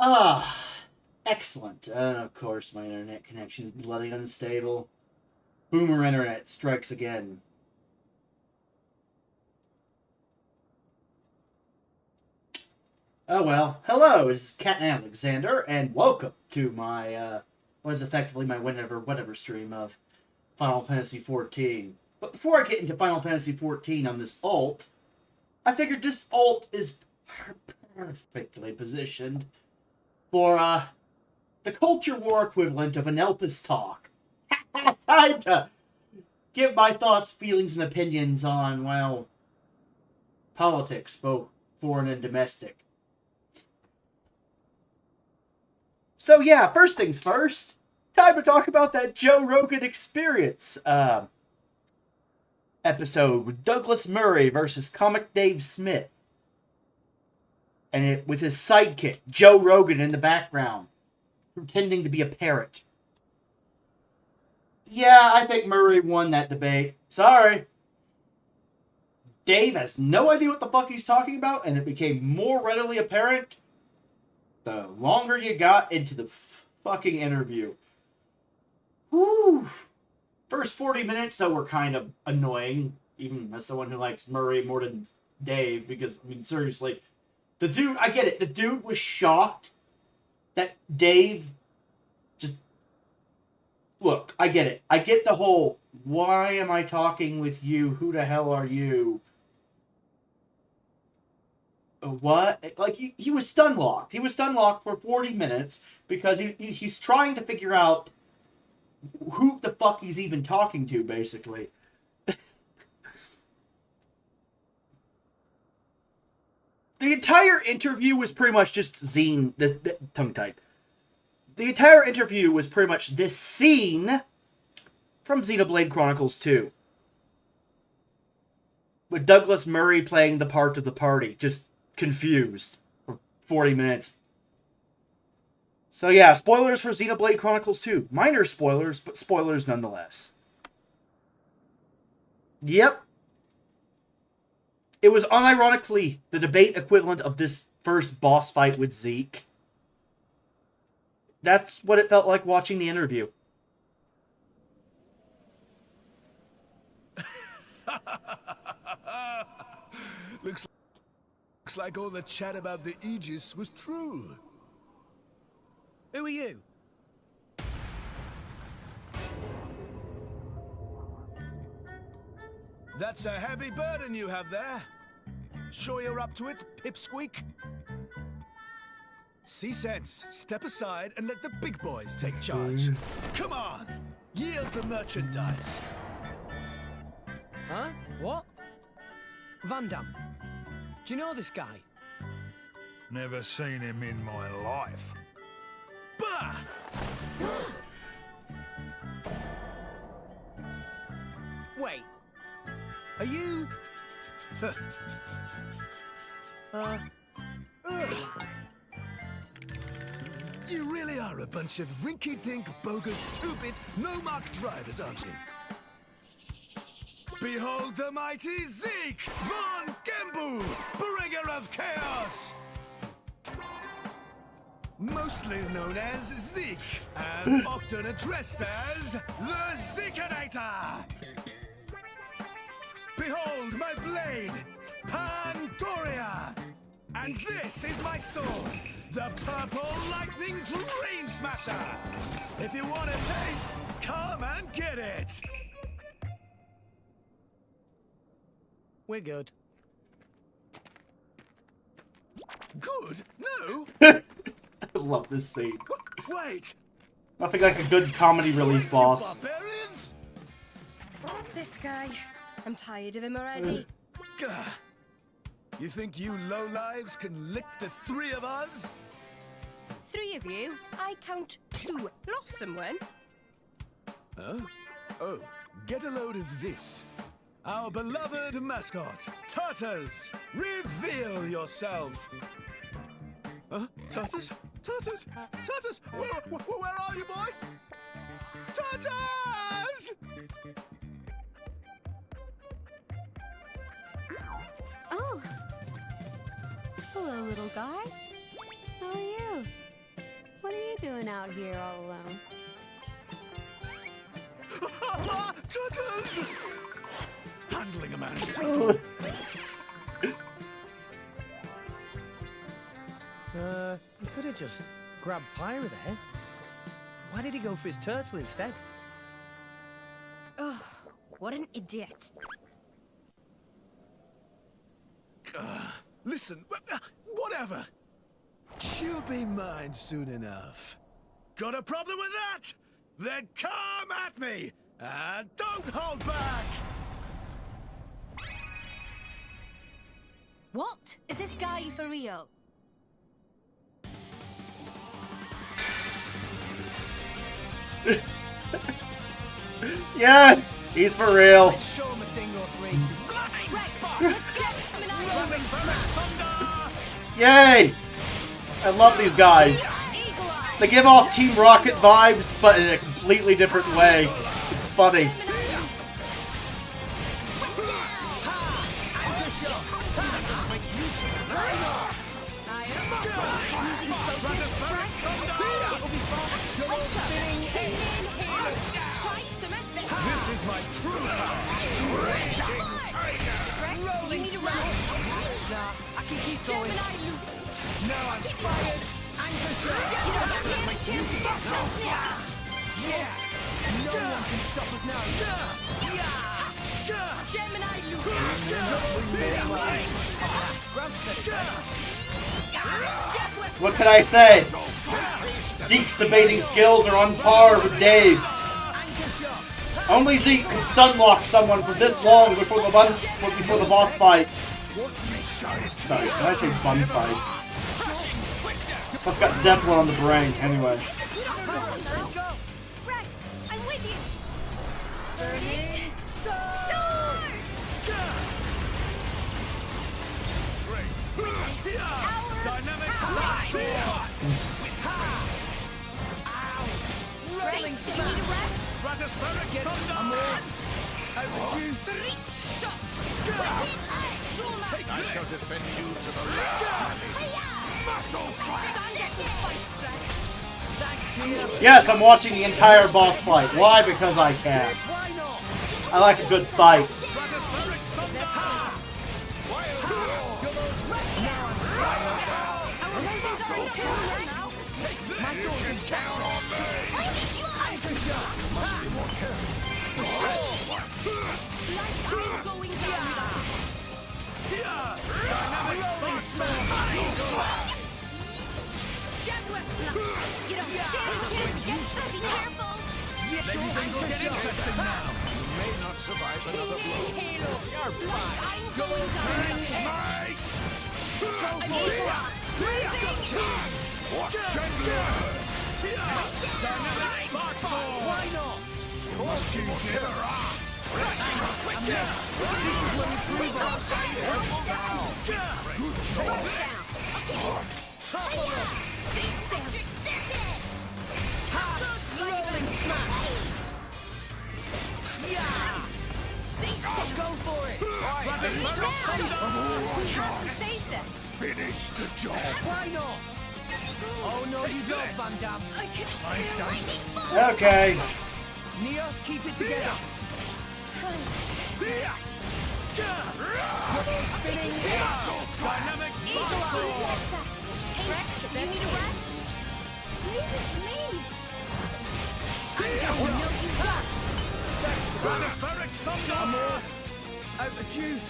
Ah, excellent. Of course, my internet connection is bloody unstable. Boomer internet strikes again. Oh well. Hello, this is Cat Alexander, and welcome to my, what is effectively my whatever stream of Final Fantasy XIV. But before I get into Final Fantasy XIV on this alt, I figured this alt is perfectly positioned for, the culture war equivalent of an Elpis talk. Time to give my thoughts, feelings, and opinions on, well, politics, both foreign and domestic. So yeah, first things first, time to talk about that Joe Rogan Experience episode with Douglas Murray versus Comic Dave Smith. And it with his sidekick, Joe Rogan, in the background, pretending to be a parrot. Yeah, I think Murray won that debate. Sorry. Dave has no idea what the fuck he's talking about, and it became more readily apparent the longer you got into the fucking interview. Woo! First 40 minutes, though, were kind of annoying, even as someone who likes Murray more than Dave, because, I mean, seriously, the dude, I get it, the dude was shocked that Dave just... Look, I get it. I get the whole, why am I talking with you? Who the hell are you? What? Like, he was stun-locked. He was stun-locked for 40 minutes because he's trying to figure out who the fuck he's even talking to, basically. The entire interview was pretty much just tongue-tied. The entire interview was pretty much this scene from Xenoblade Chronicles 2. With Douglas Murray playing the part of the party, just confused for 40 minutes. So yeah, spoilers for Xenoblade Chronicles 2. Minor spoilers, but spoilers nonetheless. Yep. It was unironically the debate equivalent of this first boss fight with Zeke. That's what it felt like watching the interview. Looks like all the chat about the Aegis was true. Who are you? That's a heavy burden you have there. Sure you're up to it, pipsqueak? See sense, step aside and let the big boys take charge. Come on, yield the merchandise. Huh? What? Van Damme. Do you know this guy? Never seen him in my life. Bah! Wait. Are you... You really are a bunch of rinky-dink, bogus, stupid, no-mark drivers, aren't you? Behold the mighty Zeke von Gembu, bringer of chaos! Mostly known as Zeke, and often addressed as the Zekenator! Behold my blade, Pandoria! And this is my sword, the Purple Lightning Dream Smasher! If you want a taste, come and get it! We're good. Good? No? I love this scene. Wait! Nothing like a good comedy relief Wait, boss. you barbarians? This guy. I'm tired of him already. Gah. You think you lowlives can lick the three of us? 3 of you? I count 2. Lost someone? Huh? Oh, get a load of this. Our beloved mascot, Tartars, reveal yourself. Huh? Tartars? Tartars? Tartars? Where are you, boy? Tartars! Oh. Hello, little guy. How are you? What are you doing out here all alone? Turtles! Handling a man's turtle. You could have just grabbed Pyra there. Why did he go for his turtle instead? Ugh, what an idiot. Listen, whatever. She'll be mine soon enough. Got a problem with that? Then come at me! And don't hold back! What? Is this guy for real? Yeah, he's for real. Show him a thing or three. Let's check him Yay! I love these guys. They give off Team Rocket vibes, but in a completely different way. It's funny. This is my true power! Raging tiger! Rex, do you need a rest? Nah, I can keep going. Gemini loop. No, I'm fired. Anchor shot. You don't stand a chance against us. Yeah. No one can stop us now. Gemini loop. Grab set it. What can I say? Zeke's debating skills are on par with Dave's. Anchor shot. Only Zeke can stun lock someone for this long before the boss fight. Sorry, did I say bun fight? Plus got Zeppelin on the brain, anyway. Let's go. Rex, I'm with you. Burning sword. Dynamic slide! Rolling smash. You need a rest? Stratospheric thunder! Reduce. Shot. Take I shall defend you to the last. Muscle slap! Stand up and fight, Rex. Thanks, Nia. Yes, I'm watching the entire boss fight. Why? Because I can. Why not? I like a good fight. Stratospheric thunder! My sword's in down on me. Anchor shot. Must be more careful. Like I'm going down. Dynamic smash! Jaguar slash. You don't stand a chance against us. Be careful. Things will get interesting now. You may not survive another blow. Halo. Like I'm going down. Smite! An eagle. Watch and learn! Dynamic spark sword! Why not? Must you give her ass? This is when we prove our Good choice! Stay still. Leveling smash. Yeah. Stay still. Go for it. We have to save them. Finish the job! Why not? Oh no, you don't, Van Damme. I can still lightning bolt. Okay. Nia, keep it together. Double spinning. Dynamic spark sword! Rex, do you need a rest? Leave it to me. Anchor No, shot. you don't. Stratospheric thunder! Out the juice.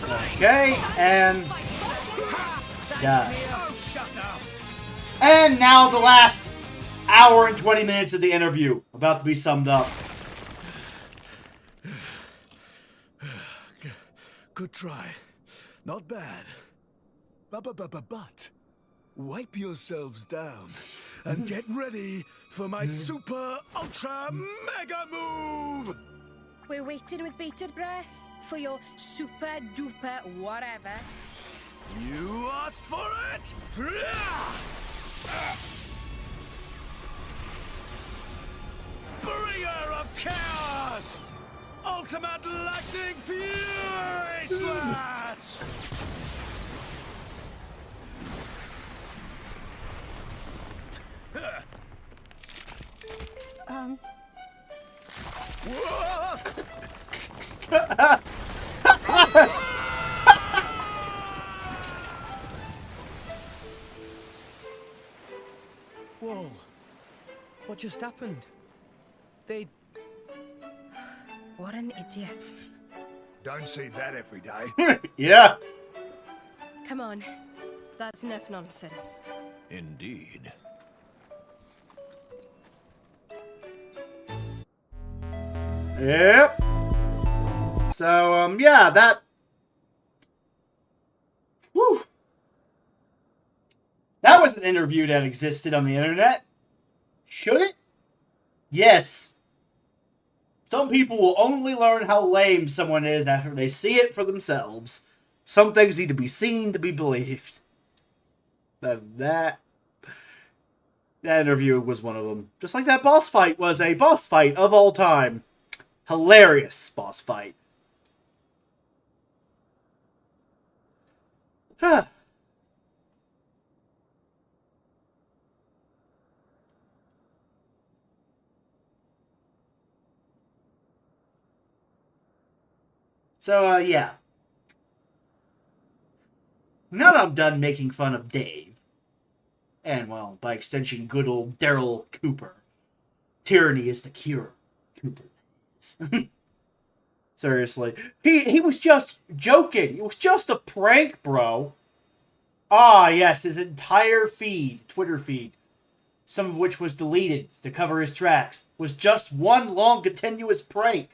Okay, and yeah. Oh, shut up! And now the last hour and 20 minutes of the interview about to be summed up. Good try. Not bad. But wipe yourselves down and get ready for my super ultra mega move! We're waiting with bated breath for your super duper whatever. You asked for it! Bringer of chaos! Ultimate lightning fury slash! What just happened? They... What an idiot. Don't see that every day. Yeah. Come on. That's enough nonsense. Indeed. Yep. So, yeah, that... Whew. That was an interview that existed on the internet. Should it? Yes. Some people will only learn how lame someone is after they see it for themselves. Some things need to be seen to be believed. That interview was one of them. Just like that boss fight was a boss fight of all time. Hilarious boss fight. So, yeah. Now that I'm done making fun of Dave, and, well, by extension, good old Daryl Cooper. Tyranny is the cure. Cooper is. Seriously. He was just joking. It was just a prank, bro. Ah, yes, his entire feed, Twitter feed, some of which was deleted to cover his tracks, was just one long continuous prank.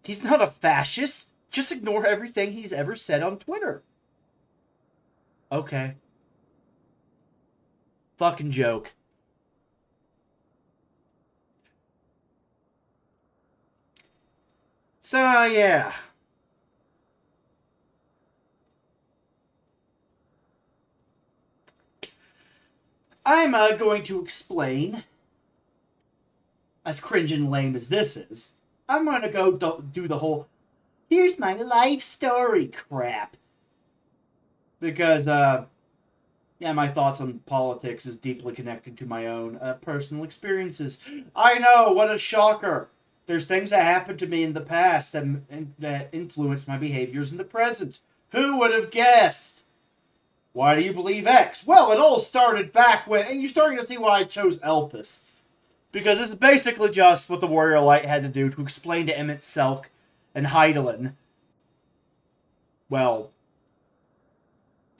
He's not a fascist. Just ignore everything he's ever said on Twitter. Okay. Fucking joke. So, yeah. I'm going to explain, as cringe and lame as this is, I'm going to go do the whole, here's my life story crap. Because, yeah, my thoughts on politics is deeply connected to my own personal experiences. I know, what a shocker. There's things that happened to me in the past that influenced my behaviors in the present. Who would have guessed? Why do you believe X? Well, it all started back when... And you're starting to see why I chose Elpis. Because this is basically just what the Warrior Light had to do to explain to Emmett Selk and Heidelin, well,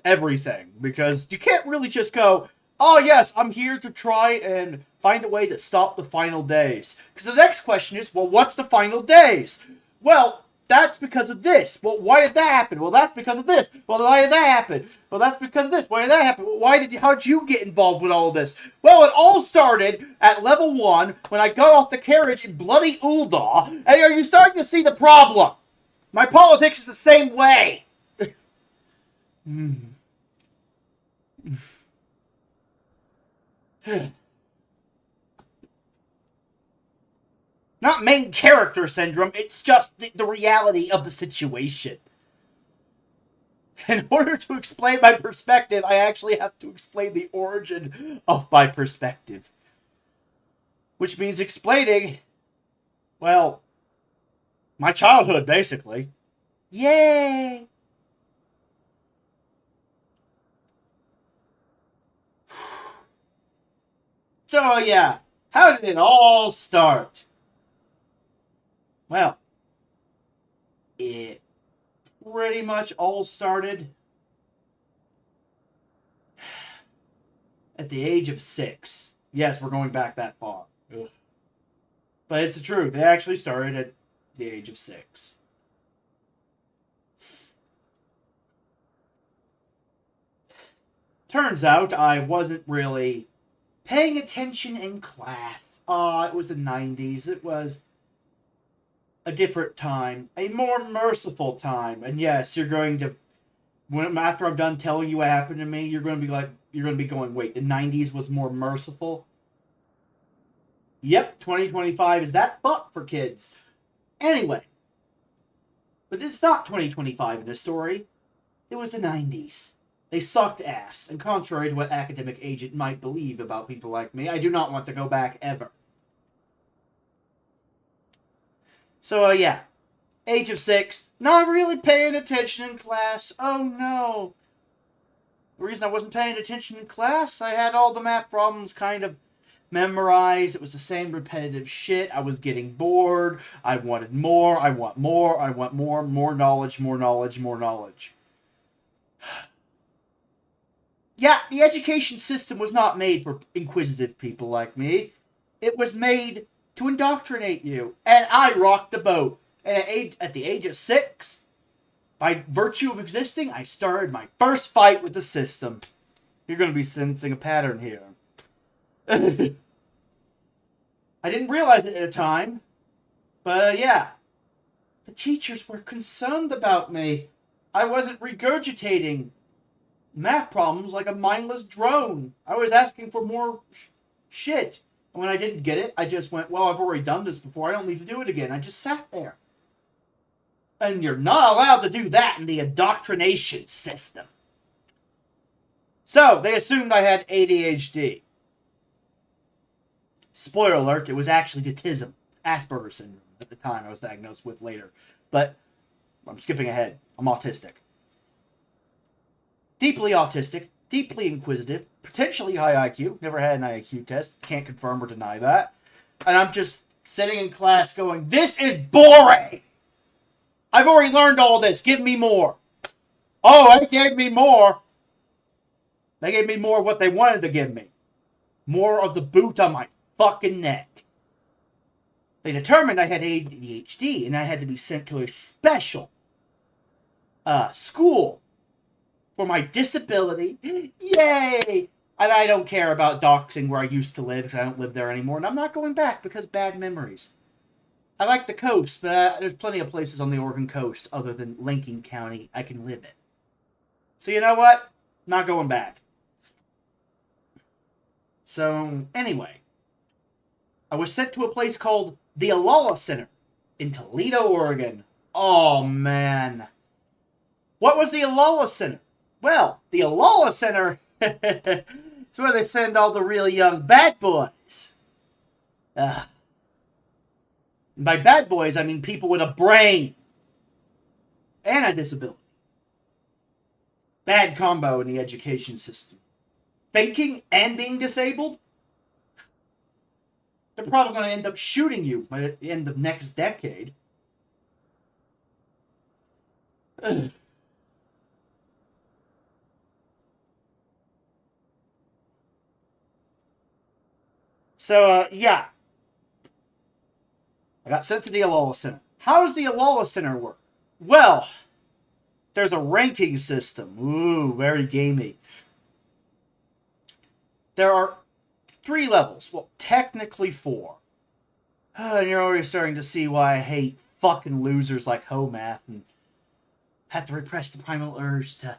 everything. Because you can't really just go, oh yes, I'm here to try and find a way to stop the final days. Because the next question is, well, what's the final days? Well, that's because of this. Well, why did that happen? Well, that's because of this. Well, why did that happen? Well, that's because of this. Why did that happen? Well, how did you get involved with all of this? Well, it all started at level 1 when I got off the carriage in bloody Uldaw. And are you starting to see the problem? My politics is the same way. Not main character syndrome, it's just the reality of the situation. In order to explain my perspective, I actually have to explain the origin of my perspective. Which means explaining, well, my childhood, basically. Yay! So, yeah, how did it all start? Well, it pretty much all started at the age of 6. Yes, we're going back that far. Ugh. But it's the truth. They actually started at the age of 6. Turns out I wasn't really paying attention in class. It was the 90s. It was a different time, a more merciful time. And yes, you're going to, after I'm done telling you what happened to me, you're going to be going, wait, the 90s was more merciful? Yep, 2025 is that fuck for kids. Anyway, but it's not 2025 in the story. It was the 90s. They sucked ass, and contrary to what academic agent might believe about people like me, I do not want to go back ever. So, yeah. Age of 6. Not really paying attention in class. Oh, no. The reason I wasn't paying attention in class, I had all the math problems kind of memorized. It was the same repetitive shit. I was getting bored. I wanted more. I want more. I want more. More knowledge, more knowledge, more knowledge. Yeah, the education system was not made for inquisitive people like me. It was made to indoctrinate you. And I rocked the boat. And at the age of 6, by virtue of existing, I started my first fight with the system. You're going to be sensing a pattern here. I didn't realize it at the time. But yeah. The teachers were concerned about me. I wasn't regurgitating math problems like a mindless drone. I was asking for more shit. And when I didn't get it, I just went, well, I've already done this before. I don't need to do it again. I just sat there. And you're not allowed to do that in the indoctrination system. So, they assumed I had ADHD. Spoiler alert, it was actually autism. Asperger's syndrome at the time I was diagnosed with later. But, I'm skipping ahead. I'm autistic. Deeply autistic, deeply inquisitive, potentially high IQ. Never had an IQ test. Can't confirm or deny that. And I'm just sitting in class going, this is boring! I've already learned all this. Give me more. Oh, they gave me more. They gave me more of what they wanted to give me. More of the boot on my fucking neck. They determined I had ADHD and I had to be sent to a special school for my disability. Yay! And I don't care about doxing where I used to live because I don't live there anymore. And I'm not going back because bad memories. I like the coast, but there's plenty of places on the Oregon coast other than Lincoln County I can live in. So you know what? Not going back. So, anyway. I was sent to a place called the Alala Center in Toledo, Oregon. Oh, man. What was the Alala Center? Well, the Alala Center is where they send all the really young bad boys. By bad boys, I mean people with a brain and a disability. Bad combo in the education system. Thinking and being disabled? They're probably going to end up shooting you by the end of next decade. So, yeah. I got sent to the Alala Center. How does the Alala Center work? Well, there's a ranking system. Ooh, very gamey. There are 3 levels. Well, technically 4. And you're already starting to see why I hate fucking losers like Homath and have to repress the primal urge to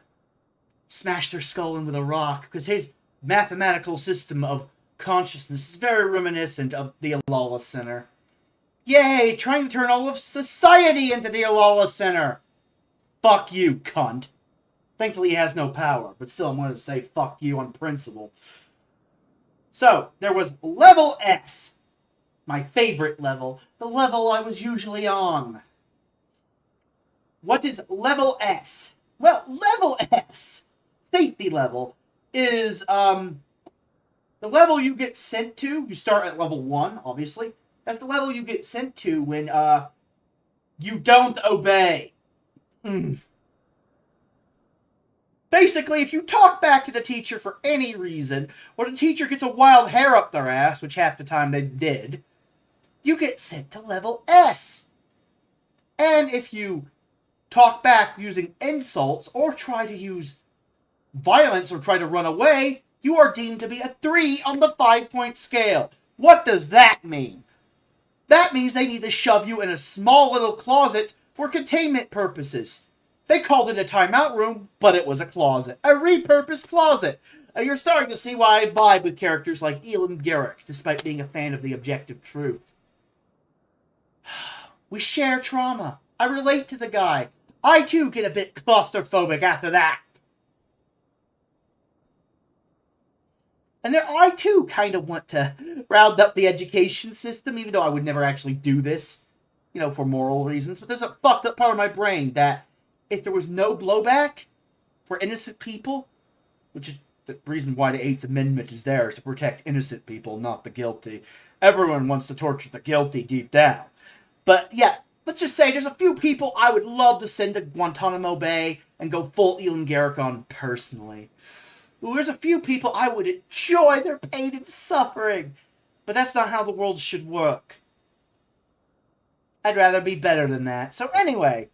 smash their skull in with a rock because his mathematical system of consciousness is very reminiscent of the Alala Center. Yay! Trying to turn all of society into the Alala Center! Fuck you, cunt. Thankfully he has no power, but still I'm going to say fuck you on principle. So, there was Level S. My favorite level. The level I was usually on. What is Level S? Well, Level S, safety level, is the level you get sent to. You start at Level 1, obviously. That's the level you get sent to when you don't obey. Basically, if you talk back to the teacher for any reason, or the teacher gets a wild hair up their ass, which half the time they did, you get sent to Level S. And if you talk back using insults, or try to use violence, or try to run away, you are deemed to be a 3 on the 5-point scale. What does that mean? That means they need to shove you in a small little closet for containment purposes. They called it a timeout room, but it was a closet. A repurposed closet. And you're starting to see why I vibe with characters like Elam Garrick, despite being a fan of the objective truth. We share trauma. I relate to the guy. I too get a bit claustrophobic after that. And then I too kind of want to round up the education system, even though I would never actually do this, you know, for moral reasons. But there's a fucked up part of my brain that if there was no blowback for innocent people, which is the reason why the Eighth Amendment is there, is to protect innocent people, not the guilty. Everyone wants to torture the guilty deep down. But yeah, let's just say there's a few people I would love to send to Guantanamo Bay and go full Elan Garrick on personally. Ooh, there's a few people I would enjoy their pain and suffering. But that's not how the world should work. I'd rather be better than that. So anyway.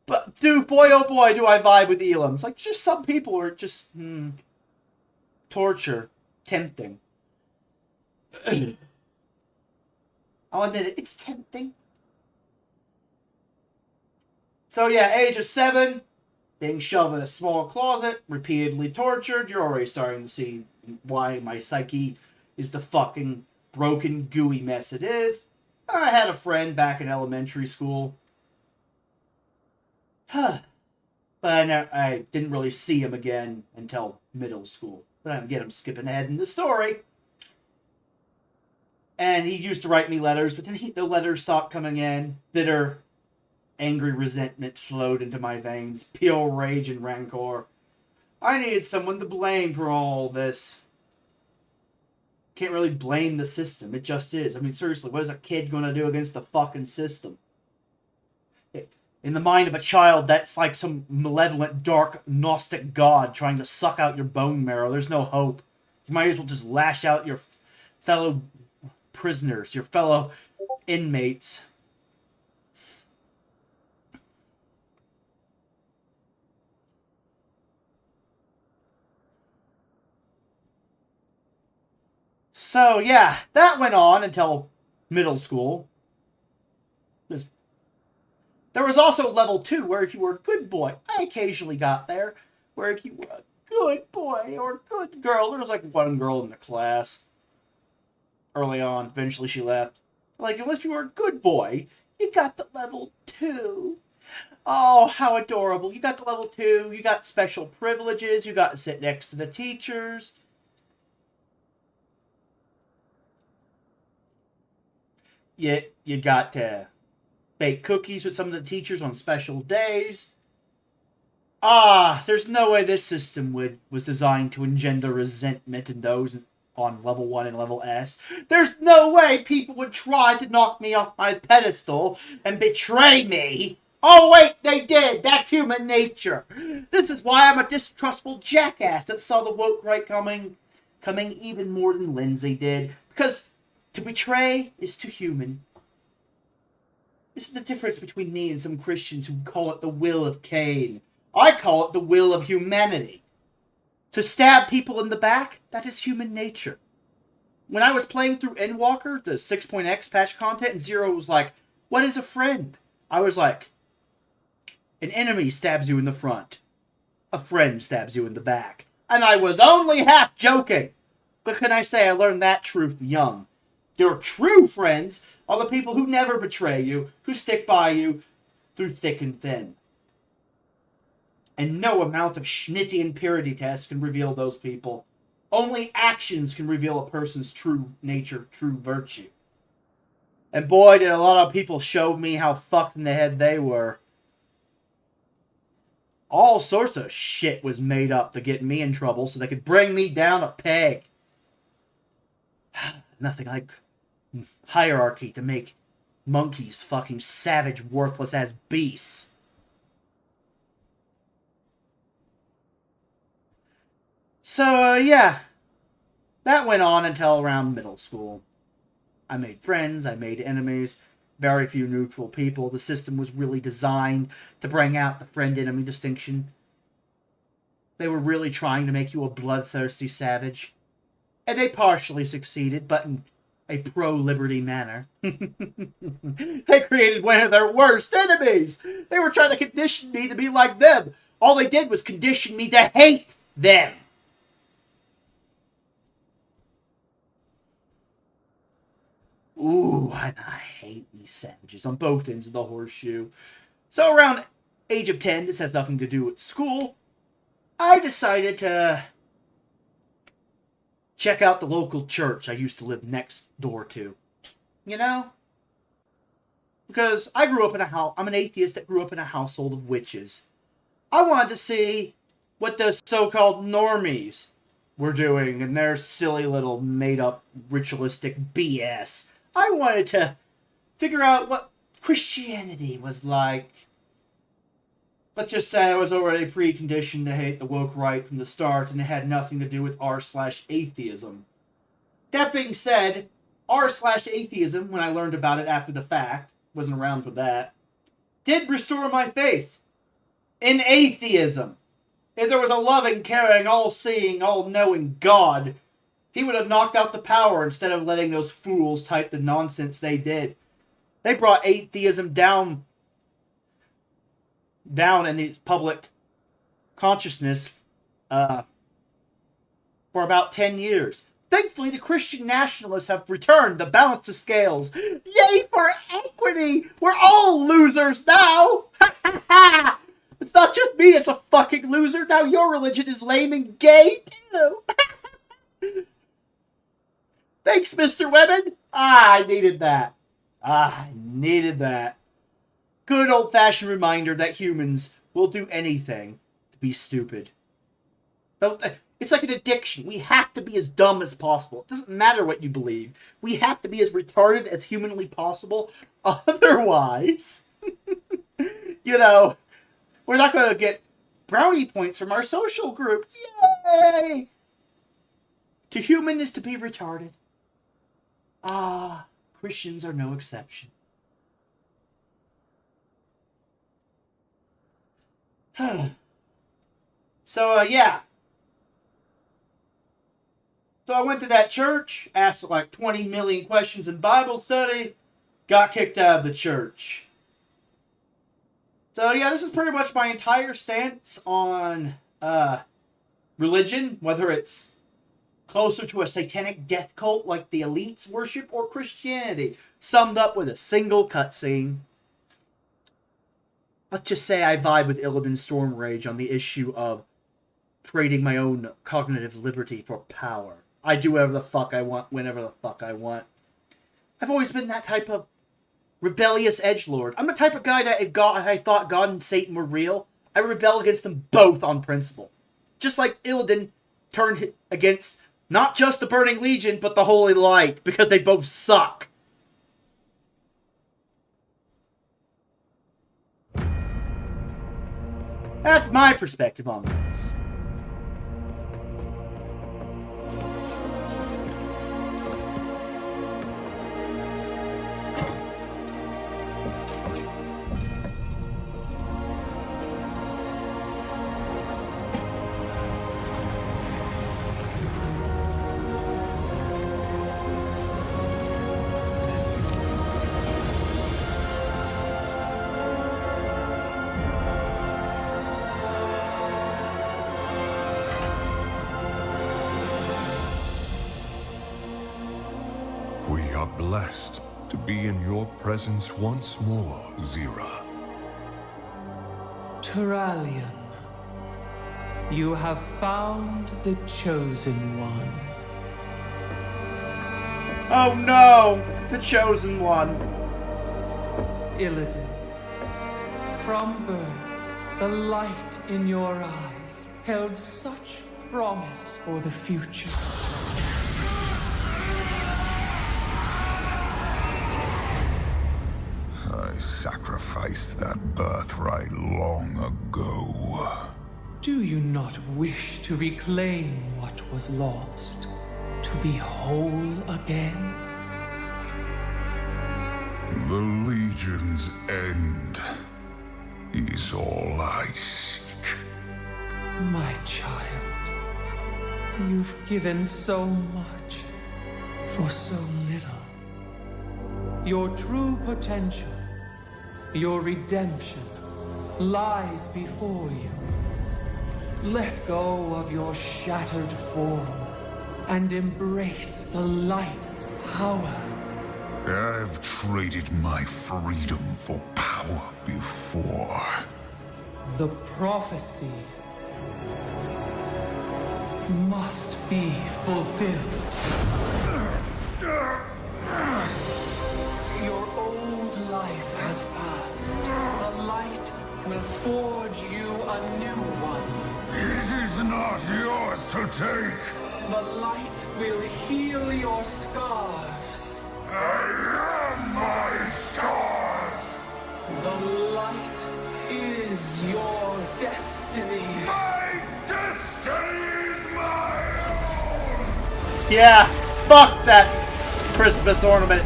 But, dude, boy, oh boy, do I vibe with Elam. It's like, just some people are just, torture. Tempting. I'll admit it, it's tempting. So yeah, age of 7, being shoved in a small closet, repeatedly tortured. You're already starting to see why my psyche is the fucking broken, gooey mess it is. I had a friend back in elementary school. But I didn't really see him again until middle school. But again, I'm skipping ahead in the story. And he used to write me letters, but then the letters stopped coming in. Bitter, angry resentment flowed into my veins. Pure rage and rancor. I needed someone to blame for all this. Can't really blame the system. It just is. I mean, seriously, what is a kid going to do against the fucking system? In the mind of a child, that's like some malevolent, dark, Gnostic god trying to suck out your bone marrow. There's no hope. You might as well just lash out your fellow prisoners, your fellow inmates. So, yeah, that went on until middle school. There was also level 2, where if you were a good boy, I occasionally got there, where if you were a good boy or a good girl, there was like one girl in the class early on, eventually she left. Like, unless you were a good boy, you got the level 2. Oh, how adorable. You got the level 2, you got special privileges, you got to sit next to the teachers. You got to bake cookies with some of the teachers on special days. There's no way this system was designed to engender resentment in those on level 1 and level S. There's no way people would try to knock me off my pedestal and betray me. Oh wait, they did. That's human nature. This is why I'm a distrustful jackass that saw the woke right coming even more than Lindsay did. Because to betray is too human. This is the difference between me and some Christians who call it the will of Cain. I call it the will of humanity. To stab people in the back, that is human nature. When I was playing through Endwalker, the 6.x patch content, and Zero was like, what is a friend? I was like, an enemy stabs you in the front. A friend stabs you in the back. And I was only half joking. What can I say? I learned that truth young. Your true friends are the people who never betray you, who stick by you through thick and thin. And no amount of Schmittian purity tests can reveal those people. Only actions can reveal a person's true nature, true virtue. And boy, did a lot of people show me how fucked in the head they were. All sorts of shit was made up to get me in trouble so they could bring me down a peg. Nothing like hierarchy to make monkeys fucking savage, worthless ass beasts. So, yeah. That went on until around middle school. I made friends, I made enemies, very few neutral people. The system was really designed to bring out the friend-enemy distinction. They were really trying to make you a bloodthirsty savage. And they partially succeeded, but in a pro-liberty manner. They created one of their worst enemies. They were trying to condition me to be like them. All they did was condition me to hate them. Ooh, I hate these savages on both ends of the horseshoe. So around age of 10, this has nothing to do with school, I decided to check out the local church I used to live next door to. You know? Because I grew up in a house, I'm an atheist that grew up in a household of witches. I wanted to see what the so-called normies were doing in their silly little made-up ritualistic BS. I wanted to figure out what Christianity was like. Let's just say I was already preconditioned to hate the woke right from the start, and it had nothing to do with r/atheism. That being said, r/atheism, when I learned about it after the fact, wasn't around for that, did restore my faith in atheism. If there was a loving, caring, all-seeing, all-knowing God, he would have knocked out the power instead of letting those fools type the nonsense they did. They brought atheism down in the public consciousness for about 10 years. Thankfully, the Christian nationalists have returned to balance the scales. Yay for equity! We're all losers now! Ha ha ha! It's not just me that's a fucking loser. Now your religion is lame and gay, too. Thanks, Mr. Webben. I needed that. I needed that. Good old-fashioned reminder that humans will do anything to be stupid. It's like an addiction. We have to be as dumb as possible. It doesn't matter what you believe. We have to be as retarded as humanly possible. Otherwise, you know, we're not going to get brownie points from our social group. Yay! To human is to be retarded. Christians are no exception. So, yeah. So I went to that church, asked like 20 million questions in Bible study, got kicked out of the church. So yeah, this is pretty much my entire stance on religion, whether it's closer to a satanic death cult like the elites worship or Christianity, summed up with a single cutscene. Let's just say I vibe with Illidan Stormrage on the issue of trading my own cognitive liberty for power. I do whatever the fuck I want, whenever the fuck I want. I've always been that type of rebellious edgelord. I'm the type of guy that if I thought God and Satan were real, I would rebel against them both on principle. Just like Illidan turned against not just the Burning Legion, but the Holy Light, because they both suck. That's my perspective on this. We are blessed to be in your presence once more, Zira. Turalian, you have found the Chosen One. Oh no! The Chosen One. Illidan, from birth, the light in your eyes held such promise for the future. I sacrificed that birthright long ago. Do you not wish to reclaim what was lost? To be whole again? The Legion's end is all I seek. My child, you've given so much for so little. Your true potential, your redemption, lies before you. Let go of your shattered form and embrace the light's power. I've traded my freedom for power before. The prophecy must be fulfilled. Your old life has passed. The light will forge you a new one. not yours to take. The light will heal your scars. I am my scars. The light is your destiny. My destiny is my own. Yeah, fuck that Christmas ornament.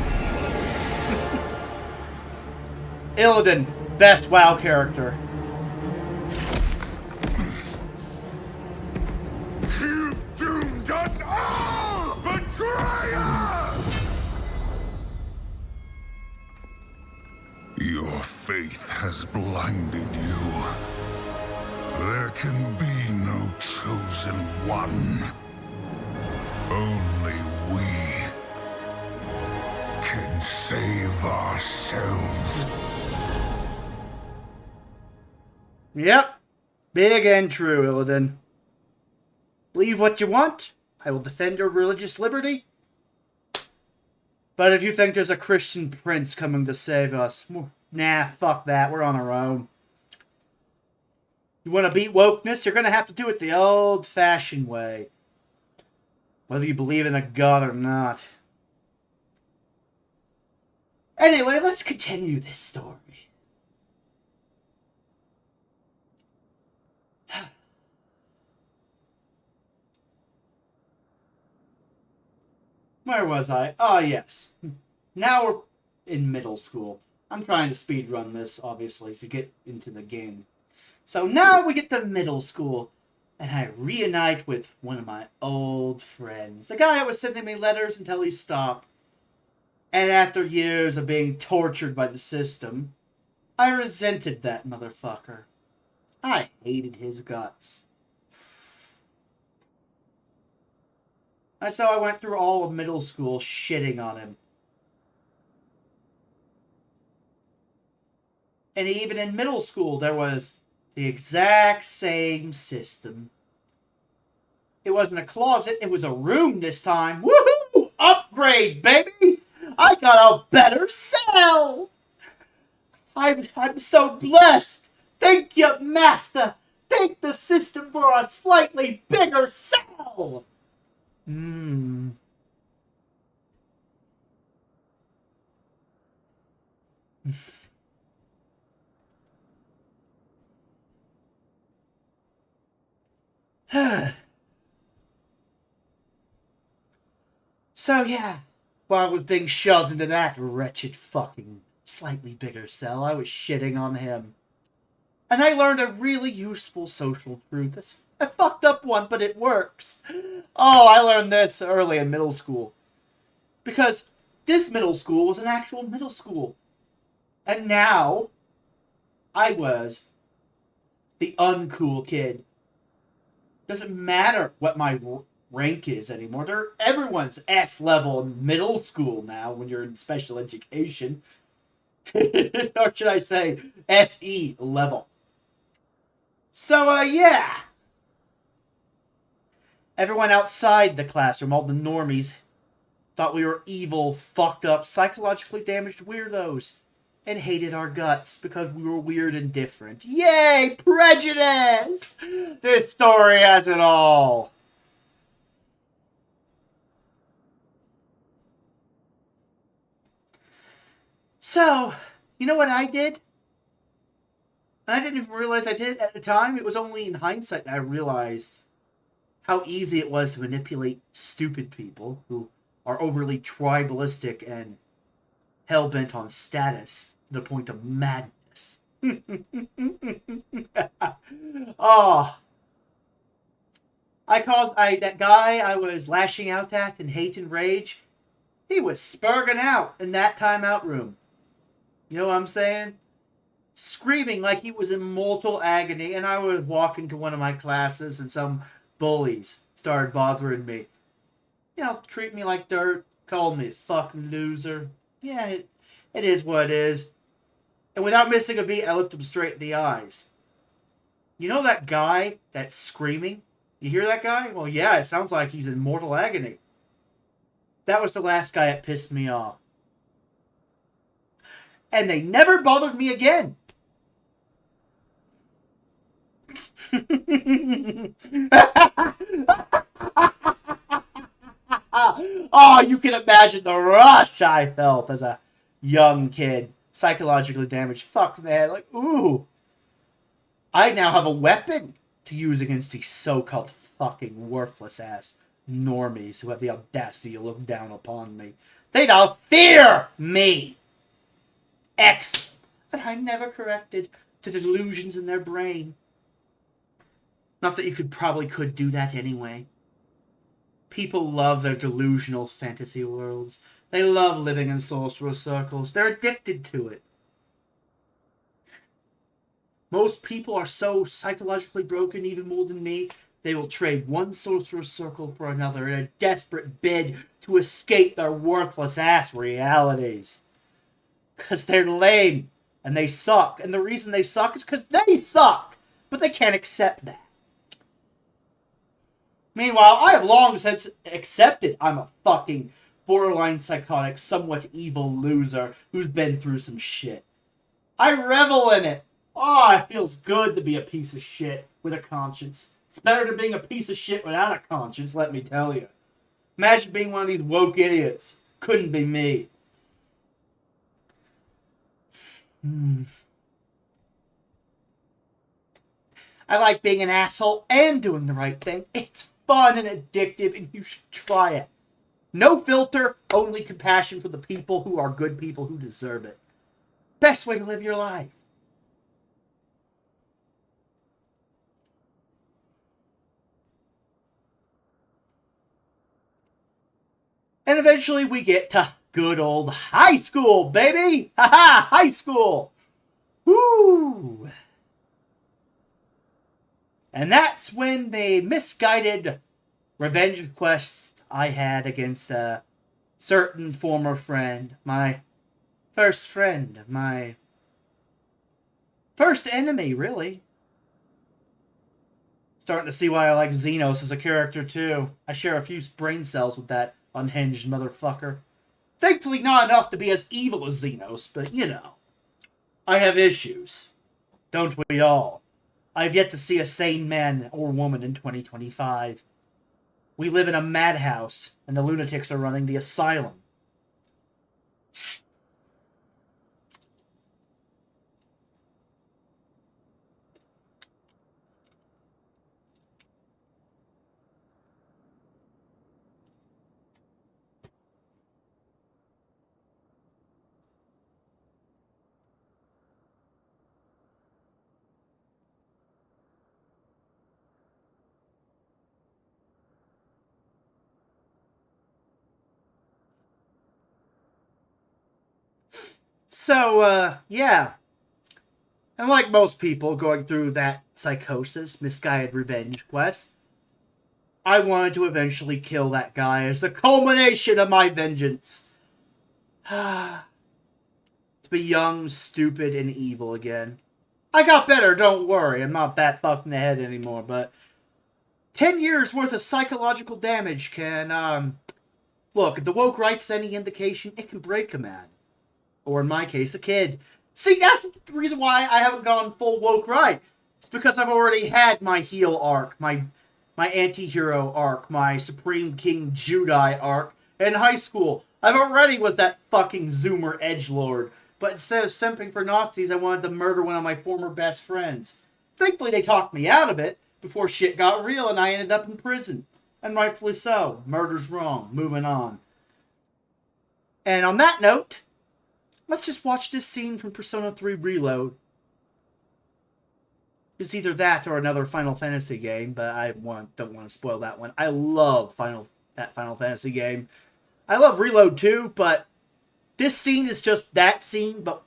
Illidan, best WoW character. You've doomed us all, betrayer! Your faith has blinded you. There can be no chosen one. Only we can save ourselves. Yep. Big and true, Illidan. Believe what you want. I will defend your religious liberty. But if you think there's a Christian prince coming to save us, nah, fuck that. We're on our own. You want to beat wokeness? You're going to have to do it the old-fashioned way. Whether you believe in a god or not. Anyway, let's continue this story. Where was I? Ah, yes. Now we're in middle school. I'm trying to speedrun this, obviously, to get into the game. So now we get to middle school, and I reunite with one of my old friends. The guy that was sending me letters until he stopped. And after years of being tortured by the system, I resented that motherfucker. I hated his guts. And so I went through all of middle school shitting on him. And even in middle school, there was the exact same system. It wasn't a closet, it was a room this time. Woohoo! Upgrade, baby! I got a better cell! I'm so blessed! Thank you, master! Thank the system for a slightly bigger cell! So yeah, while I was being shoved into that wretched fucking slightly bigger cell, I was shitting on him. And I learned a really useful social truth. It's a fucked up one, but it works. Oh, I learned this early in middle school. Because this middle school was an actual middle school. And now, I was the uncool kid. Doesn't matter what my rank is anymore. Everyone's S level in middle school now when you're in special education. Or should I say SE level. So, yeah. Everyone outside the classroom, all the normies, thought we were evil, fucked up, psychologically damaged weirdos. And hated our guts because we were weird and different. Yay! Prejudice! This story has it all. So, you know what I did? And I didn't even realize I did it at the time. It was only in hindsight that I realized how easy it was to manipulate stupid people who are overly tribalistic and hell-bent on status to the point of madness. Oh. That guy I was lashing out at in hate and rage, he was spurging out in that timeout room. You know what I'm saying? Screaming like he was in mortal agony, and I was walking to one of my classes and some bullies started bothering me. You know, treat me like dirt, called me a fucking loser. Yeah, it is what it is. And without missing a beat, I looked him straight in the eyes. You know that guy that's screaming? You hear that guy? Well, yeah, it sounds like he's in mortal agony. That was the last guy that pissed me off. And they never bothered me again. Oh, you can imagine the rush I felt as a young kid, psychologically damaged, fucked in the head. Like, ooh, I now have a weapon to use against these so-called fucking worthless ass normies who have the audacity to look down upon me. They now fear me. Excellent. That I never corrected the delusions in their brain. Not that you probably could do that anyway. People love their delusional fantasy worlds. They love living in sorcerer circles. They're addicted to it. Most people are so psychologically broken, even more than me, they will trade one sorcerer circle for another in a desperate bid to escape their worthless ass realities. Because they're lame, and they suck. And the reason they suck is because they suck. But they can't accept that. Meanwhile, I have long since accepted I'm a fucking borderline psychotic, somewhat evil loser who's been through some shit. I revel in it. Oh, it feels good to be a piece of shit with a conscience. It's better than being a piece of shit without a conscience, let me tell you. Imagine being one of these woke idiots. Couldn't be me. I like being an asshole and doing the right thing. It's fun and addictive, and you should try it. No filter, only compassion for the people who are good people who deserve it. Best way to live your life. And eventually we get to good old high school, baby! Haha, high school! Woo! And that's when the misguided revenge quest I had against a certain former friend, my first friend, my first enemy, really. Starting to see why I like Xenos as a character, too. I share a few brain cells with that unhinged motherfucker. Thankfully not enough to be as evil as Xenos, but you know. I have issues. Don't we all? I have yet to see a sane man or woman in 2025. We live in a madhouse, and the lunatics are running the asylum. So, yeah. And like most people going through that psychosis, misguided revenge quest, I wanted to eventually kill that guy as the culmination of my vengeance. To be young, stupid, and evil again. I got better, don't worry. I'm not that fucked in the head anymore, but 10 years worth of psychological damage can, look, if the woke right's any indication, it can break a man. Or in my case, a kid. See, that's the reason why I haven't gone full woke right. It's because I've already had my heel arc, my anti-hero arc, my Supreme King Jedi arc in high school. I've already was that fucking Zoomer edgelord. But instead of simping for Nazis, I wanted to murder one of my former best friends. Thankfully, they talked me out of it before shit got real and I ended up in prison. And rightfully so. Murder's wrong. Moving on. And on that note, let's just watch this scene from Persona 3 Reload. It's either that or another Final Fantasy game, but I don't want to spoil that one. I love that Final Fantasy game. I love Reload too, but this scene is just that scene, but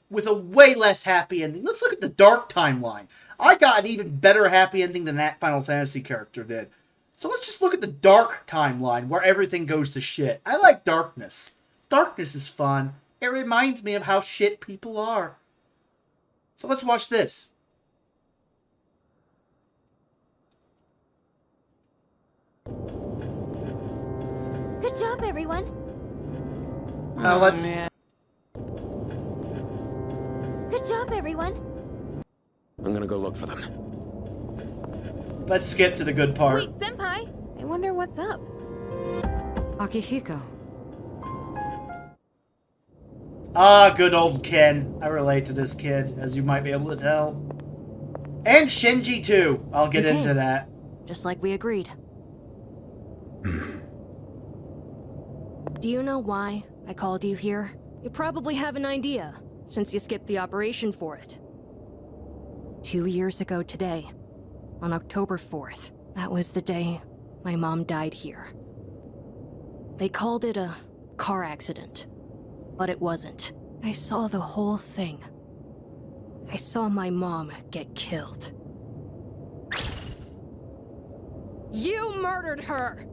with a way less happy ending. Let's look at the dark timeline. I got an even better happy ending than that Final Fantasy character did. So let's just look at the dark timeline, where everything goes to shit. I like darkness. Darkness is fun. It reminds me of how shit people are. So let's watch this. Good job, everyone. Let's... man. Good job, everyone. I'm gonna go look for them. Let's skip to the good part. Wait, Senpai! I wonder what's up. Akihiko. Ah, good old Ken. I relate to this kid, as you might be able to tell. And Shinji, too. I'll get Okay. into that. Just like we agreed. Do you know why I called you here? You probably have an idea, since you skipped the operation for it. 2 years ago today, on October 4th, that was the day my mom died here. They called it a car accident, but it wasn't. I saw the whole thing. I saw my mom get killed. You murdered her!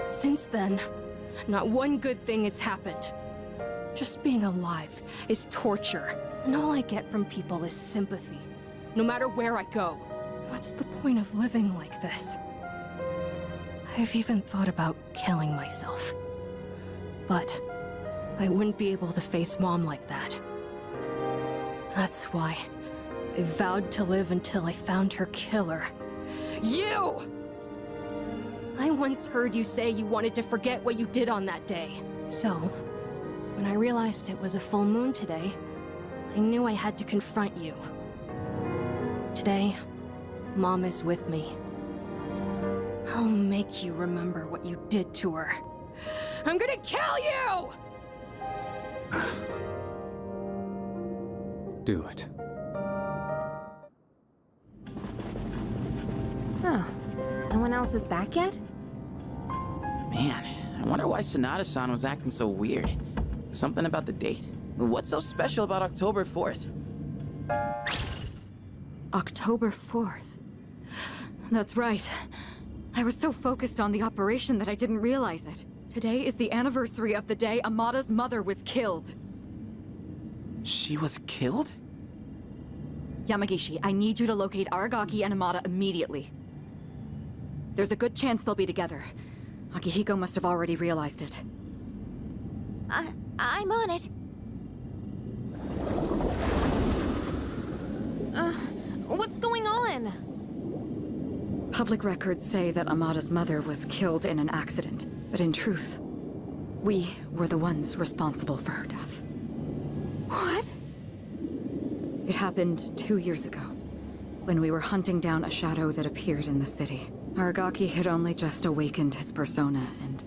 Since then, not one good thing has happened. Just being alive is torture, and all I get from people is sympathy, no matter where I go. What's the point of living like this? I've even thought about killing myself. But I wouldn't be able to face Mom like that. That's why I vowed to live until I found her killer. You! I once heard you say you wanted to forget what you did on that day. So, when I realized it was a full moon today, I knew I had to confront you. Today, Mom is with me. I'll make you remember what you did to her. I'm gonna kill you! Do it. Huh. No one else is back yet? Man, I wonder why Sonata-san was acting so weird. Something about the date? What's so special about October 4th? October 4th. That's right. I was so focused on the operation that I didn't realize it. Today is the anniversary of the day Amada's mother was killed. She was killed? Yamagishi, I need you to locate Aragaki and Amada immediately. There's a good chance they'll be together. Akihiko must have already realized it. I'm on it. What's going on? Public records say that Amada's mother was killed in an accident, but in truth, we were the ones responsible for her death. What? It happened 2 years ago, when we were hunting down a shadow that appeared in the city. Aragaki had only just awakened his persona, and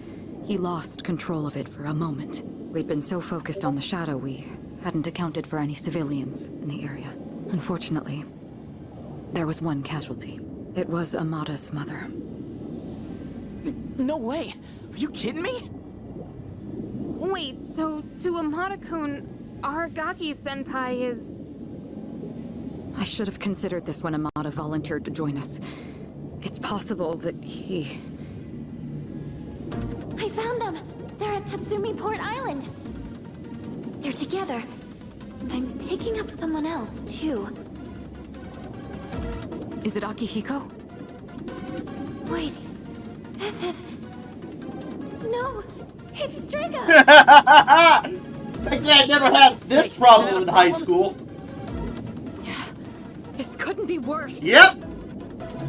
he lost control of it for a moment. We'd been so focused on the shadow, we hadn't accounted for any civilians in the area. Unfortunately, there was one casualty. It was Amada's mother. No way! Are you kidding me? Wait, so to Amada-kun, Aragaki-senpai is... I should have considered this when Amada volunteered to join us. It's possible that he... I found them! They're at Tatsumi Port Island! They're together. And I'm picking up someone else, too. Is it Akihiko? Wait, this is... No, it's Striga! That guy never had this problem in high school. This couldn't be worse. Yep!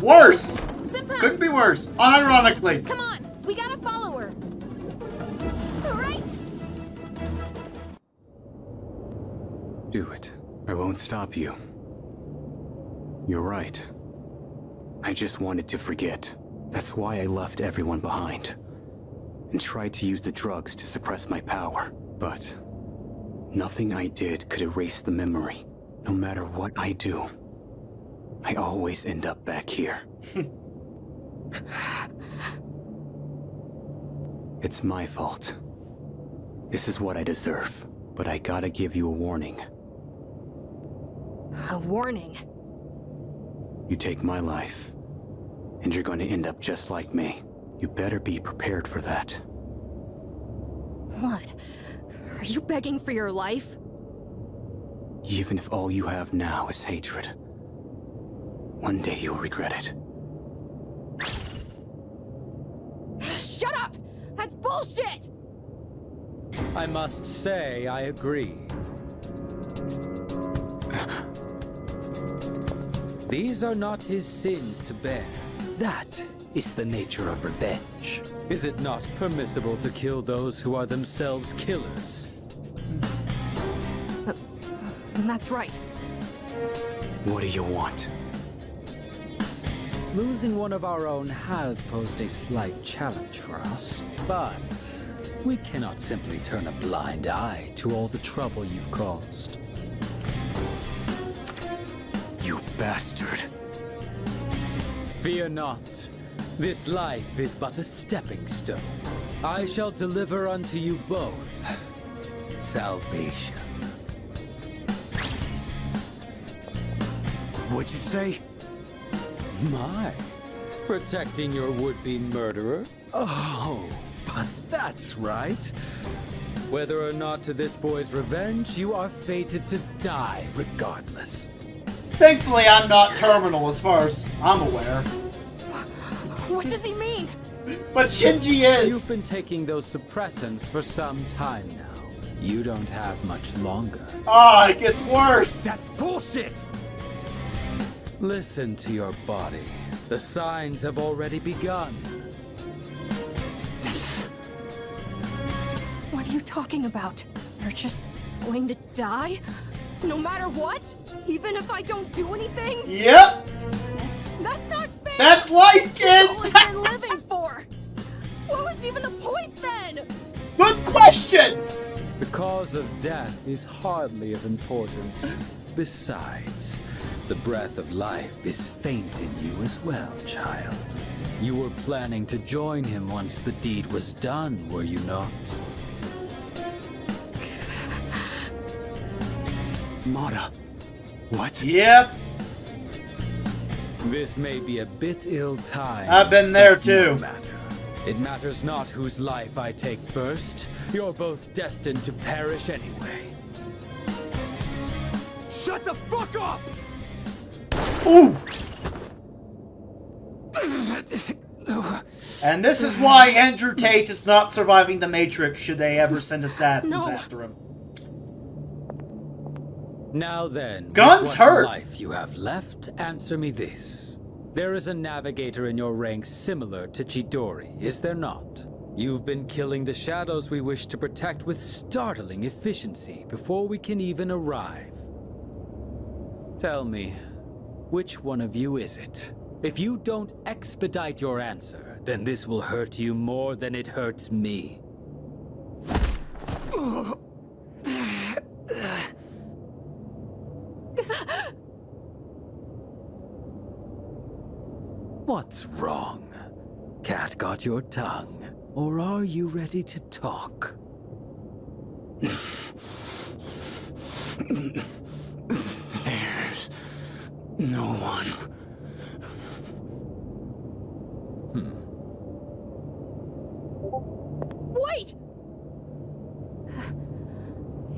Worse! Senpai, Couldn't be worse, unironically. come on! We gotta follow her! Alright! Do it. I won't stop you. You're right. I just wanted to forget. That's why I left everyone behind. And tried to use the drugs to suppress my power. But nothing I did could erase the memory. No matter what I do, I always end up back here. It's my fault. This is what I deserve. But I gotta give you a warning. A warning? You take my life, and you're going to end up just like me. You better be prepared for that. What? Are you begging for your life? Even if all you have now is hatred, one day you'll regret it. Shut up! That's bullshit! I must say, I agree. these are not his sins to bear. That is the nature of revenge. Is it not permissible to kill those who are themselves killers? That's right. What do you want? Losing one of our own has posed a slight challenge for us, but we cannot simply turn a blind eye to all the trouble you've caused. You bastard. Fear not. This life is but a stepping stone. I shall deliver unto you both salvation. What'd you say? My, protecting your would-be murderer? Oh, But that's right. Whether or not to this boy's revenge, you are fated to die regardless. Thankfully, I'm not terminal as far as I'm aware. What does he mean? But Shinji is! You've been taking those suppressants for some time now. You don't have much longer. Ah, it gets worse! that's bullshit! Listen to your body. The signs have already begun. What are you talking about? You're just going to die? No matter what? Even if I don't do anything? Yep! That's not fair! That's life, kid! All I've been living for! What was even the point then? Good question! The cause of death is hardly of importance. Besides, the breath of life is faint in you as well, child. You were planning to join him once the deed was done, were you not? Mata. What? Yep, This may be a bit ill-timed. I've been there but no too. matter. It matters not whose life I take first. You're both destined to perish anyway. Shut the fuck up! Ooh! And this is why Andrew Tate is not surviving the Matrix should they ever send assassins No. after him. Now then, Guns with what hurt. life you have left, answer me this. There is a navigator in your ranks similar to Chidori, is there not? You've been killing the shadows we wish to protect with startling efficiency before we can even arrive. Tell me, which one of you is it? If you don't expedite your answer, then this will hurt you more than it hurts me. What's wrong? Cat got your tongue? Or are you ready to talk? There's no one. Wait!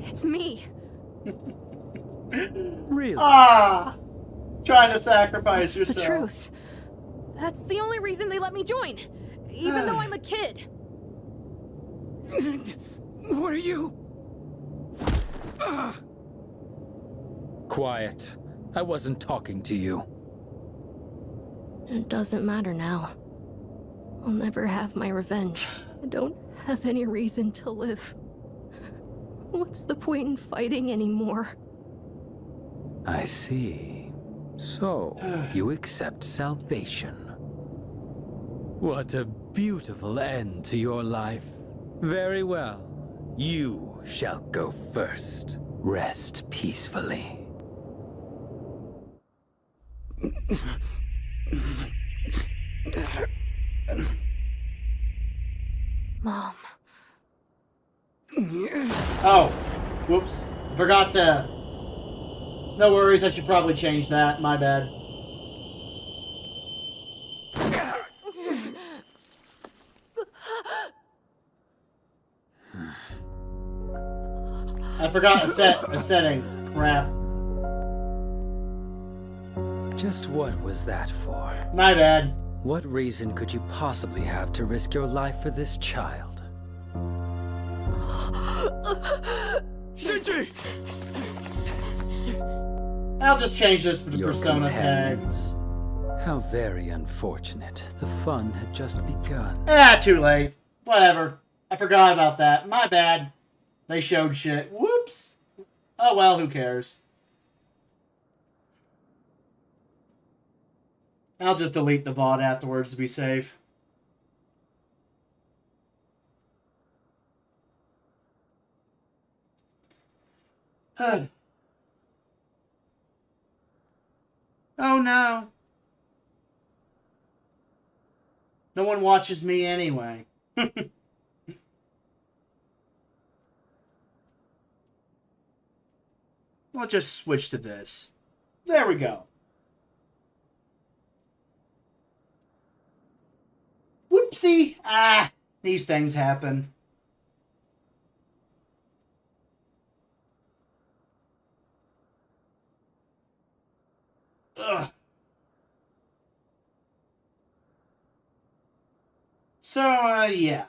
It's me. Really? Ah! Trying to sacrifice That's the yourself. truth. That's the only reason they let me join. Even though I'm a kid. What are you? Quiet. I wasn't talking to you. It doesn't matter now. I'll never have my revenge. I don't have any reason to live. What's the point in fighting anymore? I see. So, you accept salvation. What a beautiful end to your life. Very well. You shall go first. Rest peacefully. Mom. Oh, whoops. Forgot to... No worries, I should probably change that. My bad. I forgot to set a setting. Crap. Just what was that for? My bad. What reason could you possibly have to risk your life for this child? Shinji! I'll just change this for the Your Persona tag. companions. How very unfortunate. The fun had just begun. Too late. Whatever. I forgot about that. My bad. They showed shit. Whoops. Oh well, who cares? I'll just delete the VOD afterwards to be safe. Oh no. No one watches me anyway. I'll just switch to this. There we go. Whoopsie! These things happen. Ugh. So, yeah.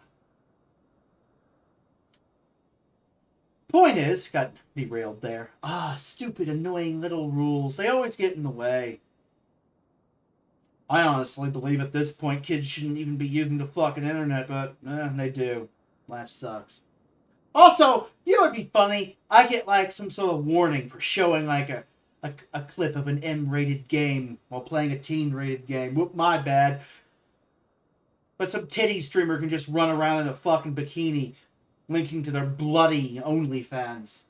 Point is, got derailed there. Stupid, annoying little rules. They always get in the way. I honestly believe at this point kids shouldn't even be using the fucking internet, but they do. Life sucks. Also, you know what'd be funny? I get like some sort of warning for showing like a clip of an M-rated game while playing a teen-rated game. Whoop, my bad. But some titty streamer can just run around in a fucking bikini, linking to their bloody OnlyFans.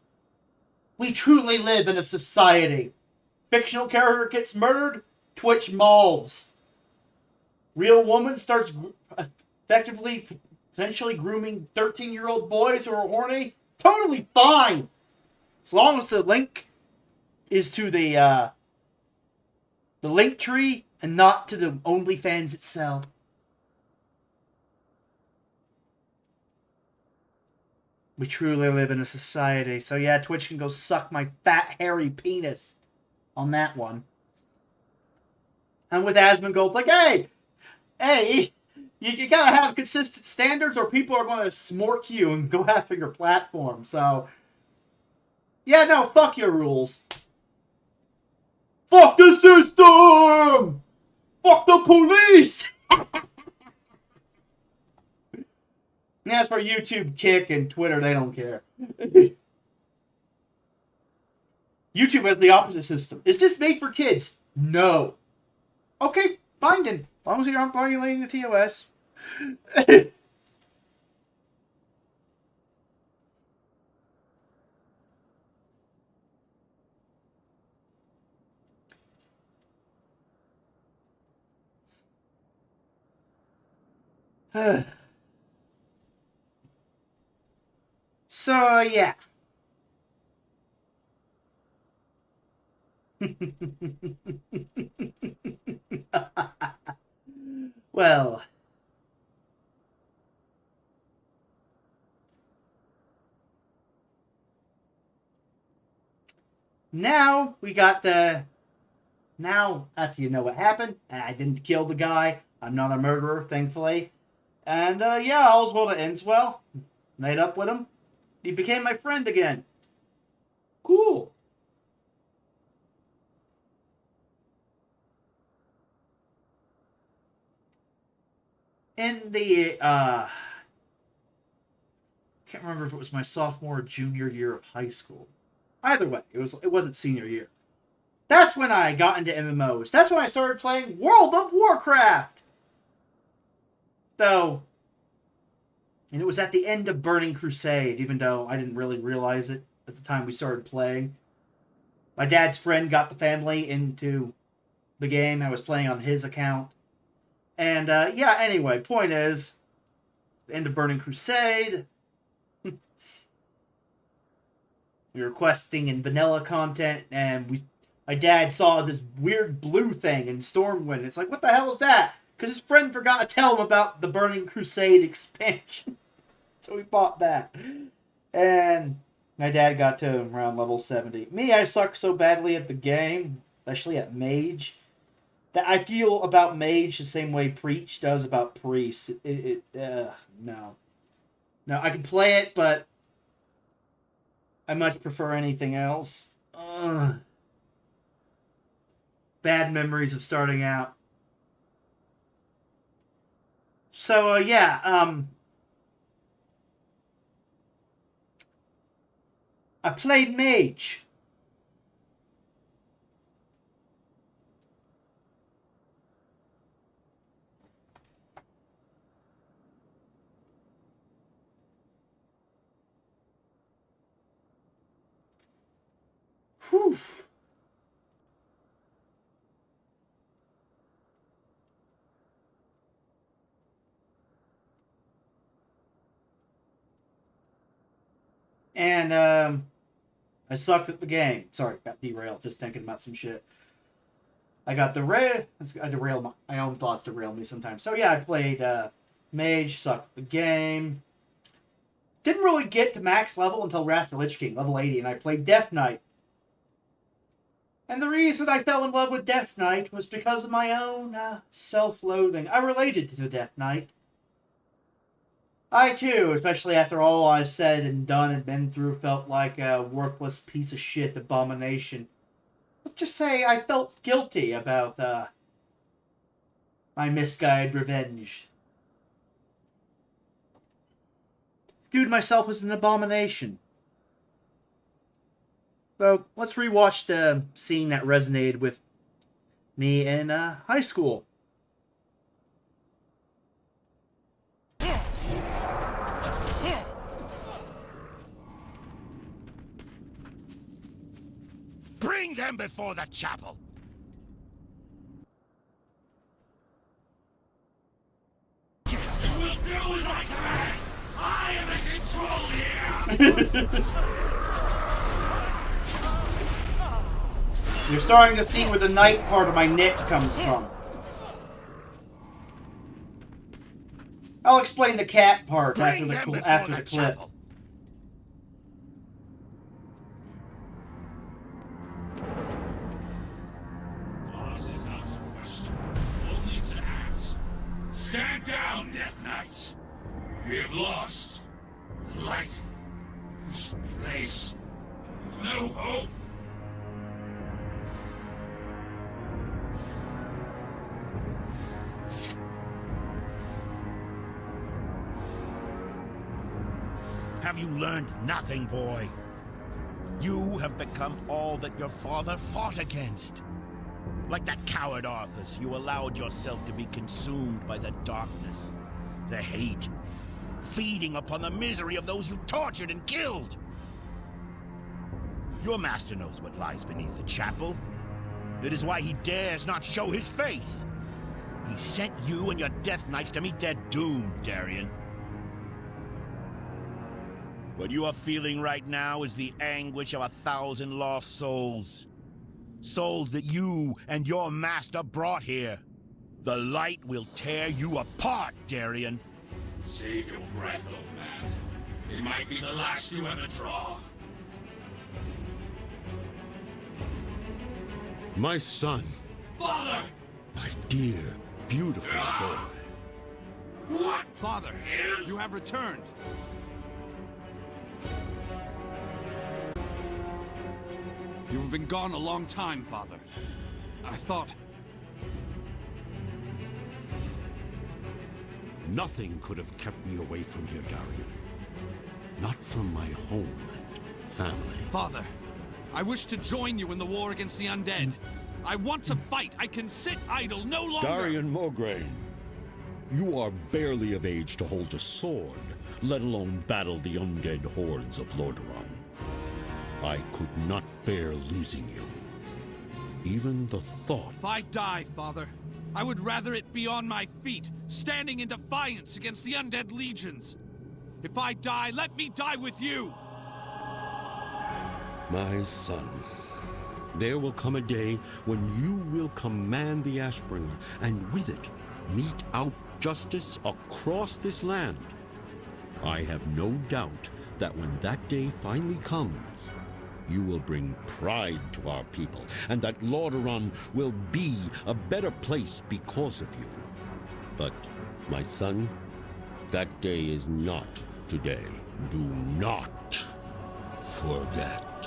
We truly live in a society. Fictional character gets murdered, Twitch mauls. Real woman starts effectively, potentially grooming 13-year-old boys who are horny. Totally fine. As long as the link is to the link tree and not to the OnlyFans itself. We truly live in a society. So yeah, Twitch can go suck my fat, hairy penis on that one. And with Asmongold, like, hey, you gotta have consistent standards or people are going to smork you and go after your platform. So, yeah, no, fuck your rules. Fuck the system! Fuck the police! And as for YouTube, Kick, and Twitter, they don't care. YouTube has the opposite system. Is this made for kids? No. Okay, fine then. As long as you aren't violating the TOS. So, yeah. Well. Now, we got the... Now, after you know what happened, I didn't kill the guy. I'm not a murderer, thankfully. And, yeah, all's well that ends well. Made up with him. He became my friend again. Cool. In the, can't remember if it was my sophomore or junior year of high school. Either way, it wasn't senior year. That's when I got into MMOs. That's when I started playing World of Warcraft. Though, and it was at the end of Burning Crusade, even though I didn't really realize it at the time we started playing. My dad's friend got the family into the game. I was playing on his account. And, yeah, anyway, point is, end of Burning Crusade. We were questing in vanilla content, and my dad saw this weird blue thing in Stormwind. It's like, what the hell is that? Because his friend forgot to tell him about the Burning Crusade expansion. So we bought that. And my dad got to around level 70. Me, I suck so badly at the game, especially at Mage, that I feel about Mage the same way Preach does about Priest. No. No, I can play it, but I much prefer anything else. bad memories of starting out. So, yeah, I played Mage. Whew. And, I sucked at the game. Sorry, got derailed just thinking about some shit. I got I derail my own thoughts derail me sometimes. So yeah, I played Mage, sucked at the game. Didn't really get to max level until Wrath of the Lich King, level 80, and I played Death Knight. And the reason I fell in love with Death Knight was because of my own self-loathing. I related to the Death Knight. I too, especially after all I've said and done and been through, felt like a worthless piece of shit abomination. Let's just say I felt guilty about my misguided revenge. Viewed myself as an abomination. So let's rewatch the scene that resonated with me in high school. Bring them before the chapel. You will do as I command. I am in control here. You're starting to see where the night part of my knit comes from. I'll explain the cat part after the clip. Chapel. Stand down, Death Knights. We have lost. Light. This place. No hope. Have you learned nothing, boy? You have become all that your father fought against. Like that coward Arthas, you allowed yourself to be consumed by the darkness, the hate, feeding upon the misery of those you tortured and killed. Your master knows what lies beneath the chapel. It is why he dares not show his face. He sent you and your Death Knights to meet their doom, Darien. What you are feeling right now is the anguish of 1,000 lost souls. Souls that you and your master brought here. The light will tear you apart, Darien. Save your breath, old man. It might be the last you ever draw. My son. Father! My dear, beautiful boy. What? Father, you have returned. You've been gone a long time, Father. I thought... Nothing could have kept me away from here, Darien. Not from my home and family. Father, I wish to join you in the war against the undead. I want to fight. I can sit idle no longer. Darien Mograine, you are barely of age to hold a sword, let alone battle the undead hordes of Lordaeron. I could not bear losing you. Even the thought... If I die, Father, I would rather it be on my feet, standing in defiance against the undead legions. If I die, let me die with you! My son, there will come a day when you will command the Ashbringer, and with it, mete out justice across this land. I have no doubt that when that day finally comes, you will bring pride to our people, and that Lordaeron will be a better place because of you. But, my son, that day is not today. Do not forget.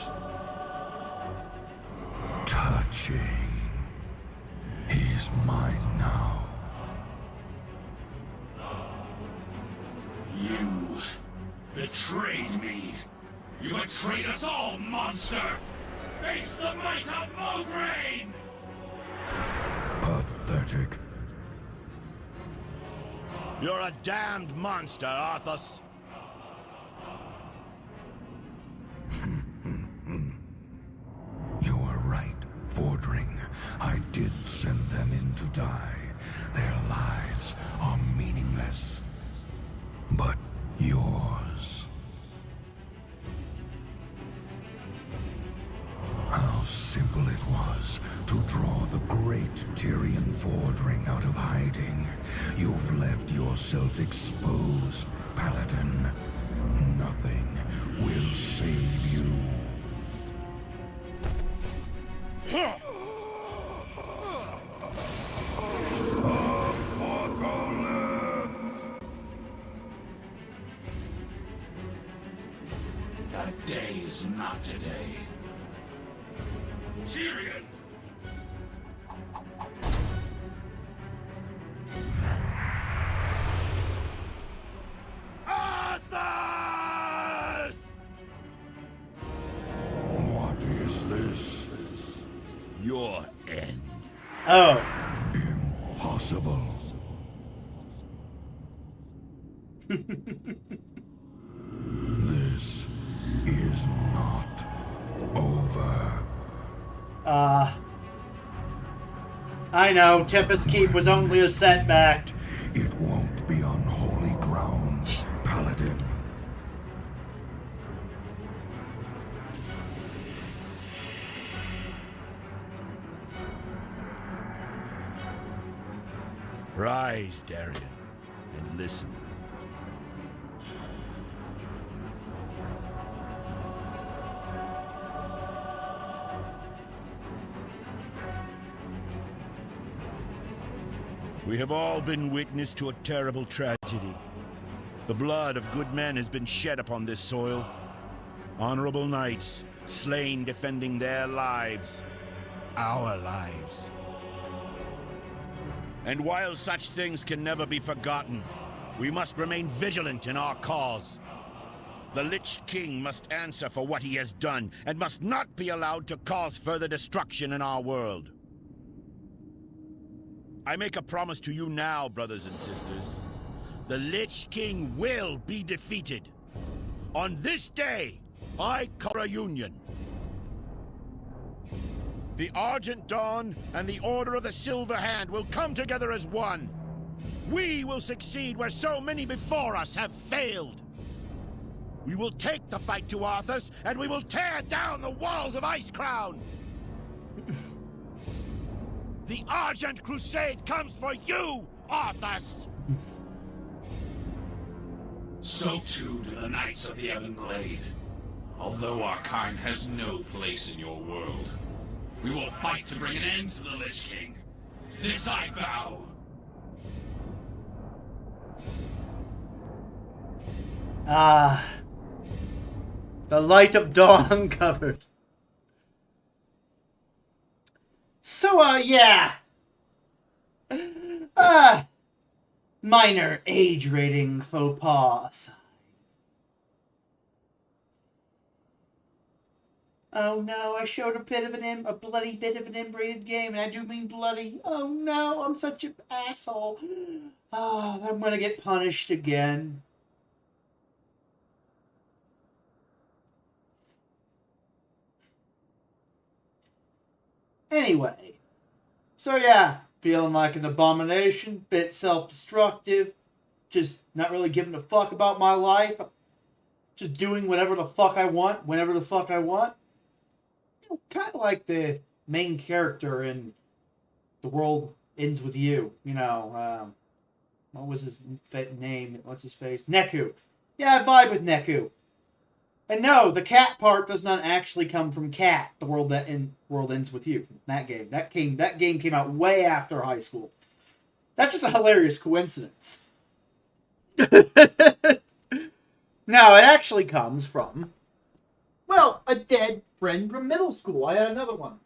Touching. is mine now. You betrayed me. You betrayed us all, monster! Face the might of Mograine! Pathetic. You're a damned monster, Arthas. You were right, Fordring. I did send them in to die. Their lives are meaningless. But yours... How simple it was to draw the great Tyrion Fordring out of hiding. You've left yourself exposed, Paladin. Nothing will save you. That day is not today. Tyrion! Arthas! What is this? Your end. Oh. Impossible. This is not over. I know, Tempest Keep was only a setback. It won't be on holy ground, Paladin. Rise, Darian, and listen. We have all been witness to a terrible tragedy. The blood of good men has been shed upon this soil. Honorable knights, slain defending their lives. Our lives. And while such things can never be forgotten, we must remain vigilant in our cause. The Lich King must answer for what he has done, and must not be allowed to cause further destruction in our world. I make a promise to you now, brothers and sisters. The Lich King will be defeated. On this day, I call a union. The Argent Dawn and the Order of the Silver Hand will come together as one. We will succeed where so many before us have failed. We will take the fight to Arthas, and we will tear down the walls of Icecrown. The Argent Crusade comes for you, Arthas! So too do the Knights of the Everglade. Although our kind has no place in your world, we will fight to bring an end to the Lich King. This I vow. The light of dawn uncovered. So, yeah. Minor age rating faux pas aside. Oh no, I showed a bloody bit of an M-rated game, and I do mean bloody. Oh no, I'm such an asshole. I'm gonna get punished again. Anyway, so yeah, feeling like an abomination, bit self-destructive, just not really giving a fuck about my life, just doing whatever the fuck I want, whenever the fuck I want. You know, kind of like the main character in The World Ends With You, you know, what was his name, what's his face, Neku. Yeah, I vibe with Neku. And no, the cat part does not actually come from Cat, The World Ends With You. That game. That game came out way after high school. That's just a hilarious coincidence. No, it actually comes from, well, a dead friend from middle school. I had another one.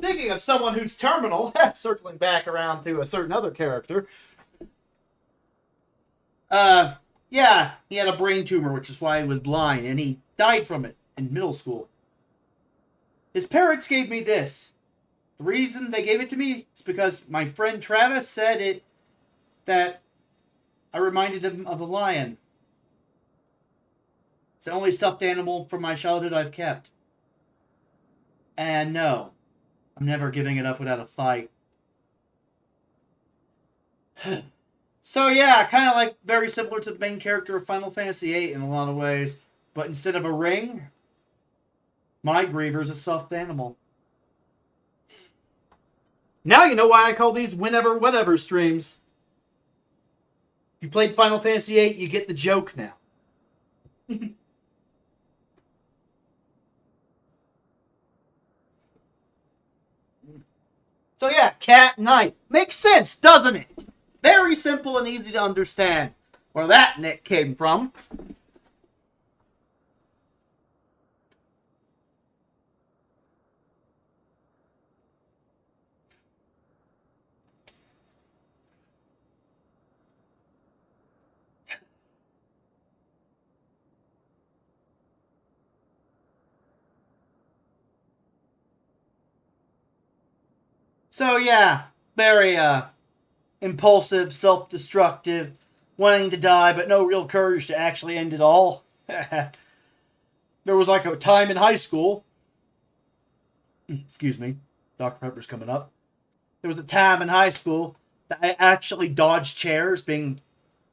Thinking of someone who's terminal, circling back around to a certain other character. Yeah, he had a brain tumor, which is why he was blind, and he died from it in middle school. His parents gave me this. The reason they gave it to me is because my friend Travis said that I reminded him of a lion. It's the only stuffed animal from my childhood I've kept. And no, I'm never giving it up without a fight. So yeah, kind of like very similar to the main character of Final Fantasy VIII in a lot of ways. But instead of a ring, my Griever's a stuffed animal. Now you know why I call these whenever whatever streams. If you played Final Fantasy VIII, you get the joke now. So yeah, cat night. Makes sense, doesn't it? Very simple and easy to understand where that nick came from. So yeah, very impulsive, self-destructive, wanting to die, but no real courage to actually end it all. There was like a time in high school. Excuse me, Dr. Pepper's coming up. There was a time in high school that I actually dodged chairs being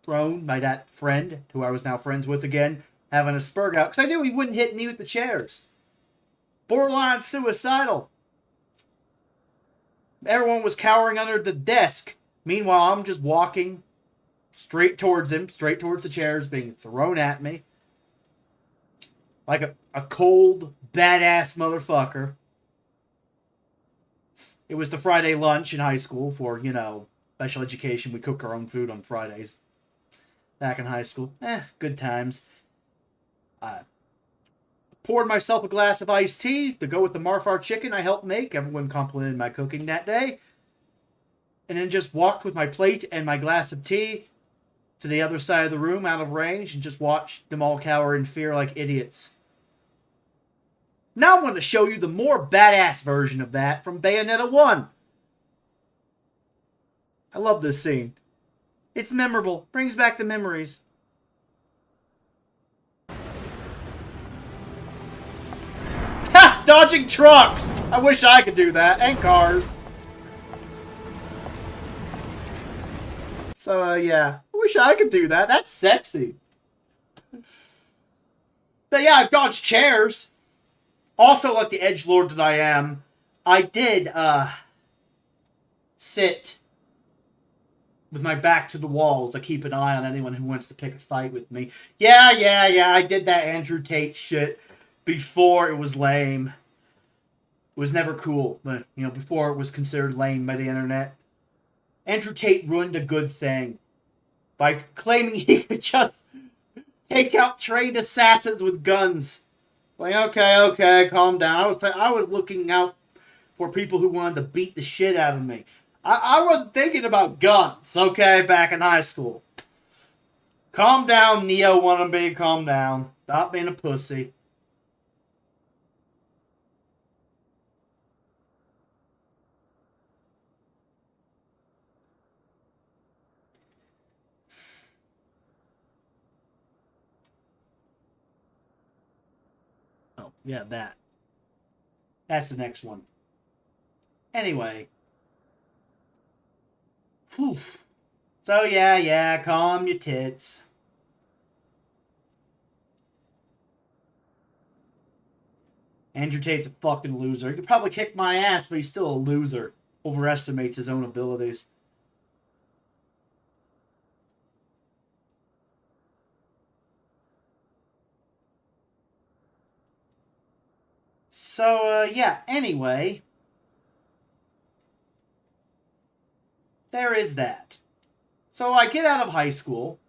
thrown by that friend, who I was now friends with again, having a spurg out, because I knew he wouldn't hit me with the chairs. Borderline suicidal. Everyone was cowering under the desk. Meanwhile, I'm just walking straight towards him, straight towards the chairs being thrown at me. Like a cold, badass motherfucker. It was the Friday lunch in high school for, you know, special education. We cook our own food on Fridays. Back in high school. Good times. Poured myself a glass of iced tea to go with the Marfar chicken I helped make. Everyone complimented my cooking that day. And then just walked with my plate and my glass of tea to the other side of the room out of range and just watched them all cower in fear like idiots. Now I'm going to show you the more badass version of that from Bayonetta 1. I love this scene. It's memorable. Brings back the memories. Ha! Dodging trucks! I wish I could do that. And cars. So, yeah. I wish I could do that. That's sexy. But yeah, I've dodged chairs. Also, like the edgelord that I am, I did, sit with my back to the wall to keep an eye on anyone who wants to pick a fight with me. Yeah, I did that Andrew Tate shit before it was lame. It was never cool, but, you know, before it was considered lame by the internet. Andrew Tate ruined a good thing by claiming he could just take out trained assassins with guns. Like, okay, calm down. I was looking out for people who wanted to beat the shit out of me. I wasn't thinking about guns, okay, back in high school. Calm down, Neo wannabe, calm down. Stop being a pussy. Oh, yeah, that. That's the next one. Anyway. Whew. So, yeah, calm your tits. Andrew Tate's a fucking loser. He could probably kick my ass, but he's still a loser. Overestimates his own abilities. So, yeah, anyway. There is that. So I get out of high school.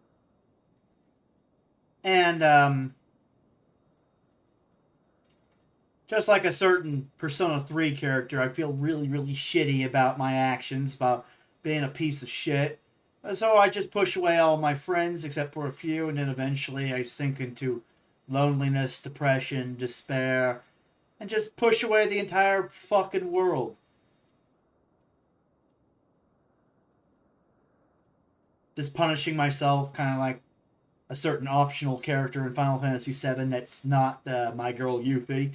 And, Just like a certain Persona 3 character, I feel really, really shitty about my actions, about being a piece of shit. So I just push away all my friends, except for a few, and then eventually I sink into loneliness, depression, despair, and just push away the entire fucking world. Just punishing myself, kind of like a certain optional character in Final Fantasy VII that's not my girl Yuffie.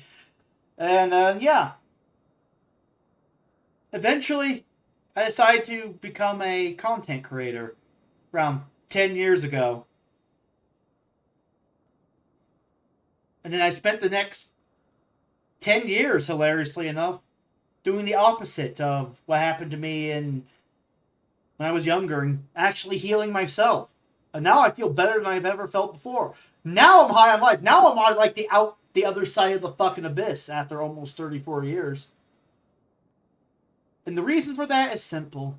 And, yeah. Eventually, I decided to become a content creator around 10 years ago. And then I spent the next 10 years, hilariously enough, doing the opposite of what happened to me when I was younger and actually healing myself. And now I feel better than I've ever felt before. Now I'm high on life. Now I'm on like the other side of the fucking abyss after almost 34 years. And the reason for that is simple.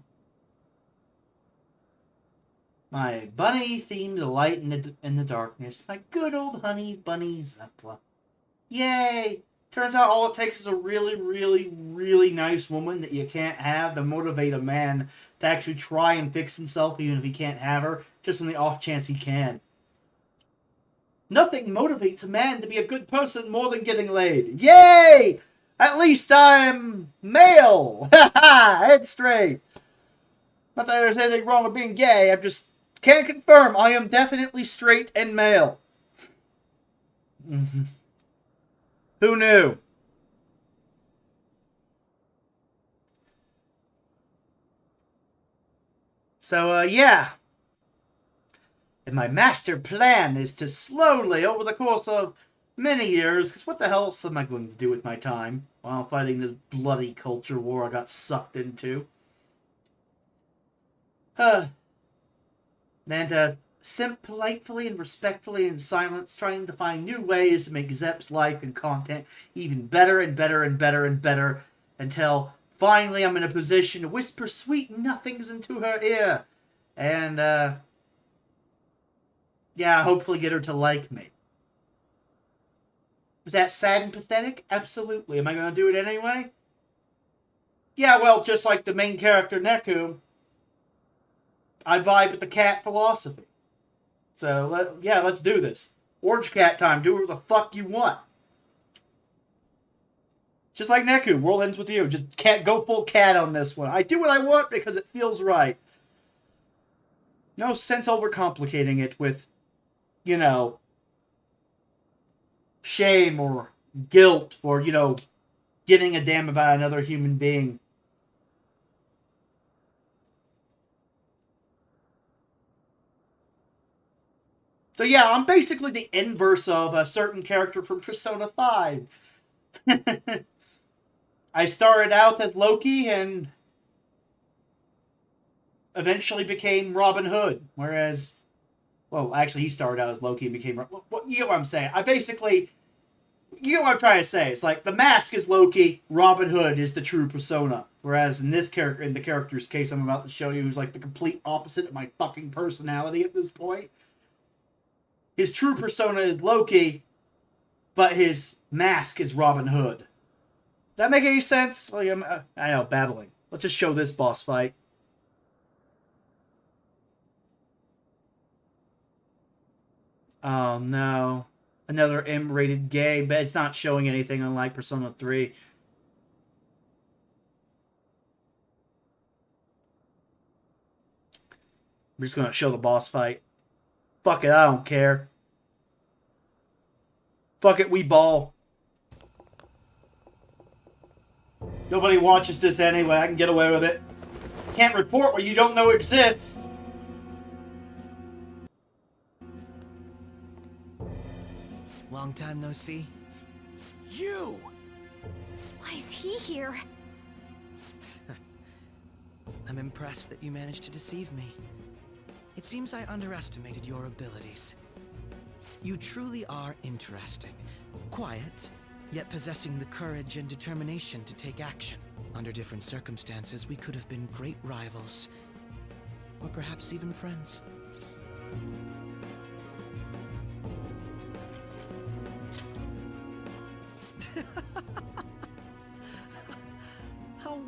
My bunny-themed light in the darkness. My good old honey bunny Zeppla. Yay! Turns out all it takes is a really, really, really nice woman that you can't have to motivate a man to actually try and fix himself even if he can't have her, just on the off chance he can. Nothing motivates a man to be a good person more than getting laid. Yay! At least I'm male! Haha! Head straight! Not that there's anything wrong with being gay, I just can confirm I am definitely straight and male. Who knew? So, yeah. And my master plan is to slowly, over the course of many years, because what the hell else am I going to do with my time while fighting this bloody culture war I got sucked into? And politely and respectfully in silence, trying to find new ways to make Zepp's life and content even better and better and better and better, until finally I'm in a position to whisper sweet nothings into her ear. And, yeah, hopefully get her to like me. Was that sad and pathetic? Absolutely. Am I going to do it anyway? Yeah, well, just like the main character, Neku, I vibe with the cat philosophy. So, yeah, let's do this. Orange cat time. Do whatever the fuck you want. Just like Neku, world ends with you. Just can't go full cat on this one. I do what I want because it feels right. No sense overcomplicating it with, you know, shame or guilt for, you know, giving a damn about another human being. So yeah, I'm basically the inverse of a certain character from Persona 5. I started out as Loki and eventually became Robin Hood. Whereas, well, actually he started out as Loki and became... you get what I'm saying. You get what I'm trying to say. It's like the mask is Loki, Robin Hood is the true persona. Whereas in the character's case I'm about to show you, who's like the complete opposite of my fucking personality at this point. His true persona is Loki, but his mask is Robin Hood. That make any sense? Like, I know, babbling. Let's just show this boss fight. Oh no. Another M-rated game, but it's not showing anything unlike Persona 3. I'm just gonna show the boss fight. Fuck it, I don't care. Fuck it, we ball. Nobody watches this anyway, I can get away with it. Can't report what you don't know exists. Long time no see. You! Why is he here? I'm impressed that you managed to deceive me. It seems I underestimated your abilities. You truly are interesting. Quiet, yet possessing the courage and determination to take action. Under different circumstances, we could have been great rivals. Or perhaps even friends.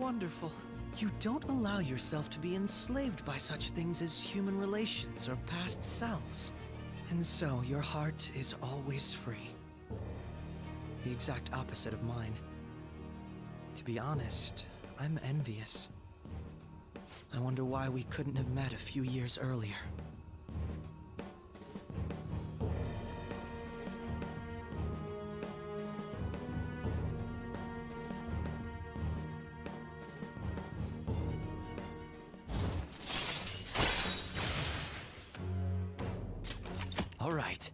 wonderful. You don't allow yourself to be enslaved by such things as human relations or past selves. And so your heart is always free. The exact opposite of mine. To be honest, I'm envious. I wonder why we couldn't have met a few years earlier. All right.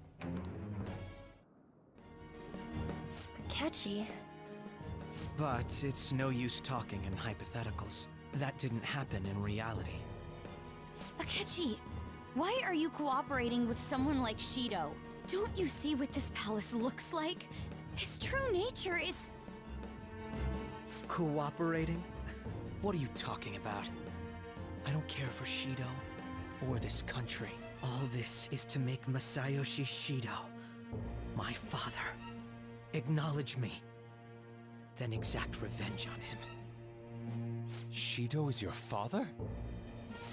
Catchy. But it's no use talking in hypotheticals. That didn't happen in reality. Akechi, why are you cooperating with someone like Shido? Don't you see what this palace looks like? His true nature is... Cooperating? What are you talking about? I don't care for Shido or this country. All this is to make Masayoshi Shido, my father, acknowledge me, then exact revenge on him. Shido is your father?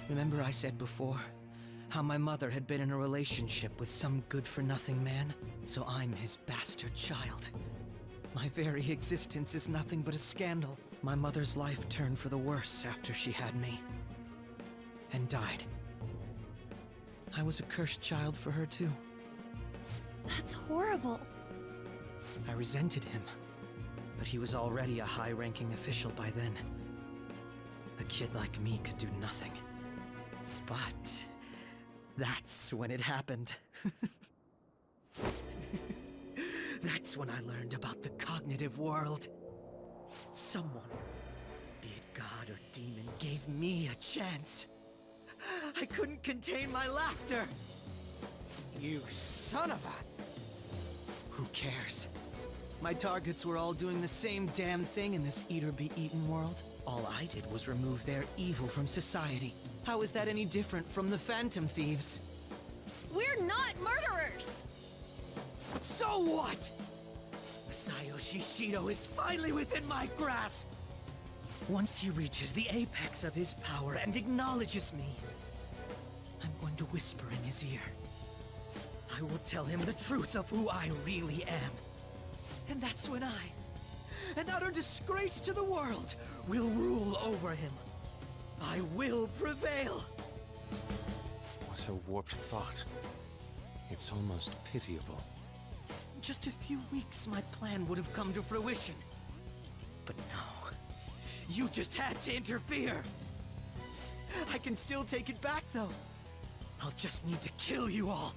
Remember I said before, how my mother had been in a relationship with some good-for-nothing man? So I'm his bastard child. My very existence is nothing but a scandal. My mother's life turned for the worse after she had me. And died. I was a cursed child for her too. That's horrible. I resented him, but he was already a high-ranking official by then. A kid like me could do nothing. But that's when it happened. That's when I learned about the cognitive world. Someone, be it God or demon, gave me a chance. I couldn't contain my laughter. You son of a... Who cares? My targets were all doing the same damn thing in this eat-or-be-eaten world. All I did was remove their evil from society. How is that any different from the Phantom Thieves? We're not murderers! So what? Masayoshi Shido is finally within my grasp! Once he reaches the apex of his power and acknowledges me, I'm going to whisper in his ear. I will tell him the truth of who I really am. And that's when I, an utter disgrace to the world, will rule over him. I will prevail! What a warped thought. It's almost pitiable. In just a few weeks, my plan would have come to fruition. But no. You just had to interfere! I can still take it back, though. I'll just need to kill you all.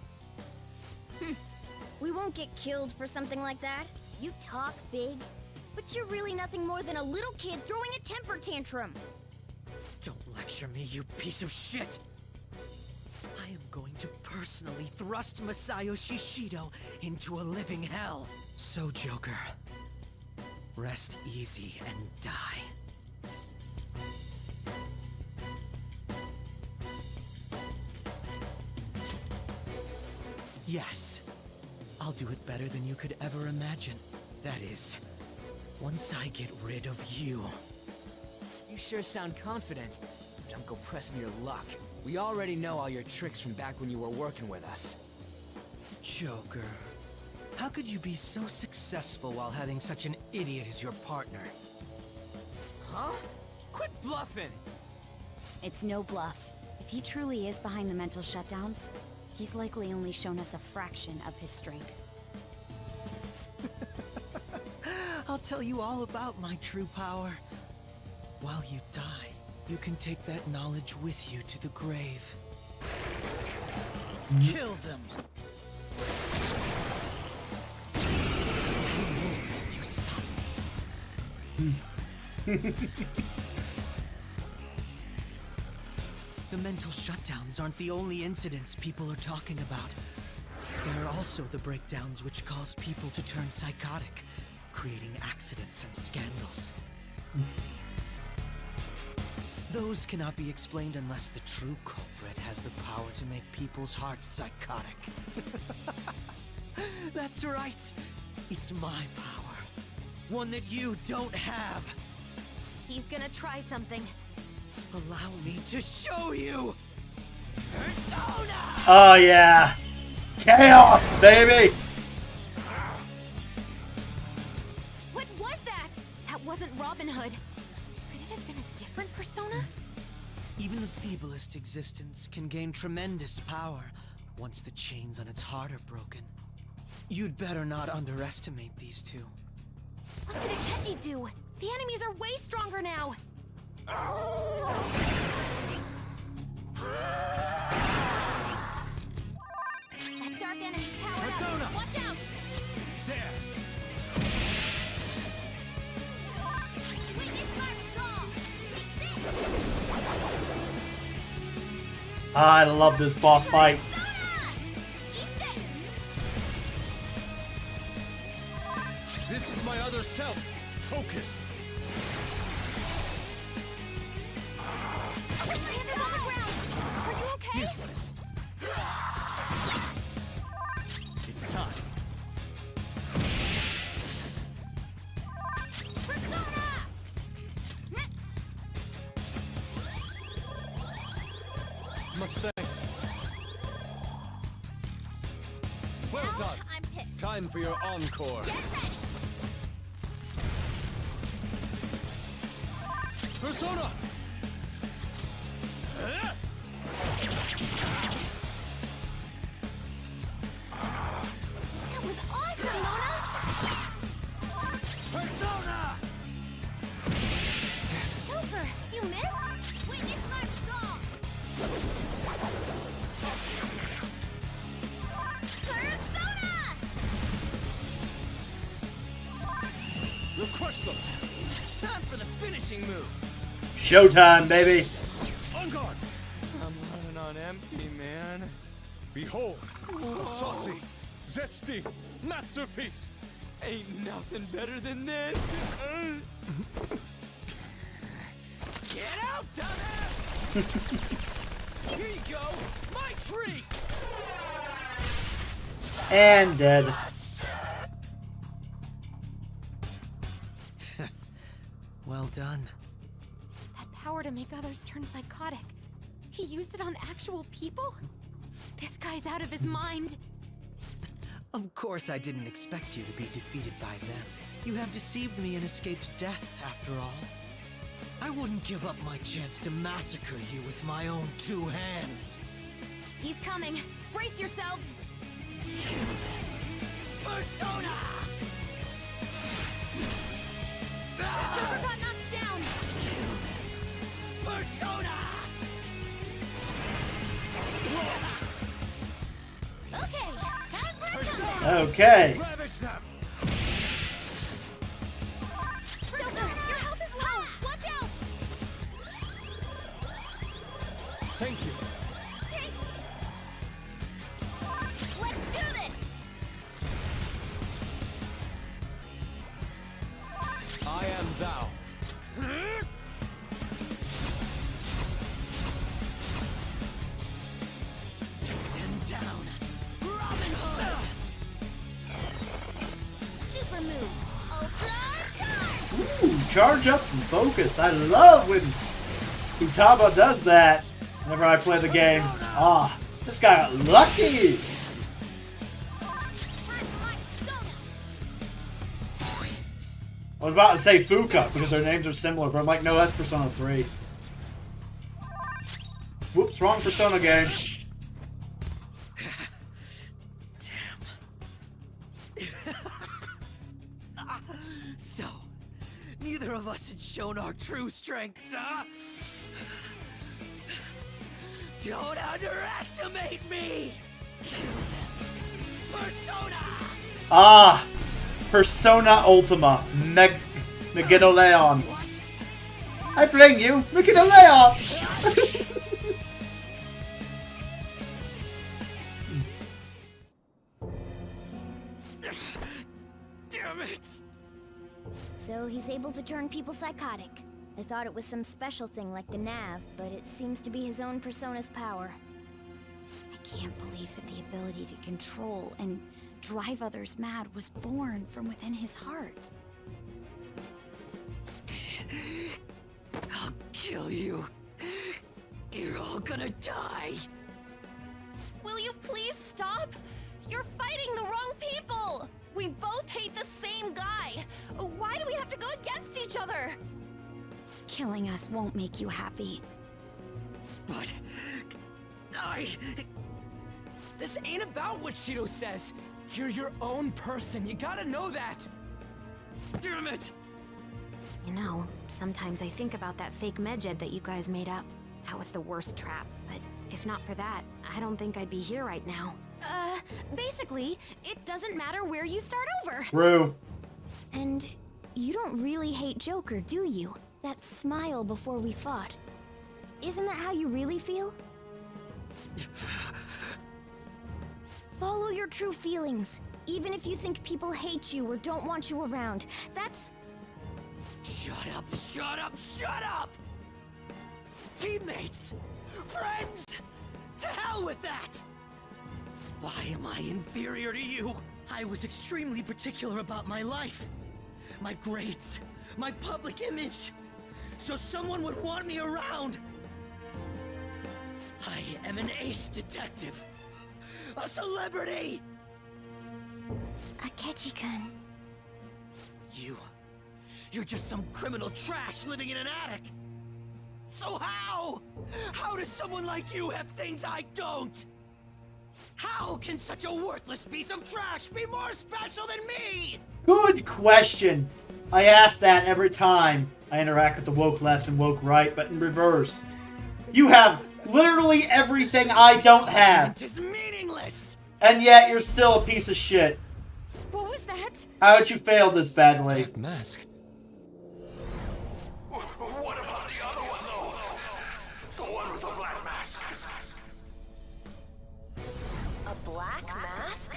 We won't get killed for something like that. You talk big, but you're really nothing more than a little kid throwing a temper tantrum. Don't lecture me, you piece of shit! I am going to personally thrust Masayoshi Shido into a living hell. So, Joker, rest easy and die. Yes, I'll do it better than you could ever imagine. That is, once I get rid of you. You sure sound confident. Don't go pressing your luck. We already know all your tricks from back when you were working with us. Joker, how could you be so successful while having such an idiot as your partner? Huh? Quit bluffing! It's no bluff. If he truly is behind the mental shutdowns, he's likely only shown us a fraction of his strength. I'll tell you all about my true power. While you die, you can take that knowledge with you to the grave. Kill them! You stop me. The mental shutdowns aren't the only incidents people are talking about. There are also the breakdowns which cause people to turn psychotic, creating accidents and scandals. Those cannot be explained unless the true culprit has the power to make people's hearts psychotic. That's right. It's my power. One that you don't have. He's gonna try something. Allow me to show you! Persona! Oh yeah! Chaos, baby! What was that? That wasn't Robin Hood. Could it have been a different persona? Even the feeblest existence can gain tremendous power once the chains on its heart are broken. You'd better not underestimate these two. What did Akechi do? The enemies are way stronger now. That dark enemy's powered Persona! up. Watch out! There! Witness my resolve! I love this boss fight. This is my other self. Focus. Xander's on the ground. Are you okay? Useless. It's time. Much thanks. Well done. I'm pissed. Time for your encore. Get ready. Persona! That was awesome, Mona! Persona! Joker, you missed? Witness my resolve! Persona! You'll crush them. Time for the finishing move. Showtime, baby! On guard! I'm running on empty, man. Behold, a saucy, zesty masterpiece. Ain't nothing better than this. Get out, dumbass! Here you go, my treat. And dead. Well done. That power to make others turn psychotic. He used it on actual people? This guy's out of his mind. Of course I didn't expect you to be defeated by them. You have deceived me and escaped death, after all. I wouldn't give up my chance to massacre you with my own two hands. He's coming. Brace yourselves. Persona! Joker got knocked down. Persona! Okay, time for a comeback. Okay. Ravage them! Joker, your health is low. Watch out. Thank you. Let's do this. I am thou. Taken down. Robin Hood! Super move. Ultra charge. Ooh, charge up and focus. I love when Futaba does that whenever I play the game. Ah, this guy got lucky. I was about to say Fuka because their names are similar, but I'm like, no, that's Persona 3. Whoops, wrong Persona game. So, neither of us had shown our true strengths, huh? Don't underestimate me! Persona! Ah, Persona Ultima, Megidoleon. I bring you Megidoleon! Damn it! So he's able to turn people psychotic. I thought it was some special thing like the nav, but it seems to be his own Persona's power. I can't believe that the ability to control and drive others mad was born from within his heart. kill you. You're all gonna die. Will you please stop? You're fighting the wrong people! We both hate the same guy! Why do we have to go against each other? Killing us won't make you happy. But... This ain't about what Shido says. You're your own person. You gotta know that. Damn it! You know, sometimes I think about that fake medjed that you guys made up. That was the worst trap, but if not for that, I don't think I'd be here right now. Basically, it doesn't matter where you start over. True. And you don't really hate Joker, do you? That smile before we fought. Isn't that how you really feel? Follow your true feelings, even if you think people hate you or don't want you around. That's... Shut up, shut up, shut up! Teammates! Friends! To hell with that! Why am I inferior to you? I was extremely particular about my life. My grades, my public image. So someone would want me around. I am an ace detective. A celebrity! Akechi-kun. You're just some criminal trash living in an attic! So how? How does someone like you have things I don't? How can such a worthless piece of trash be more special than me? Good question. I ask that every time I interact with the woke left and woke right, but in reverse. You have literally everything I don't have. It is meaningless. And yet you're still a piece of shit. What was that? How did you fail this badly? Black mask. What about the other one, though? The one with the black mask. A black mask?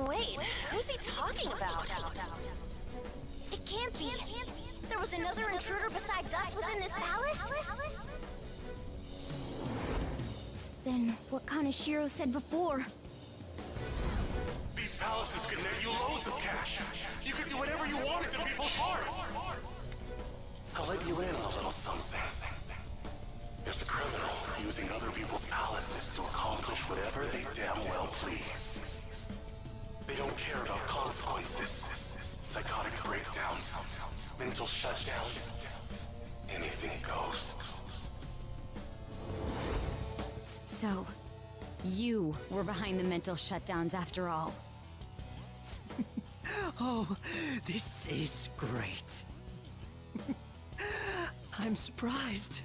Wait, who's he talking about? It can't be. There was another intruder besides us within this palace? Then what Kaneshiro said before? These palaces can net you loads of cash. You could do whatever you wanted to people's hearts. I'll let you in on a little something. There's a criminal using other people's palaces to accomplish whatever they damn well please. They don't care about consequences, psychotic breakdowns, mental shutdowns. Anything goes. So, you were behind the mental shutdowns after all. Oh, this is great. I'm surprised.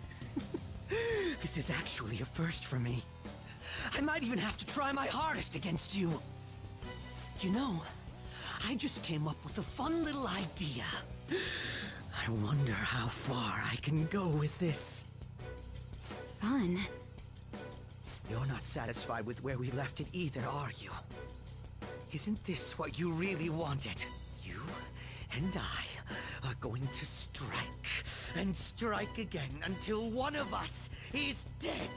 This is actually a first for me. I might even have to try my hardest against you. You know, I just came up with a fun little idea. I wonder how far I can go with this. Fun? You're not satisfied with where we left it either, are you? Isn't this what you really wanted? You and I are going to strike and strike again until one of us is dead.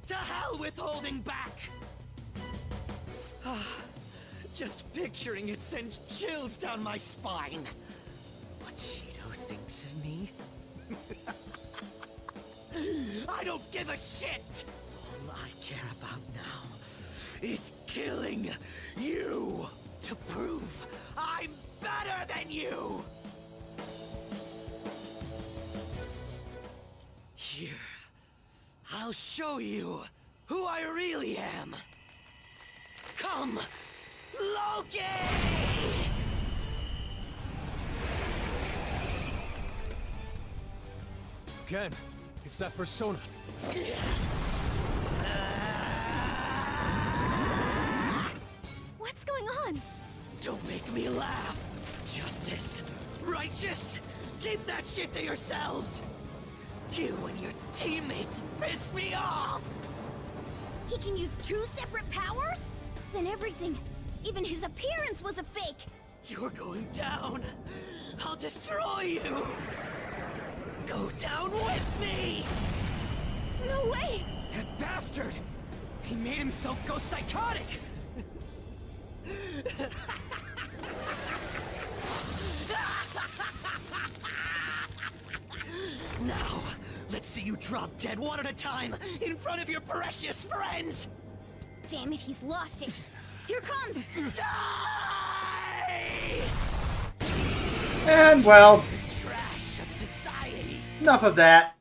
To hell with holding back! Just picturing it sends chills down my spine. What Shido thinks of me? I don't give a shit! All I care about now is killing you to prove I'm better than you! Here, I'll show you who I really am. Come, Loki! Ken, it's that persona. What's going on? Don't make me laugh. Justice, righteous, keep that shit to yourselves. You and your teammates piss me off. He can use two separate powers? Then everything, even his appearance was a fake. You're going down. I'll destroy you. Go down with me. No way! That bastard! He made himself go psychotic! Now, you drop dead one at a time in front of your precious friends! Damn it, he's lost it. Here comes! Die! And, well, Trash of society. enough of that.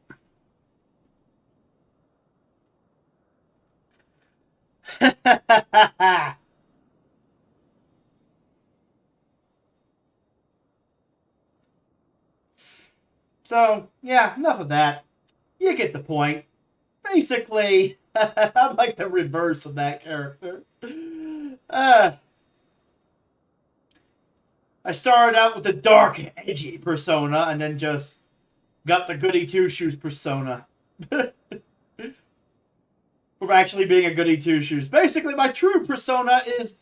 So, yeah, enough of that. You get the point. Basically, I'm like the reverse of that character. I started out with the dark, edgy persona, and then just got the goody two-shoes persona. For actually being a goody two-shoes. Basically, my true persona is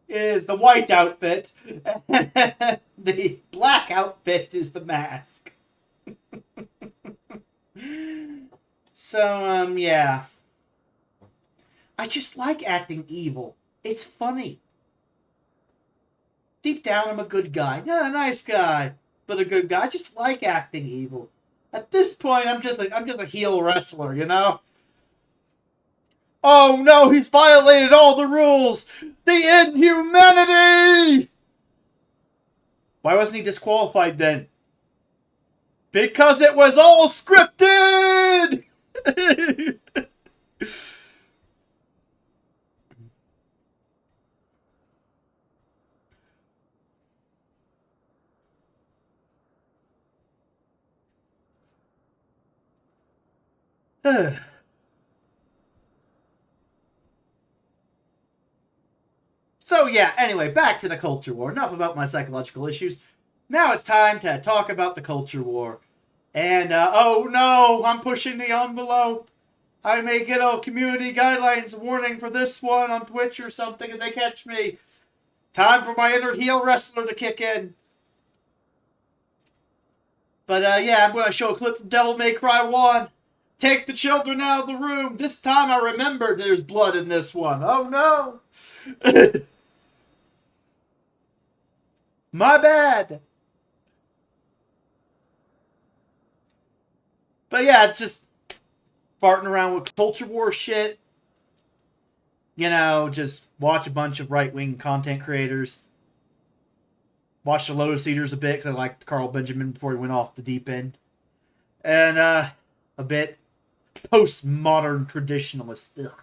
the white outfit. The black outfit is the mask. So, yeah. I just like acting evil. It's funny. Deep down, I'm a good guy. Not a nice guy, but a good guy. I just like acting evil. At this point, I'm just a heel wrestler, you know? Oh no, he's violated all the rules! The inhumanity! Why wasn't he disqualified then? Because it was all scripted! So yeah, anyway, back to the culture war. Enough about my psychological issues. Now it's time to talk about the culture war. And, oh no, I'm pushing the envelope. I may get a community guidelines warning for this one on Twitch or something if they catch me. Time for my inner heel wrestler to kick in. But, yeah, I'm going to show a clip from Devil May Cry 1. Take the children out of the room. This time I remembered there's blood in this one. Oh no. My bad. But yeah, just farting around with culture war shit. You know, just watch a bunch of right-wing content creators. Watch the Lotus Eaters a bit, because I liked Carl Benjamin before he went off the deep end. And, a bit postmodern traditionalist. Ugh.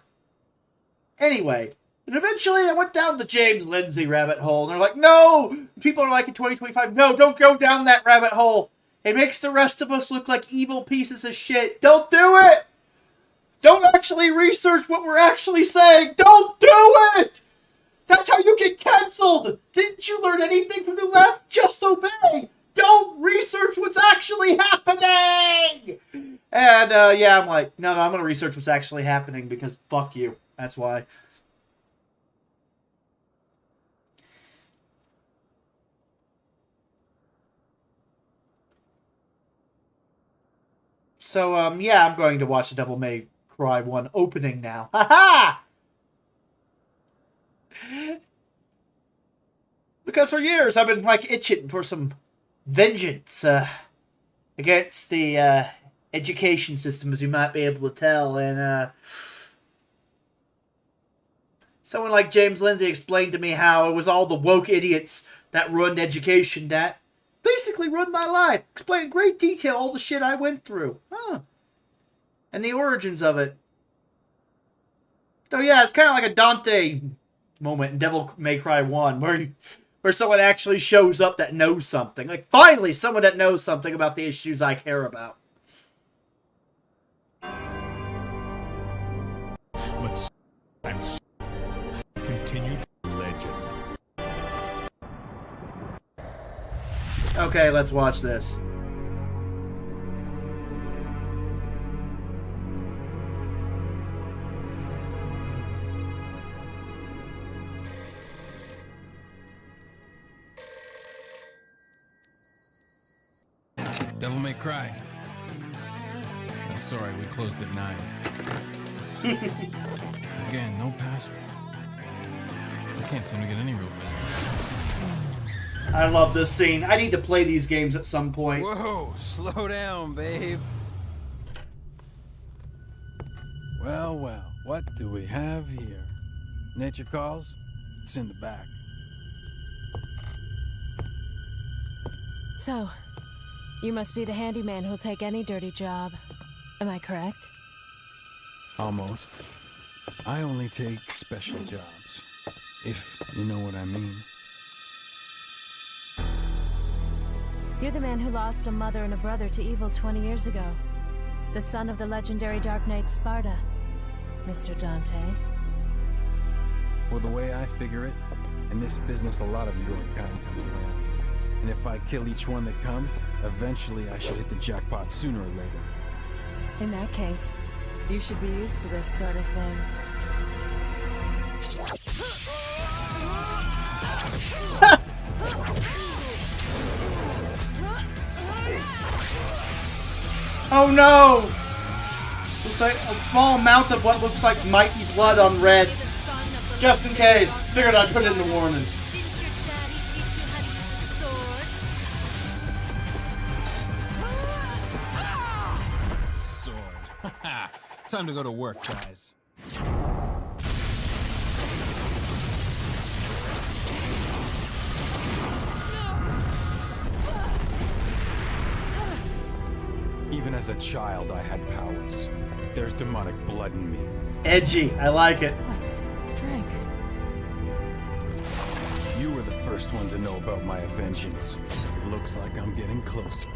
Anyway, and eventually I went down the James Lindsay rabbit hole. And they're like, no! People are like in 2025, no, don't go down that rabbit hole. It makes the rest of us look like evil pieces of shit. Don't do it! Don't actually research what we're actually saying. Don't do it! That's how you get canceled. Didn't you learn anything from the left? Just obey. Don't research what's actually happening! And, yeah, I'm like, no, I'm going to research what's actually happening because fuck you. That's why. So, yeah, I'm going to watch the Devil May Cry 1 opening now. Ha-ha! Because for years I've been, like, itching for some vengeance, against the, education system, as you might be able to tell, and, someone like James Lindsay explained to me how it was all the woke idiots that ruined education that basically ruined my life. Explained in great detail all the shit I went through. Huh. And the origins of it. So yeah, it's kind of like a Dante moment in Devil May Cry 1, where someone actually shows up that knows something. Like, finally, someone that knows something about the issues I care about. But and continue to legend. Okay, let's watch this. Devil May Cry. Sorry, we closed at 9. Again, no password. I can't seem to get any real business. I love this scene. I need to play these games at some point. Whoa, slow down, babe. Well, well, what do we have here? Nature calls? It's in the back. So, you must be the handyman who'll take any dirty job. Am I correct? Almost. I only take special jobs, if you know what I mean. You're the man who lost a mother and a brother to evil 20 years ago. The son of the legendary Dark Knight Sparta, Mr. Dante. Well, the way I figure it, in this business a lot of your kind comes around. And if I kill each one that comes, eventually I should hit the jackpot sooner or later. In that case, you should be used to this sort of thing. Oh no! Looks like a small amount of what looks like mighty blood on red. Just in case. Figured I'd put it in the warning. Sword. Time to go to work, guys. Even as a child, I had powers. There's demonic blood in me. Edgy. I like it. What strength? You were the first one to know about my vengeance. Looks like I'm getting closer.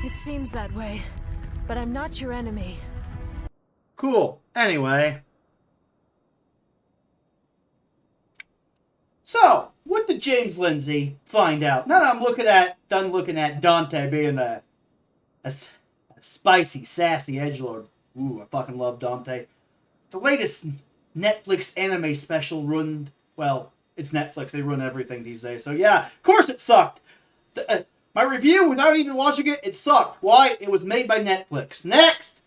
It seems that way, but I'm not your enemy. Cool. Anyway. So, what did James Lindsay find out? Now that I'm done looking at Dante being a spicy, sassy edgelord. Ooh, I fucking love Dante. The latest Netflix anime special ruined... Well, it's Netflix. They ruin everything these days. So yeah, of course it sucked. My review, without even watching it, it sucked. Why? It was made by Netflix. Next!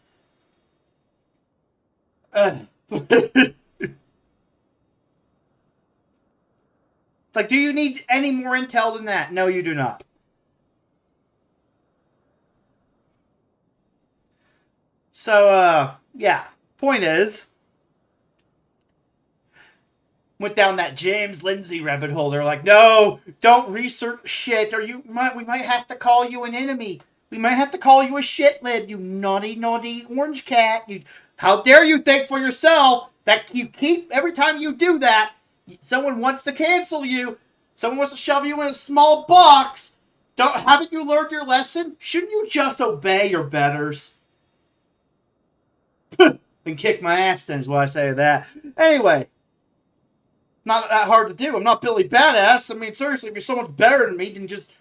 Like, do you need any more intel than that? No, you do not. So, yeah. Point is, went down that James Lindsay rabbit hole. They're like, no, don't research shit, or we might have to call you an enemy. We might have to call you a shit lid, you naughty, naughty orange cat. How dare you think for yourself that you keep, every time you do that, someone wants to cancel you. Someone wants to shove you in a small box. Haven't you learned your lesson? Shouldn't you just obey your betters? And kick my ass then is what I say to that. Anyway. Not that hard to do. I'm not Billy Badass. I mean, seriously, if you're so much better than me, then just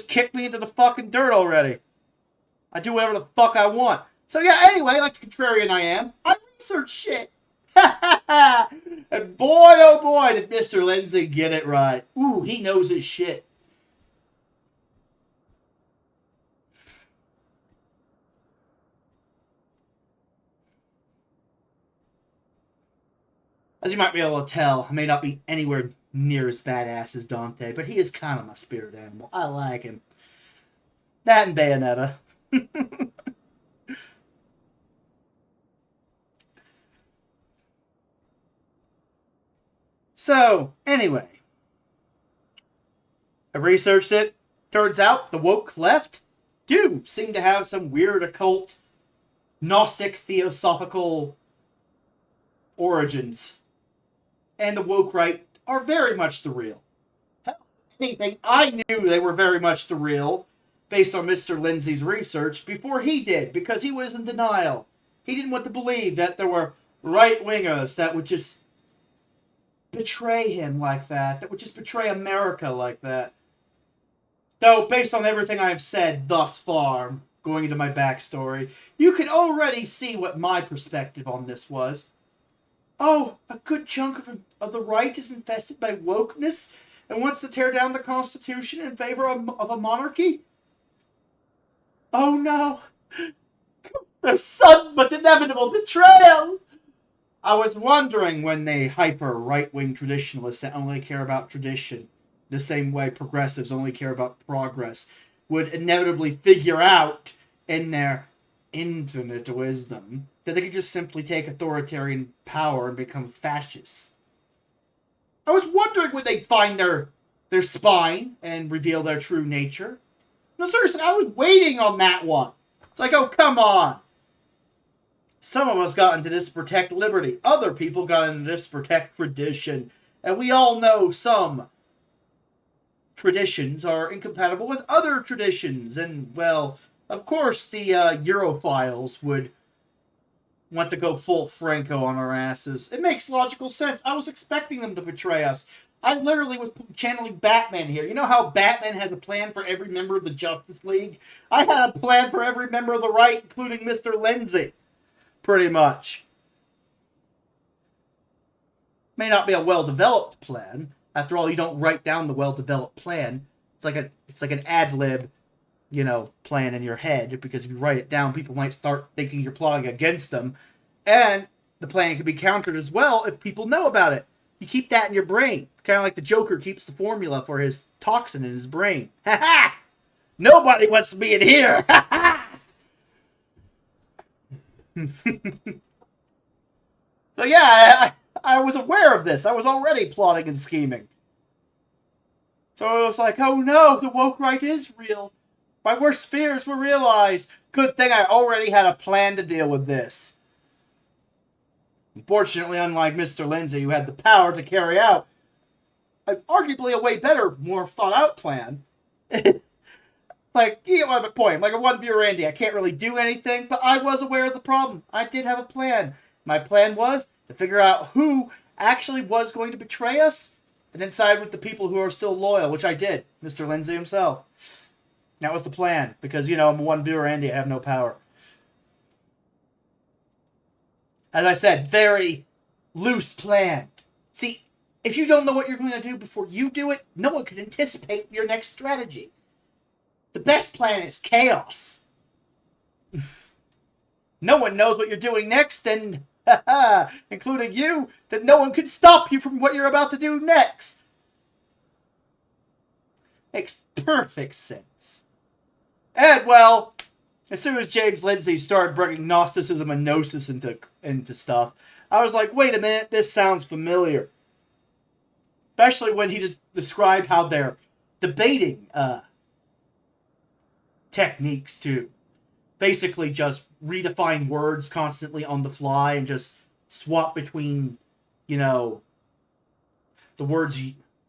kick me into the fucking dirt already. I do whatever the fuck I want. So yeah, anyway, like the contrarian I am, I research shit. And boy, oh boy, did Mr. Lindsay get it right. Ooh, he knows his shit. As you might be able to tell, I may not be anywhere near as badass as Dante, but he is kind of my spirit animal. I like him. That and Bayonetta. So, anyway. I researched it. Turns out the woke left do seem to have some weird occult, Gnostic, theosophical origins. And the woke right are very much the real. Hell, anything, I knew they were very much the real, based on Mr. Lindsay's research, before he did, because he was in denial. He didn't want to believe that there were right-wingers that would just betray him like that would just betray America like that. Though, based on everything I've said thus far, going into my backstory, you can already see what my perspective on this was. Oh, a good chunk of the right is infested by wokeness and wants to tear down the Constitution in favor of a monarchy? Oh no! The sudden but inevitable betrayal! I was wondering when they hyper right-wing traditionalists that only care about tradition the same way progressives only care about progress, would inevitably figure out in their infinite wisdom that they could just simply take authoritarian power and become fascists. I was wondering when they'd find their spine and reveal their true nature. No, seriously, I was waiting on that one. It's like, oh, come on. Some of us got into this to protect liberty. Other people got into this to protect tradition. And we all know some traditions are incompatible with other traditions. And, well, of course the Europhiles would want to go full Franco on our asses. It makes logical sense. I was expecting them to betray us. I literally was channeling Batman here. You know how Batman has a plan for every member of the Justice League? I had a plan for every member of the right, including Mr. Lindsay. Pretty much. May not be a well-developed plan. After all, you don't write down the well-developed plan. It's like an ad-lib, plan in your head, because if you write it down, people might start thinking you're plotting against them. And the plan can be countered as well if people know about it. You keep that in your brain. Kind of like the Joker keeps the formula for his toxin in his brain. Ha ha! Nobody wants to be in here! Ha ha! So yeah, I was aware of this. I was already plotting and scheming. So it was like, oh no, the woke right is real. My worst fears were realized. Good thing I already had a plan to deal with this. Unfortunately, unlike Mr. Lindsay, who had the power to carry out arguably a way better, more thought-out plan. Like, you get my point. Like a 1v Randy, I can't really do anything, but I was aware of the problem. I did have a plan. My plan was to figure out who actually was going to betray us, and then side with the people who are still loyal, which I did. Mr. Lindsay himself. That was the plan, because, I'm a 1v Randy, I have no power. As I said, very loose plan. See, if you don't know what you're going to do before you do it, no one can anticipate your next strategy. The best plan is chaos. No one knows what you're doing next, and, including you, that no one can stop you from what you're about to do next. Makes perfect sense. And, well, as soon as James Lindsay started bringing Gnosticism and Gnosis into stuff, I was like, wait a minute, this sounds familiar. Especially when he described how they're debating techniques to basically just redefine words constantly on the fly and just swap between, the words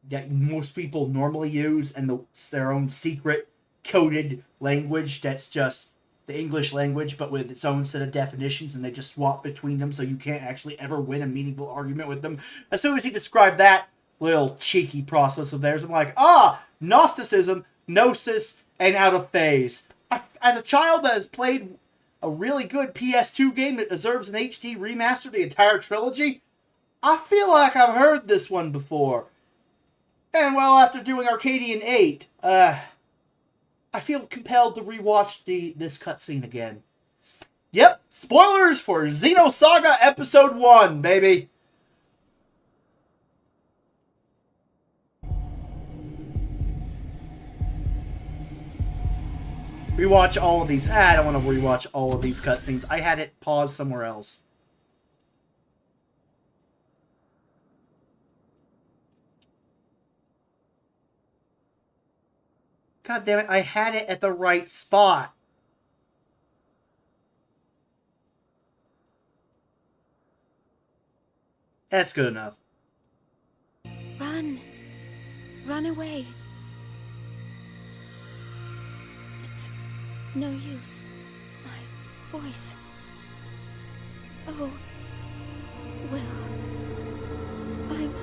that most people normally use and their own secret coded language that's just the English language, but with its own set of definitions, and they just swap between them so you can't actually ever win a meaningful argument with them. As soon as he described that little cheeky process of theirs, I'm like, Gnosticism, Gnosis, and out of phase. As a child that has played a really good PS2 game that deserves an HD remaster, the entire trilogy, I feel like I've heard this one before. And, well, after doing Arcadian 8, I feel compelled to rewatch this cutscene again. Yep, spoilers for Xenosaga Episode 1, baby! Rewatch all of these. I don't want to rewatch all of these cutscenes. I had it paused somewhere else. God damn it, I had it at the right spot. That's good enough. Run. Run away. It's no use. My voice. Oh. Well. I'm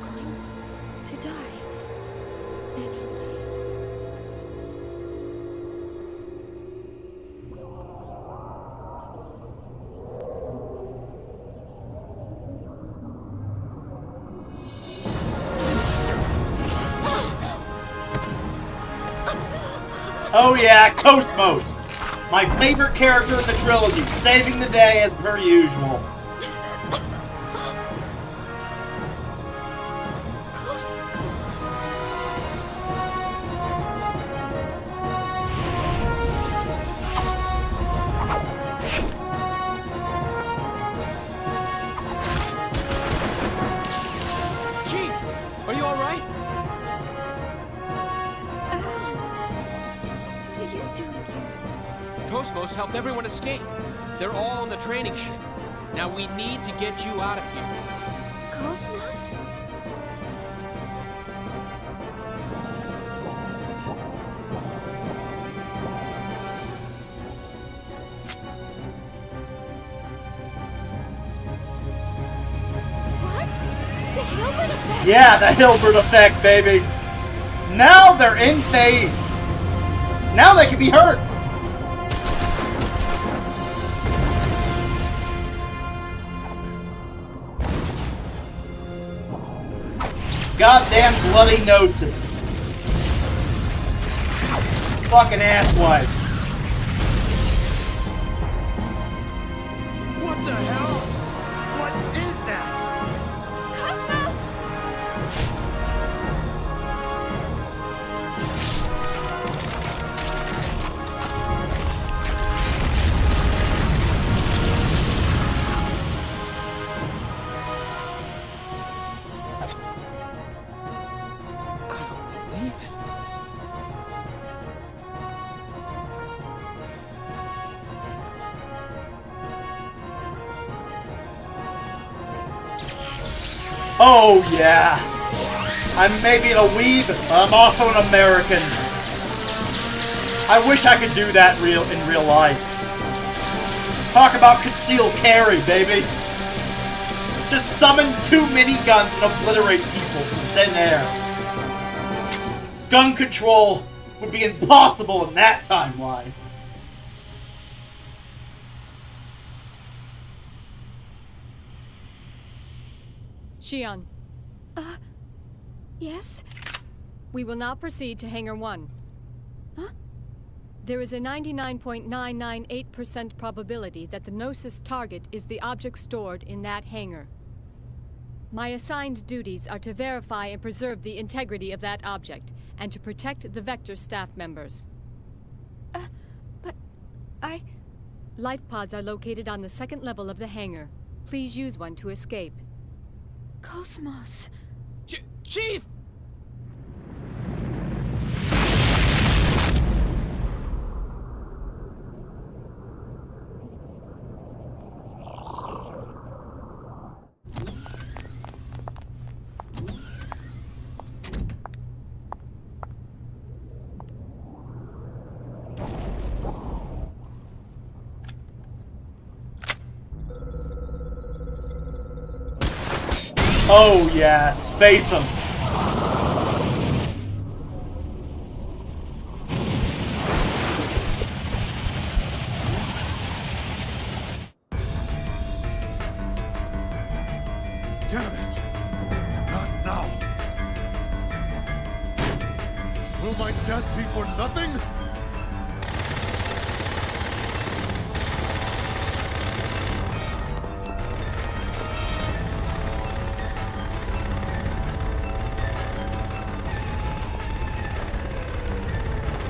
going to die. Anyway. Oh yeah, Cosmos! My favorite character in the trilogy, saving the day as per usual. Cosmos helped everyone escape. They're all on the training ship. Now we need to get you out of here. Cosmos? Yeah, the Hilbert effect, baby. Now they're in phase. Now they can be hurt. Goddamn bloody Gnosis. Fucking asswipes. What the hell? What is that? Cosmos! Oh yeah. I'm maybe a weeb, but I'm also an American. I wish I could do that in real life. Talk about concealed carry, baby. Just summon 2 miniguns and obliterate people from thin air. Gun control would be impossible in that timeline. Xion. Yes? We will now proceed to Hangar 1. Huh? There is a 99.998% probability that the Gnosis target is the object stored in that hangar. My assigned duties are to verify and preserve the integrity of that object, and to protect the Vector staff members. But I... Life pods are located on the 2nd level of the hangar. Please use one to escape. Cosmos. Chief! Oh yeah, space them. Damn it! Not now! Will my death be for nothing?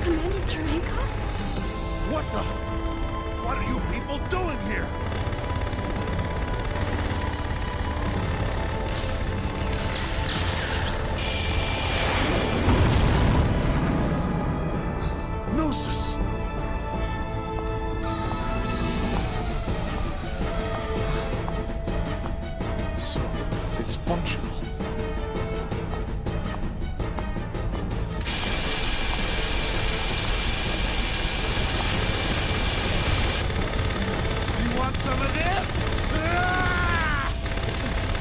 Commander Cherenkov? What the? What are you people doing here? Gnosis! So, it's functional. You want some of this? Ah!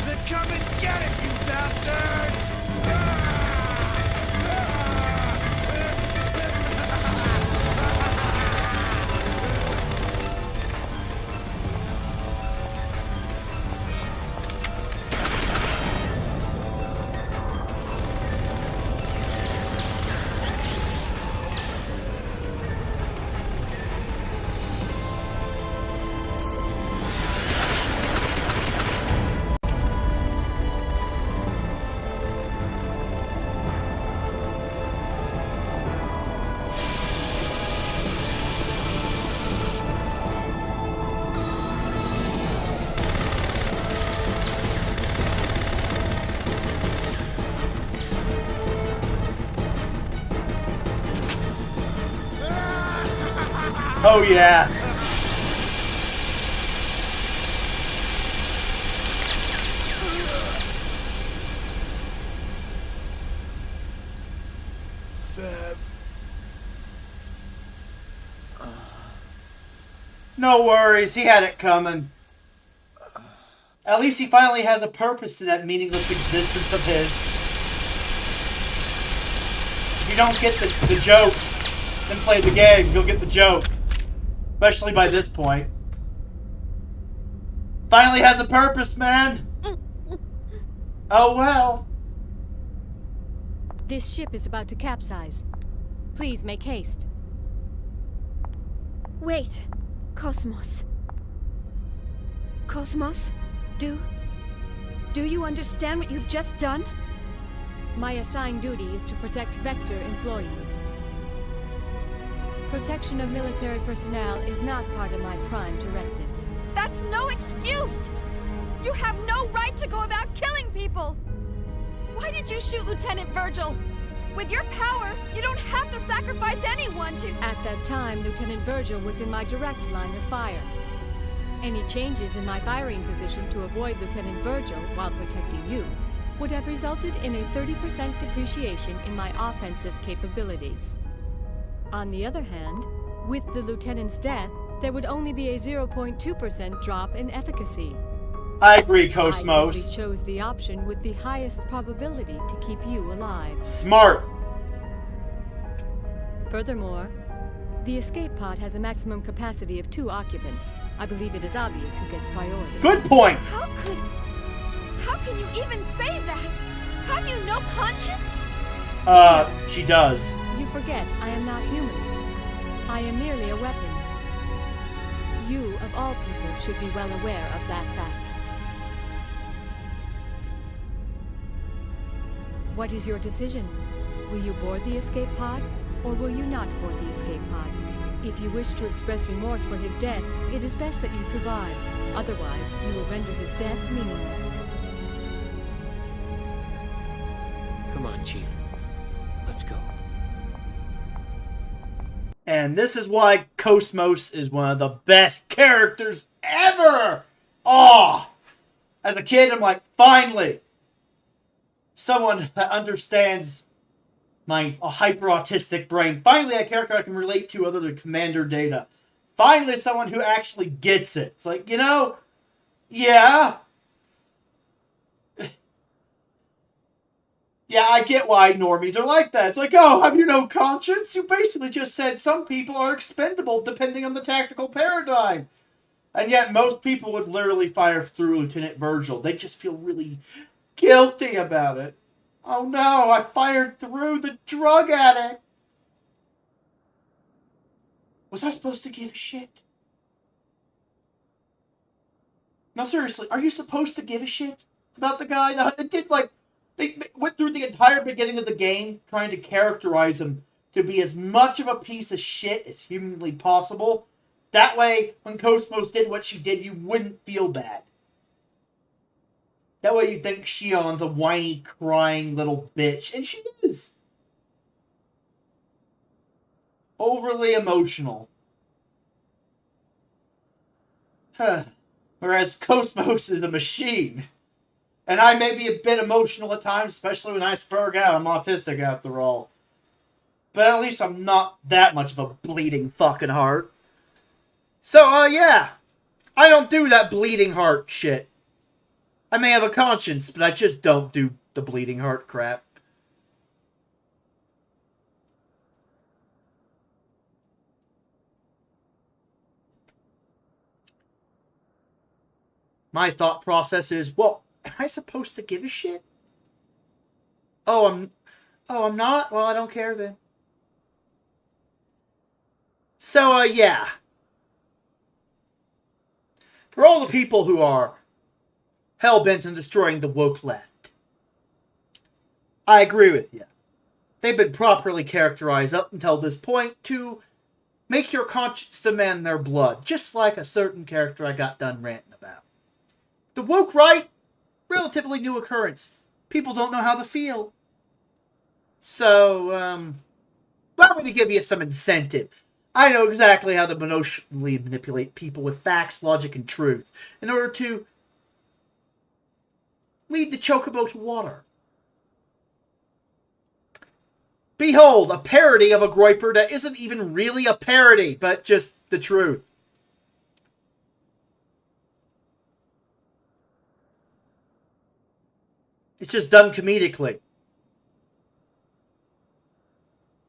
Then come and get it, you bastards! Oh yeah. No worries, he had it coming. At least he finally has a purpose in that meaningless existence of his. If you don't get the joke, then play the game. You'll get the joke. Especially by this point. Finally has a purpose, man. Oh well. This ship is about to capsize. Please make haste. Wait, Cosmos. Cosmos? Do you understand what you've just done? My assigned duty is to protect Vector employees. Protection of military personnel is not part of my prime directive. That's no excuse! You have no right to go about killing people! Why did you shoot Lieutenant Virgil? With your power, you don't have to sacrifice anyone to— At that time, Lieutenant Virgil was in my direct line of fire. Any changes in my firing position to avoid Lieutenant Virgil while protecting you would have resulted in a 30% depreciation in my offensive capabilities. On the other hand, with the Lieutenant's death, there would only be a 0.2% drop in efficacy. I agree, Cosmos. I simply chose the option with the highest probability to keep you alive. Smart. Furthermore, the escape pod has a maximum capacity of 2 occupants. I believe it is obvious who gets priority. Good point. How can you even say that? Have you no conscience? She does. You forget I am not human. I am merely a weapon. You, of all people, should be well aware of that fact. What is your decision? Will you board the escape pod, or will you not board the escape pod? If you wish to express remorse for his death, it is best that you survive. Otherwise, you will render his death meaningless. Come on, Chief. Let's go. And this is why Cosmos is one of the best characters ever! Oh! As a kid, I'm like, finally! Someone that understands my hyper-autistic brain. Finally, a character I can relate to other than Commander Data. Finally, someone who actually gets it. It's like, you know, yeah. Yeah, I get why normies are like that. It's like, oh, have you no conscience? You basically just said some people are expendable depending on the tactical paradigm. And yet most people would literally fire through Lieutenant Virgil. They just feel really guilty about it. Oh no, I fired through the drug addict. Was I supposed to give a shit? No, seriously, are you supposed to give a shit about the guy? It did, like, they went through the entire beginning of the game trying to characterize him to be as much of a piece of shit as humanly possible. That way, when Cosmos did what she did, you wouldn't feel bad. That way you think Shion's a whiny, crying little bitch. And she is. Overly emotional. Whereas Cosmos is a machine. And I may be a bit emotional at times, especially when I spurg out. I'm autistic after all. But at least I'm not that much of a bleeding fucking heart. So, yeah. I don't do that bleeding heart shit. I may have a conscience, but I just don't do the bleeding heart crap. My thought process is, well, am I supposed to give a shit? Oh, I'm not? Well, I don't care then. So, yeah. For all the people who are hell-bent on destroying the woke left, I agree with you. They've been properly characterized up until this point to make your conscience demand their blood, just like a certain character I got done ranting about. The woke right, relatively new occurrence. People don't know how to feel. So, allow me to give you some incentive. I know exactly how to emotionally manipulate people with facts, logic, and truth in order to lead the chocobo to water. Behold, a parody of a groiper that isn't even really a parody, but just the truth. It's just done comedically.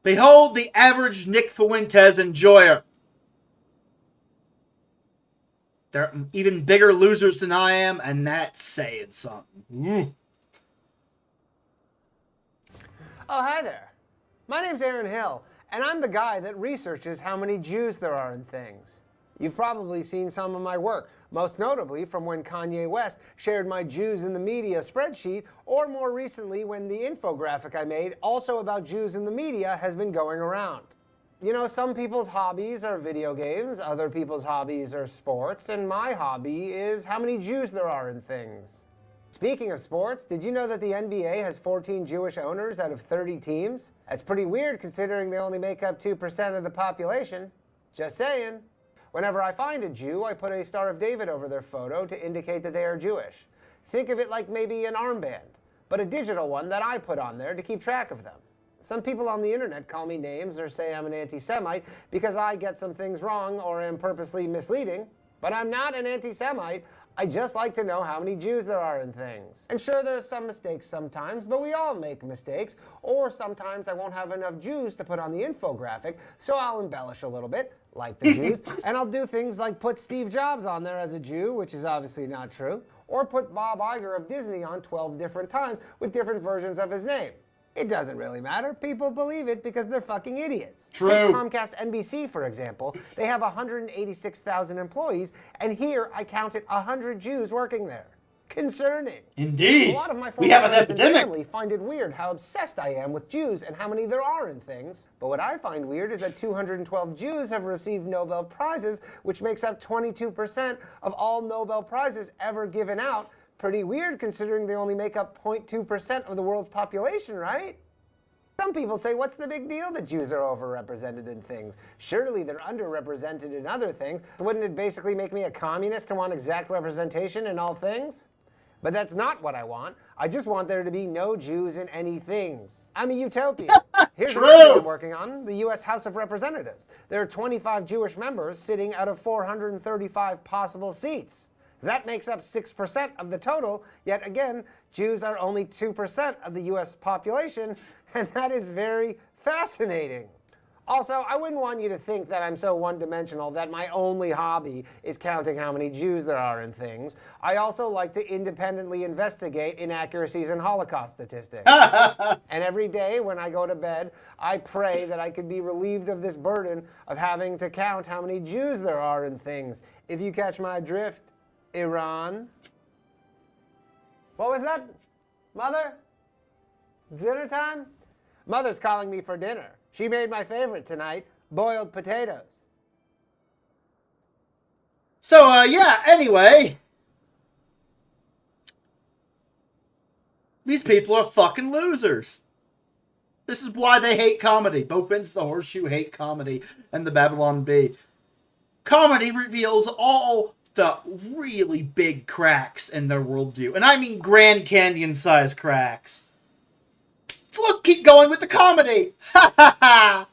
Behold the average Nick Fuentes enjoyer. They're even bigger losers than I am, and that's saying something. Oh, hi there. My name's Aaron Hill, and I'm the guy that researches how many Jews there are in things. You've probably seen some of my work, most notably from when Kanye West shared my Jews in the media spreadsheet, or more recently when the infographic I made, also about Jews in the media, has been going around. You know, some people's hobbies are video games, other people's hobbies are sports, and my hobby is how many Jews there are in things. Speaking of sports, did you know that the NBA has 14 Jewish owners out of 30 teams? That's pretty weird considering they only make up 2% of the population. Just saying. Whenever I find a Jew, I put a Star of David over their photo to indicate that they are Jewish. Think of it like maybe an armband, but a digital one that I put on there to keep track of them. Some people on the internet call me names or say I'm an anti-Semite because I get some things wrong or am purposely misleading, but I'm not an anti-Semite. I just like to know how many Jews there are in things. And sure, there's some mistakes sometimes, but we all make mistakes. Or sometimes I won't have enough Jews to put on the infographic, so I'll embellish a little bit, like the Jews, and I'll do things like put Steve Jobs on there as a Jew, which is obviously not true, or put Bob Iger of Disney on 12 different times with different versions of his name. It doesn't really matter. People believe it because they're fucking idiots. True. Take Comcast NBC, for example. They have 186,000 employees, and here I counted 100 Jews working there. Concerning. Indeed. A lot of my We have an friends and epidemic. family find it weird how obsessed I am with Jews and how many there are in things. But what I find weird is that 212 Jews have received Nobel Prizes, which makes up 22% of all Nobel Prizes ever given out. Pretty weird considering they only make up 0.2% of the world's population, right? Some people say, what's the big deal that Jews are overrepresented in things? Surely they're underrepresented in other things. Wouldn't it basically make me a communist to want exact representation in all things? But that's not what I want. I just want there to be no Jews in any things. I'm a utopia. Here's what I'm working on, the U.S. House of Representatives. There are 25 Jewish members sitting out of 435 possible seats. That makes up 6% of the total, yet again, Jews are only 2% of the US population, and that is very fascinating. Also, I wouldn't want you to think that I'm so one-dimensional that my only hobby is counting how many Jews there are in things. I also like to independently investigate inaccuracies in Holocaust statistics. And every day when I go to bed, I pray that I could be relieved of this burden of having to count how many Jews there are in things. If you catch my drift, Iran. What was that? Mother? Dinner time? Mother's calling me for dinner. She made my favorite tonight, boiled potatoes. So, yeah, anyway. These people are fucking losers. This is why they hate comedy. Both ends of the horseshoe hate comedy and the Babylon Bee. Comedy reveals all the really big cracks in their worldview. And I mean Grand Canyon-sized cracks. So let's keep going with the comedy. Ha ha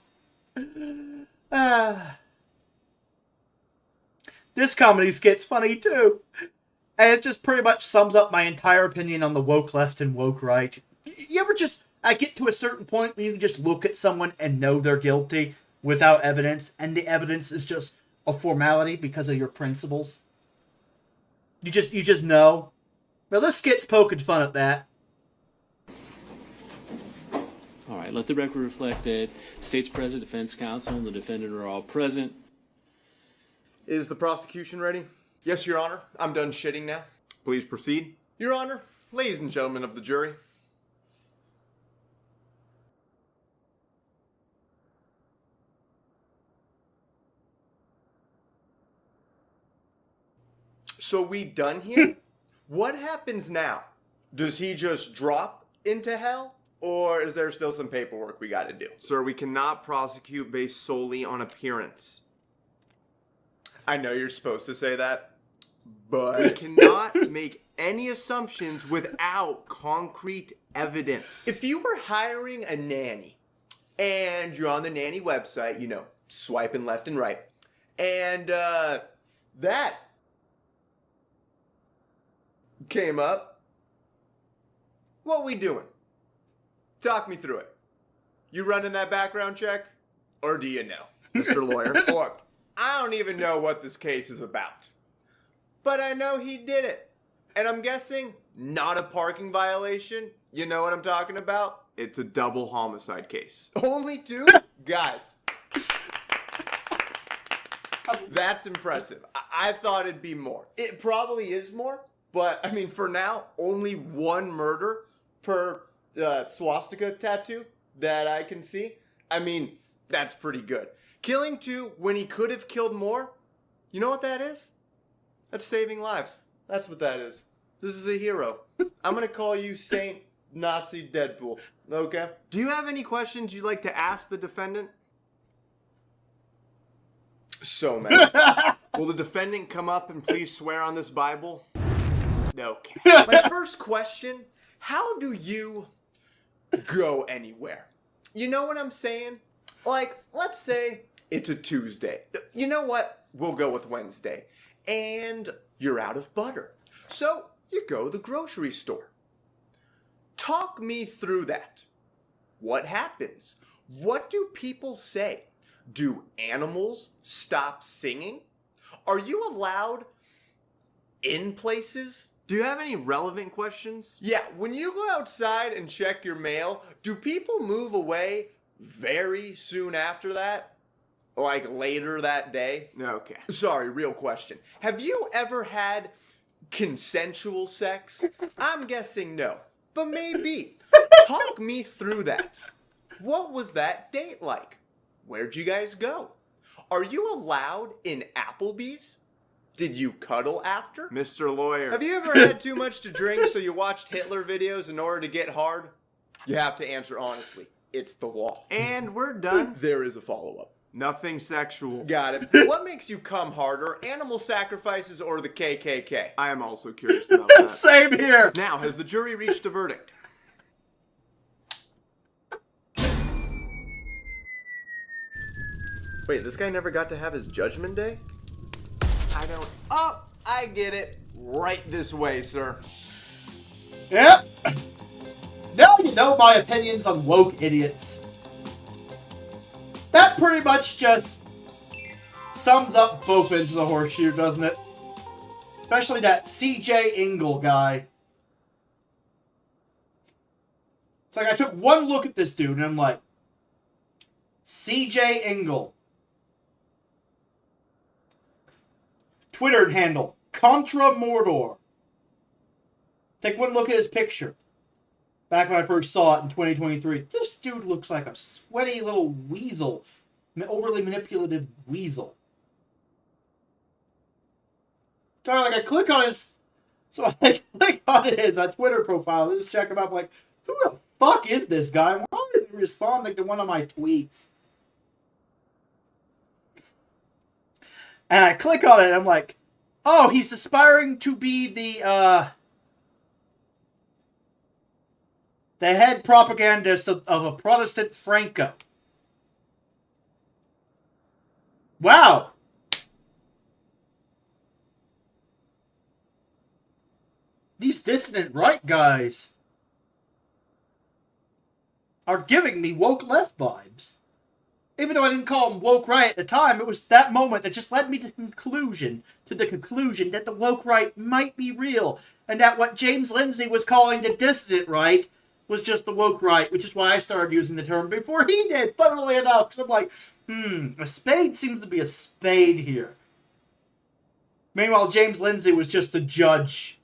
ha! This comedy skit's funny too. And it just pretty much sums up my entire opinion on the woke left and woke right. You ever just, I get to a certain point where you can just look at someone and know they're guilty without evidence, and the evidence is just a formality because of your principles? You just know. Well, this skit's poking fun at that. All right, let the record reflect that State's President, Defense Counsel, and the defendant are all present. Is the prosecution ready? Yes, Your Honor. I'm done shitting now. Please proceed. Your Honor, ladies and gentlemen of the jury. So we done here? What happens now? Does he just drop into hell? Or is there still some paperwork we gotta do? Sir, we cannot prosecute based solely on appearance. I know you're supposed to say that, but we cannot make any assumptions without concrete evidence. If you were hiring a nanny, and you're on the nanny website, you know, swiping left and right, and that came up, What we doing? Talk me through it. You running that background check? Or do you know, Mr. Lawyer? Look, I don't even know what this case is about. But I know he did it. And I'm guessing not a parking violation. You know what I'm talking about? It's a double homicide case. Only 2? Guys. That's impressive. I thought it'd be more. It probably is more. But, I mean, for now, only 1 murder per swastika tattoo that I can see. I mean, that's pretty good. Killing 2 when he could have killed more, you know what that is? That's saving lives. That's what that is. This is a hero. I'm going to call you Saint Nazi Deadpool. Okay? Do you have any questions you'd like to ask the defendant? So many. Will the defendant come up and please swear on this Bible? Okay. My first question, how do you go anywhere? You know what I'm saying? Like, let's say it's a Tuesday. You know what? We'll go with Wednesday. And you're out of butter. So you go to the grocery store. Talk me through that. What happens? What do people say? Do animals stop singing? Are you allowed in places? Do you have any relevant questions? Yeah, when you go outside and check your mail, do people move away very soon after that? Like later that day? Okay. Sorry, real question. Have you ever had consensual sex? I'm guessing no, but maybe. Talk me through that. What was that date like? Where'd you guys go? Are you allowed in Applebee's? Did you cuddle after? Mr. Lawyer. Have you ever had too much to drink so you watched Hitler videos in order to get hard? You have to answer honestly. It's the law. And we're done. There is a follow-up. Nothing sexual. Got it. What makes you come harder, animal sacrifices or the KKK? I am also curious about that. Same here. Now, has the jury reached a verdict? Wait, this guy never got to have his judgment day? I don't... Oh, I get it. Right this way, sir. Yep. Now you know my opinions on woke idiots. That pretty much just sums up both ends of the horseshoe, doesn't it? Especially that CJ Engel guy. It's like I took one look at this dude and I'm like, CJ Engel. Twitter handle, Contra Mordor. Take one look at his picture. Back when I first saw it in 2023. This dude looks like a sweaty little weasel. Overly manipulative weasel. So like I click on his... So I click on his Twitter profile and just check him out. I'm like, who the fuck is this guy? Why is he responding to one of my tweets? And I click on it and I'm like, oh, he's aspiring to be the head propagandist of a Protestant Franco. Wow. These dissident right guys are giving me woke left vibes. Even though I didn't call them woke right at the time, it was that moment that just led me to the conclusion that the woke right might be real, and that what James Lindsay was calling the dissident right was just the woke right, which is why I started using the term before he did, funnily enough, because I'm like, a spade seems to be a spade here. Meanwhile, James Lindsay was just the judge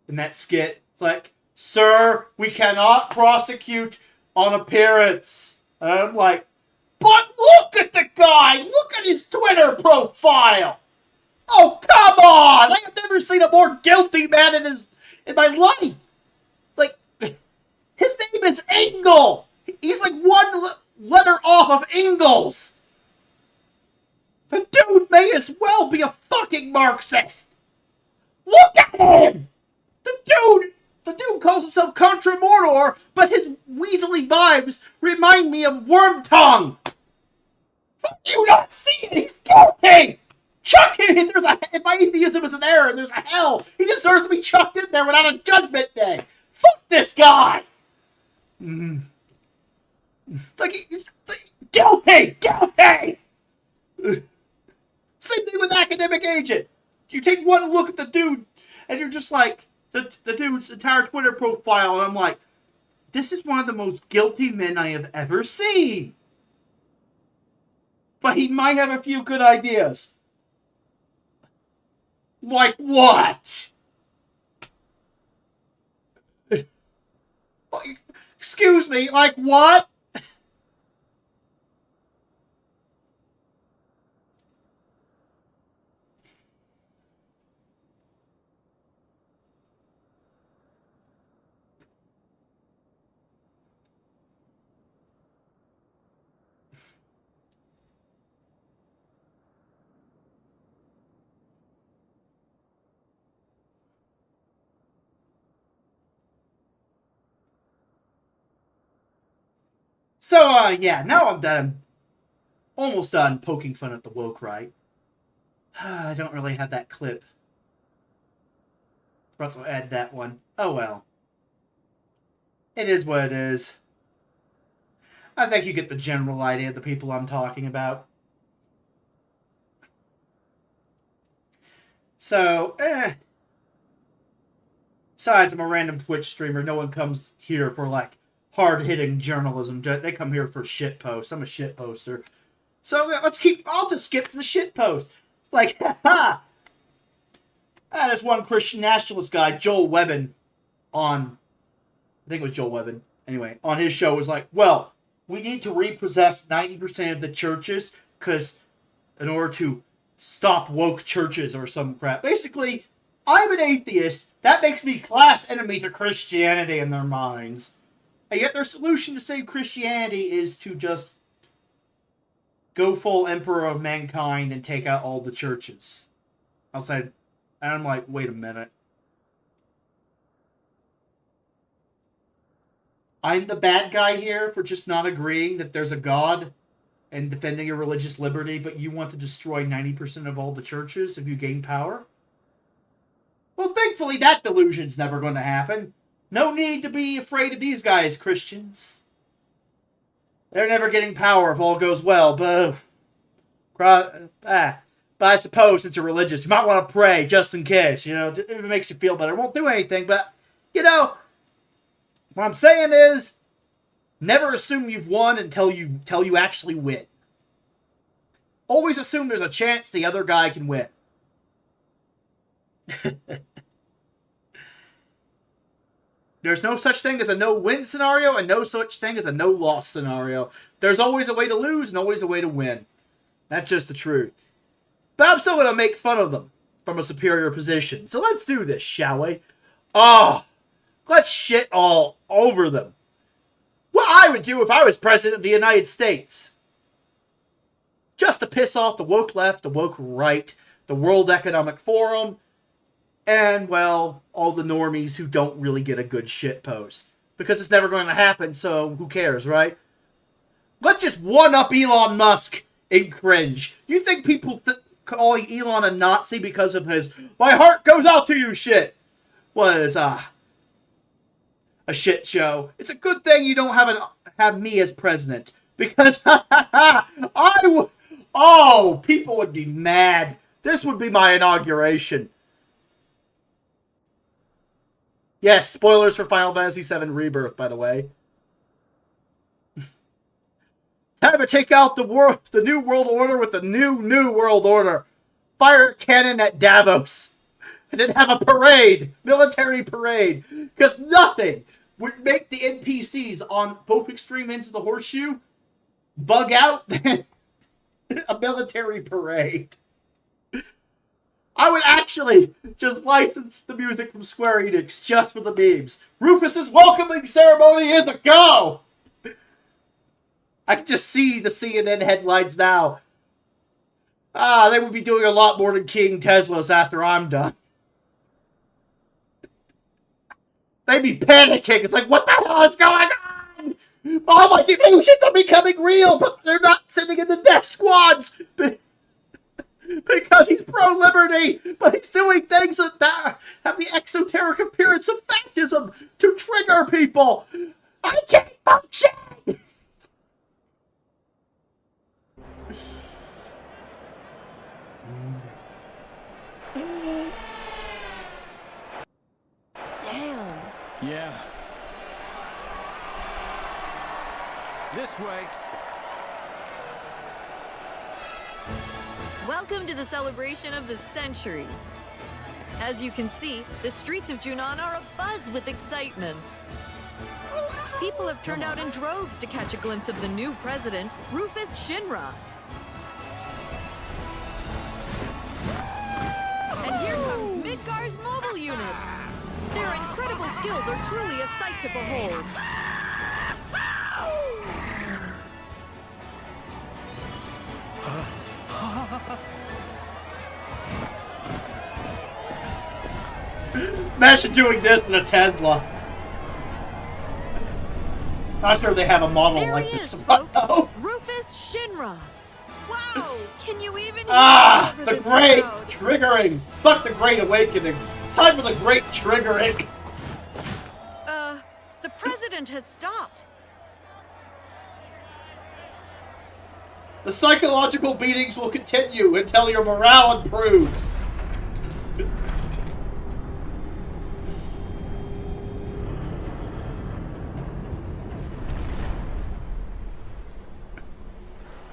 in that skit. It's like, sir, we cannot prosecute on appearance. And I'm like, but look at the guy! Look at his Twitter profile! Oh, come on! I have never seen a more guilty man in my life! It's like, his name is Engel! He's like one letter off of Ingalls! The dude may as well be a fucking Marxist! Look at him! The dude calls himself Contra Mordor, but his weaselly vibes remind me of Worm Tongue! Do you not see it? He's guilty! Chuck him! If my atheism is an error and there's a hell, he deserves to be chucked in there without a judgment day! Fuck this guy! Like, guilty! Guilty! Same thing with Academic Agent. You take one look at the dude, and you're just like, the dude's entire Twitter profile, and I'm like, this is one of the most guilty men I have ever seen. But he might have a few good ideas. Like what? Excuse me, like what? So, yeah, now I'm done. I'm almost done poking fun at the woke right. I don't really have that clip. Forgot to add that one. Oh well. It is what it is. I think you get the general idea of the people I'm talking about. So, Besides, I'm a random Twitch streamer. No one comes here for, like, hard-hitting journalism. They come here for shit posts. I'm a shit poster. So, I'll just skip to the shit post. Like, haha! There's one Christian nationalist guy, Joel Webbin, I think it was Joel Webbin, anyway, on his show was like, well, we need to repossess 90% of the churches, because in order to stop woke churches or some crap. Basically, I'm an atheist. That makes me class enemy to Christianity in their minds. And yet their solution to save Christianity is to just go full emperor of mankind and take out all the churches. Outside, and I'm like, wait a minute. I'm the bad guy here for just not agreeing that there's a God and defending your religious liberty, but you want to destroy 90% of all the churches if you gain power? Well, thankfully that delusion's never going to happen. No need to be afraid of these guys, Christians. They're never getting power if all goes well, but I suppose since you're religious, you might want to pray just in case, if it makes you feel better. It won't do anything, but, what I'm saying is, never assume you've won until you actually win. Always assume there's a chance the other guy can win. There's no such thing as a no-win scenario and no such thing as a no-loss scenario. There's always a way to lose and always a way to win. That's just the truth. But I'm still going to make fun of them from a superior position. So let's do this, shall we? Let's shit all over them. What I would do if I was president of the United States. Just to piss off the woke left, the woke right, the World Economic Forum, and, well, all the normies who don't really get a good shit post. Because it's never going to happen, so who cares, right? Let's just one-up Elon Musk and cringe. You think people calling Elon a Nazi because of his "my heart goes out to you" shit was a shit show? It's a good thing you don't have me as president. Because people would be mad. This would be my inauguration. Yes, spoilers for Final Fantasy VII Rebirth, by the way. Time to take out the New World Order with the New World Order. Fire a cannon at Davos. And then have a parade. Military parade. Because nothing would make the NPCs on both extreme ends of the horseshoe bug out than a military parade. I would actually just license the music from Square Enix just for the memes. Rufus's welcoming ceremony is a go! I can just see the CNN headlines now. They would be doing a lot more than King Teslas after I'm done. They'd be panicking. It's like, what the hell is going on? Oh, my delusions are becoming real, but they're not sitting in the death squads. because he's pro-liberty, but he's doing things that have the exoteric appearance of fascism to trigger people. I can't function! Damn. Yeah. This way. Welcome to the celebration of the century. As you can see, the streets of Junon are abuzz with excitement. People have turned out in droves to catch a glimpse of the new president, Rufus Shinra. And here comes Midgar's mobile unit. Their incredible skills are truly a sight to behold. Imagine doing this in a Tesla. Not sure they have a model There like he this. is, folks. Rufus Shinra. Wow! Can you even hear Ah, over the this great crowd? triggering. Fuck the great awakening. It's time for the great triggering. The president has stopped. The psychological beatings will continue until your morale improves.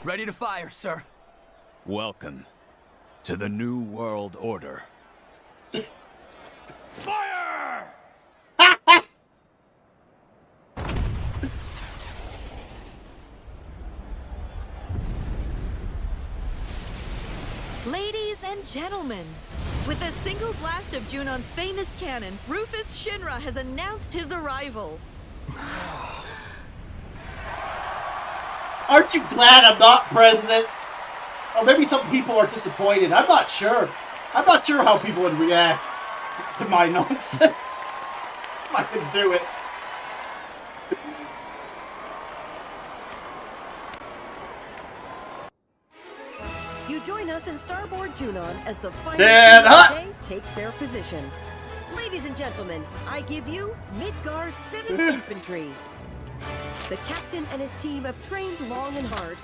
Ready to fire, sir. Welcome to the New World Order. Fire! Ladies and gentlemen, with a single blast of Junon's famous cannon, Rufus Shinra has announced his arrival. Aren't you glad I'm not president? Or maybe some people are disappointed. I'm not sure. I'm not sure how people would react to my nonsense. I can do it. You join us in Starboard Junon as the final Dead team of hot. the day takes their position. Ladies and gentlemen, I give you Midgar's 7th Infantry. The captain and his team have trained long and hard,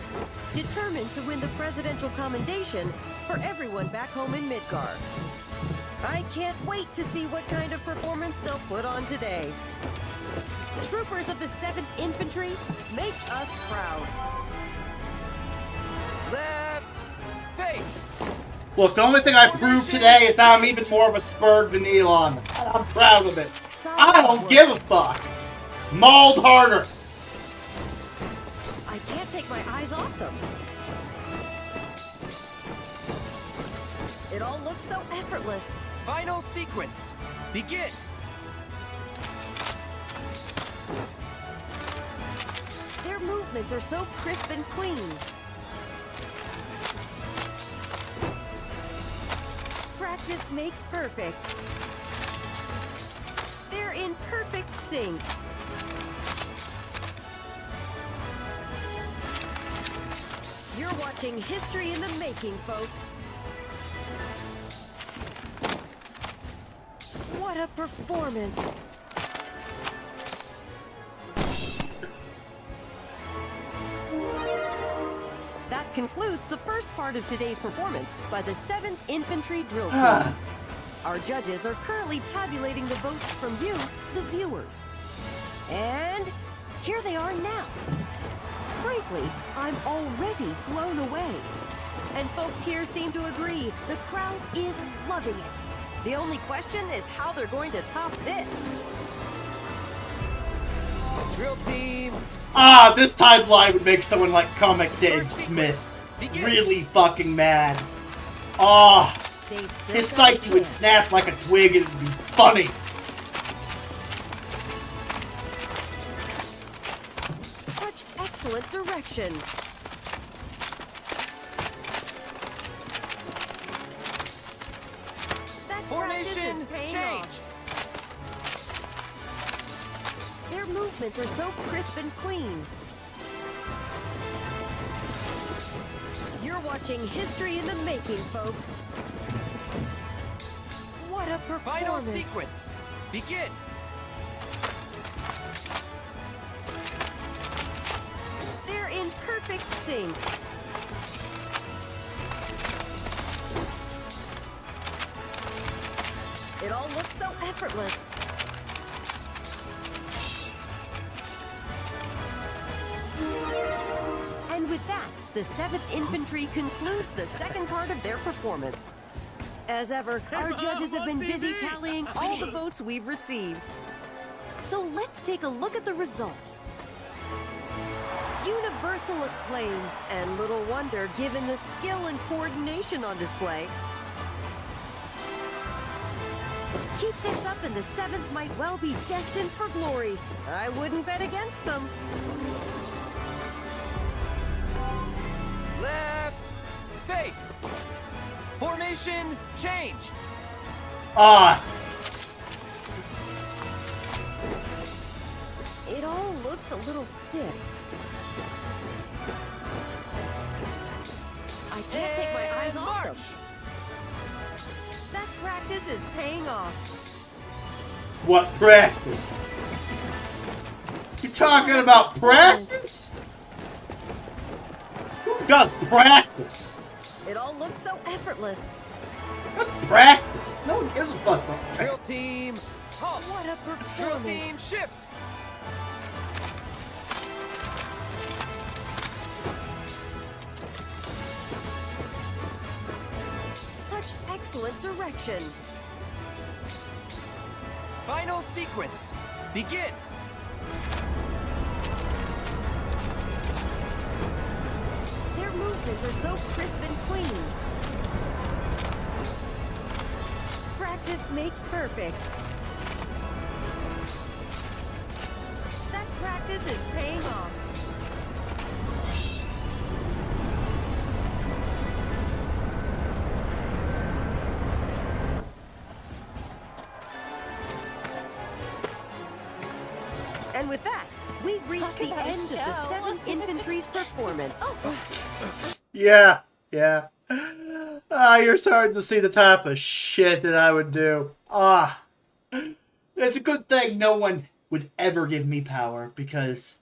determined to win the presidential commendation for everyone back home in Midgar. I can't wait to see what kind of performance they'll put on today. Troopers of the 7th Infantry, make us proud. Left face. Look, the only thing I proved today is that I'm even more of a spurred than Elon. And I'm proud of it. I don't give a fuck. Mauled harder. I can't take my eyes off them. It all looks so effortless. Final sequence. Begin. Their movements are so crisp and clean. Practice makes perfect. They're in perfect sync. You're watching history in the making, folks. What a performance! That concludes the first part of today's performance by the 7th Infantry Drill Team. Our judges are currently tabulating the votes from you, the viewers. And here they are now. Frankly, I'm already blown away. And folks here seem to agree. The crowd is loving it. The only question is how they're going to top this. Drill team. Ah, this timeline would make someone like Comic Dave Smith really fucking mad. Ah, his psyche would snap like a twig and it'd be funny. Such excellent direction. That Formation change. Their movements are so crisp and clean. You're watching history in the making, folks. What a performance. Final sequence. Begin. They're in perfect sync. It all looks so effortless. And with that, the 7th Infantry concludes the second part of their performance. As ever, our judges have been busy tallying all the votes we've received. So let's take a look at the results. Universal acclaim, and little wonder given the skill and coordination on display. Keep this up and the 7th might well be destined for glory. I wouldn't bet against them. Left. Face. Formation change. Ah! It all looks a little stiff. I can't take my eyes off them. That practice is paying off. What practice? You talking about practice? Who does practice? It all looks so effortless. That's practice. No one cares about practice. Drill team. Halt. What a performance. Drill team shift. Such excellent direction. Final sequence. Begin. Their movements are so crisp and clean. Practice makes perfect. That practice is paying off. And with that, we've reached the end of the 7th Infantry's performance. Yeah, yeah. You're starting to see the type of shit that I would do. It's a good thing no one would ever give me power, because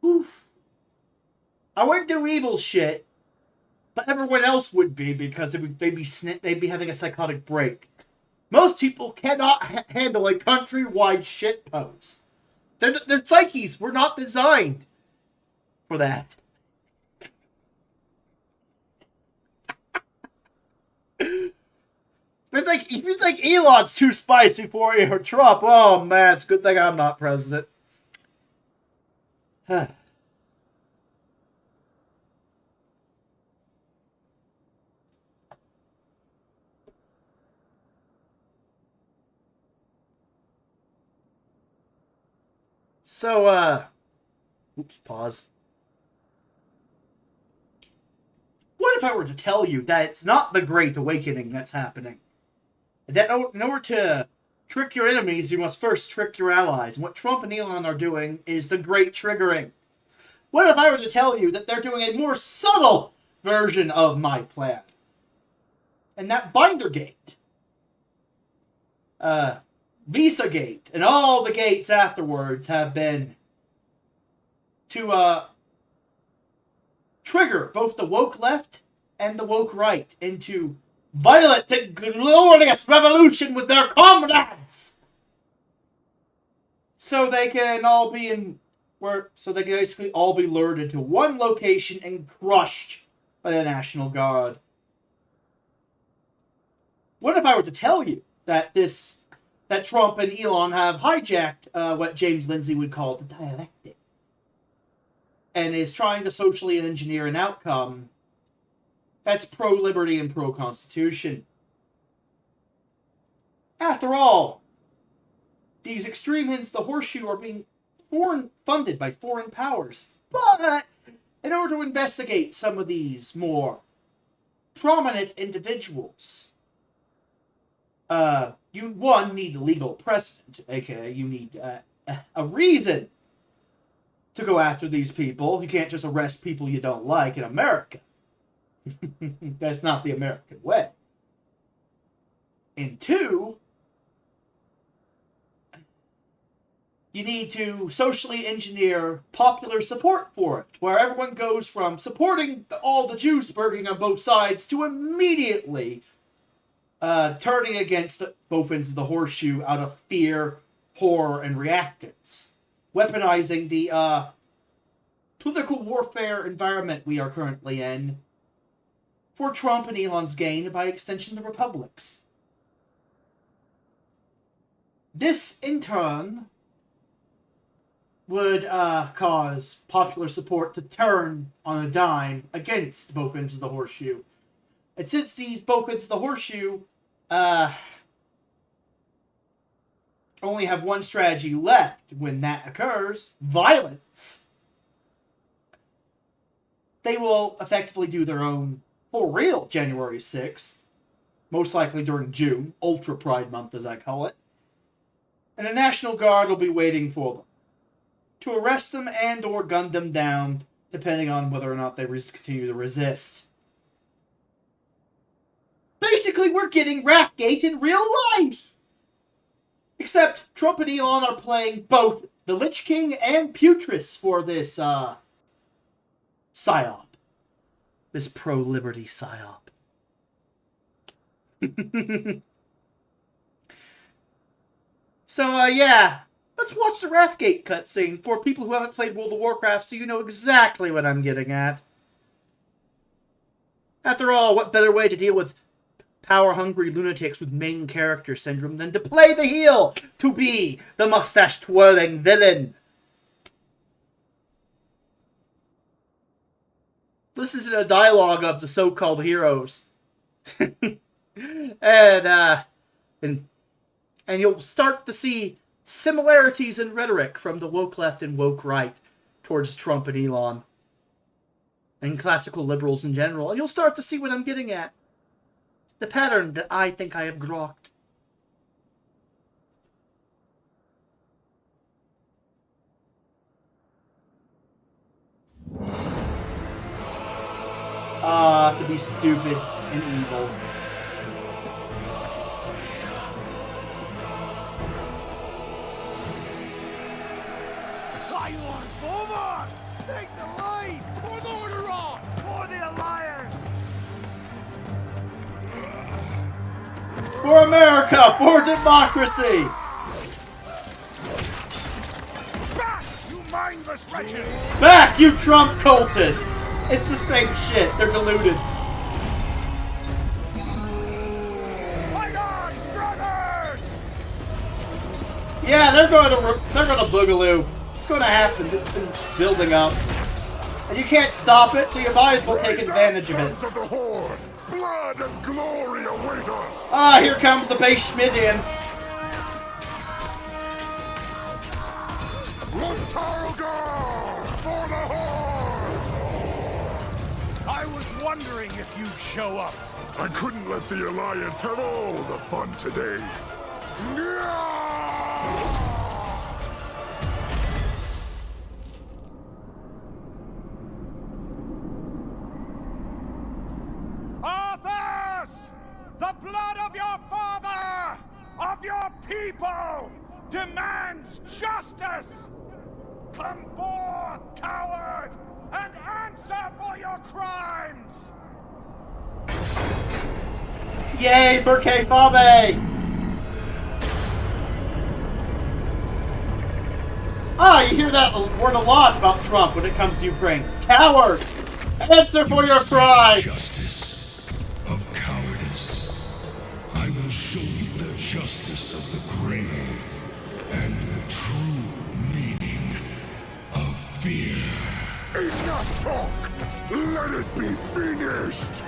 I wouldn't do evil shit, but everyone else would be, because they'd be having a psychotic break. Most people cannot handle a countrywide shit post. Their psyches were not designed for that. If you think Elon's too spicy for you or Trump, oh man, it's a good thing I'm not president. So, oops, pause. What if I were to tell you that it's not the Great Awakening that's happening? That in order to trick your enemies, you must first trick your allies. And what Trump and Elon are doing is the Great Triggering. What if I were to tell you that they're doing a more subtle version of my plan? And that Bindergate, Visagate, and all the gates afterwards have been to trigger both the woke left and the woke right into violent and glorious revolution with their comrades, so they can all be basically all be lured into one location and crushed by the National Guard. What if I were to tell you that Trump and Elon have hijacked what James Lindsay would call the dialectic, and is trying to socially engineer an outcome that's pro-liberty and pro-constitution? After all, these extremists, the horseshoe, are being funded by foreign powers. But in order to investigate some of these more prominent individuals, you need legal precedent, aka you need a reason to go after these people. You can't just arrest people you don't like in America. That's not the American way. And two, you need to socially engineer popular support for it, where everyone goes from supporting all the Jews burning on both sides to immediately turning against both ends of the horseshoe out of fear, horror, and reactance. Weaponizing the political warfare environment we are currently in for Trump and Elon's gain, and by extension the Republic's. This, in turn, would cause popular support to turn on a dime against both ends of the horseshoe. And since these both ends of the horseshoe only have one strategy left when that occurs, violence, they will effectively do their own, for real, January 6th, most likely during June, Ultra Pride Month as I call it, and the National Guard will be waiting for them to arrest them and or gun them down, depending on whether or not they continue to resist. Basically, we're getting Wrathgate in real life! Except Trump and Elon are playing both the Lich King and Putris for this, psyop. This pro-liberty psyop. So, yeah. Let's watch the Wrathgate cutscene for people who haven't played World of Warcraft so you know exactly what I'm getting at. After all, what better way to deal with power-hungry lunatics with main character syndrome than to play the heel, to be the mustache-twirling villain? Listen to the dialogue of the so-called heroes. and you'll start to see similarities in rhetoric from the woke left and woke right towards Trump and Elon. And classical liberals in general. And you'll start to see what I'm getting at. The pattern that I think I have grokked. To be stupid and evil. Over! Take the lead! Pour the order on! For the Alliance! For America! For democracy! Back, you mindless wretches! Back, you Trump cultists! It's the same shit. They're deluded. Fight on, brothers! Yeah, they're going to boogaloo. It's going to happen. It's been building up. And you can't stop it, so you might as well take advantage of it. Of the Horde. Blood and glory await us! Ah, here comes the base Schmidians. Luntargar! For the Horde! I was wondering if you'd show up. I couldn't let the Alliance have all the fun today. Arthas! The blood of your father, of your people, demands justice! Come forth, coward, and answer for your crimes! Yay, Burkay Fabe! Ah, you hear that word a lot about Trump when it comes to Ukraine. Coward! Answer for your crimes! Justice of cowardice. I will show you the justice of the grave and the true meaning of fear. Enough talk! Let it be finished!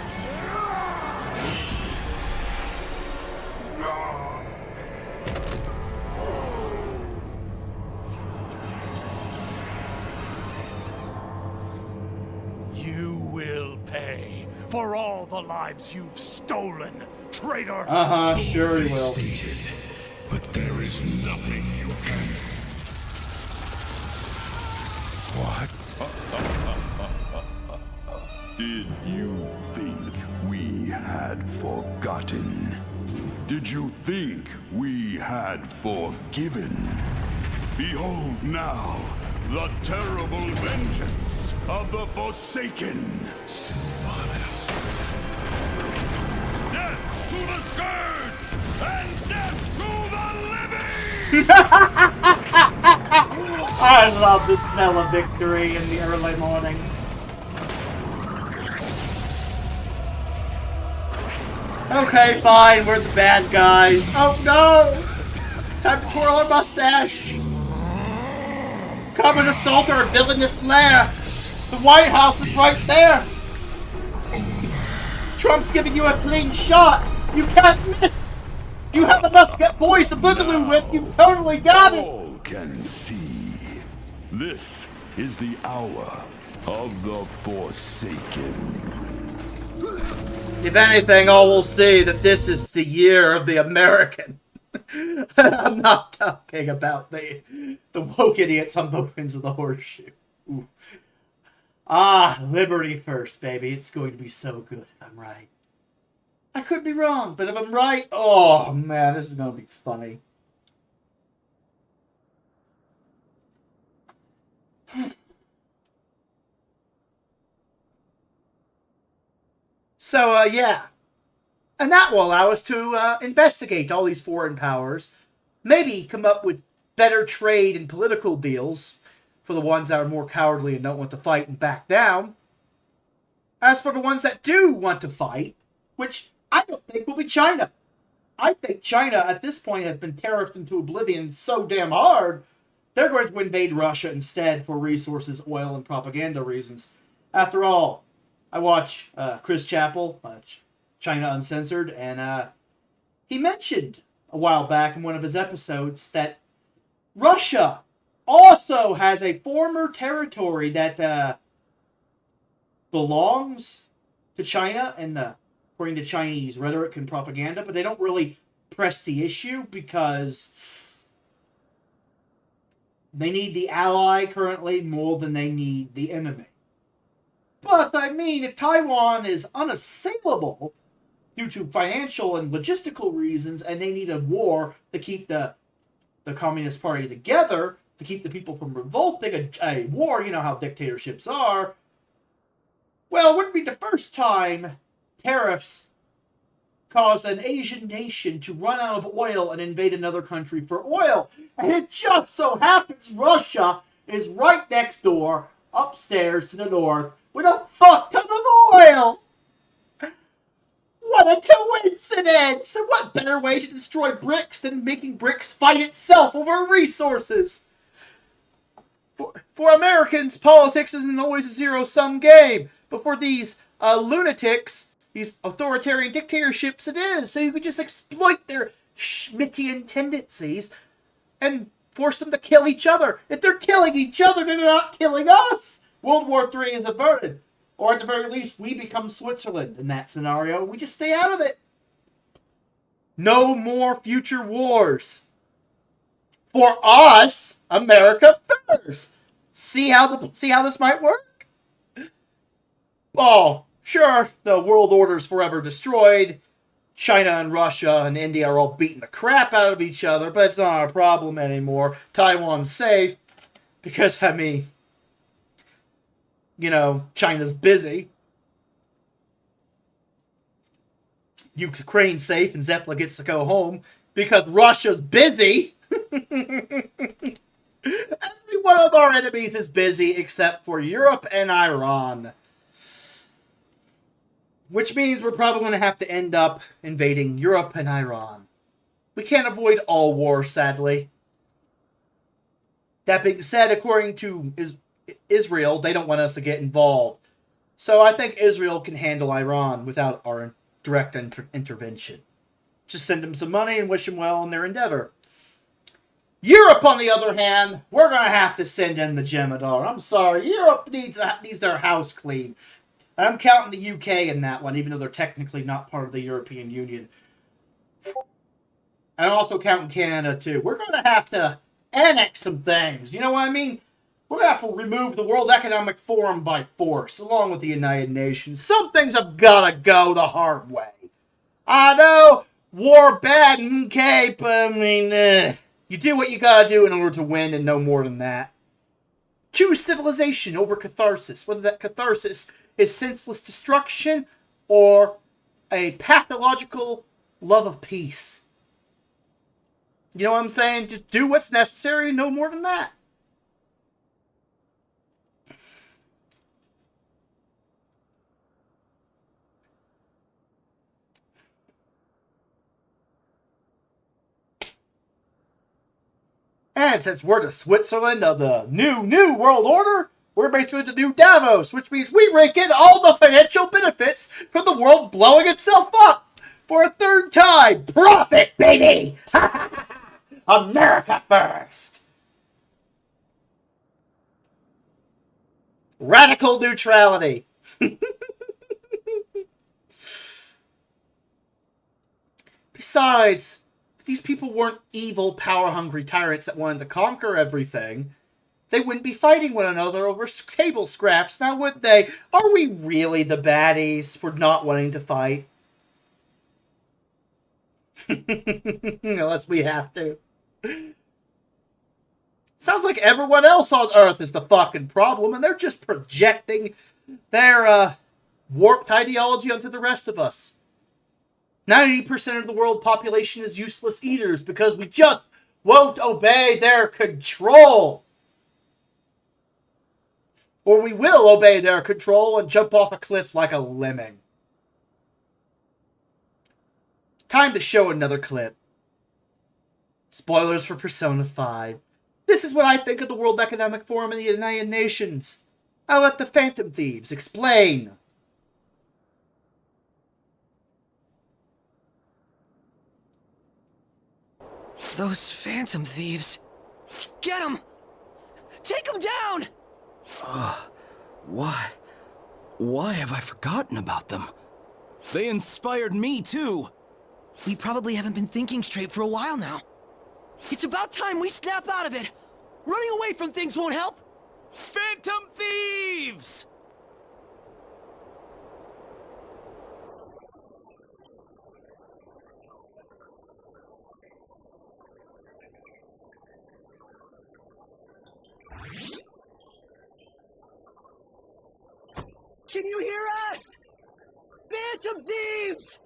You will pay for all the lives you've stolen, traitor! Sure he will. Stated, but there is nothing you can... What? Did you think we had forgotten? Did you think we had forgiven? Behold now the terrible vengeance of the Forsaken. Sylvanas. Death to the Scourge! And death to the living! I love the smell of victory in the early morning. Okay, fine, we're the bad guys. Oh no! Time to twirl our mustache! Come and assault our villainous lair! The White House is right there! Trump's giving you a clean shot! You can't miss! You have enough boys to boogaloo with, you totally got it! All can see. This is the hour of the Forsaken. If anything, all will see that this is the year of the American. I'm not talking about the woke idiots on both ends of the horseshoe. Ooh. Ah, liberty first, baby. It's going to be so good if I'm right. I could be wrong, but if I'm right, oh man, this is going to be funny. So, yeah. And that will allow us to investigate all these foreign powers. Maybe come up with better trade and political deals for the ones that are more cowardly and don't want to fight and back down. As for the ones that do want to fight, which I don't think will be China. I think China at this point has been tariffed into oblivion so damn hard, they're going to invade Russia instead for resources, oil, and propaganda reasons. After all, I watch Chris Chappell, China Uncensored, and he mentioned a while back in one of his episodes that Russia also has a former territory that belongs to China and according to Chinese rhetoric and propaganda, but they don't really press the issue because they need the ally currently more than they need the enemy. But, I mean, if Taiwan is unassailable due to financial and logistical reasons, and they need a war to keep the Communist Party together, to keep the people from revolting, a war, you know how dictatorships are, well, it wouldn't be the first time tariffs caused an Asian nation to run out of oil and invade another country for oil. And it just so happens Russia is right next door, upstairs to the north, with a fuck ton of oil! What a coincidence! And what better way to destroy bricks than making bricks fight itself over resources? For Americans, politics isn't always a zero-sum game. But for these lunatics, these authoritarian dictatorships, it is. So you can just exploit their Schmittian tendencies and force them to kill each other. If they're killing each other, then they're not killing us. World War III is averted. Or at the very least, we become Switzerland in that scenario. We just stay out of it. No more future wars. For us, America first. See how this might work? Oh, sure, the world order's forever destroyed. China and Russia and India are all beating the crap out of each other, but it's not a problem anymore. Taiwan's safe. Because, I mean, you know, China's busy. Ukraine's safe and Zeppelin gets to go home because Russia's busy. Every one of our enemies is busy except for Europe and Iran. Which means we're probably going to have to end up invading Europe and Iran. We can't avoid all war, sadly. That being said, according to Israel, they don't want us to get involved. So I think Israel can handle Iran without our direct intervention. Just send them some money and wish them well in their endeavor. Europe, on the other hand, we're going to have to send in the Jemadar. I'm sorry, Europe needs their house cleaned. And I'm counting the UK in that one, even though they're technically not part of the European Union. And I'm also counting Canada, too. We're going to have to annex some things. You know what I mean? We're going to have to remove the World Economic Forum by force, along with the United Nations. Some things have got to go the hard way. I know, war bad, okay, but I mean, you do what you got to do in order to win, and no more than that. Choose civilization over catharsis, whether that catharsis is senseless destruction or a pathological love of peace. You know what I'm saying? Just do what's necessary, no more than that. And since we're the Switzerland of the new world order, we're basically the new Davos, which means we rake in all the financial benefits from the world blowing itself up for a third time. Profit, baby! America first! Radical neutrality. Besides, if these people weren't evil, power-hungry tyrants that wanted to conquer everything, they wouldn't be fighting one another over table scraps, now would they? Are we really the baddies for not wanting to fight? Unless we have to. Sounds like everyone else on Earth is the fucking problem, and they're just projecting their warped ideology onto the rest of us. 90% of the world population is useless eaters because we just won't obey their control. Or we will obey their control and jump off a cliff like a lemming. Time to show another clip. Spoilers for Persona 5. This is what I think of the World Economic Forum and the United Nations. I'll let the Phantom Thieves explain. Those Phantom Thieves. Get them! Take them down! Why? Why have I forgotten about them? They inspired me too. We probably haven't been thinking straight for a while now. It's about time we snap out of it! Running away from things won't help! Phantom Thieves! Can you hear us? Phantom Thieves!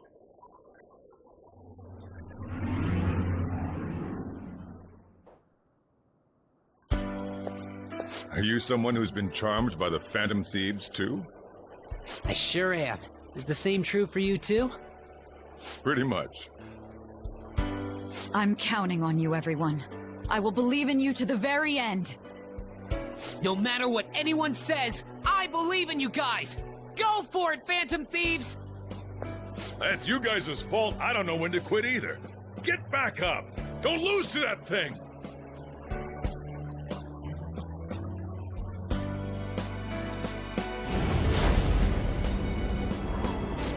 Are you someone who's been charmed by the Phantom Thieves, too? I sure am. Is the same true for you, too? Pretty much. I'm counting on you, everyone. I will believe in you to the very end. No matter what anyone says, I believe in you guys! Go for it, Phantom Thieves! That's you guys' fault. I don't know when to quit either. Get back up! Don't lose to that thing!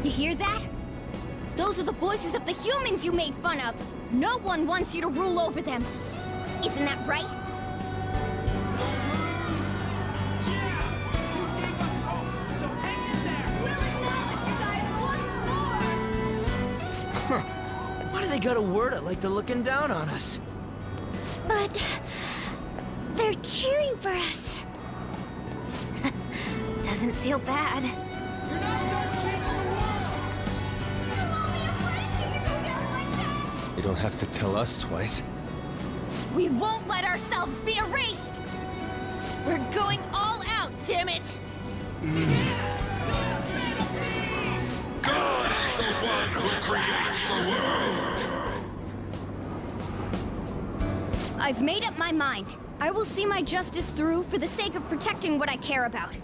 You hear that? Those are the voices of the humans you made fun of. No one wants you to rule over them. Isn't that right? Why do they gotta word it like they're looking down on us? But they're cheering for us. Doesn't feel bad. You don't have to tell us twice. We won't let ourselves be erased! We're going all out, damn it! God is the one who creates the world! I've made up my mind. I will see my justice through for the sake of protecting what I care about.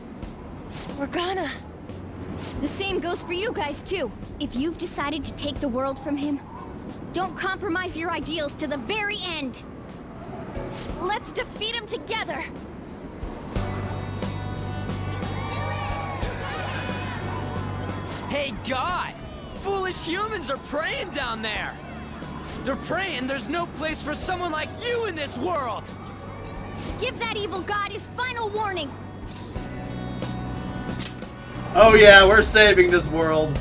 We're gonna. The same goes for you guys, too. If you've decided to take the world from him, don't compromise your ideals to the very end. Let's defeat him together! Hey, God! Foolish humans are praying down there! They're praying there's no place for someone like you in this world! Give that evil god his final warning! Oh yeah, we're saving this world.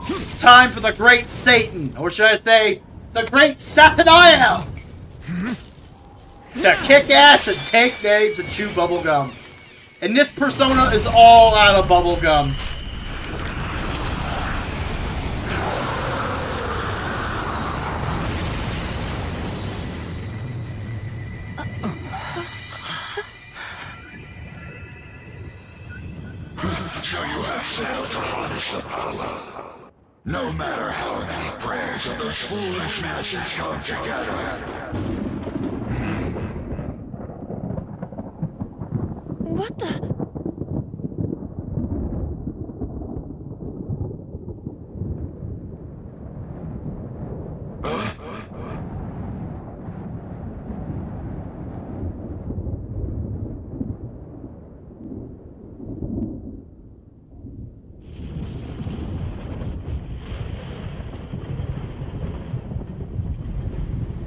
It's time for the Great Satan, or should I say, the Great Sathaniel! To kick ass and take names and chew bubblegum. And this persona is all out of bubblegum. So you have failed to harness the power. No matter how many prayers of those foolish masses come together. What the?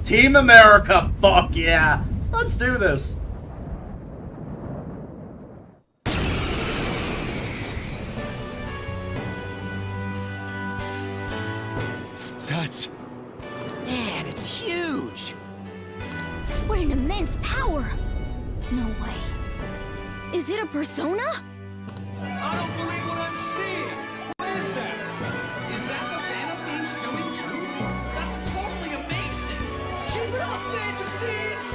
Team America, fuck yeah! Let's do this! That's... Man, it's huge! What an immense power! No way. Is it a persona? I don't believe what I'm seeing! What is that? Is that the Phantom Thieves doing too? That's totally amazing! Keep it up, Phantom Thieves!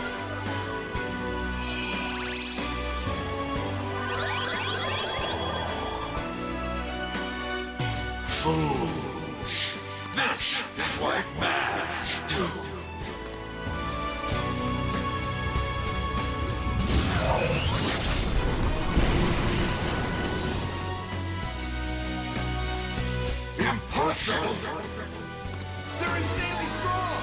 Fools. This is what mans do. Impossible! They're insanely strong!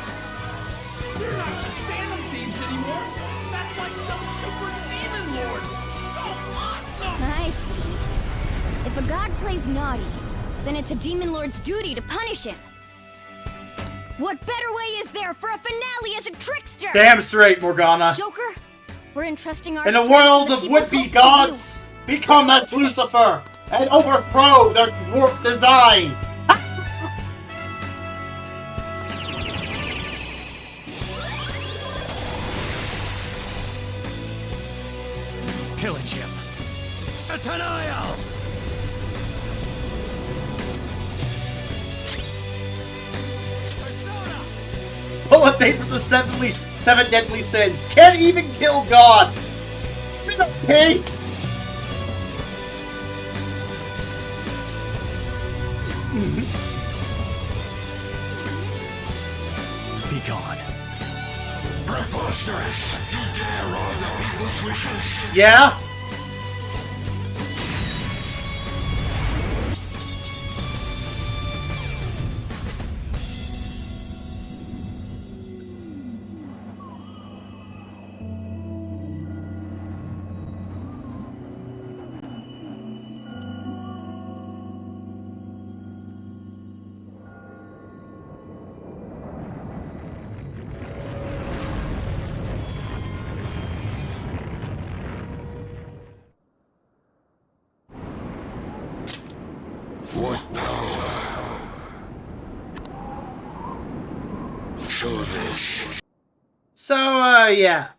They're not just Phantom Thieves anymore! That's like some super demon lord! So awesome! I see. If a god plays naughty, then it's a demon lord's duty to punish him. What better way is there for a finale as a trickster? Damn straight, Morgana. Joker, we're entrusting our In a strength world to the of people's would-be hopes gods, become as Lucifer and overthrow their warped design. Pillage him. Sataniel! Bullet made from the seven deadly sins. Can't even kill God. Be the pig. Be gone. Preposterous! You dare wrong the people's wishes! Yeah? What power? Show this. So, yeah.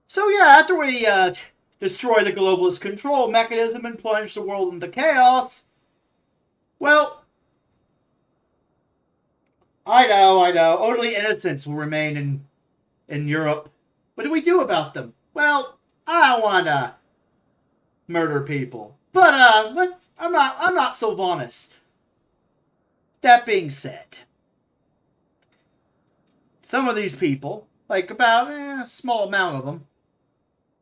So yeah, after we destroy the globalist control mechanism and plunge the world into chaos, well, I know, only innocents will remain in Europe. What do we do about them? Well, I don't want to murder people. But I'm not Sylvanas. That being said, some of these people, like about a small amount of them,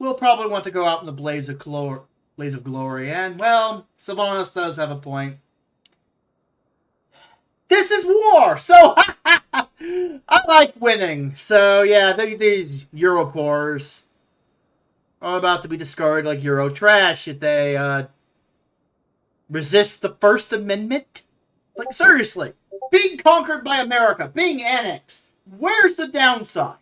will probably want to go out in the blaze of glory, and, well, Sylvanas does have a point. This is war, so I like winning. So, yeah, these Europors are about to be discarded like Euro trash if they resist the First Amendment. Like, seriously, being conquered by America, being annexed, where's the downside?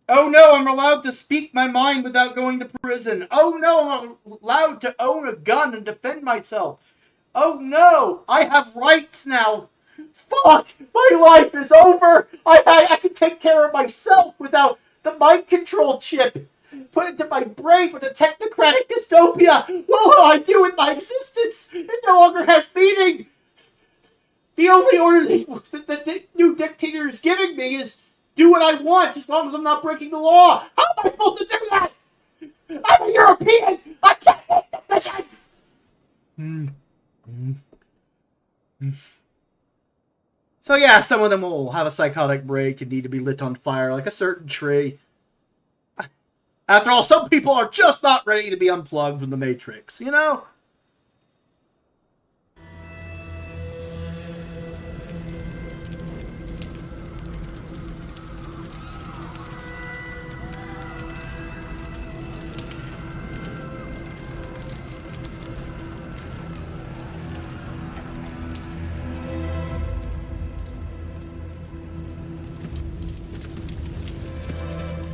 Oh no, I'm allowed to speak my mind without going to prison. Oh no, I'm allowed to own a gun and defend myself. Oh no, I have rights now. Fuck, my life is over. I can take care of myself without the mind control chip put into my brain with a technocratic dystopia. What will I do with my existence? It no longer has meaning. The only order that the new dictator is giving me is do what I want as long as I'm not breaking the law. How am I supposed to do that? I'm a European. I can't make decisions. So yeah, some of them will have a psychotic break and need to be lit on fire like a certain tree. After all, some people are just not ready to be unplugged from the Matrix, you know?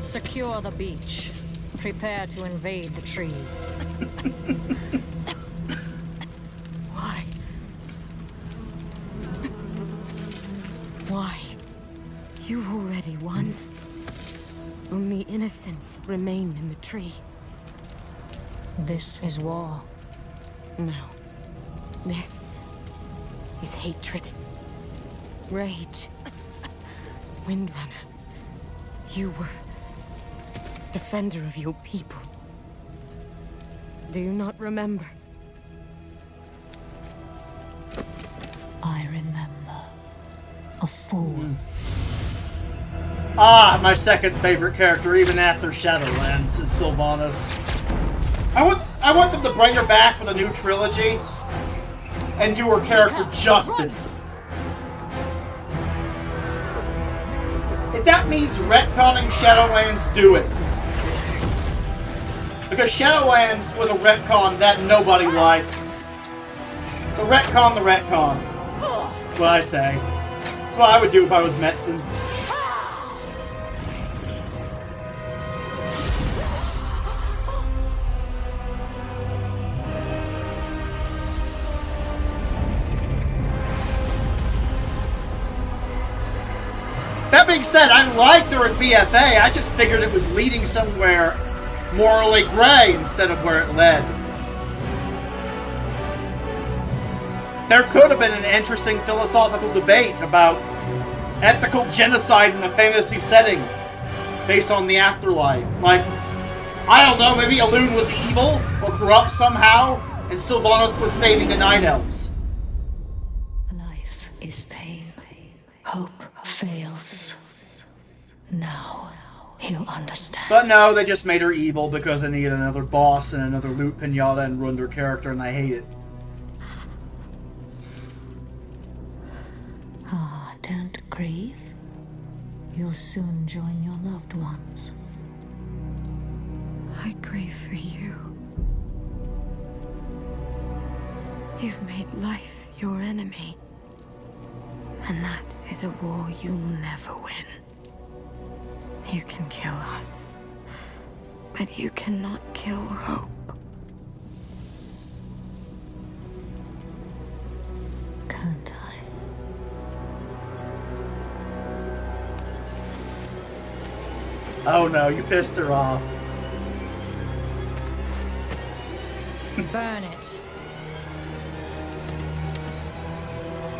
Secure the beach. Prepare to invade the tree. Why? Why? You've already won. Only innocents remain in the tree. This is war. No. This is hatred. Rage. Windrunner. You were defender of your people. Do you not remember? I remember. A fool. Ah, my second favorite character, even after Shadowlands, is Sylvanas. I want them to bring her back for the new trilogy and do her character justice. If that means retconning Shadowlands, do it. Because Shadowlands was a retcon that nobody liked. So retcon the retcon. That's what I say. That's what I would do if I was Metzen. That being said, I liked her in BFA. I just figured it was leading somewhere morally gray instead of where it led. There could have been an interesting philosophical debate about ethical genocide in a fantasy setting based on the afterlife. Like, I don't know, maybe Elune was evil or corrupt somehow, and Sylvanas was saving the Night Elves. Life is pain. Hope fails. Now you understand. But no, they just made her evil because they needed another boss and another loot pinata and ruined her character, and I hate it. Ah, don't grieve. You'll soon join your loved ones. I grieve for you. You've made life your enemy. And that is a war you'll never win. You can kill us, but you cannot kill hope. Can't I? Oh no, you pissed her off. Burn it.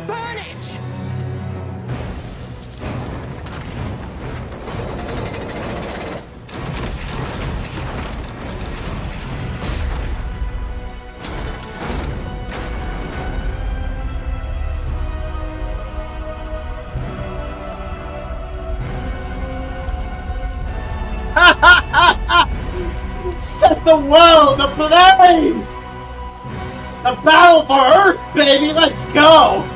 Burn it! set the world ablaze! The battle for Earth, baby! Let's go!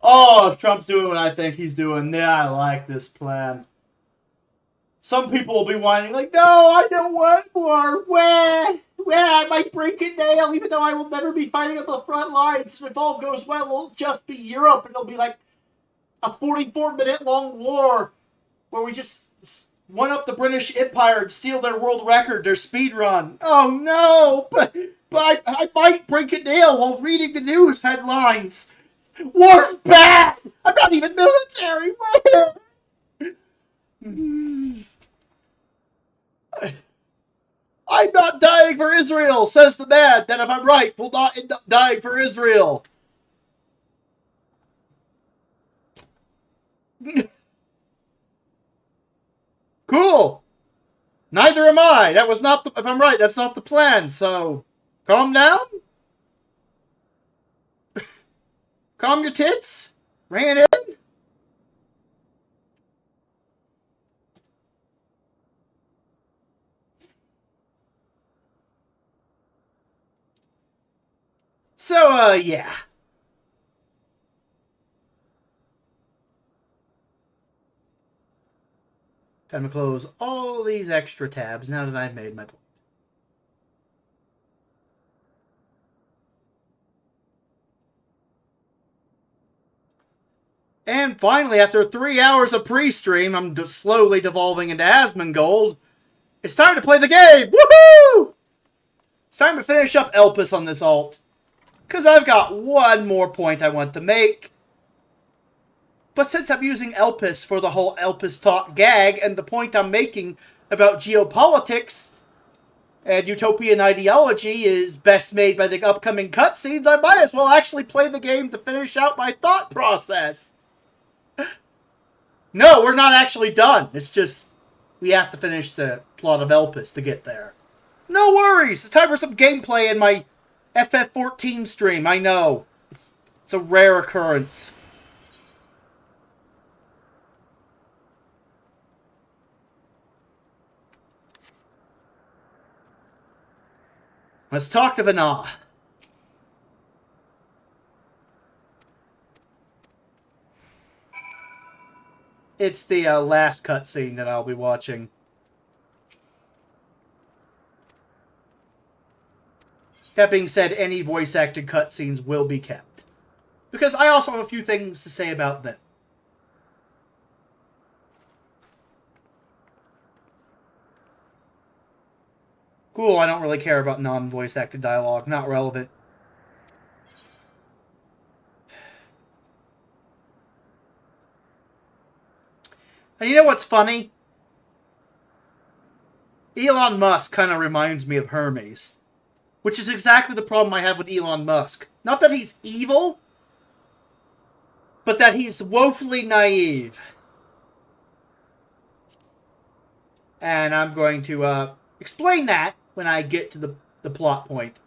Oh, if Trump's doing what I think he's doing, yeah, I like this plan. Some people will be whining like, no, I don't want war. Where I might break a nail, even though I will never be fighting at the front lines. If all goes well, it'll just be Europe, and it'll be like a 44-minute long war where we just one up the British Empire and steal their world record, their speed run. Oh no, but I might break a nail while reading the news headlines. War's bad! I'm not even military! Where? I'm not dying for Israel, says the man that if I'm right, will not end up dying for Israel. Cool. Neither am I. That was not the, if I'm right, that's not the plan, so calm down. Calm your tits. Ran in. So, yeah. Time to close all these extra tabs now that I've made my point. And finally, after 3 hours of pre-stream, I'm slowly devolving into Asmongold. It's time to play the game! Woohoo! It's time to finish up Elpis on this alt. Because I've got one more point I want to make. But since I'm using Elpis for the whole Elpis talk gag, and the point I'm making about geopolitics and utopian ideology is best made by the upcoming cutscenes, I might as well actually play the game to finish out my thought process. No, we're not actually done. It's just, we have to finish the plot of Elpis to get there. No worries! It's time for some gameplay in my FF14 stream, I know. It's a rare occurrence. Let's talk to Vana. It's the last cutscene that I'll be watching. That being said, any voice-acted cutscenes will be kept. Because I also have a few things to say about them. Cool, I don't really care about non-voice-acted dialogue. Not relevant. And you know what's funny? Elon Musk kind of reminds me of Hermes. Which is exactly the problem I have with Elon Musk. Not that he's evil, but that he's woefully naive. And I'm going to explain that when I get to the plot point.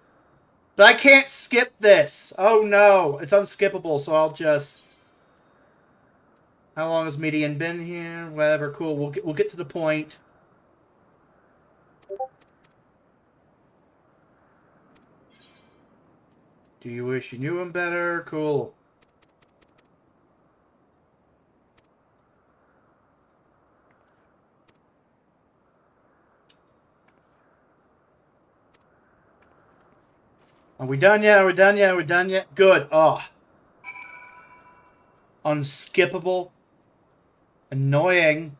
But I can't skip this. Oh no, it's unskippable, so I'll just... How long has Median been here? Whatever, cool. We'll get to the point. Do you wish you knew him better? Cool. Are we done yet? Are we done yet? Are we done yet? Good. Oh. Unskippable. Annoying.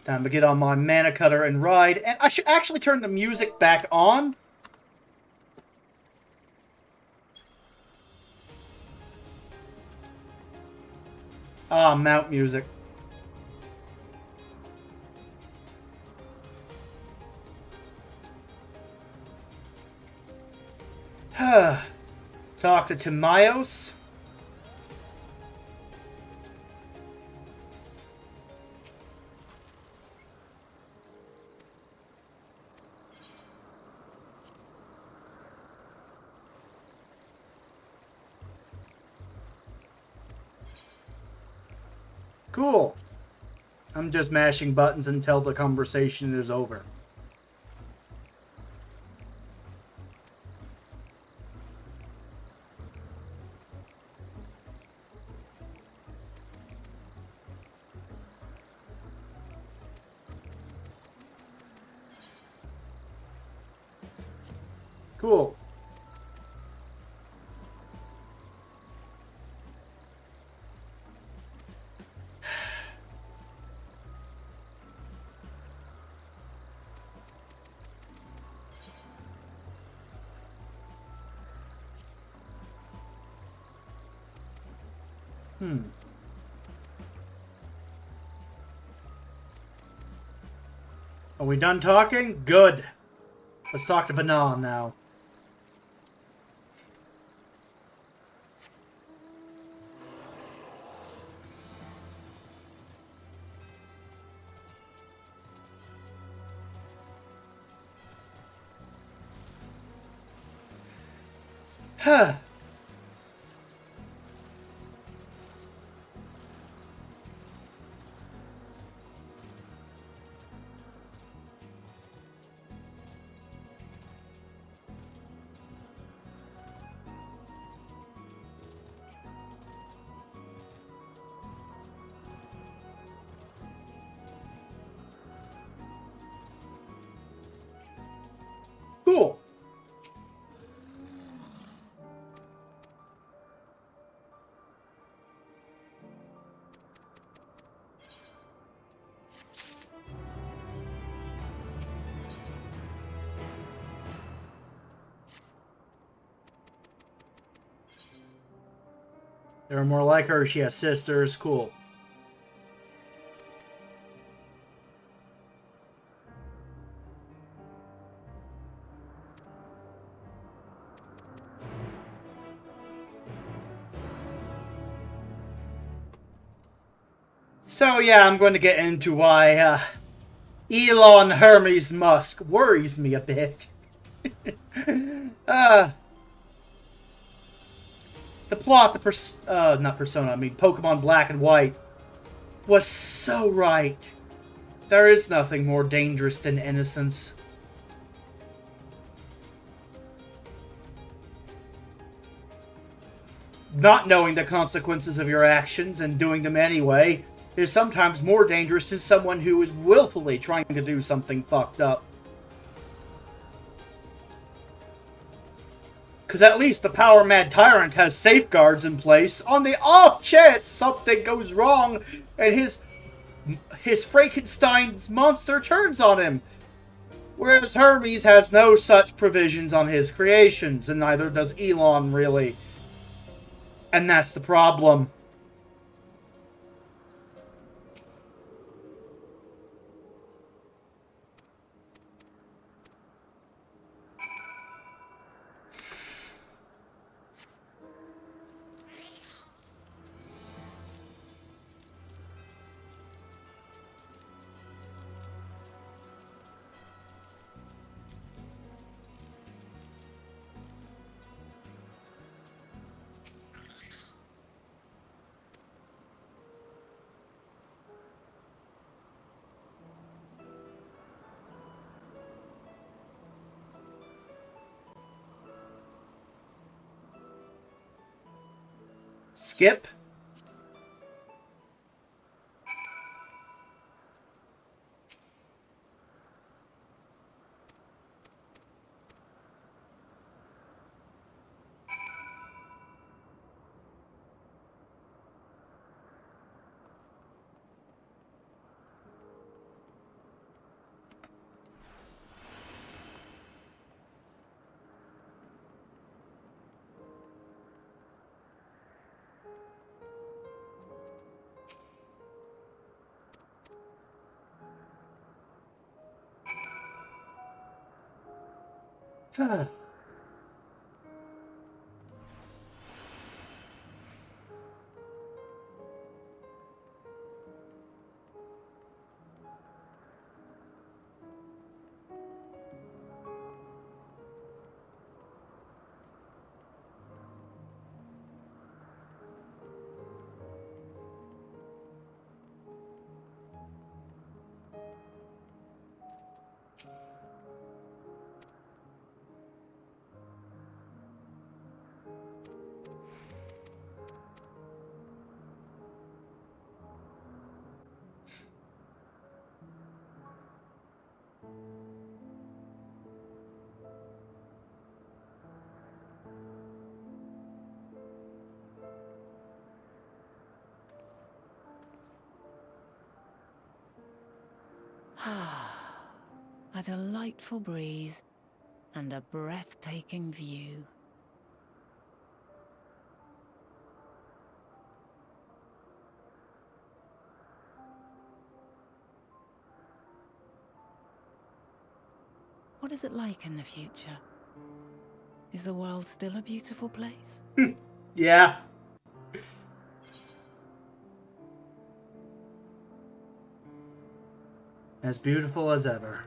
Time to get on my mana cutter and ride. And I should actually turn the music back on. Ah, mount music. Talk to Timaeus. Cool. I'm just mashing buttons until the conversation is over. Cool. Are we done talking? Good. Let's talk to Banan now. Huh. Cool. There are more like her. She has sisters. Cool. So yeah, I'm going to get into why Elon Hermes Musk worries me a bit. The plot, not Persona, I mean Pokemon Black and White, was so right. There is nothing more dangerous than innocence. Not knowing the consequences of your actions and doing them anyway is sometimes more dangerous than someone who is willfully trying to do something fucked up. Because at least the power-mad tyrant has safeguards in place on the off chance something goes wrong and his Frankenstein's monster turns on him. Whereas Hermes has no such provisions on his creations, and neither does Elon, really. And that's the problem. Skip. A delightful breeze and a breathtaking view. What is it like in the future? Is the world still a beautiful place? Yeah. As beautiful as ever.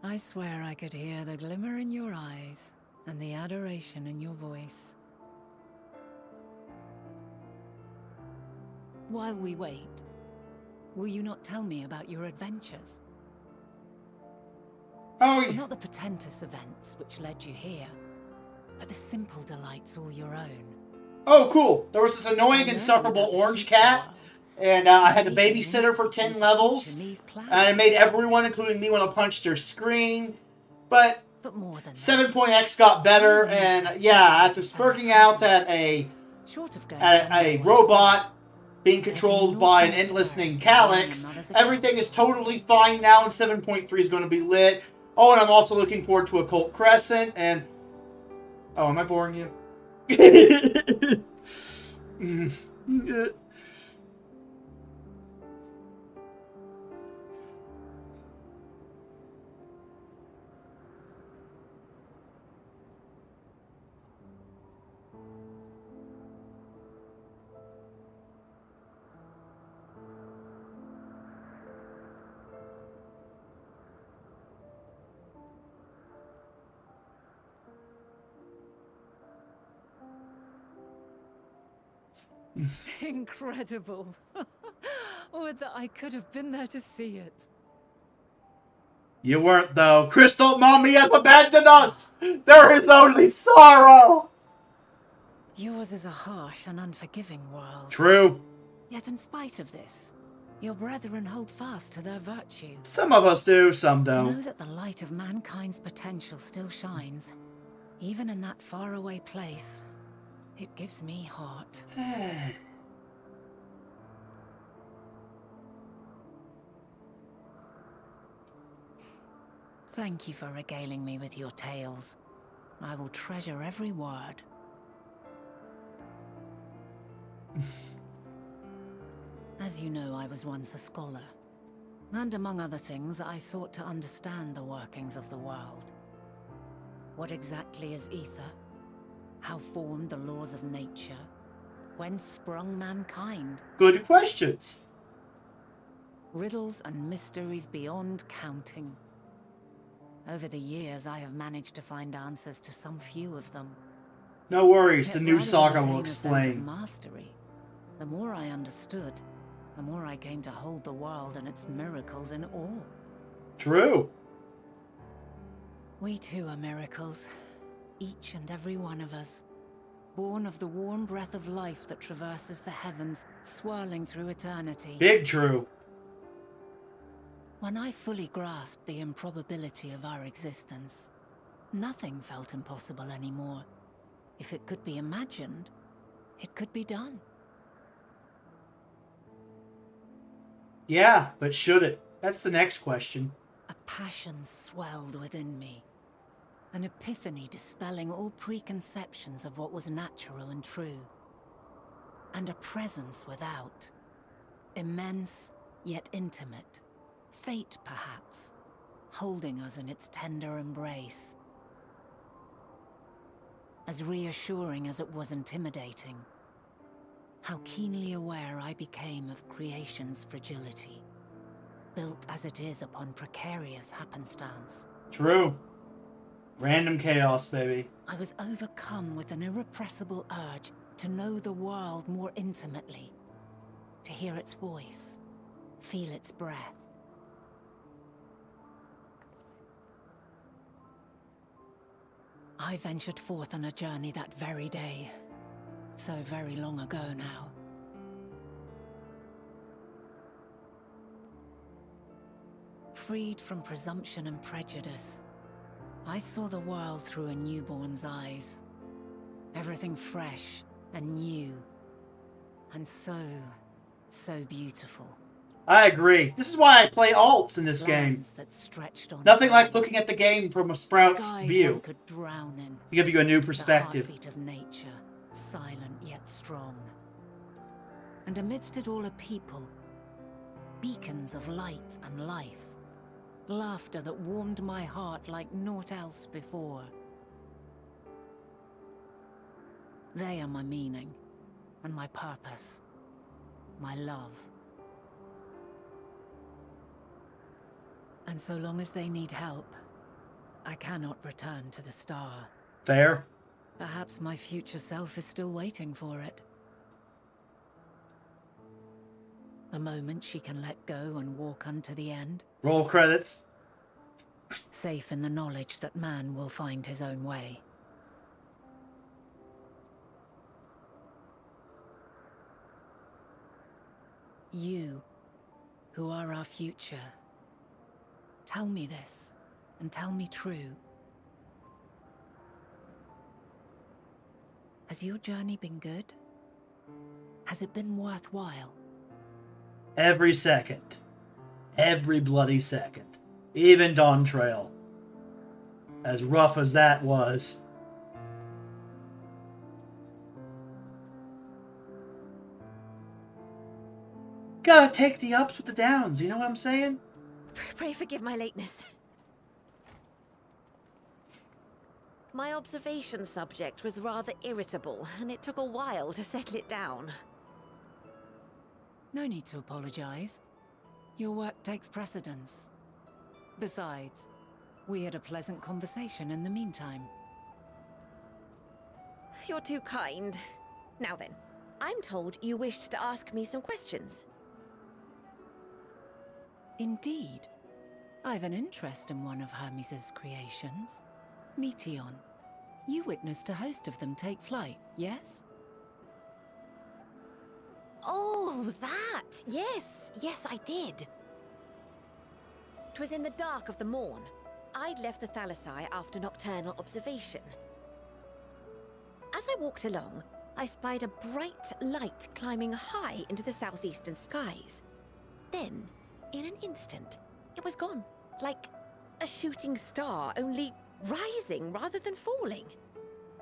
I swear I could hear the glimmer in your eyes and the adoration in your voice. While we wait, will you not tell me about your adventures? Oh, well, not the portentous events which led you here, but the simple delights all your own. Oh, cool. There was this annoying, insufferable orange cat, and I had to babysit her for 10 levels, and it made everyone, including me, want to punch their screen. But 7.x got better, and yeah, after spurting out that a robot being controlled by an endless named Calyx, everything is totally fine now, and 7.3 is going to be lit. Oh, and I'm also looking forward to Occult Crescent, and... Oh, am I boring you? Incredible. Would that I could have been there to see it. You weren't, though. Crystal Mommy has abandoned us! There is only sorrow! Yours is a harsh and unforgiving world. True. Yet in spite of this, your brethren hold fast to their virtue. Some of us do, some To don't. know that the light of mankind's potential still shines, even in that faraway place, it gives me heart. Thank you for regaling me with your tales. I will treasure every word. As you know, I was once a scholar. And among other things, I sought to understand the workings of the world. What exactly is ether? How formed the laws of nature? Whence sprung mankind? Good questions. Riddles and mysteries beyond counting. Over the years, I have managed to find answers to some few of them. No worries, the Yet new rather than saga attain will a sense of explain. mastery, the more I understood, the more I came to hold the world and its miracles in awe. True. We too are miracles, each and every one of us, born of the warm breath of life that traverses the heavens, swirling through eternity. Big true. When I fully grasped the improbability of our existence, nothing felt impossible anymore. If it could be imagined, it could be done. Yeah, but should it? That's the next question. A passion swelled within me. An epiphany dispelling all preconceptions of what was natural and true. And a presence without. Immense, yet intimate. Fate, perhaps, holding us in its tender embrace. As reassuring as it was intimidating. How keenly aware I became of creation's fragility. Built as it is upon precarious happenstance. True. Random chaos, baby. I was overcome with an irrepressible urge to know the world more intimately. To hear its voice. Feel its breath. I ventured forth on a journey that very day. So very long ago now. Freed from presumption and prejudice, I saw the world through a newborn's eyes. Everything fresh and new. And so beautiful. I agree. This is why I play alts in this game. That stretched on Nothing like looking at the game from a Sprout's skies view. one could drown in. To give you a new perspective. The heartbeat of nature, silent yet strong. And amidst it all a people, beacons of light and life. Laughter that warmed my heart like naught else before. They are my meaning, and my purpose, my love. And so long as they need help, I cannot return to the star. Fair. Perhaps my future self is still waiting for it. The moment she can let go and walk unto the end. Roll credits. Safe in the knowledge that man will find his own way. You, who are our future, tell me this, and tell me true. Has your journey been good? Has it been worthwhile? Every second. Every bloody second. Even Dawn Trail. As rough as that was. Gotta take the ups with the downs, you know what I'm saying? Pray forgive my lateness. My observation subject was rather irritable, and it took a while to settle it down. No need to apologize. Your work takes precedence. Besides, we had a pleasant conversation in the meantime. You're too kind. Now then, I'm told you wished to ask me some questions. Indeed. I've an interest in one of Hermes' creations. Meteon. You witnessed a host of them take flight, yes? Oh, that! Yes, I did. 'Twas in the dark of the morn. I'd left the Thalassai after nocturnal observation. As I walked along, I spied a bright light climbing high into the southeastern skies. Then, in an instant, it was gone. Like a shooting star, only rising rather than falling.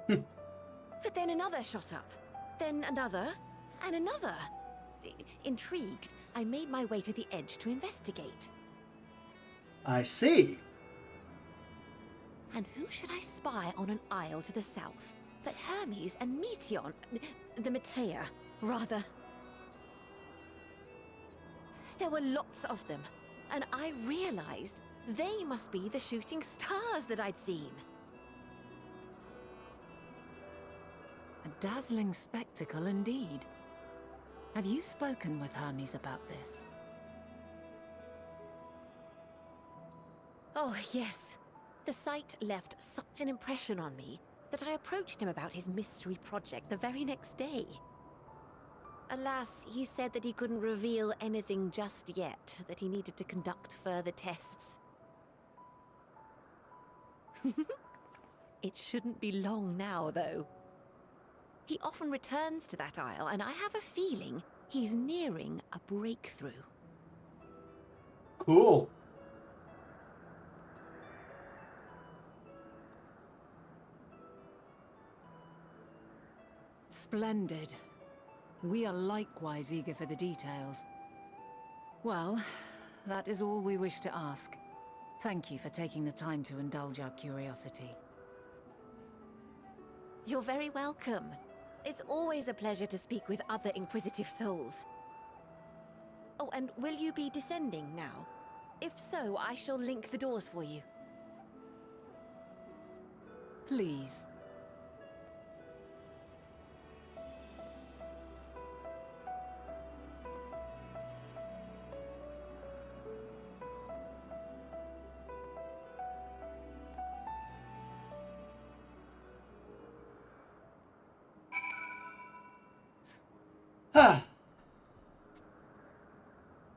But then another shot up. Then another, and another. Intrigued, I made my way to the edge to investigate. I see. And who should I spy on an isle to the south but Hermes and Meteon, the Metea, rather. There were lots of them, and I realized they must be the shooting stars that I'd seen. A dazzling spectacle indeed. Have you spoken with Hermes about this? Oh, yes. The sight left such an impression on me that I approached him about his mystery project the very next day. Alas, he said that he couldn't reveal anything just yet, that he needed to conduct further tests. It shouldn't be long now, though. He often returns to that isle, and I have a feeling he's nearing a breakthrough. Cool. Splendid. We are likewise eager for the details. Well, that is all we wish to ask. Thank you for taking the time to indulge our curiosity. You're very welcome. It's always a pleasure to speak with other inquisitive souls. Oh, and will you be descending now? If so, I shall link the doors for you. Please.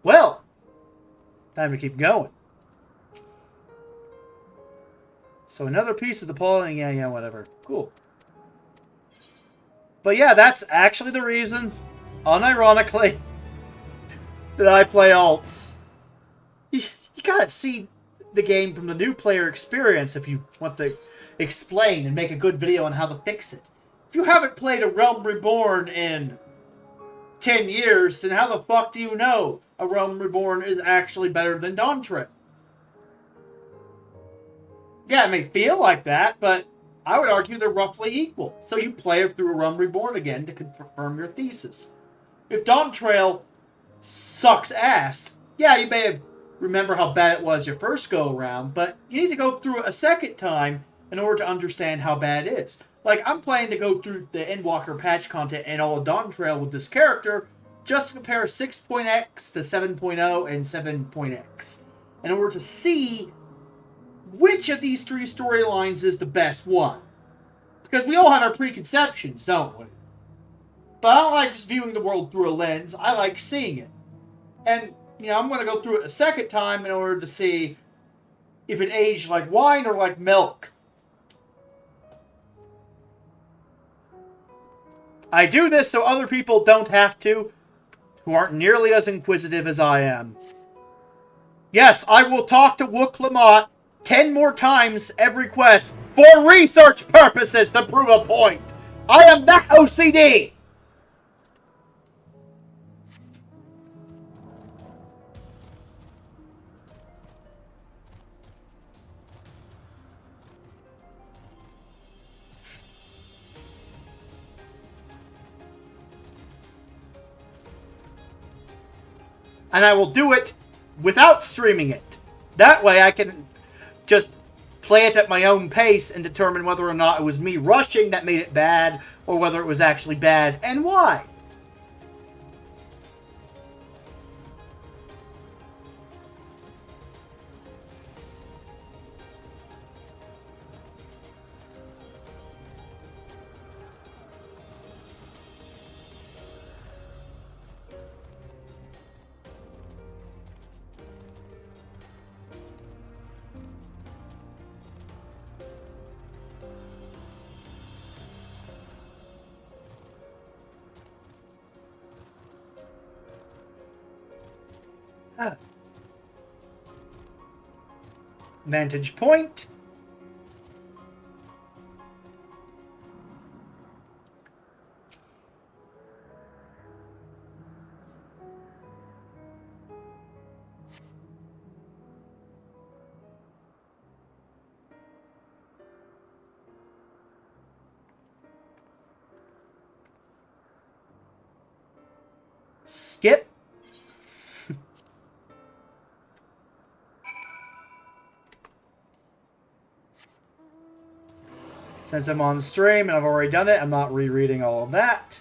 Well, time to keep going. So another piece of the polling, yeah, whatever. Cool. But yeah, that's actually the reason, unironically, that I play alts. You gotta see the game from the new player experience if you want to explain and make a good video on how to fix it. If you haven't played A Realm Reborn in 10 years, then how the fuck do you know A Realm Reborn is actually better than Dawntrail? Yeah, it may feel like that, but I would argue they're roughly equal. So you play it through A Realm Reborn again to confirm your thesis. If Dawntrail sucks ass, yeah, you may have remember how bad it was your first go around, but you need to go through it a second time in order to understand how bad it is. Like, I'm planning to go through the Endwalker patch content and all of Dawntrail with this character just to compare 6.x to 7.0 and 7.x in order to see which of these three storylines is the best one. Because we all have our preconceptions, don't we? But I don't like just viewing the world through a lens. I like seeing it. And, you know, I'm going to go through it a second time in order to see if it aged like wine or like milk. I do this so other people don't have to, who aren't nearly as inquisitive as I am. Yes, I will talk to Wook Lamont 10 more times every quest for research purposes to prove a point. I am that OCD! And I will do it without streaming it. That way I can just play it at my own pace and determine whether or not it was me rushing that made it bad, or whether it was actually bad, and why. Vantage point. Skip. Since I'm on stream and I've already done it, I'm not rereading all of that.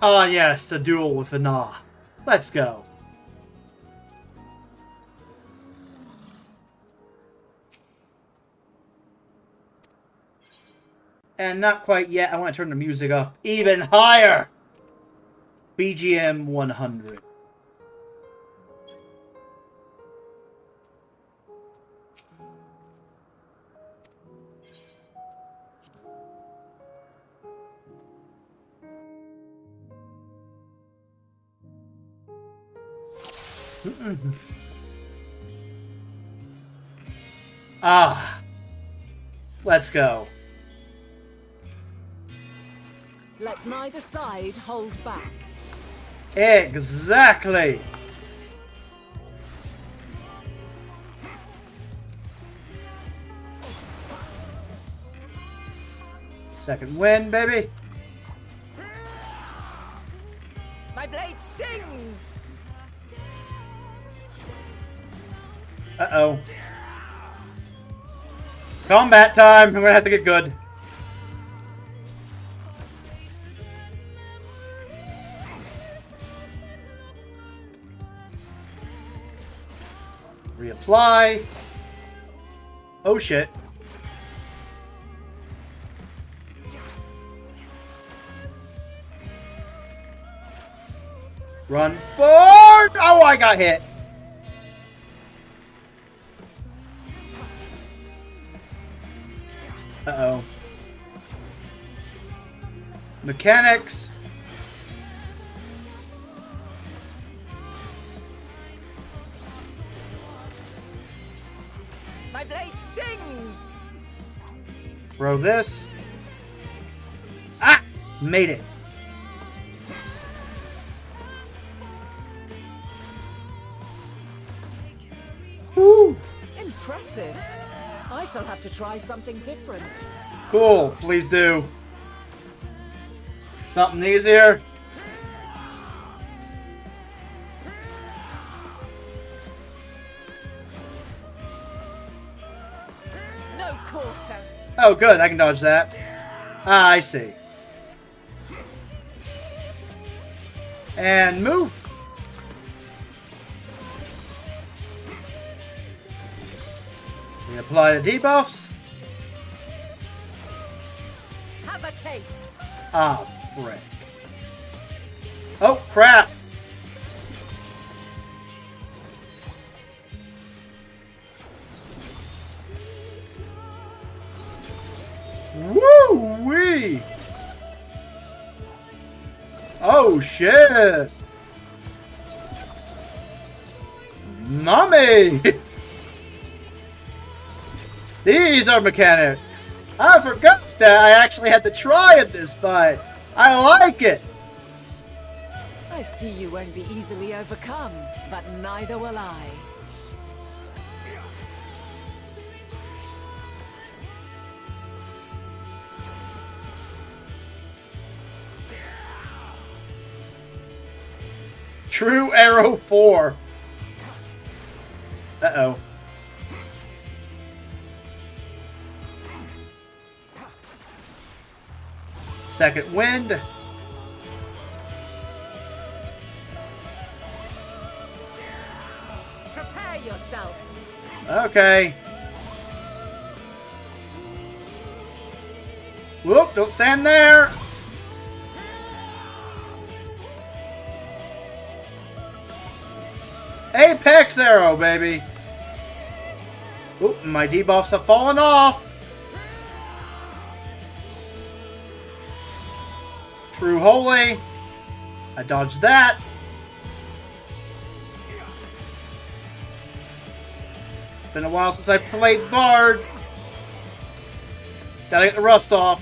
Ah, yes, the duel with Ana. Let's go. And not quite yet. I want to turn the music up even higher. BGM 100. Ah. Let's go. Let neither side hold back. Exactly. Second win, baby. My blade sings. Uh-oh. Combat time. I'm gonna have to get good. Reapply. Oh shit. Run forward! Oh, I got hit. Uh-oh. Mechanics. My blade sings! Throw this. Ah! Made it. Woo! Impressive. I shall have to try something different. Cool. Please do. Something easier. No quarter. Oh, good. I can dodge that. Ah, I see. And move. Reapply the debuffs. Have a taste. Ah, frick. Oh, crap. Woo-wee! Oh, shit! Mommy! These are mechanics! I forgot that I actually had to try at this fight! I like it! I see you won't be easily overcome, but neither will I. True Arrow 4. Uh-oh. Second wind. Prepare yourself. Okay. Whoop, don't stand there. Apex arrow, baby. Oop, my debuffs have fallen off. True Holy. I dodged that. Been a while since I played Bard. Gotta get the rust off.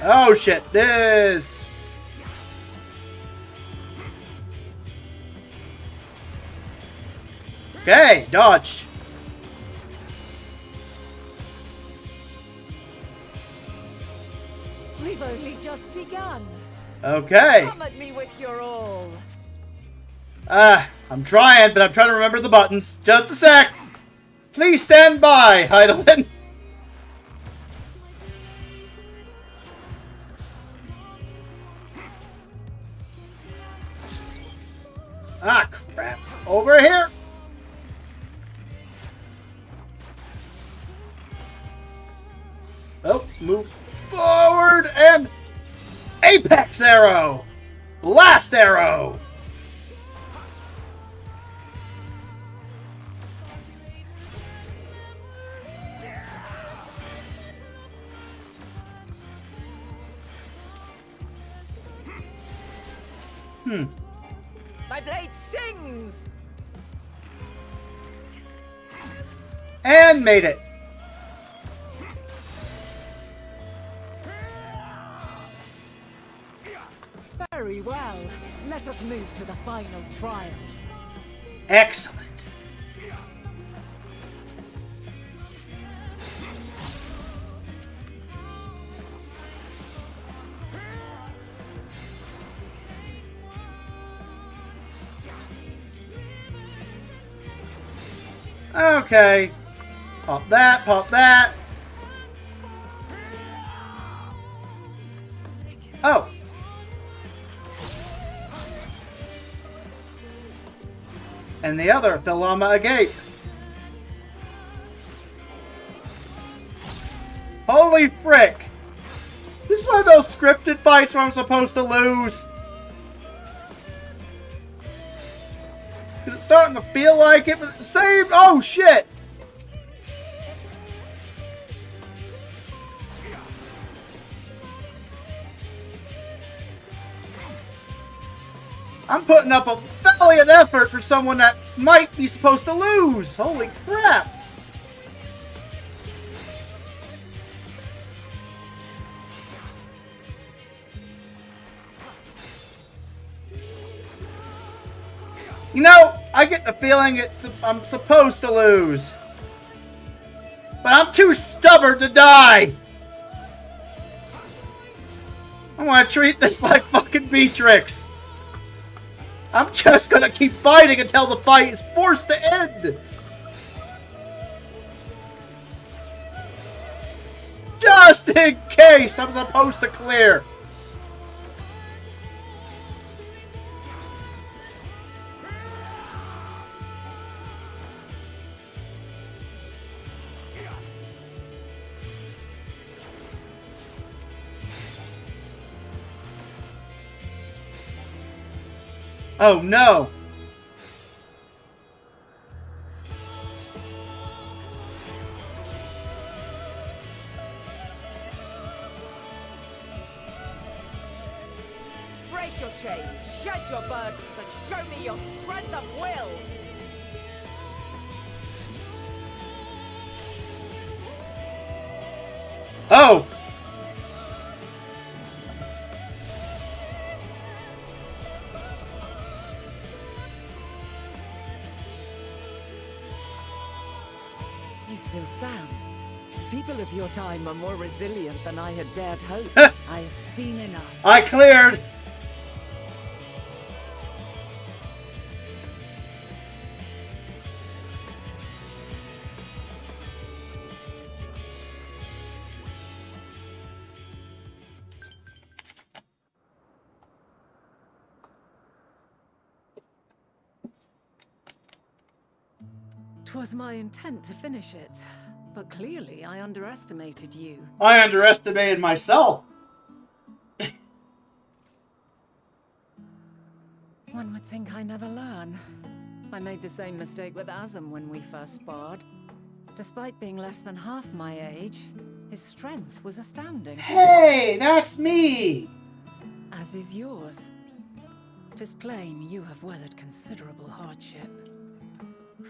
Oh shit, this. Okay, dodged. We've only just begun. Okay. Come at me with your all. I'm trying, but I'm trying to remember the buttons. Just a sec. Please stand by, Heidelin. Ah, crap. Over here. Oh, move forward and Apex Arrow. Blast Arrow. My blade sings. And made it. Very well. Let us move to the final trial. Excellent. Okay. Pop that, pop that. Oh. and the other Thelema agape. Holy frick! This is one of those scripted fights where I'm supposed to lose. Is it starting to feel like it? But same. Oh shit! I'm putting up a valiant effort for someone that might be supposed to lose. Holy crap! You know, I get the feeling I'm supposed to lose. But I'm too stubborn to die. I want to treat this like fucking Beatrix. I'm just gonna keep fighting until the fight is forced to end. Just in case I'm supposed to clear. Oh no! Break your chains, shed your burdens, and show me your strength of will! Oh! You still stand. The people of your time are more resilient than I had dared hope. I have seen enough. I cleared! Twas my intent to finish it, but clearly I underestimated you. I underestimated myself. One would think I never learn. I made the same mistake with Azam when we first sparred. Despite being less than half my age, his strength was astounding. Hey, that's me! As is yours. 'Tis plain you have weathered considerable hardship.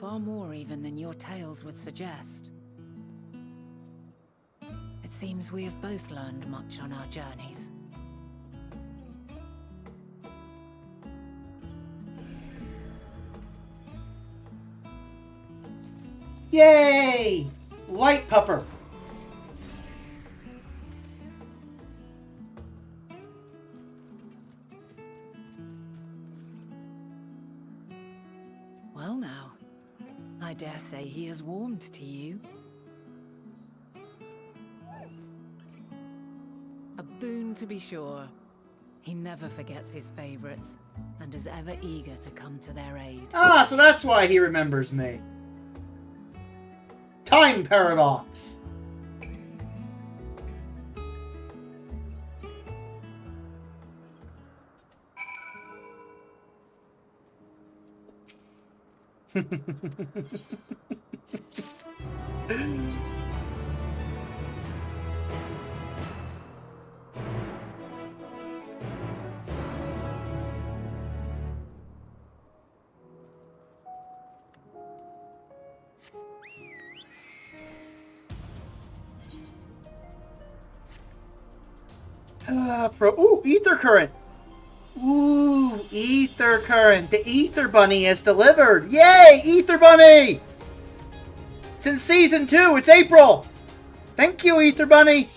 Far more even than your tales would suggest. It seems we have both learned much on our journeys. Yay! Light pupper. Well now, I dare say he has warmed to you. A boon to be sure. He never forgets his favorites, and is ever eager to come to their aid. Ah, so that's why he remembers me. Time paradox. Ooh, ether current. Ooh, ether current. The ether bunny has delivered. Yay, ether bunny! Since season 2, it's April. Thank you, ether bunny.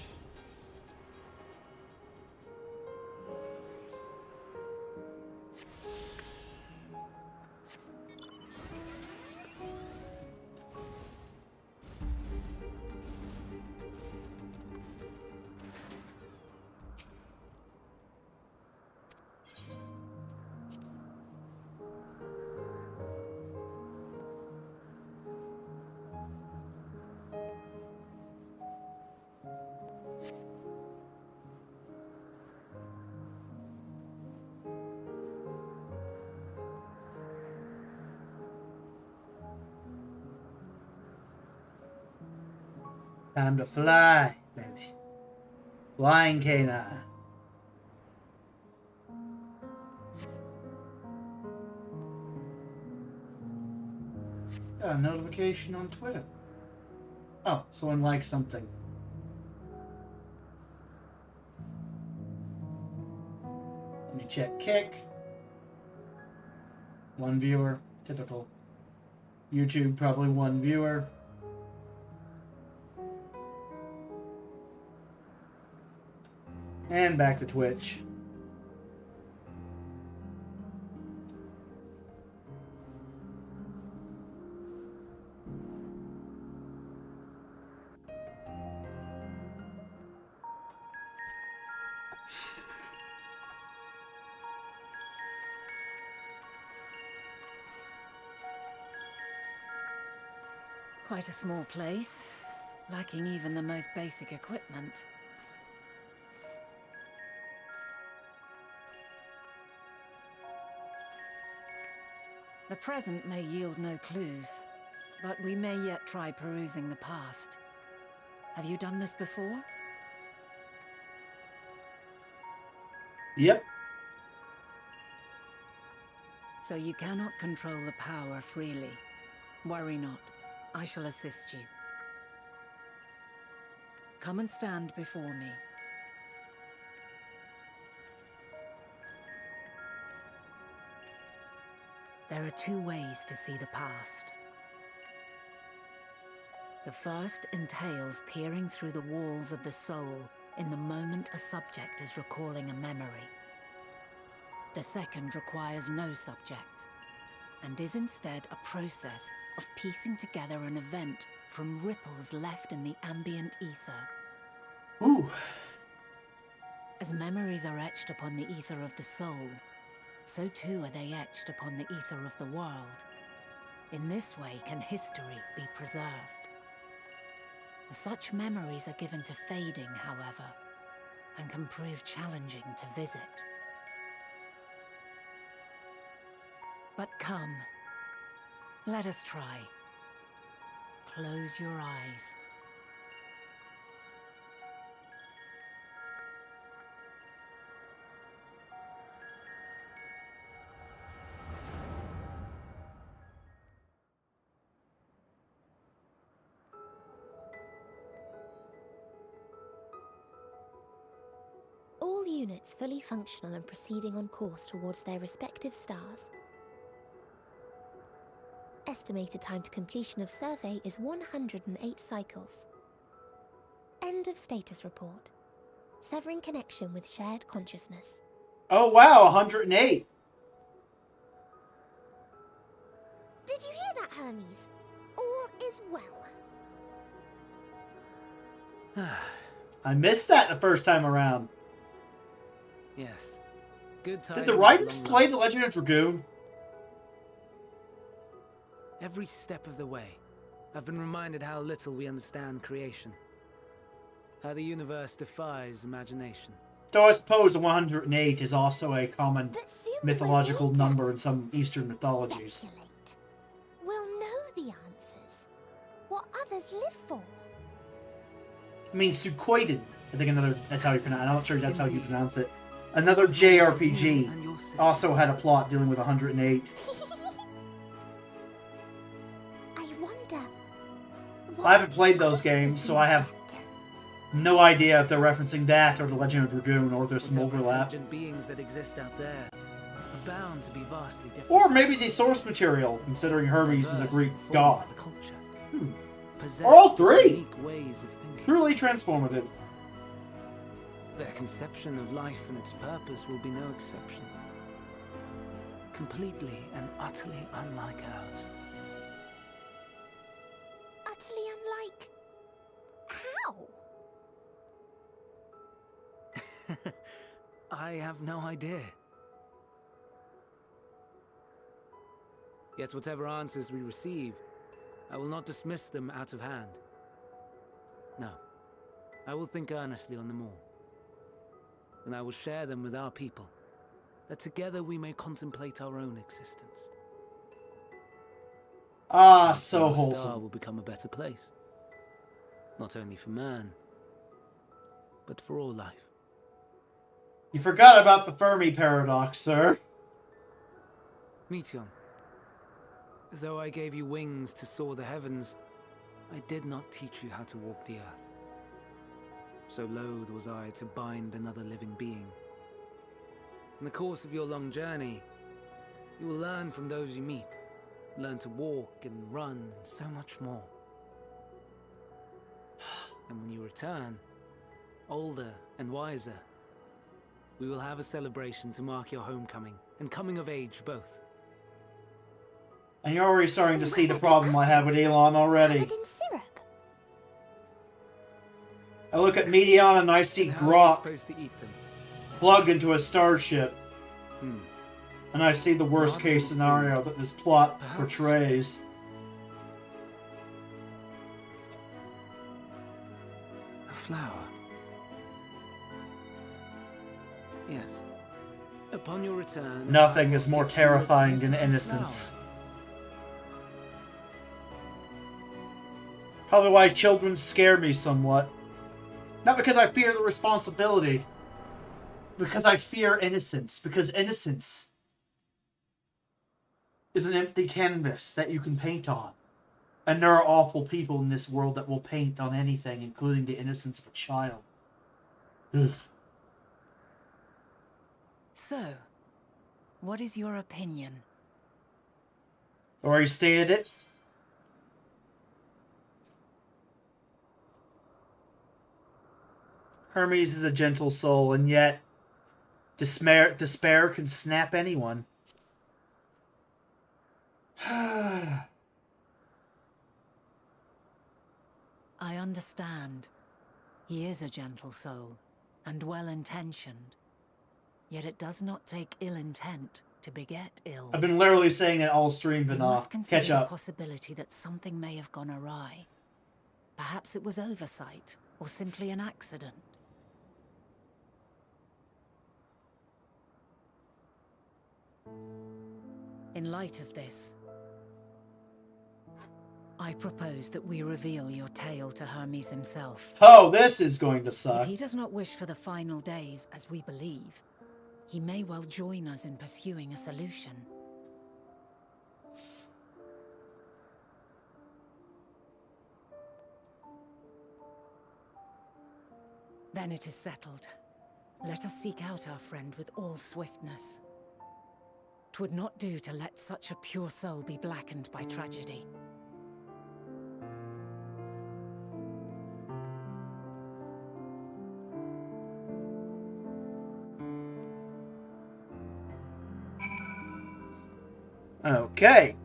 Time to fly, baby. Flying canine. Got a notification on Twitter. Oh, someone likes something. Let me check Kick. 1 viewer. Typical. YouTube, probably 1 viewer. And back to Twitch. Quite a small place, lacking even the most basic equipment. The present may yield no clues, but we may yet try perusing the past. Have you done this before? Yep. So you cannot control the power freely. Worry not. I shall assist you. Come and stand before me. There are 2 ways to see the past. The first entails peering through the walls of the soul in the moment a subject is recalling a memory. The second requires no subject, and is instead a process of piecing together an event from ripples left in the ambient ether. Ooh. As memories are etched upon the ether of the soul, so too are they etched upon the ether of the world. In this way can history be preserved. Such memories are given to fading, however, and can prove challenging to visit. But come, let us try. Close your eyes. All units fully functional and proceeding on course towards their respective stars. Estimated time to completion of survey is 108 cycles. End of status report. Severing connection with shared consciousness. Oh wow, 108. Did you hear that, Hermes? All is well. I missed that the first time around. Yes. Good Did the writers play The Legend of Dragoon? Every step of the way, I've been reminded how little we understand creation. How the universe defies imagination. So I suppose 108 is also a common mythological number in some Eastern mythologies. We'll know the answers. What others live for. I mean, Suikoden, I think that's how you pronounce it. I'm not sure that's how you pronounce it. Another JRPG also had a plot dealing with 108. I wonder. I haven't played those games, so I have no idea if they're referencing that or The Legend of Dragoon, or if there's some overlap. Intelligent beings that exist out there are bound to be vastly different. Or maybe the source material, considering Hermes is a Greek god. Culture. Or all three! Unique ways of thinking. Truly transformative. Their conception of life and its purpose will be no exception. Completely and utterly unlike ours. Utterly unlike. How? I have no idea. Yet whatever answers we receive, I will not dismiss them out of hand. No, I will think earnestly on them all. And I will share them with our people, that together we may contemplate our own existence. Ah, so Our star wholesome. will become a better place. Not only for man, but for all life. You forgot about the Fermi paradox, sir. Meteon, though I gave you wings to soar the heavens, I did not teach you how to walk the earth. So loath was I to bind another living being. In the course of your long journey, you will learn from those you meet. Learn to walk and run and so much more. And when you return, older and wiser, we will have a celebration to mark your homecoming and coming of age both. And you're already starting to see the problem I have with Elon already. Covered in syrup. I look at Meteon and I see Grok Supposed to eat them. plugged into a starship. And I see the worst case scenario that this plot portrays. A flower. Yes. Upon your return, Nothing is more terrifying than innocence. Probably why children scare me somewhat. Not because I fear the responsibility. Because I fear innocence. Because innocence is an empty canvas that you can paint on. And there are awful people in this world that will paint on anything, including the innocence of a child. Ugh. So, what is your opinion? Already stated it. Hermes is a gentle soul, and yet despair can snap anyone. I understand. He is a gentle soul, and well-intentioned. Yet it does not take ill intent to beget ill. I've been literally saying it all stream, but We must consider catch the up. possibility that something may have gone awry. Perhaps it was oversight, or simply an accident. In light of this, I propose that we reveal your tale to Hermes himself. Oh, this is going to If suck. he does not wish for the final days, as we believe, he may well join us in pursuing a solution. Then it is settled. Let us seek out our friend with all swiftness. 'Twould not do to let such a pure soul be blackened by tragedy. Okay.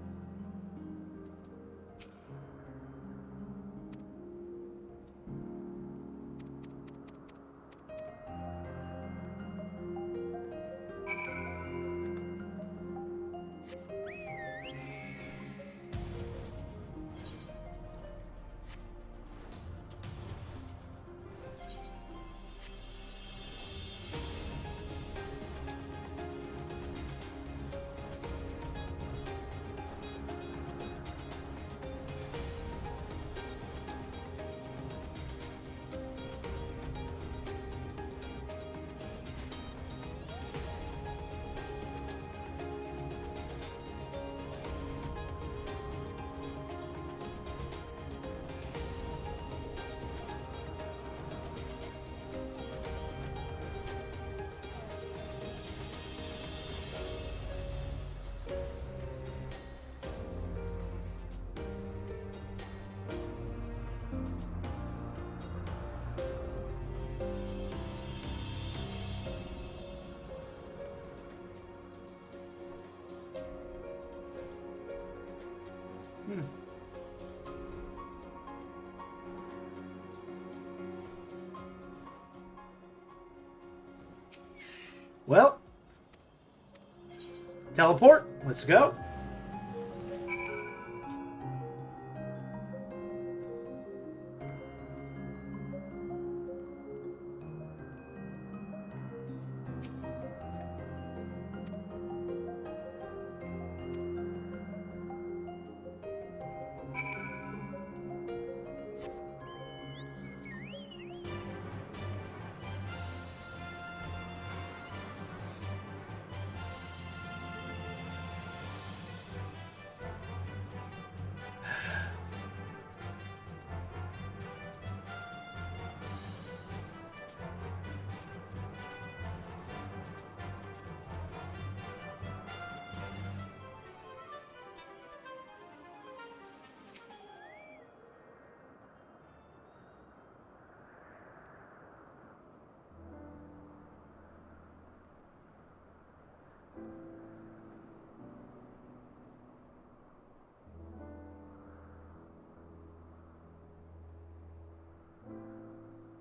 Well, teleport. Let's go.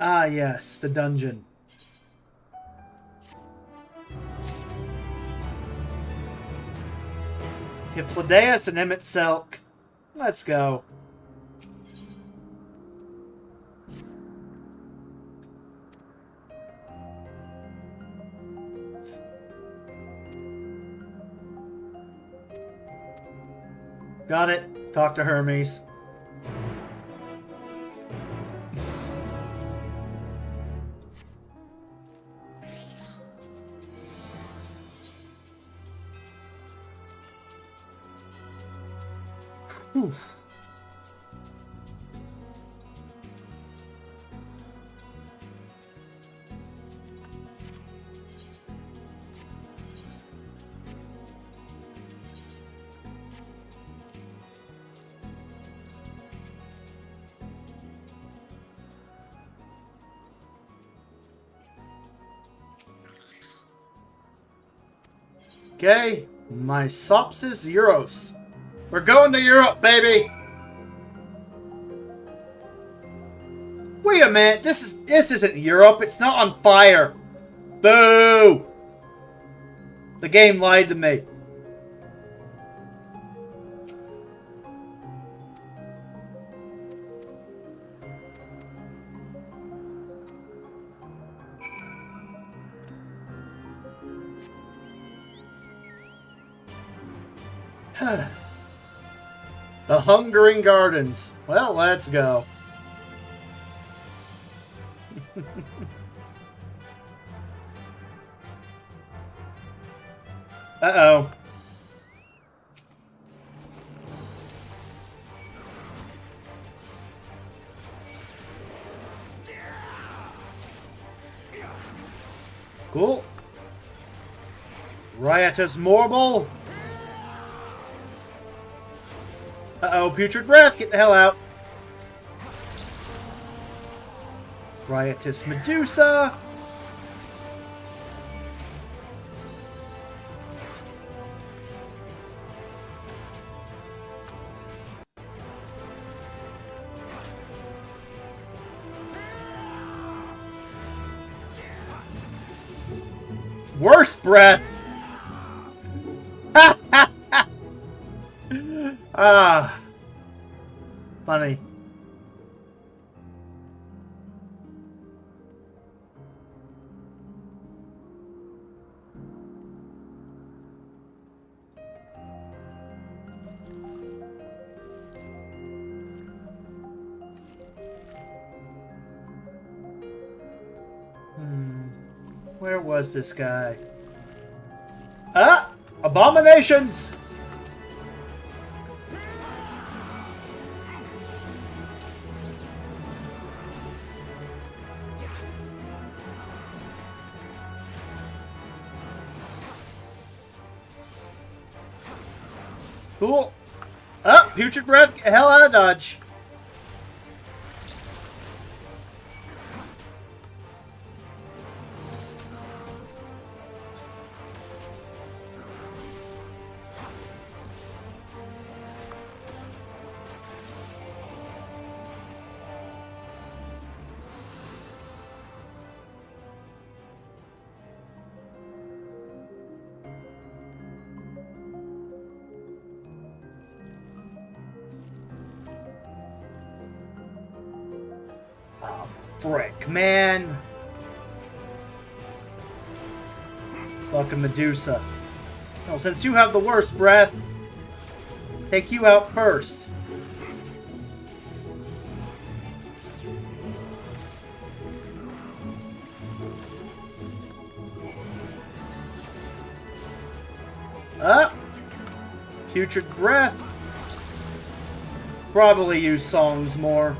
Ah, yes, the dungeon. Hypfladeus and Emmett Selk. Let's go. Got it. Talk to Hermes. Whew. Okay, my Sopsis Euros. We're going to Europe, baby! Wait a minute, this isn't Europe, it's not on fire! Boo! The game lied to me. The Hungering Gardens. Well, let's go. Uh-oh. Cool. Riotous Morble. Uh-oh, Putrid Breath, get the hell out. Riotous Medusa. Worst breath. Ah. Funny. Where was this guy? Ah! Abominations! Cool. Ah! Putrid Breath, get the hell out of Dodge. Oh, frick, man. Fucking Medusa. Well, since you have the worst breath, take you out first. Up. Putrid Breath. Probably use songs more.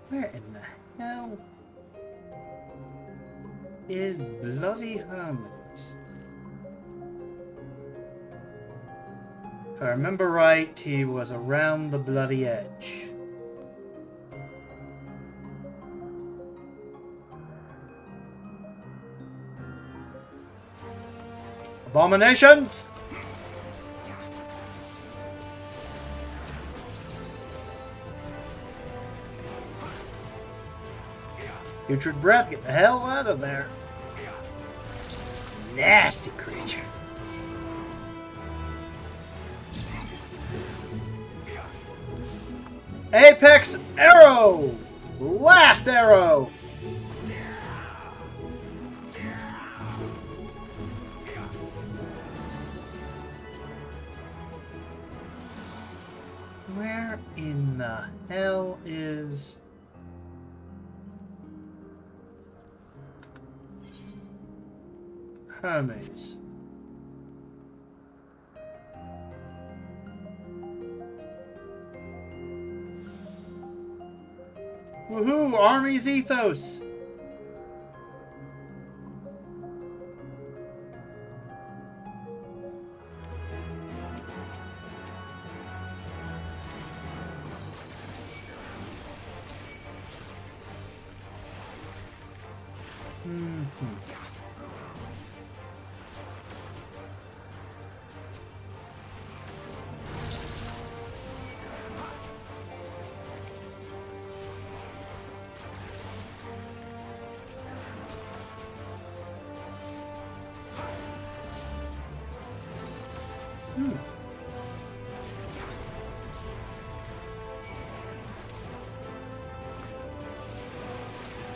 Where in the hell is bloody Hermes? If I remember right, he was around the bloody edge. Abominations! Putrid breath, get the hell out of there. Nasty creature. Apex arrow! Last arrow! Where in the hell is... Hermes? Woohoo! Army's ethos!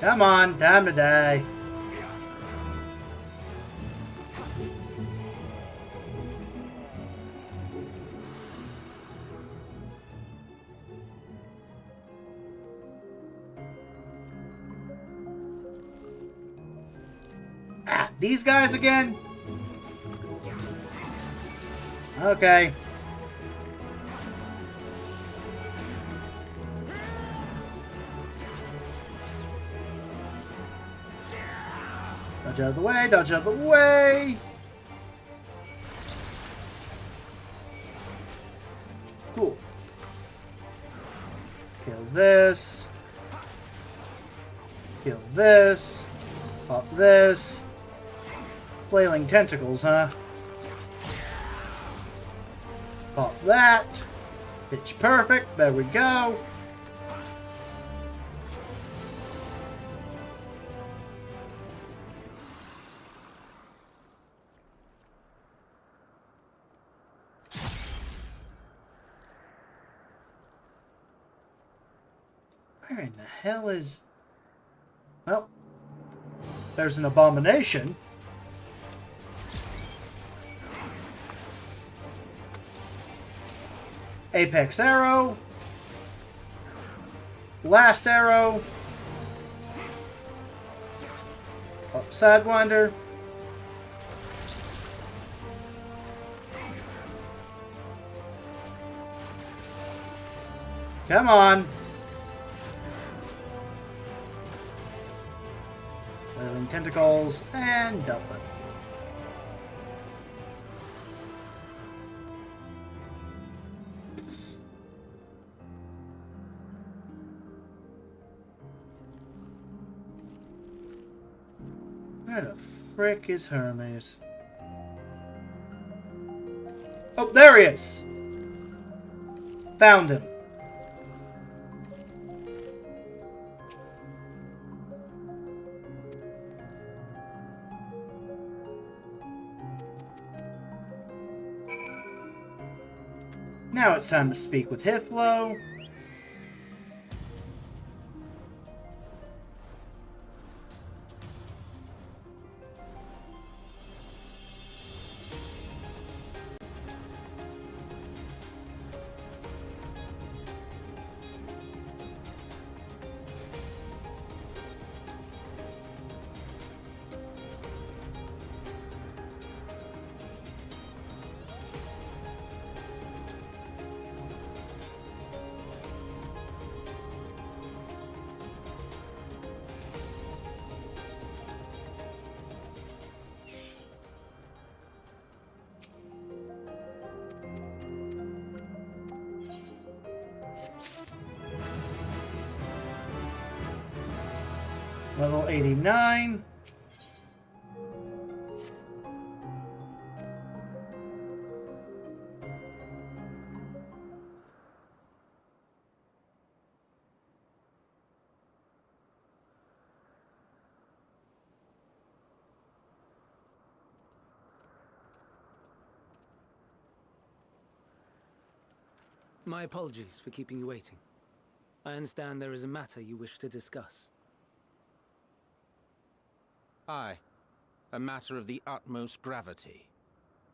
Come on, time to die. Ah, these guys again? Okay. Dodge out of the way, dodge out of the way! Cool. Kill this. Kill this. Pop this. Flailing tentacles, huh? Pop that. Pitch perfect. There we go. Where in the hell is... Well, there's an abomination. Apex arrow. Last arrow. Up Sidewinder. Come on. Wailing tentacles and dealt with. Where the frick is Hermes? Oh, there he is! Found him. Now it's time to speak with Hiflo. Level 89. My apologies for keeping you waiting. I understand there is a matter you wish to discuss. Aye. A matter of the utmost gravity.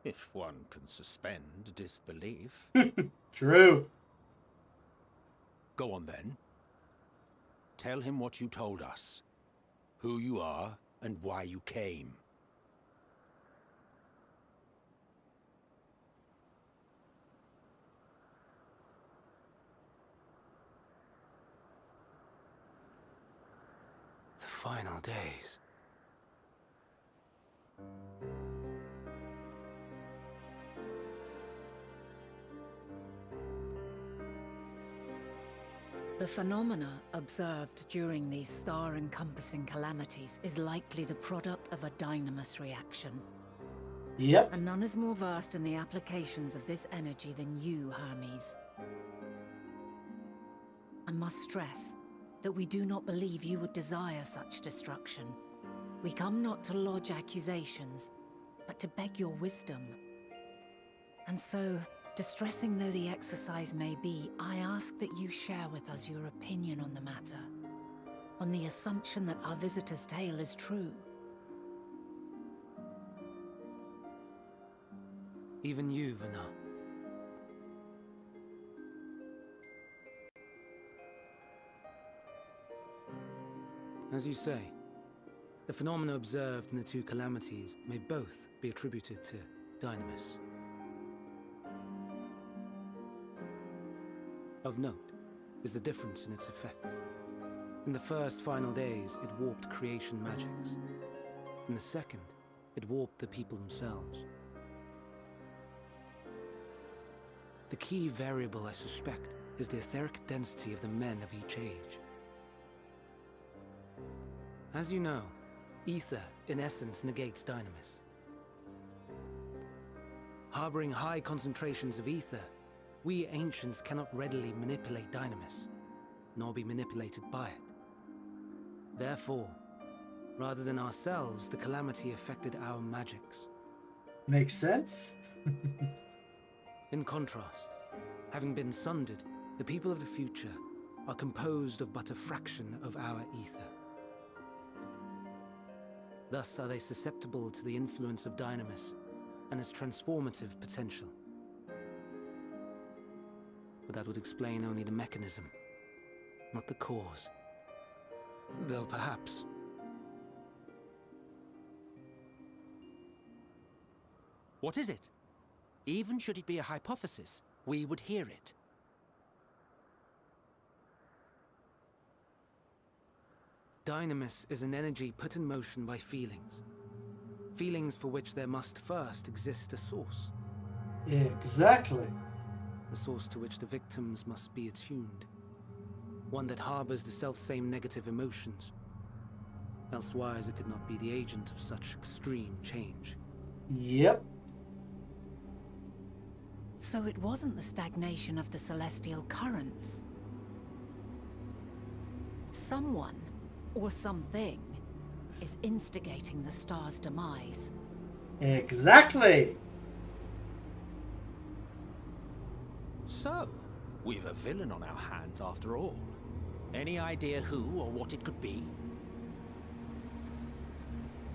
If one can suspend disbelief. True. Go on then. Tell him what you told us. Who you are and why you came. The final days. The phenomena observed during these star-encompassing calamities is likely the product of a dynamis reaction. Yep. And none is more versed in the applications of this energy than you, Hermes. I must stress that we do not believe you would desire such destruction. We come not to lodge accusations, but to beg your wisdom. And so, distressing though the exercise may be, I ask that you share with us your opinion on the matter, on the assumption that our visitor's tale is true. Even you, Vana. As you say, the phenomena observed in the two calamities may both be attributed to dynamis. Of note is the difference in its effect. In the first final days, it warped creation magics. In the second, it warped the people themselves. The key variable, I suspect, is the etheric density of the men of each age. As you know, ether, in essence, negates dynamis. Harboring high concentrations of ether, we ancients cannot readily manipulate dynamis, nor be manipulated by it. Therefore, rather than ourselves, the calamity affected our magics. Makes sense. In contrast, having been sundered, the people of the future are composed of but a fraction of our ether. Thus are they susceptible to the influence of dynamis and its transformative potential. But that would explain only the mechanism, not the cause. Though perhaps... What is it? Even should it be a hypothesis, we would hear it. Dynamis is an energy put in motion by feelings. Feelings for which there must first exist a source. Exactly. A source to which the victims must be attuned. One that harbors the selfsame negative emotions. Elsewise it could not be the agent of such extreme change. Yep. So it wasn't the stagnation of the celestial currents. Someone, or something, is instigating the star's demise. Exactly. So, we've a villain on our hands after all. Any idea who or what it could be?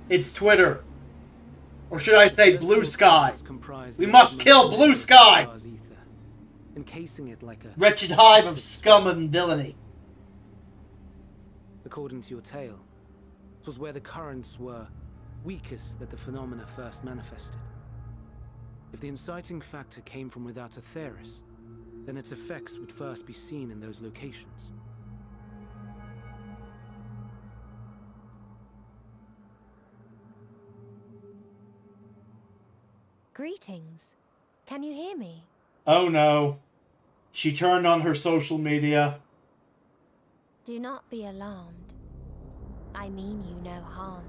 It's Twitter. Or should I say Blue Sky? We must kill Blue Sky! Encasing it like a wretched hive of scum and villainy. According to your tale, it was where the currents were weakest that the phenomena first manifested. If the inciting factor came from without Aetheris, then its effects would first be seen in those locations. Greetings. Can you hear me? Oh no. She turned on her social media. Do not be alarmed. I mean you no harm.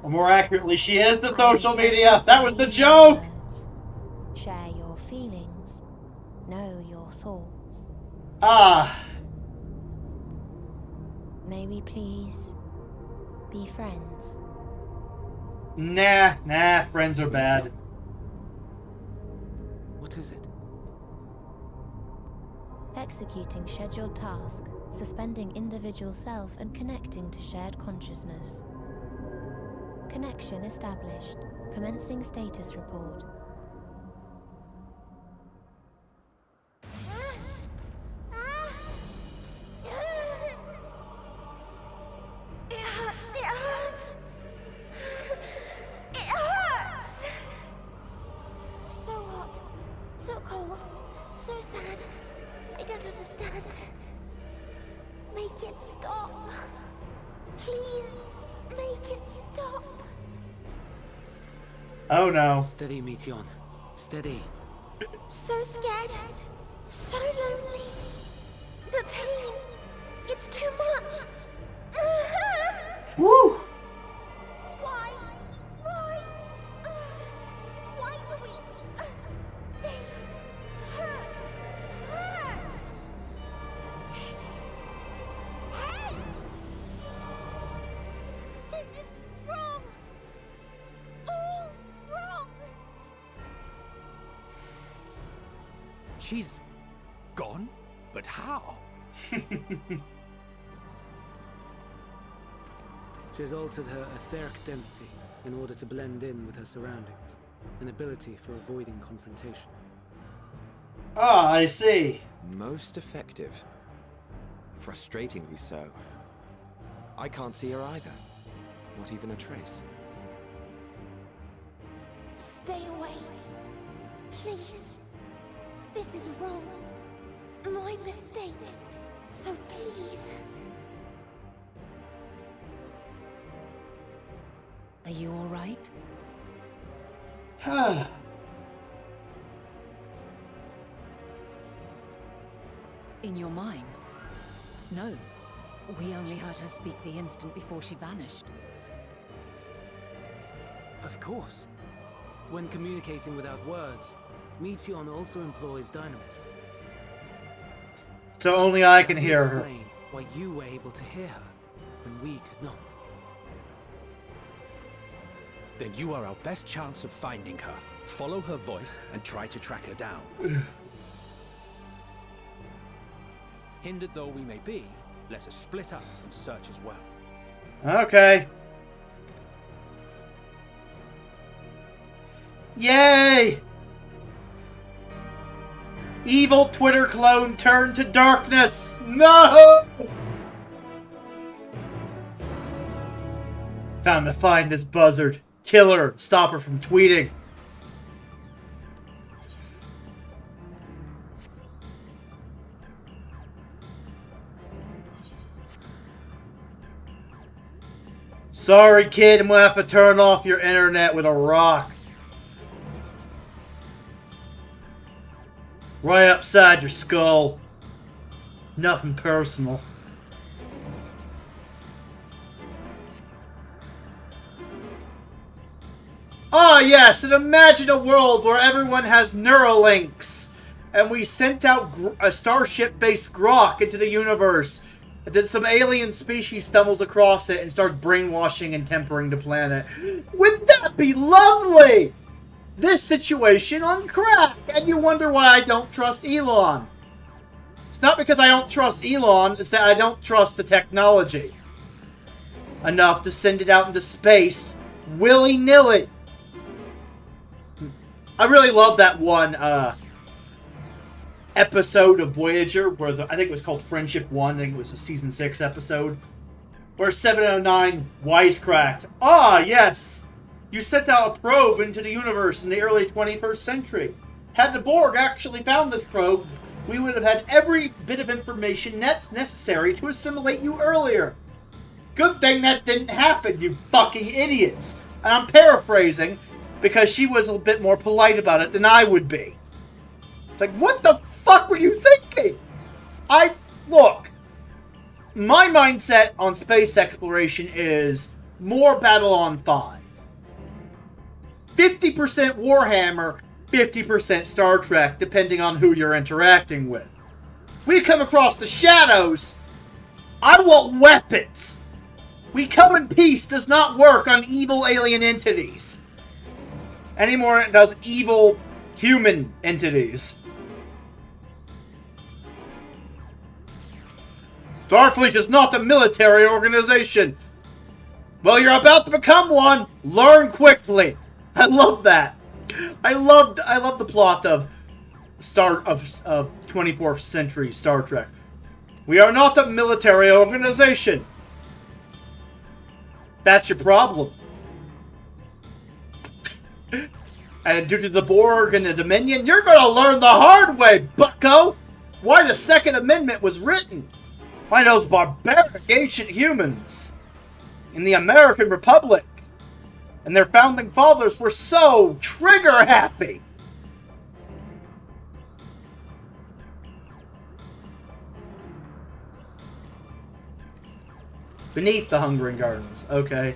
Or more accurately, she is the social media. That was the joke. Share your feelings. Know your thoughts. Ah. May we please be friends? Nah, friends are bad. What is it? Executing scheduled task, suspending individual self and connecting to shared consciousness. Connection established. Commencing status report. It hurts, it hurts! It hurts! So hot, so cold, so sad. I don't understand. Make it stop. Please, make it stop. Oh no. Steady, Meteon. Steady. So scared. So lonely. The pain. It's too much. Woo! Why? Why do we... They hurt. Hate. This is wrong. All wrong. She's gone? But how? She has altered her etheric density in order to blend in with her surroundings, an ability for avoiding confrontation. Ah, I see. Most effective. Frustratingly so. I can't see her either. Not even a trace. Stay away. Please. This is wrong. My mistake. So please. Are you all right? In your mind? No. We only heard her speak the instant before she vanished. Of course. When communicating without words, Meteon also employs dynamis. So only I can That would hear her. explain why you were able to hear her, and we could not. Then you are our best chance of finding her. Follow her voice and try to track her down. Hindered though we may be, let us split up and search as well. Okay. Yay! Evil Twitter clone turned to darkness! No! Time to find this buzzard. Kill her. Stop her from tweeting. Sorry, kid. I'm gonna have to turn off your internet with a rock. Right upside your skull. Nothing personal. Ah, yes, and imagine a world where everyone has Neuralinks, and we sent out a starship-based grok into the universe, and then some alien species stumbles across it and starts brainwashing and tempering the planet. Wouldn't that be lovely? This situation on crack, and you wonder why I don't trust Elon. It's not because I don't trust Elon, it's that I don't trust the technology enough to send it out into space willy-nilly. I really love that one episode of Voyager where I think it was called Friendship 1. I think it was a season 6 episode where 709 wisecracked. Ah, yes. You sent out a probe into the universe in the early 21st century. Had the Borg actually found this probe, we would have had every bit of information that's necessary to assimilate you earlier. Good thing that didn't happen, you fucking idiots. And I'm paraphrasing, because she was a bit more polite about it than I would be. It's like, what the fuck were you thinking? Look. my mindset on space exploration is more Babylon 5. 50% Warhammer, 50% Star Trek, depending on who you're interacting with. If we come across the shadows, I want weapons. We come in peace does not work on evil alien entities. Anymore than it does evil human entities. Starfleet is not a military organization. Well, you're about to become one. Learn quickly. I love that. I love the plot of 24th century Star Trek. We are not a military organization. That's your problem. And due to the Borg and the Dominion, you're gonna learn the hard way, bucko! Why the Second Amendment was written. Why those barbaric ancient humans in the American Republic and their founding fathers were so trigger happy. Beneath the Hungering Gardens. Okay.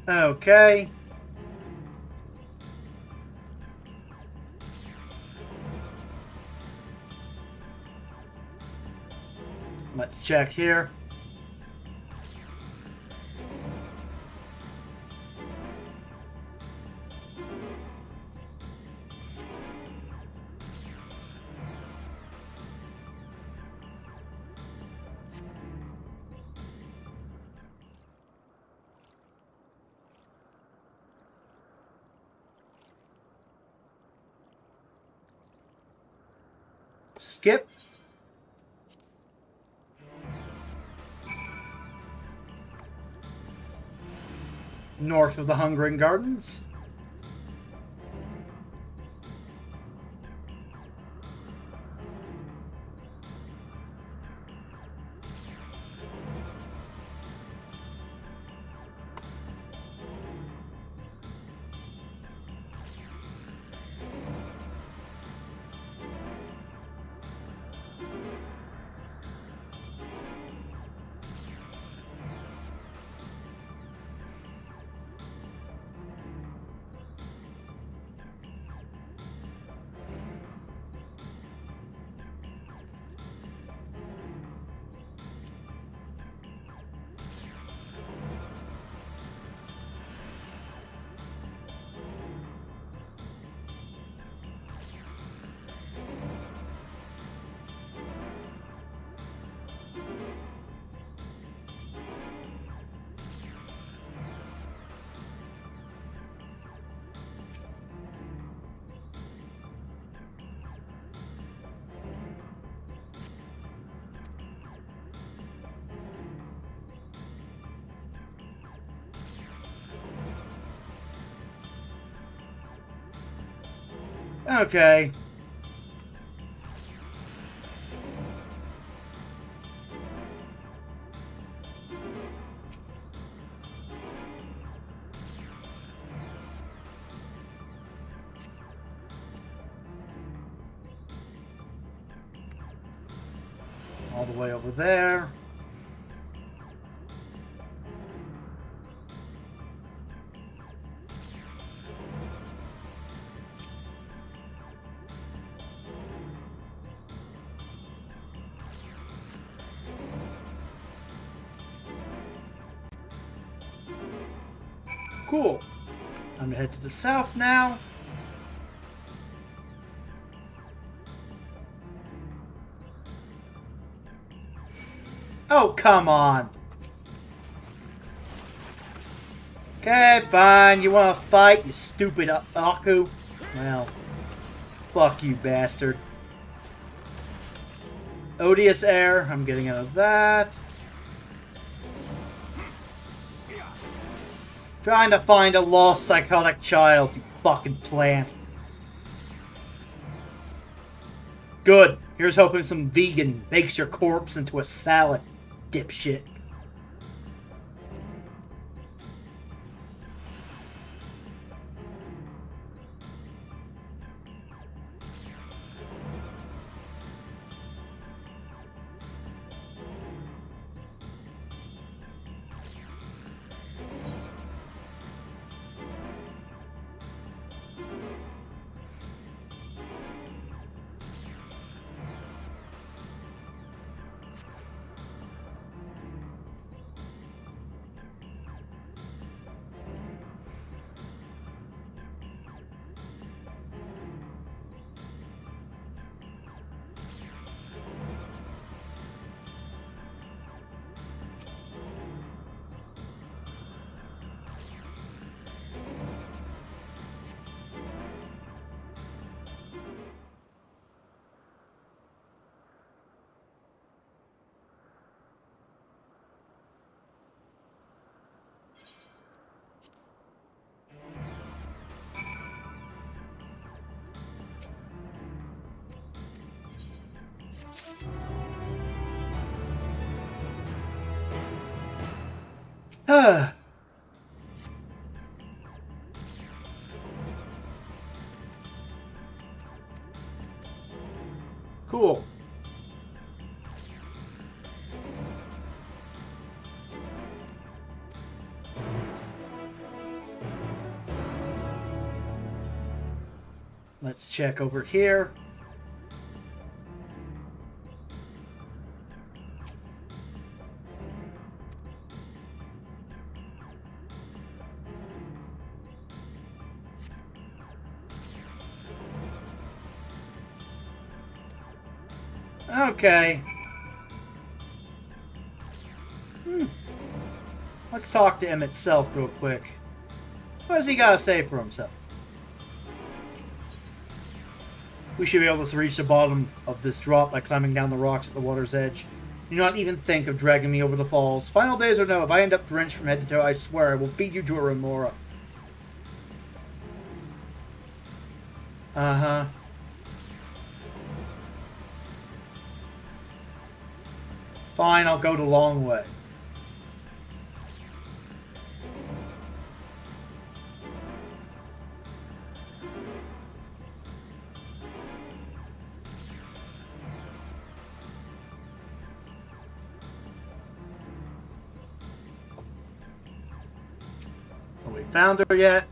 Okay. Let's check here. Skip. North of the Hungering Gardens. Okay. All the way over there. Cool. I'm gonna head to the south now. Oh, come on. Okay, fine. You wanna fight, you stupid Aku? Well, fuck you, bastard. Odious air. I'm getting out of that. Trying to find a lost psychotic child, you fucking plant. Good. Here's hoping some vegan bakes your corpse into a salad, dipshit. Cool. Let's check over here. Okay. Let's talk to him itself real quick. What does he gotta say for himself? We should be able to reach the bottom of this drop by climbing down the rocks at the water's edge. Do not even think of dragging me over the falls. Final days or no, if I end up drenched from head to toe, I swear I will feed you to a remora. Uh-huh. Fine, I'll go the long way. Have we found her yet?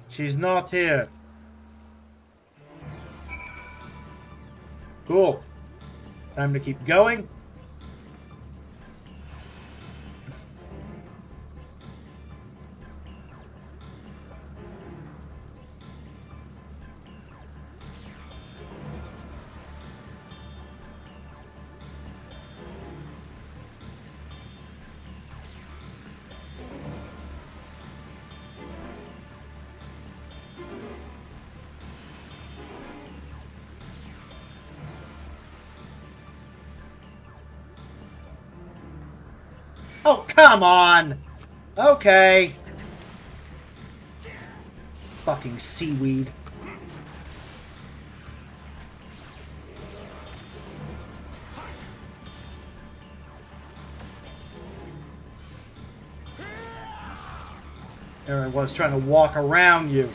She's not here. Cool. Time to keep going. Oh, come on! Okay. Fucking seaweed. There I was trying to walk around you.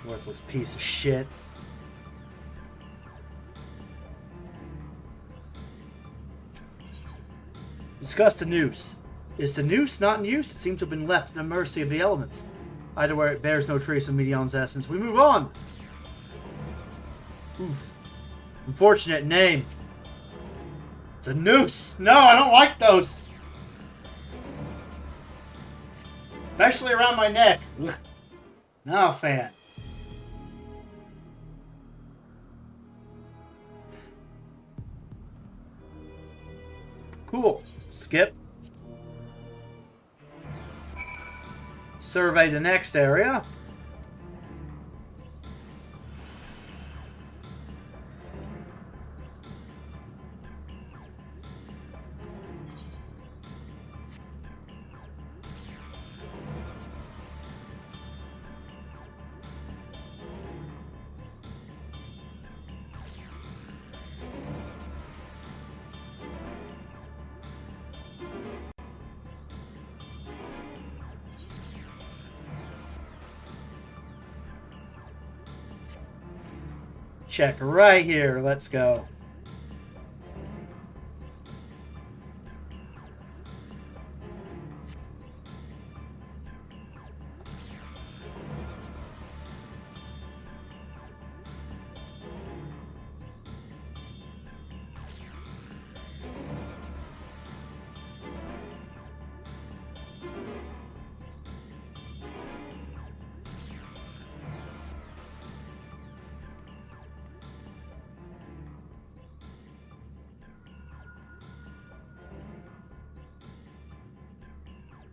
Worthless piece of shit. Discuss the noose. Is the noose not in use? It seems to have been left to the mercy of the elements. Either way, it bears no trace of Medion's essence. We move on. Oof. Unfortunate name. It's a noose. No, I don't like those. Especially around my neck. Ugh. Not a fan. Cool. Skip. Survey the next area. Check right here. Let's go.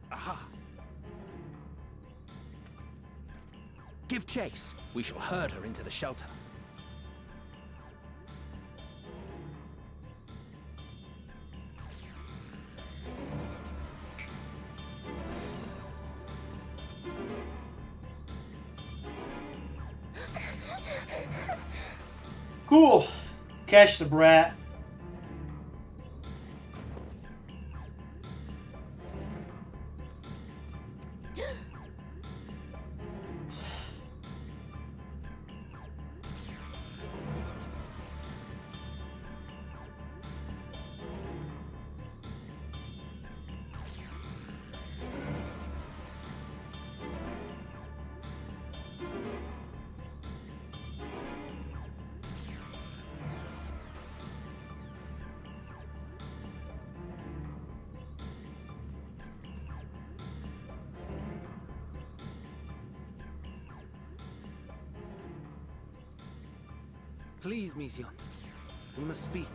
Aha! Give chase. We shall herd her into the shelter. Cool. Catch the brat. Please, Mission. We must speak.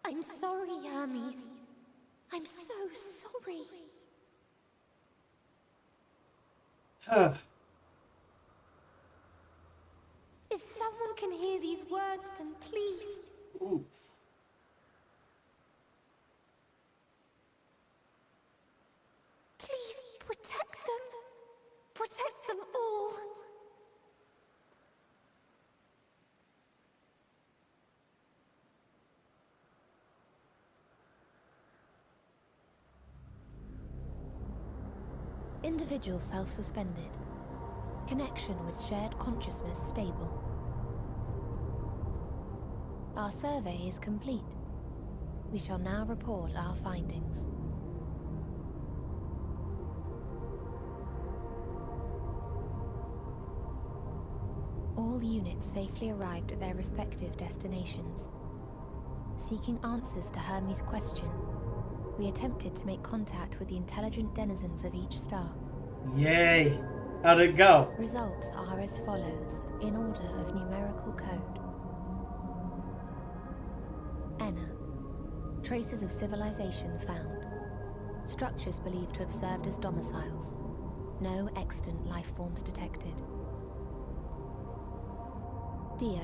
I'm sorry, Hermes. I'm so sorry. If someone can hear these words, then please. Ooh. Please protect them. Protect them all. Individual self-suspended. Connection with shared consciousness stable. Our survey is complete. We shall now report our findings. All units safely arrived at their respective destinations. Seeking answers to Hermes' question, we attempted to make contact with the intelligent denizens of each star. Yay! How'd it go? Results are as follows, in order of numerical code. Enna. Traces of civilization found. Structures believed to have served as domiciles. No extant life forms detected. Dio.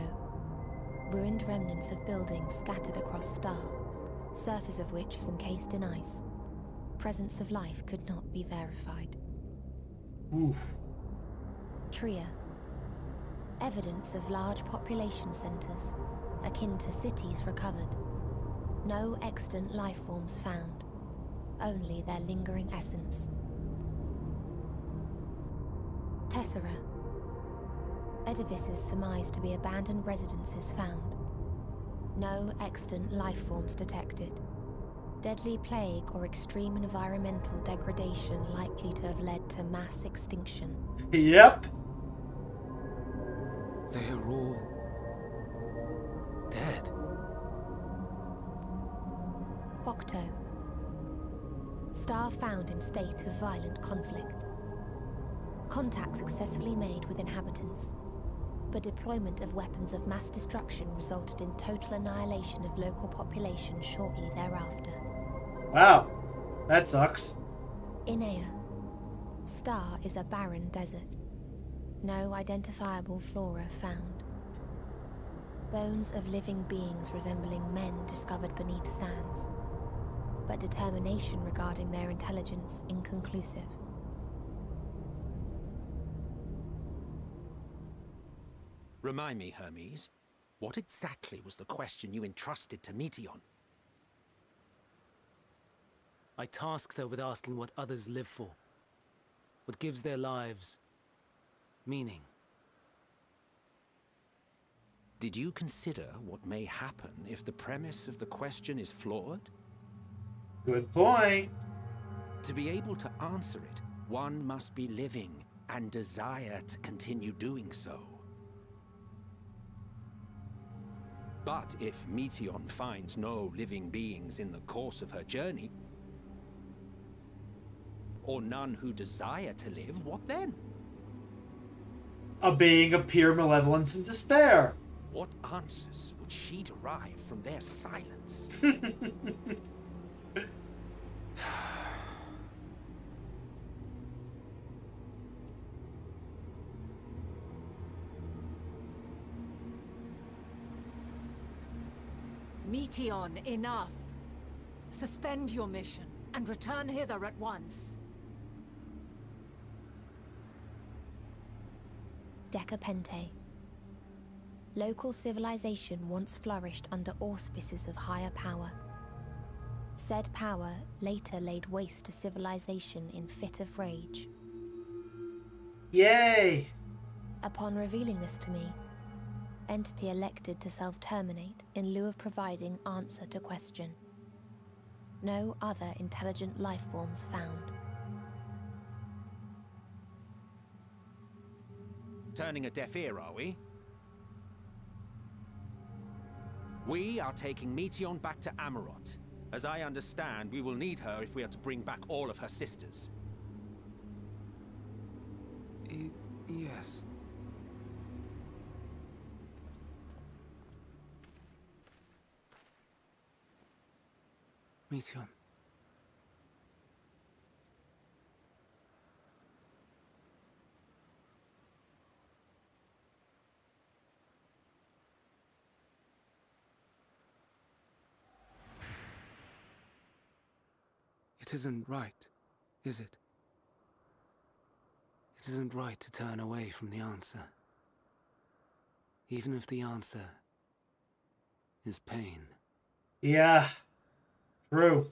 Ruined remnants of buildings scattered across star, surface of which is encased in ice. Presence of life could not be verified. Oof. Tria. Evidence of large population centers. akin to cities recovered. No extant life forms found, only their lingering essence. Tessera. Edifices surmised to be abandoned residences found. No extant life forms detected. Deadly plague or extreme environmental degradation likely to have led to mass extinction. Yep. They are all dead. Octo. Star found in state of violent conflict. Contact successfully made with inhabitants, but deployment of weapons of mass destruction resulted in total annihilation of local population shortly thereafter. Wow, that sucks. Inea. Star is a barren desert. No identifiable flora found. Bones of living beings resembling men discovered beneath sands, but determination regarding their intelligence inconclusive. Remind me, Hermes, what exactly was the question you entrusted to Meteion? I tasked her with asking what others live for. What gives their lives meaning. Did you consider what may happen if the premise of the question is flawed? Good point. To be able to answer it, one must be living and desire to continue doing so. But if Meteion finds no living beings in the course of her journey, or none who desire to live, what then? A being of pure malevolence and despair. What answers would she derive from their silence? Meteion, enough. Suspend your mission and return hither at once. Decapente. Local civilization once flourished under auspices of higher power. Said power later laid waste to civilization in fit of rage. Yay! Upon revealing this to me, entity elected to self-terminate in lieu of providing answer to question. No other intelligent life forms found. Turning a deaf ear, are we? We are taking Meteion back to Amarot. As I understand, we will need her if we are to bring back all of her sisters. Yes. Meteion. It isn't right, is it? It isn't right to turn away from the answer. Even if the answer is pain. Yeah, true.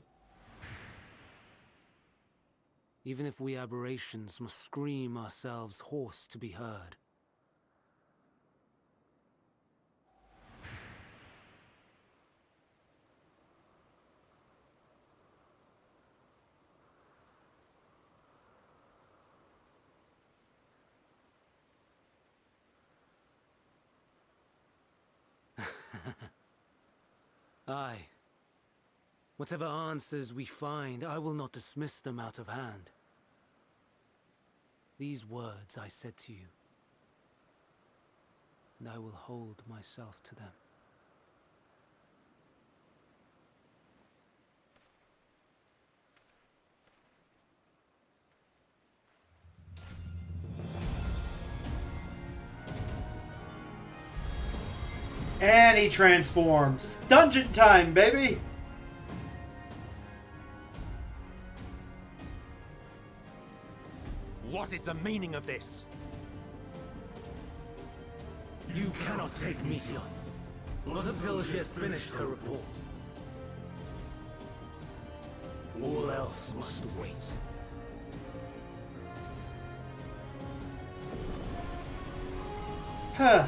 Even if we aberrations must scream ourselves hoarse to be heard. Aye. Whatever answers we find, I will not dismiss them out of hand. These words I said to you, and I will hold myself to them. And he transforms. It's dungeon time, baby! What is the meaning of this? You cannot take Meteion. Not until she has finished her report. All else must wait. Huh.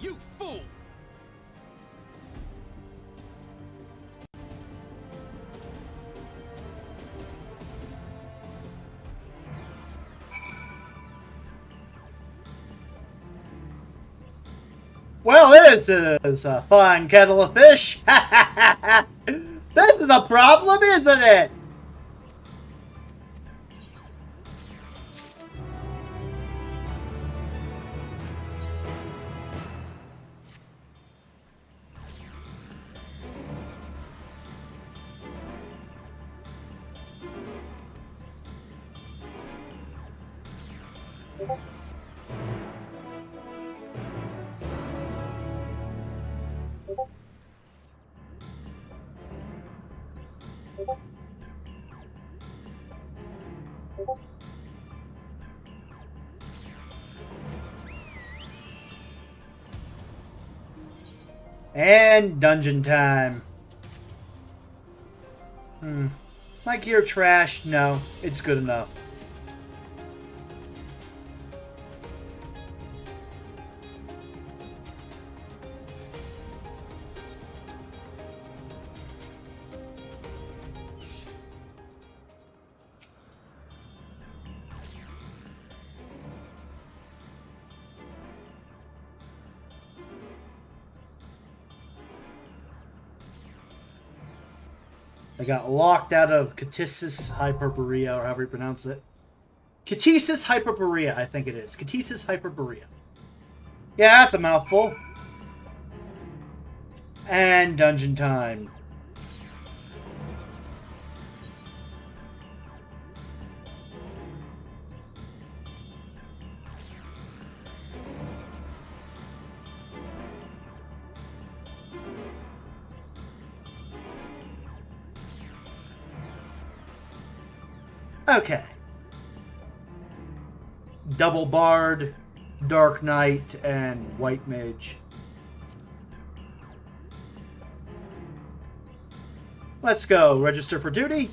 You fool! Well, this is a fine kettle of fish. This is a problem, isn't it? And dungeon time. My gear trash? No, it's good enough. I got locked out of Catesis Hyperborea, or however you pronounce it. Catesis Hyperborea, I think it is. Catesis Hyperborea. Yeah, that's a mouthful. And dungeon time. Okay. Double Bard, Dark Knight, and White Mage. Let's go. Register for duty.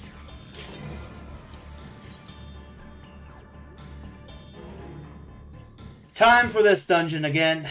Time for this dungeon again.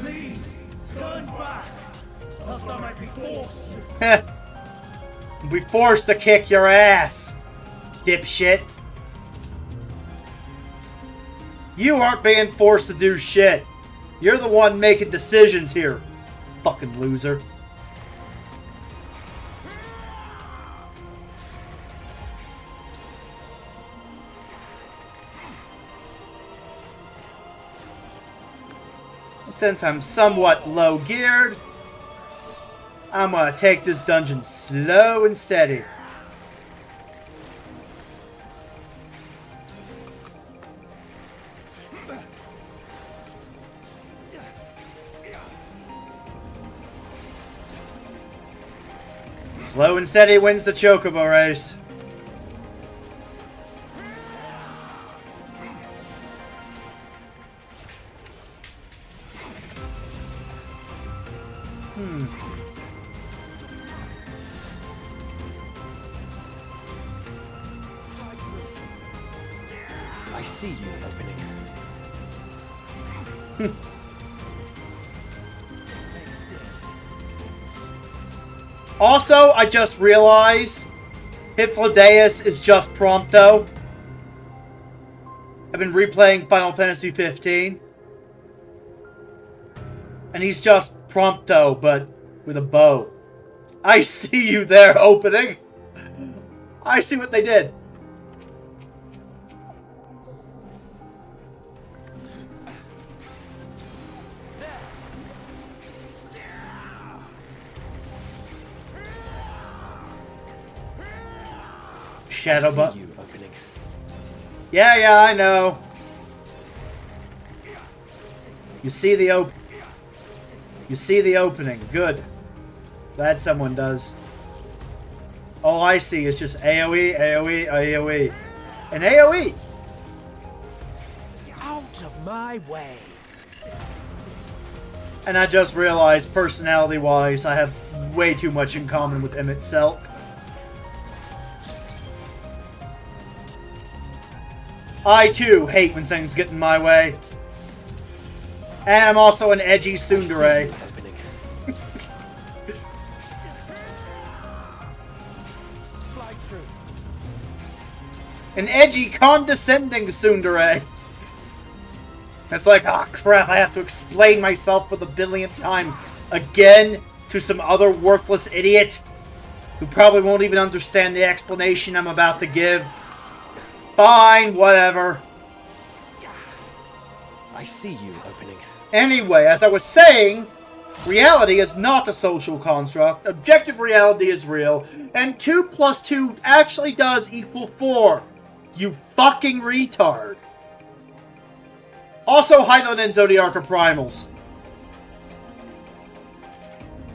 Please, turn back, else I might be forced to. We forced to kick your ass, dipshit. You aren't being forced to do shit. You're the one making decisions here, fucking loser. Since I'm somewhat low geared, I'm gonna take this dungeon slow and steady. Slow and steady wins the Chocobo race. I see you opening. Also, I just realized Hypnodeus is just Prompto. I've been replaying Final Fantasy 15. And he's just Prompto, but with a bow. I see you there, opening. I see what they did. Shadow Butt. Yeah, I know. You see the opening. Good. Glad someone does. All I see is just AoE, AoE, AoE. And AoE! Out of my way. And I just realized, personality-wise, I have way too much in common with Emmett Selk. I, too, hate when things get in my way. And I'm also an edgy tsundere. An edgy, condescending tsundere. It's like, ah, crap, I have to explain myself for the billionth time again to some other worthless idiot who probably won't even understand the explanation I'm about to give. Fine, whatever. I see you, opening. Anyway, as I was saying, reality is not a social construct. Objective reality is real. And 2 plus 2 actually does equal 4. You fucking retard. Also, Hyland and Zodiac are primals.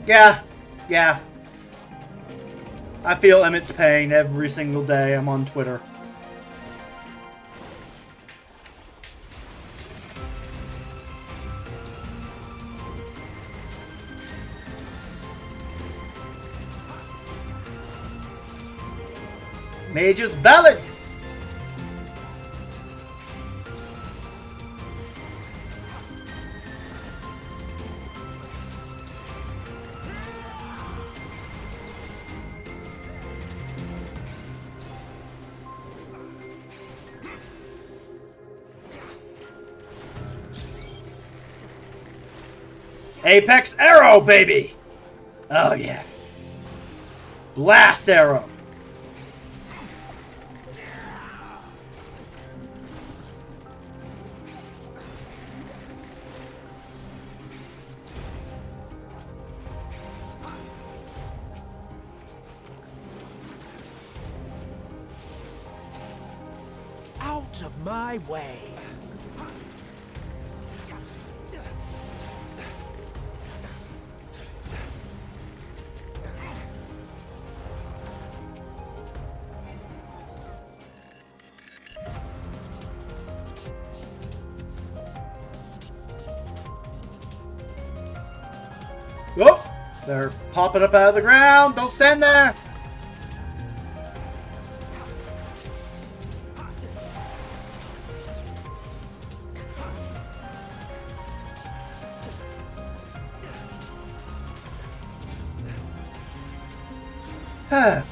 Yeah. I feel Emmett's pain every single day I'm on Twitter. Mage's Ballad! Apex Arrow, baby! Oh, yeah. Blast Arrow. Out of my way. Oh, they're popping up out of the ground. Don't stand there. Huh.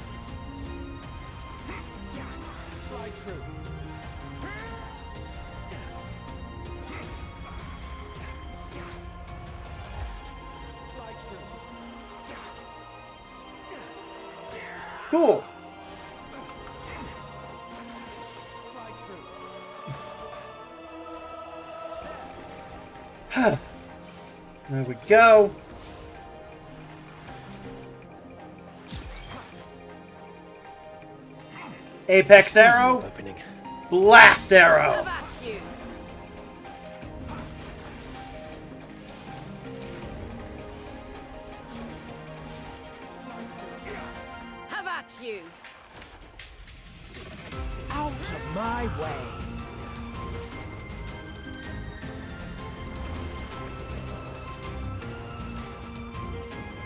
Cool. There we go. Apex Arrow. Blast Arrow. Have at you. Out of my way.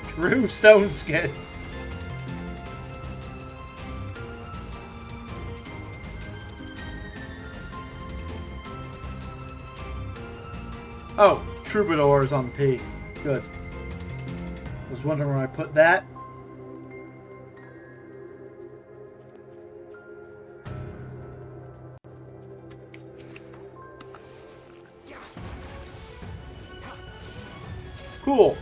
True stone skin. Oh, Troubadour is on P. Good. I was wondering where I put that. Cool.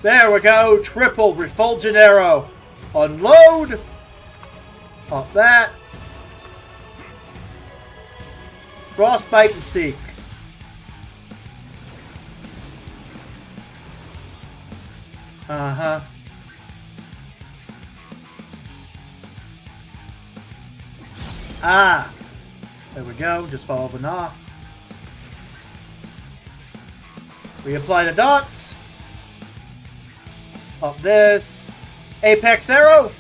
There we go. Triple refulgent arrow. Unload. Pop that. Frostbite and seek. Uh-huh. Ah. There we go. Just follow the gnaw. Reapply the dots. Up this. Apex arrow.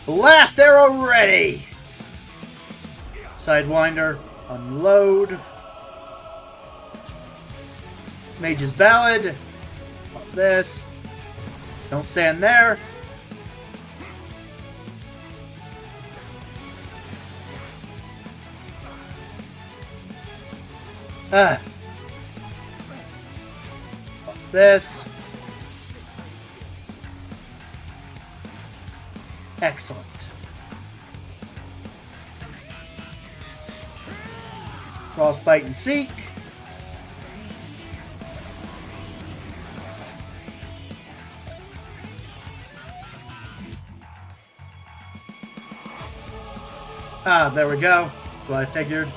Blast arrow ready. Sidewinder. Unload. Mage's Ballad. Up this. Don't stand there. Ah. Up this. Excellent. Frostbite and Seek. Ah, there we go. That's what I figured.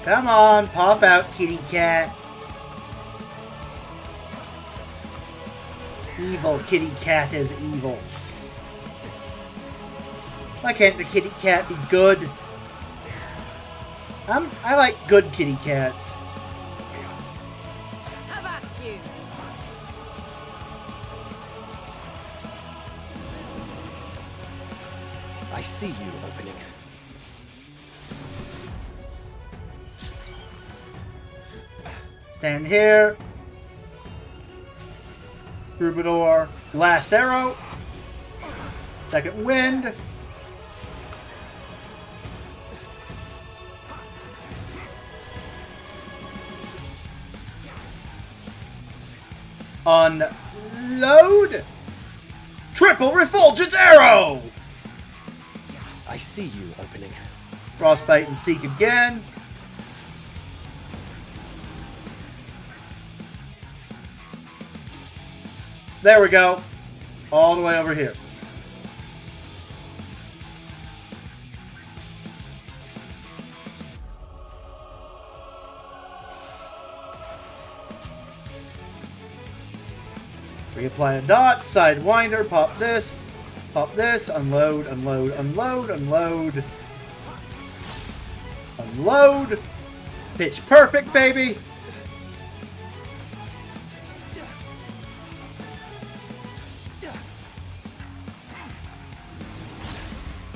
Come on, pop out, kitty cat. Evil kitty cat is evil. Why can't the kitty cat be good? I like good kitty cats. How about you? I see you opening. Stand here. Troubadour. Last arrow. Second wind. Unload. Triple refulgent arrow. I see you opening. Frostbite and Seek again. There we go. All the way over here. Reapply a dot, sidewinder, pop this, unload, unload, unload, unload. Unload. Pitch perfect, baby.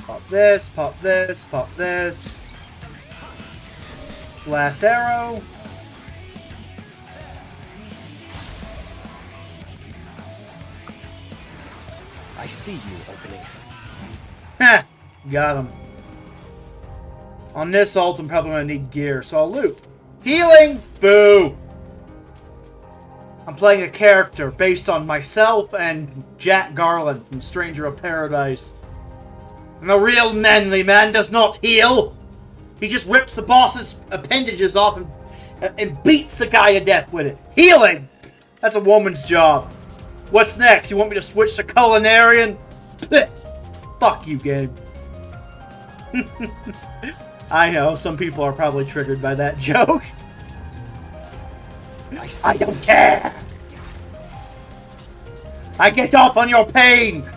Pop this, pop this, pop this. Blast arrow. I see you opening. Ha! Got him. On this ult, I'm probably going to need gear, so I'll loot. Healing! Boo! I'm playing a character based on myself and Jack Garland from Stranger of Paradise. And a real manly man does not heal. He just rips the boss's appendages off and beats the guy to death with it. Healing! That's a woman's job. What's next? You want me to switch to Culinarian? Fuck you, game. I know, some people are probably triggered by that joke. I don't care! I get off on your pain!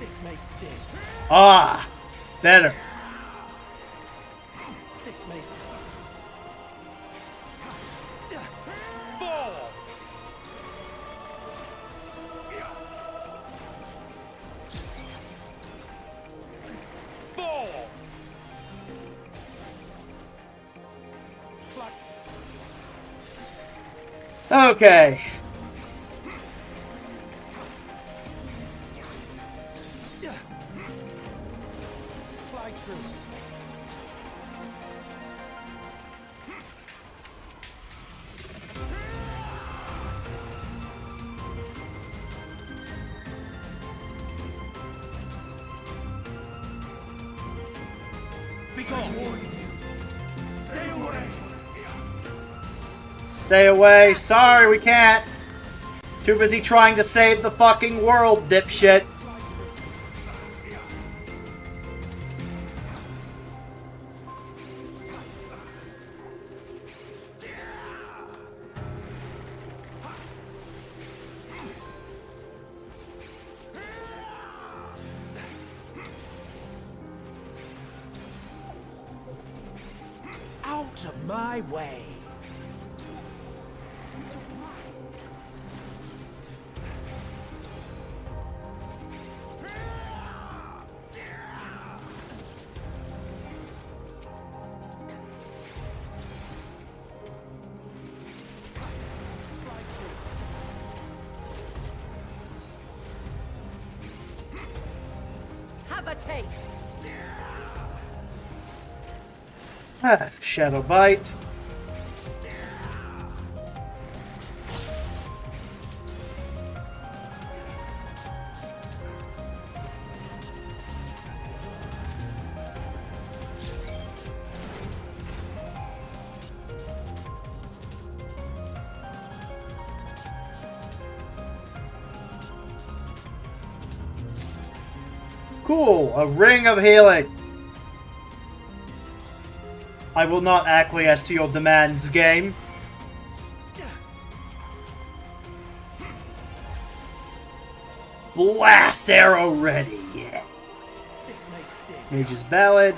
This may sting. Ah! Better. This may sting. Fall! Fall! Okay. true. Be gone. Stay away. Stay away. Sorry, we can't. Too busy trying to save the fucking world, dipshit. Out of my way. Have a taste. Shadow Bite. Cool, a ring of healing. I will not acquiesce to your demands, game. Blast arrow ready, yeah. Mage's Ballad.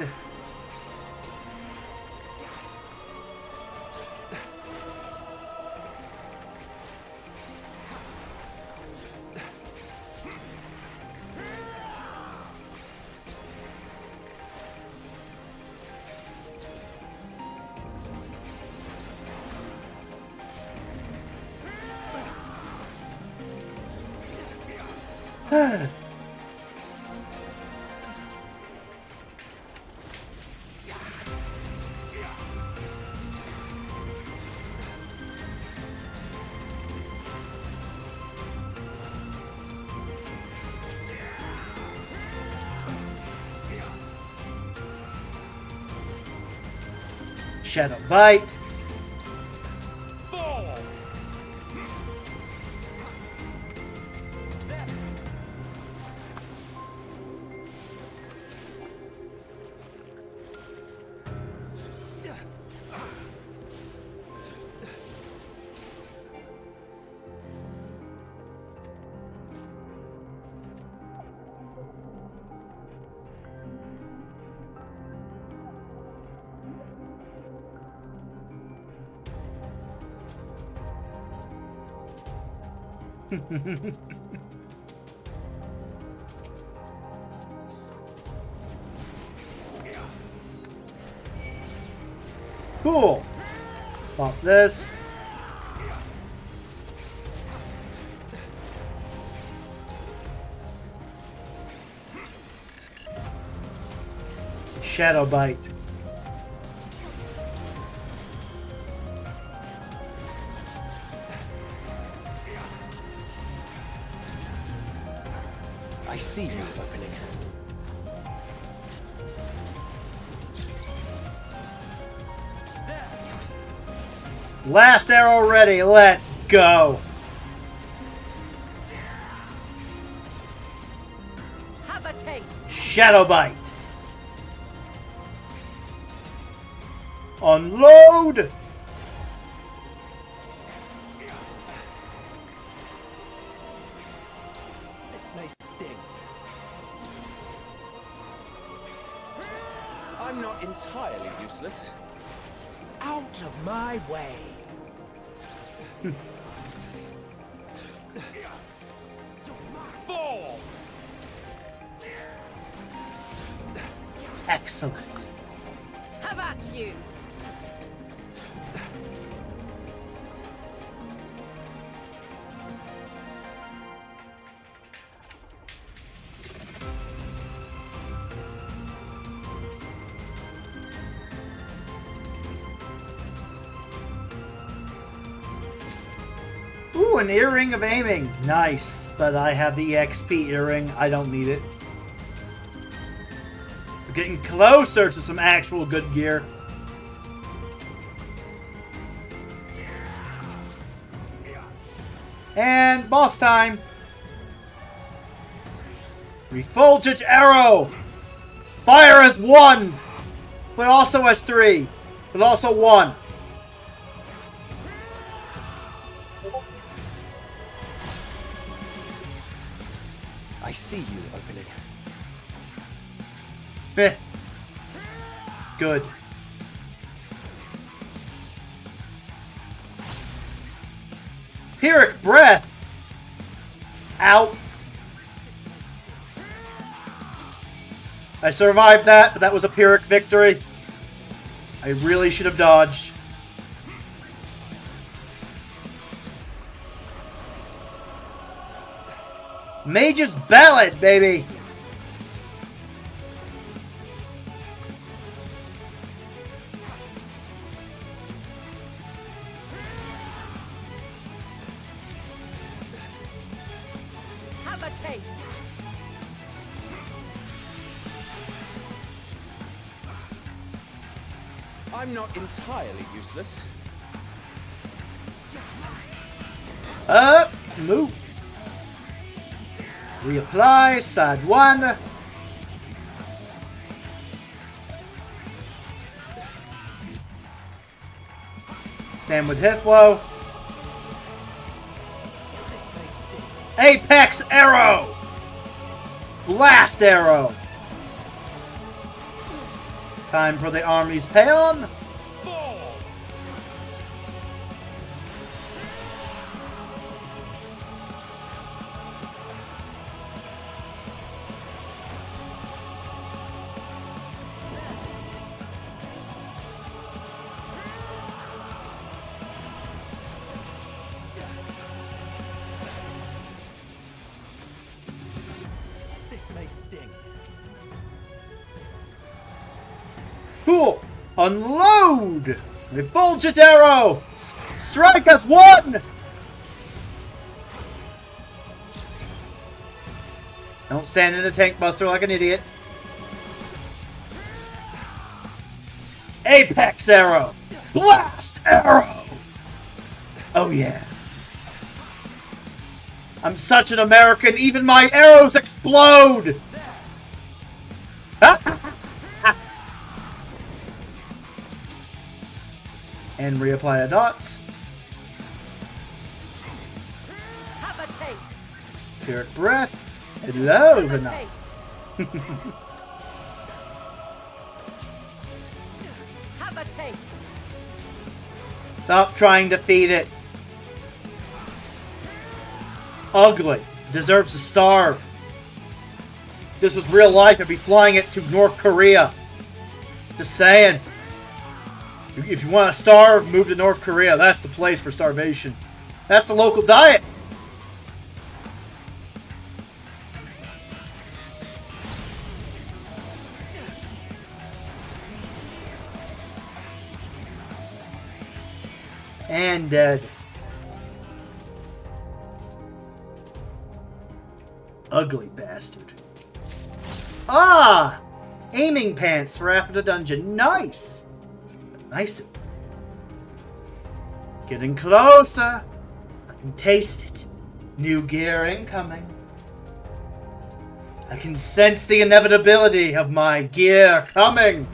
Shadow Bite. Cool. Pop this. Shadow Bite. I see you opening. Last arrow ready, let's go. Have a taste. Shadow Bite. Unload. This may sting. I'm not entirely useless. Out of my way. Fall. Excellent. Have at you. an earring of aiming. Nice, but I have the EXP earring. I don't need it. We're getting closer to some actual good gear. And boss time. Refulgent arrow. Fire as 1, but also as 3, but also 1. I see you opening. Heh. Good. Pyrrhic breath. Out. I survived that, but that was a Pyrrhic victory. I really should have dodged. Mage's Ballad, baby! Have a taste. I'm not entirely useless. Up, move. Reapply, side 1. Stand with Hithlow. Apex arrow. Blast arrow. Time for the army's payon. This may sting. Cool. Unload. Refulgent arrow. Strike as 1. Don't stand in a tank buster like an idiot. Apex arrow. Blast arrow. Oh yeah. I'm such an American, even my arrows explode! And reapply the dots. Have a taste. Pyrrhic breath. Hello, Have a Vanilla. taste. Have a taste. Stop trying to feed it. Ugly. Deserves to starve. If this was real life, I'd be flying it to North Korea. Just saying. If you want to starve, move to North Korea. That's the place for starvation. That's the local diet. And dead. Ugly bastard. Ah! Aiming pants for after the dungeon. Nice! Nice. Getting closer. I can taste it. New gear incoming. I can sense the inevitability of my gear coming.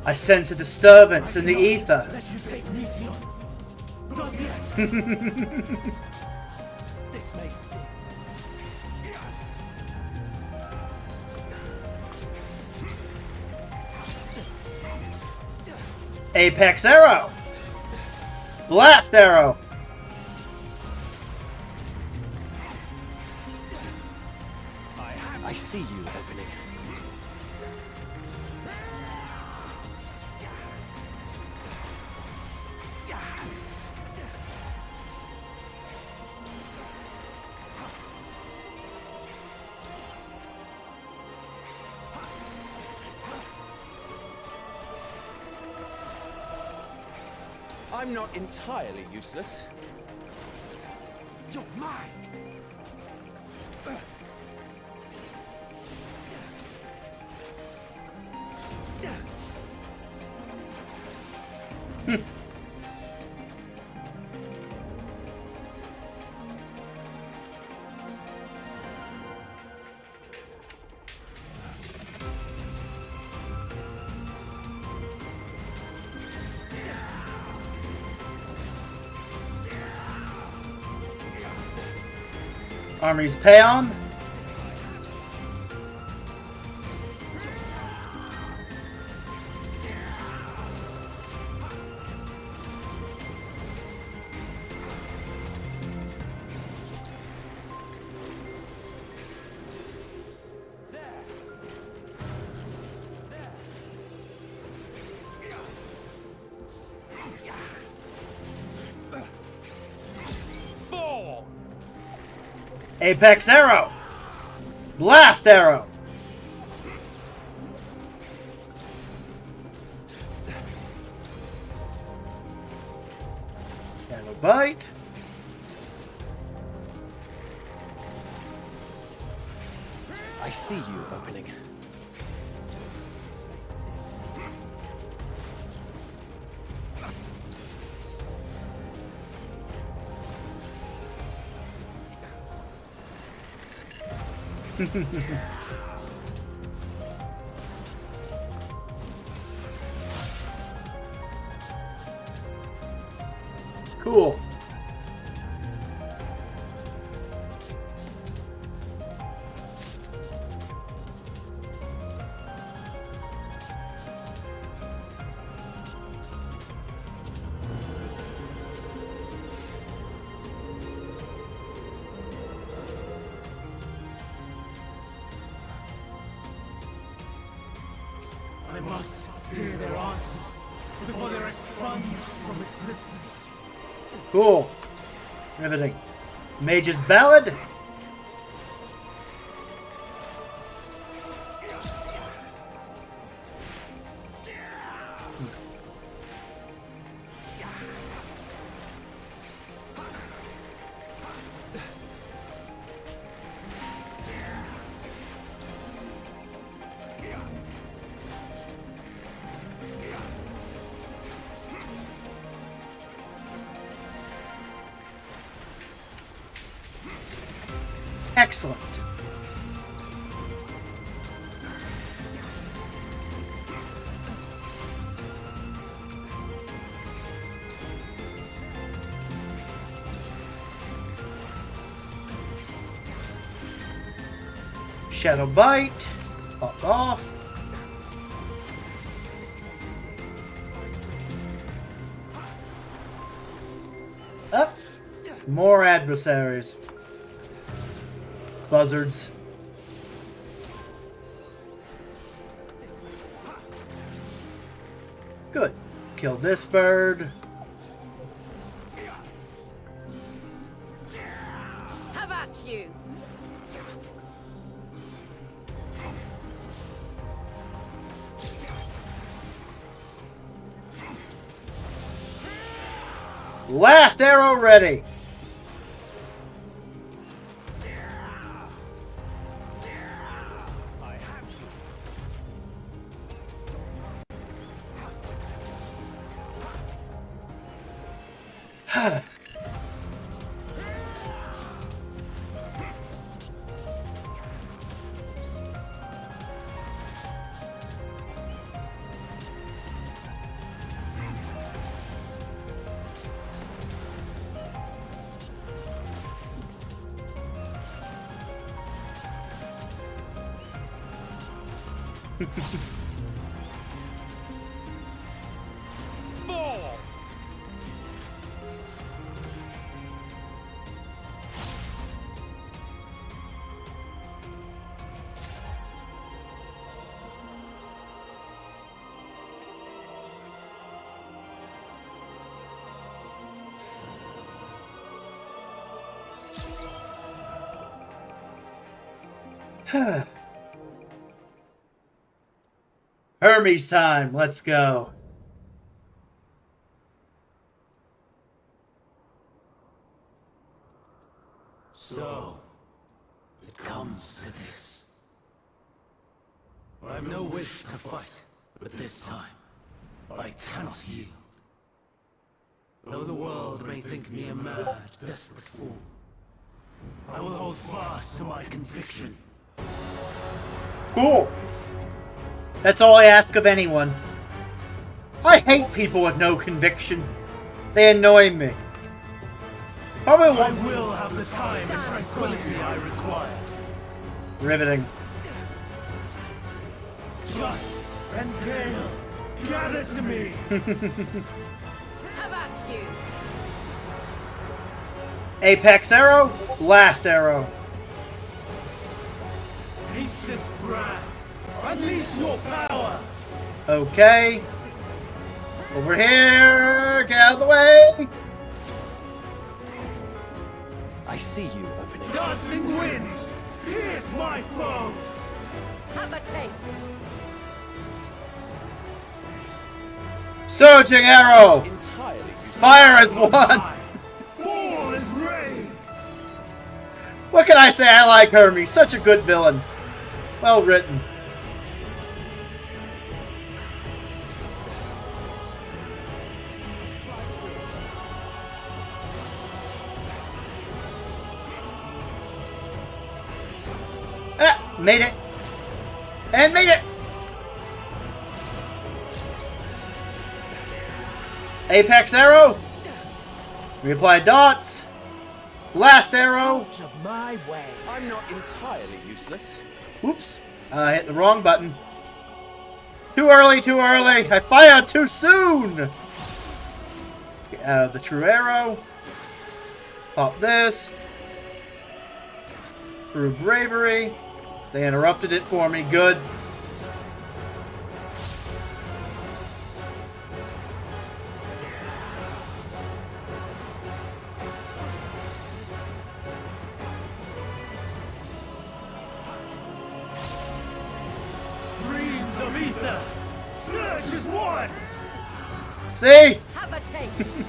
I sense a disturbance in the ether. Let you take mission. Not yet. This may sting. Apex arrow. Blast arrow. I see you opening. I'm not entirely useless. You're mine. Armies pay on. Apex arrow. Blast arrow. And a bite. I see you opening. Cool. I must hear their answers before they're expunged from existence. Cool. Riveting. Mage's Ballad. Excellent. Shadow Bite. Pop off. Up. More adversaries. Buzzards. Good. Kill this bird. How about you? Last arrow ready. Fall! Hermes time. Let's go. So, it comes to this. I've no wish to fight, but this time, I cannot yield. Though the world may think me a mad, desperate fool, I will hold fast to my conviction. Cool. That's all I ask of anyone. I hate people with no conviction. They annoy me. Probably I will have the time and tranquility I require. Riveting. Dust and gale, gather to me. How about you? Apex arrow, blast arrow. Ancient brand, unleash your power. Okay. Over here. Get out of the way. I see you opening. Dancing winds, pierce my foes. Have a taste. Surging arrow. Fire is one. Fall is rain. What can I say? I like Hermes. Such a good villain. Well written. Ah, made it. And made it. Apex arrow. Reapply dots. Blast arrow. Out of my way. I'm not entirely useless. Oops. I hit the wrong button. Too early, too early. I fired too soon. Get out of the true arrow. Pop this. Through bravery. They interrupted it for me. Good. Streams of ether, surge is one. See? Have a taste.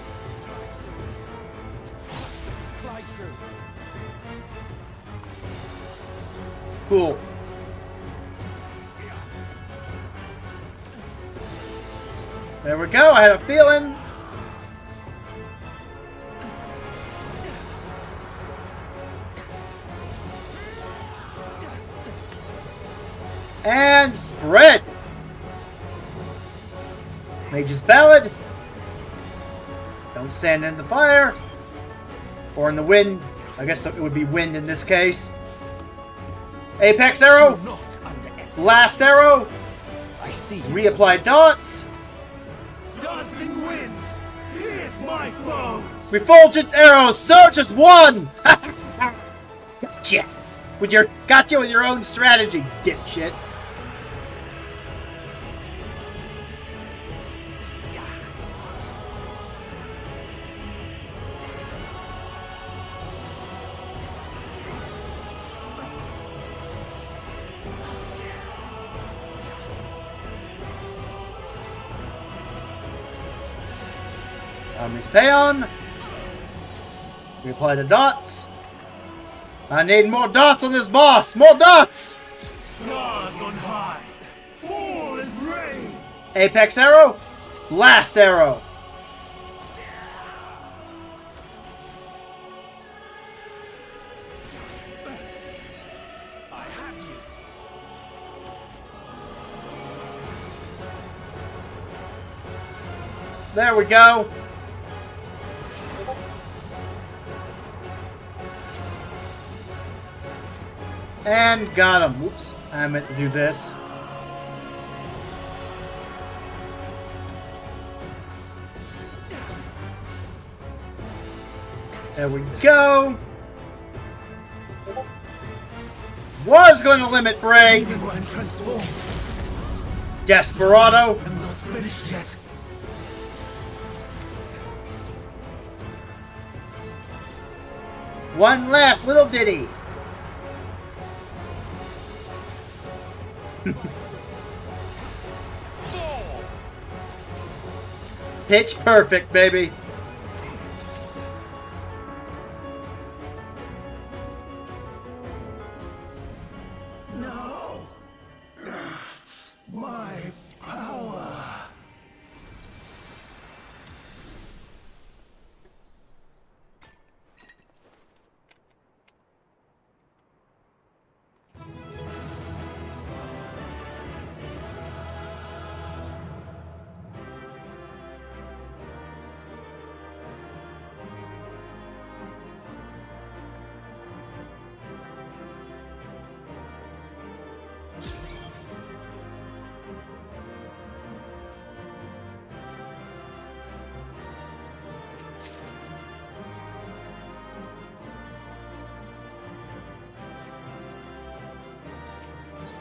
Fly true. Cool. There we go. I had a feeling. And spread. Mage's Ballad. Don't stand in the fire. Or in the wind. I guess it would be wind in this case. Apex arrow. Blast arrow. I see. Reapply dots. Dancing winds, pierce my foes. Refulgent arrows. Surge as one. Gotcha. Gotcha with your own strategy, dipshit. Miss Payon. Reapply the dots. I need more dots on this boss. More dots. Stars on high. Fall is rain. Apex arrow. Blast arrow. I have you. There we go. And got him. Whoops. I meant to do this. There we go. Was going to limit break. Desperado. I'm not finished yet. One last little ditty. Pitch perfect, baby.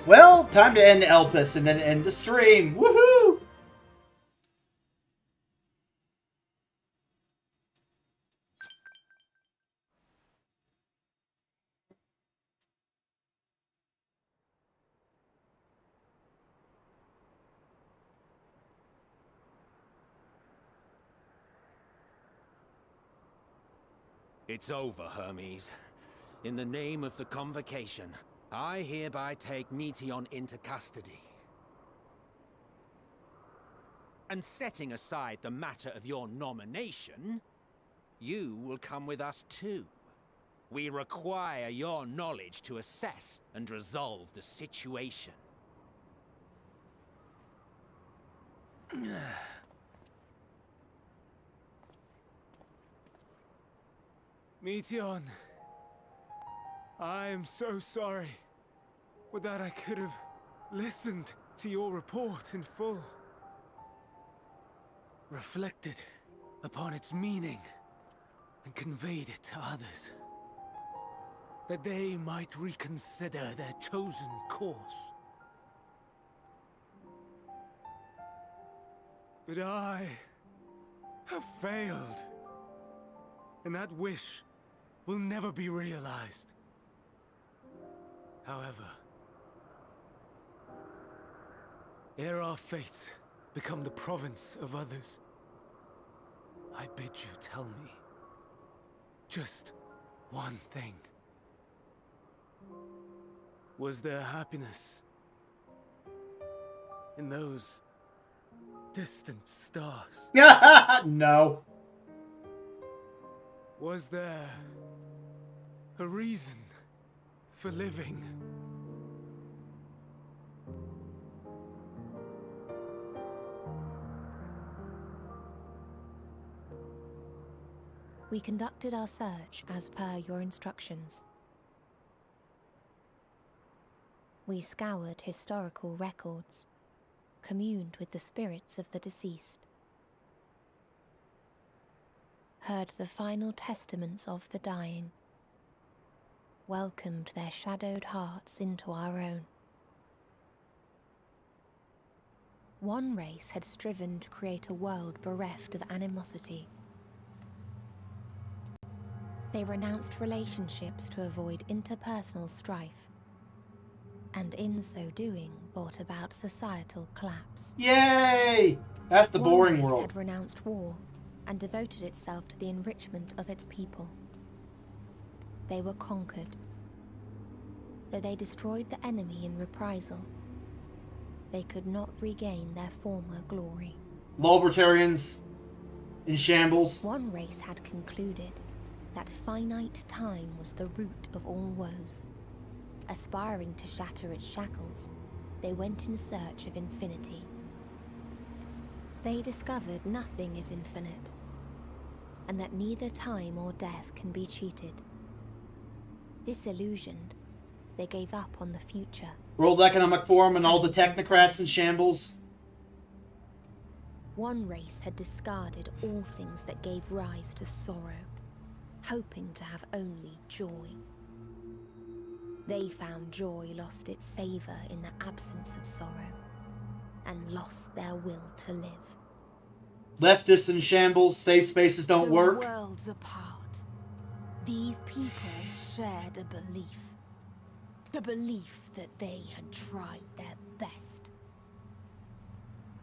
Well, time to end Elpis and then end the stream. Woohoo! It's over, Hermes. In the name of the Convocation, I hereby take Meteon into custody. And setting aside the matter of your nomination, you will come with us too. We require your knowledge to assess and resolve the situation. Meteon, I am so sorry. Would that I could have listened to your report in full. Reflected upon its meaning and conveyed it to others. That they might reconsider their chosen course. But I have failed. And that wish will never be realized. However, ere our fates become the province of others, I bid you tell me just one thing. Was there happiness in those distant stars? No. Was there a reason for living? We conducted our search as per your instructions. We scoured historical records, communed with the spirits of the deceased, heard the final testaments of the dying, welcomed their shadowed hearts into our own. One race had striven to create a world bereft of animosity. They renounced relationships to avoid interpersonal strife, and in so doing brought about societal collapse. Yay! That's the boring One race world. had renounced war and devoted itself to the enrichment of its people. They were conquered. Though they destroyed the enemy in reprisal, they could not regain their former glory. Libertarians in shambles. One race had concluded that finite time was the root of all woes. Aspiring to shatter its shackles, they went in search of infinity. They discovered nothing is infinite, and that neither time or death can be cheated. Disillusioned, they gave up on the future. World Economic Forum and all the technocrats in shambles. One race had discarded all things that gave rise to sorrow, hoping to have only joy. They found joy lost its savor in the absence of sorrow, and lost their will to live. Leftists in shambles. Safe spaces don't work. Worlds apart, these people shared a belief. The belief that they had tried their best.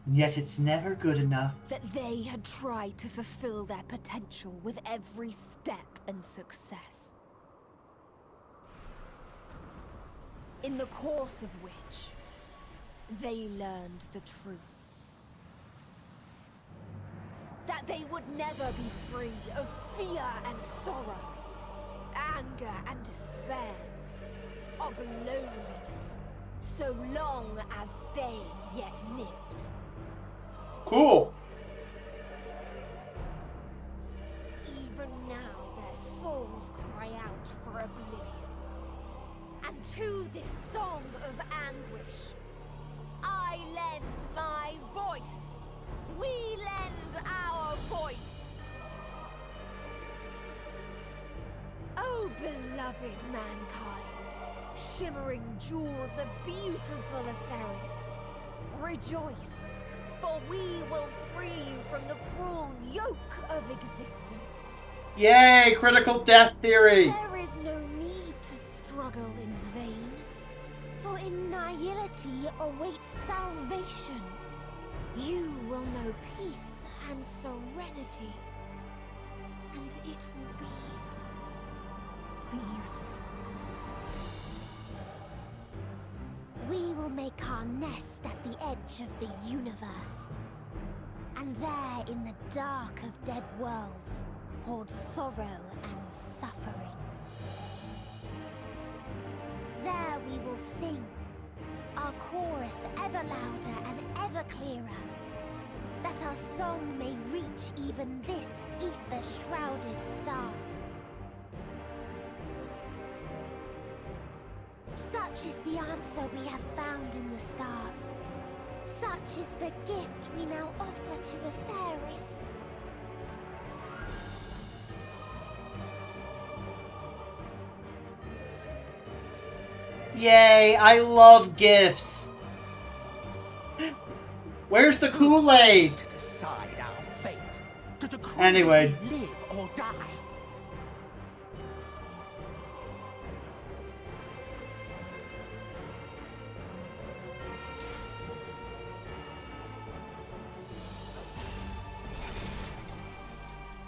Yet it's never good enough. That they had tried to fulfill their potential with every step and success. In the course of which, they learned the truth. That they would never be free of fear and sorrow, anger and despair, of loneliness, so long as they yet lived. Cool. Even now their souls cry out for oblivion. And to this song of anguish, I lend my voice. We lend our voice. Oh, beloved mankind, shimmering jewels of beautiful Elpis. Rejoice, for we will free you from the cruel yoke of existence. Yay, critical death theory! There is no need to struggle in vain, for in nihility awaits salvation. You will know peace and serenity, and it will be beautiful. We will make our nest at the edge of the universe, and there in the dark of dead worlds hold sorrow and suffering. There we will sing, our chorus ever louder and ever clearer, that our song may reach even this ether-shrouded star. Such is the answer we have found in the stars. Such is the gift we now offer to Elpis. Yay, I love gifts. Where's the Kool-Aid? To decide our fate. To decree Anyway. we live or die.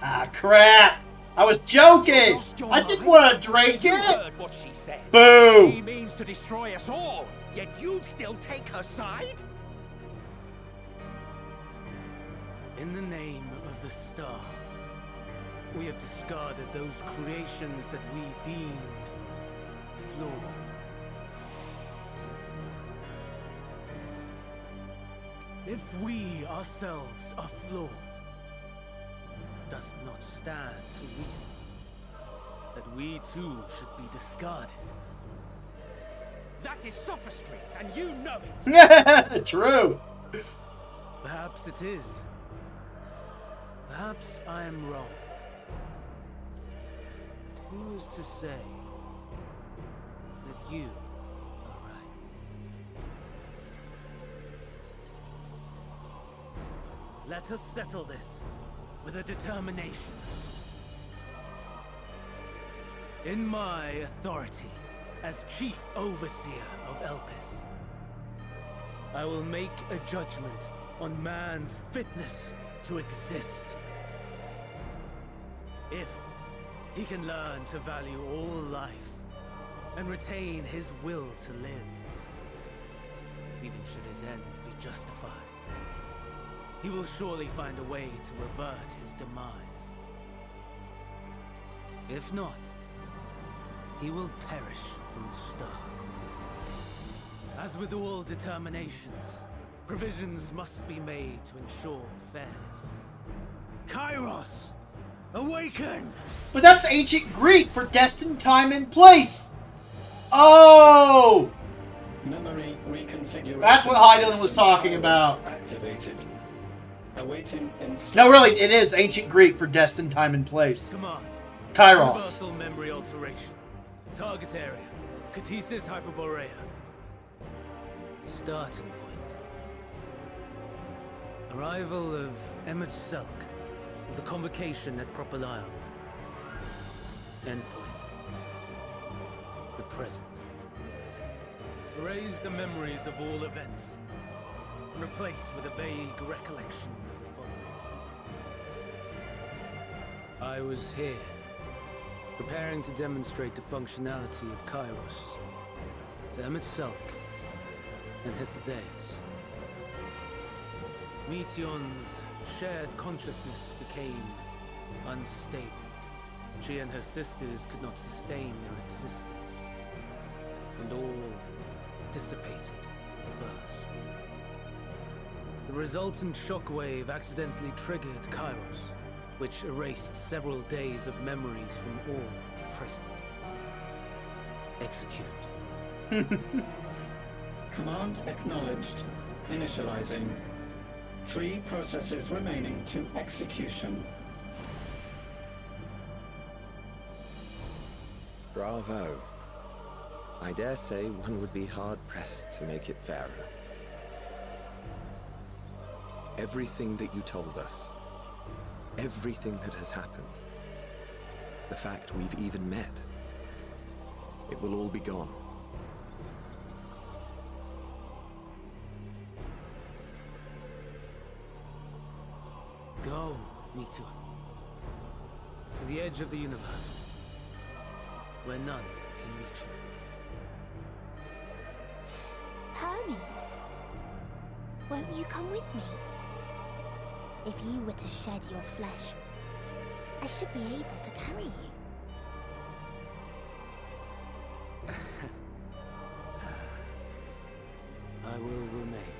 Ah, crap! I was joking! I didn't want to drink You it! heard what she said. Boo! She means to destroy us all, yet you'd still take her side? In the name of the star, we have discarded those creations that we deemed flawed. If we ourselves are flawed, does not stand to reason that we too should be discarded. That is sophistry, and you know it. True. Perhaps it is. Perhaps I am wrong. Who is to say that you are right? Let us settle this with a determination. In my authority as Chief Overseer of Elpis, I will make a judgment on man's fitness to exist. If he can learn to value all life and retain his will to live, even should his end be justified, he will surely find a way to revert his demise. If not, he will perish from the start. As with all determinations, provisions must be made to ensure fairness. Kairos! Awaken! But that's ancient Greek for destined time and place! Oh! Memory reconfiguration. That's what Hyden was talking about. Activated. Awaiting No, really, it is ancient Greek for destined time and place. Command. Kairos. Universal memory alteration. Target area. Catesis Hyperborea. Starting point. Arrival of Emmett Selk of the Convocation at Propylion. Endpoint. The present. Erase the memories of all events and replace with a vague recollection of the following. I was here, preparing to demonstrate the functionality of Kairos to Emmett Selk and Hythlodaeus. Meteon's shared consciousness became unstable. She and her sisters could not sustain their existence, and all dissipated with a burst. The resultant shockwave accidentally triggered Kairos, which erased several days of memories from all present. Execute. Command acknowledged. Initializing. 3 processes remaining to execution. Bravo. I dare say one would be hard-pressed to make it fairer. Everything that you told us, everything that has happened, the fact we've even met, it will all be gone. Go, Meteor. To the edge of the universe, where none can reach you. Hermes, won't you come with me? If you were to shed your flesh, I should be able to carry you. I will remain.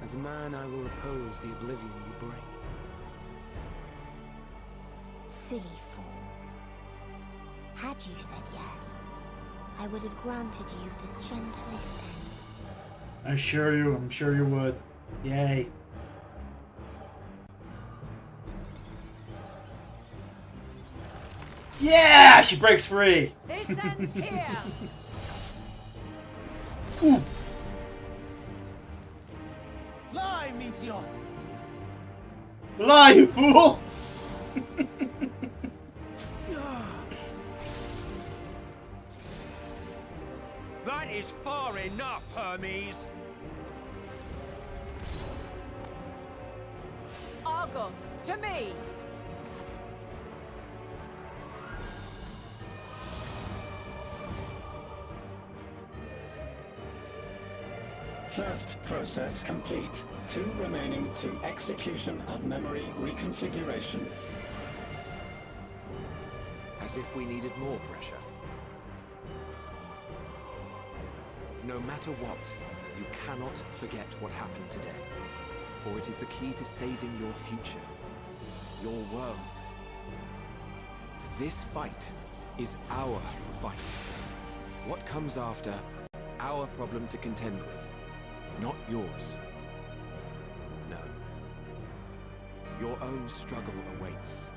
As a man, I will oppose the oblivion you bring. Silly fool. Had you said yes, I would have granted you the gentlest end. I'm sure you would. Yay. Yeah, she breaks free. This ends here. Oof. Fly, Meteor! Fly, you fool! That is far enough, Hermes! Argos, to me! First process complete. 2 remaining to execution of memory reconfiguration. As if we needed more pressure. No matter what, you cannot forget what happened today. For it is the key to saving your future. Your world. This fight is our fight. What comes after, our problem to contend with, not yours. No. Your own struggle awaits,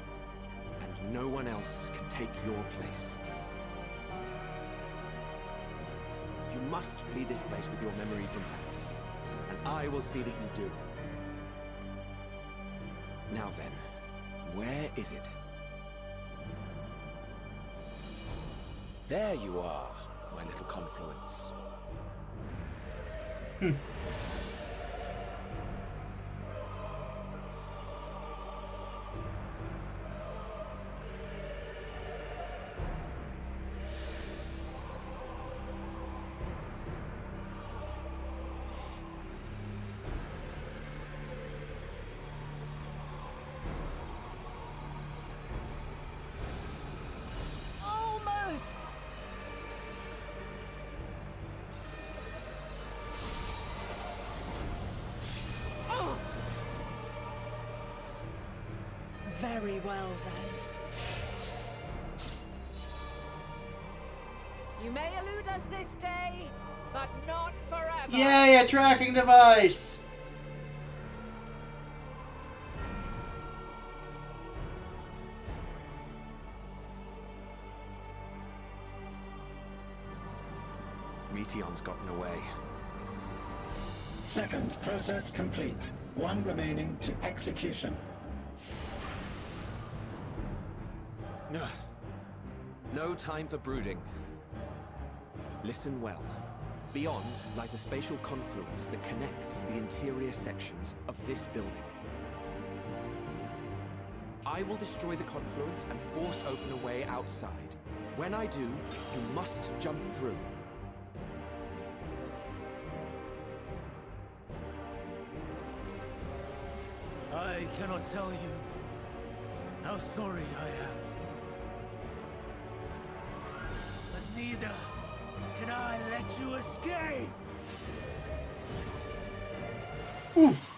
and no one else can take your place. You must flee this place with your memories intact, and I will see that you do. Now then, where is it? There you are, my little confluence. Almost! Oh. Very well then. You may elude us this day, but not forever. Yay, a tracking device! Meteon's gotten away. Second process complete. 1 remaining to execution. No time for brooding. Listen well. Beyond lies a spatial confluence that connects the interior sections of this building. I will destroy the confluence and force open a way outside. When I do, you must jump through. I cannot tell you how sorry I am. But neither can I let you escape! Oof.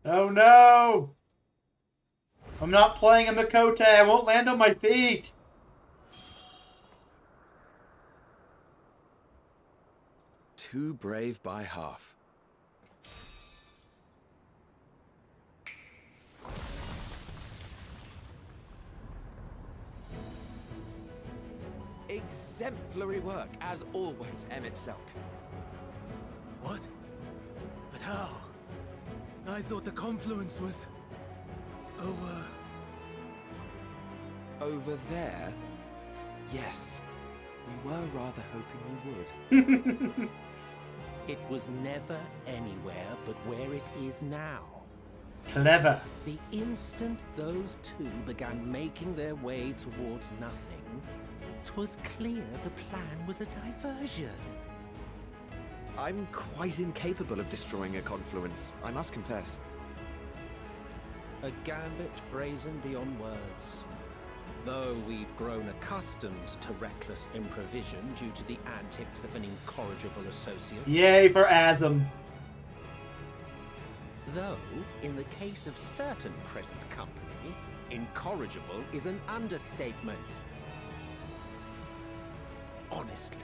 Oh no! I'm not playing a Makote. I won't land on my feet. Too brave by half. Exemplary work, as always, Emmett Selk. What? But how? I thought the confluence was... over... Over there? Yes. We were rather hoping we would. It was never anywhere but where it is now. Clever. The instant those two began making their way towards nothing, 'twas clear the plan was a diversion. I'm quite incapable of destroying a confluence, I must confess. A gambit brazen beyond words. Though we've grown accustomed to reckless improvision due to the antics of an incorrigible associate. Yay for Asm. Though, in the case of certain present company, incorrigible is an understatement. Honestly,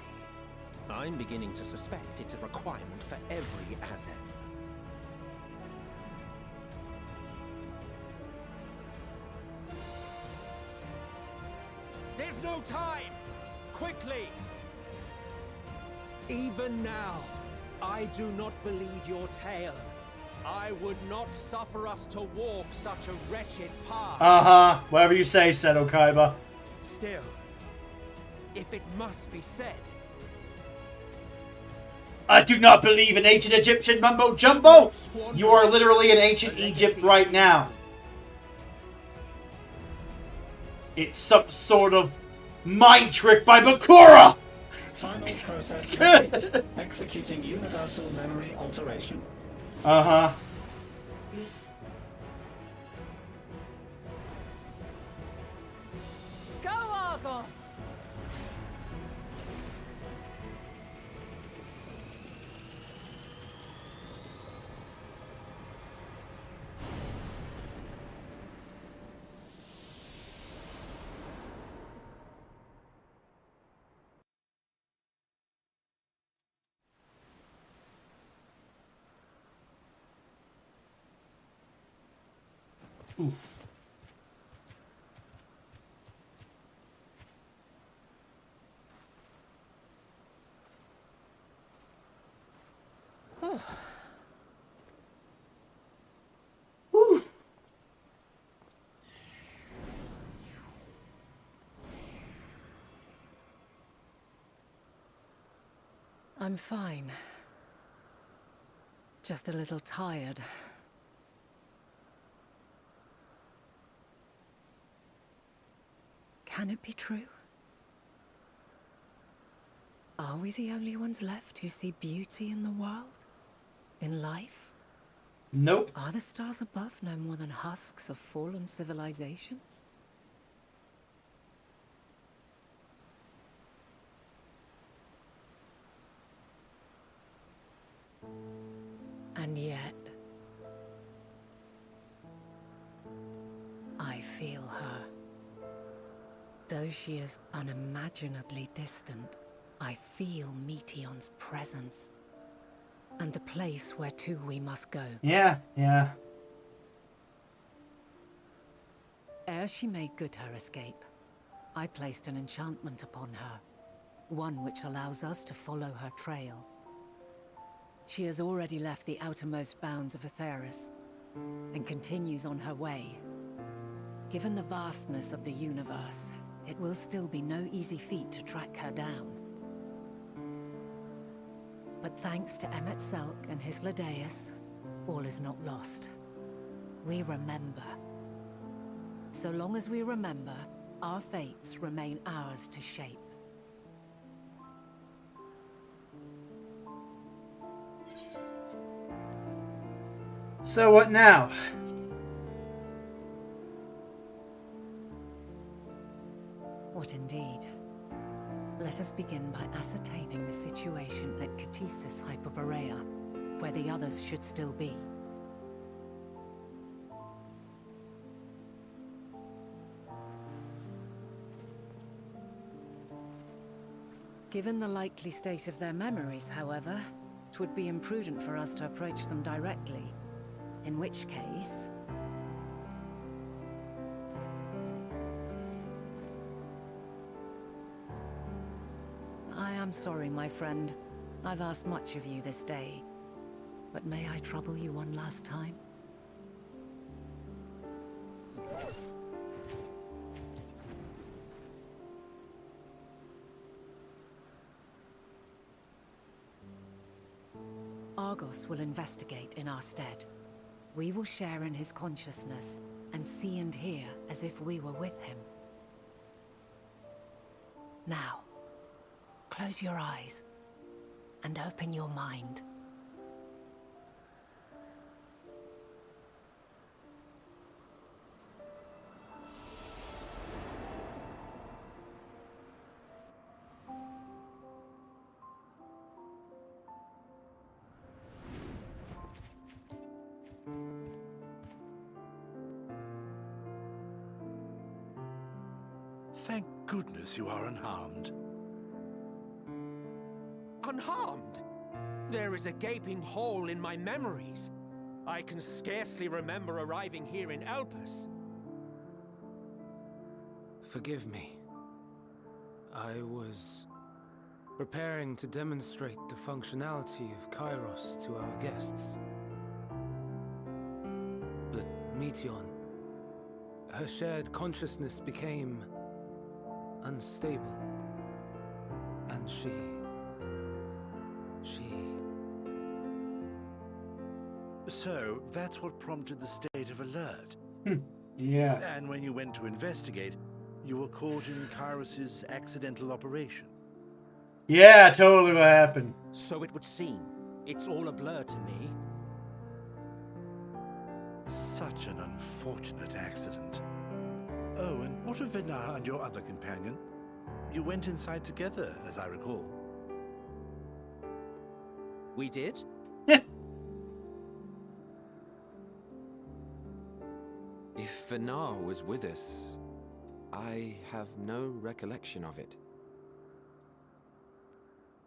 I'm beginning to suspect it's a requirement for every Azem. There's no time! Quickly! Even now, I do not believe your tale. I would not suffer us to walk such a wretched path. Uh-huh. Whatever you say, Seto Kaiba. Still, if it must be said, I do not believe in ancient Egyptian mumbo jumbo. You are literally in ancient Egypt right now. It's some sort of mind trick by Bakura. Final process complete. Executing universal memory alteration. Uh-huh. Go, Argos! Oof. Whew. I'm fine. Just a little tired. Can it be true? Are we the only ones left who see beauty in the world? In life? Nope. Are the stars above no more than husks of fallen civilizations? And yet, I feel her. Though she is unimaginably distant, I feel Meteion's presence. And the place where to we must go. Yeah. Ere she made good her escape, I placed an enchantment upon her. One which allows us to follow her trail. She has already left the outermost bounds of Aetheris, and continues on her way. Given the vastness of the universe, it will still be no easy feat to track her down. But thanks to Emmett Selk and his Ladeus, all is not lost. We remember. So long as we remember, our fates remain ours to shape. So what now? What indeed? Let us begin by ascertaining the situation at Katisis Hyperborea, where the others should still be. Given the likely state of their memories, however, it would be imprudent for us to approach them directly. In which case... am sorry, my friend. I've asked much of you this day. But may I trouble you one last time? Argos will investigate in our stead. We will share in his consciousness and see and hear as if we were with him. Now, close your eyes and open your mind. Thank goodness you are unharmed. Unharmed? There is a gaping hole in my memories. I can scarcely remember arriving here in Elpis. Forgive me. I was preparing to demonstrate the functionality of Kairos to our guests. But Meteon, her shared consciousness became unstable. And she... So, that's what prompted the state of alert. Yeah. And when you went to investigate, you were caught in Kairos' accidental operation. Yeah, totally what happened. So it would seem. It's all a blur to me. Such an unfortunate accident. Oh, and what of Venar and your other companion? You went inside together, as I recall. We did? If Venar was with us, I have no recollection of it.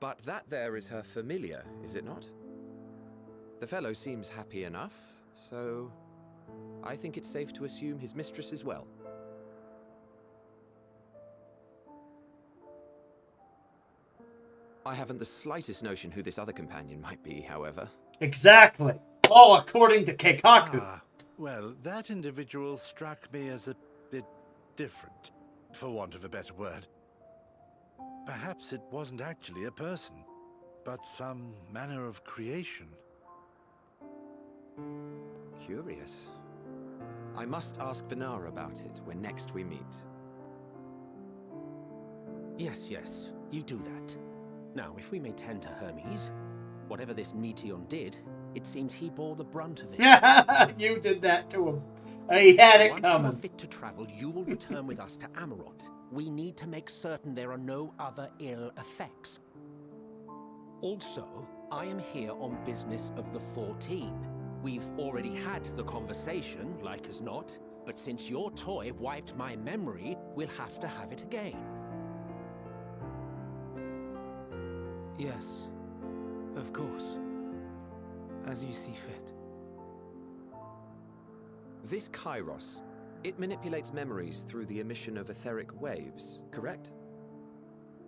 But that there is her familiar, is it not? The fellow seems happy enough, so I think it's safe to assume his mistress as well. I haven't the slightest notion who this other companion might be, however. Exactly. All according to Keikaku. Well, that individual struck me as a bit different, for want of a better word. Perhaps it wasn't actually a person, but some manner of creation. Curious. I must ask Venar about it when next we meet. Yes, you do that. Now, if we may tend to Hermes, whatever this Meteon did, it seems he bore the brunt of it. You did that to him. He had it Once coming. you are fit to travel, you will return with us to Amarot. We need to make certain there are no other ill effects. Also, I am here on business of the 14. We've already had the conversation, like as not, but since your toy wiped my memory, we'll have to have it again. Yes, of course. As you see fit. This Kairos, it manipulates memories through the emission of etheric waves, correct?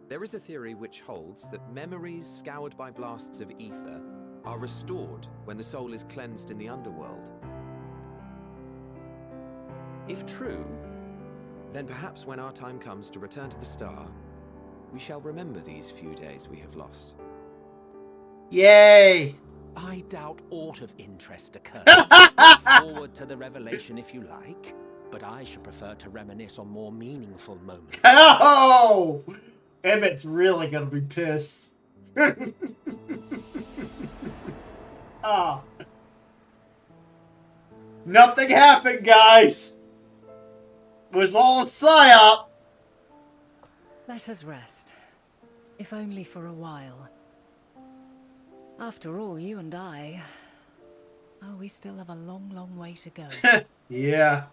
There is a theory which holds that memories scoured by blasts of ether are restored when the soul is cleansed in the underworld. If true, then perhaps when our time comes to return to the star, we shall remember these few days we have lost. Yay! I doubt aught of interest occurs. Look forward to the revelation if you like, but I should prefer to reminisce on more meaningful moments. Oh! Emmett's really gonna be pissed. Ah. Nothing happened, guys. It was all a psyop. Let us rest, if only for a while. After all, you and I... Oh, we still have a long, long way to go. Yeah.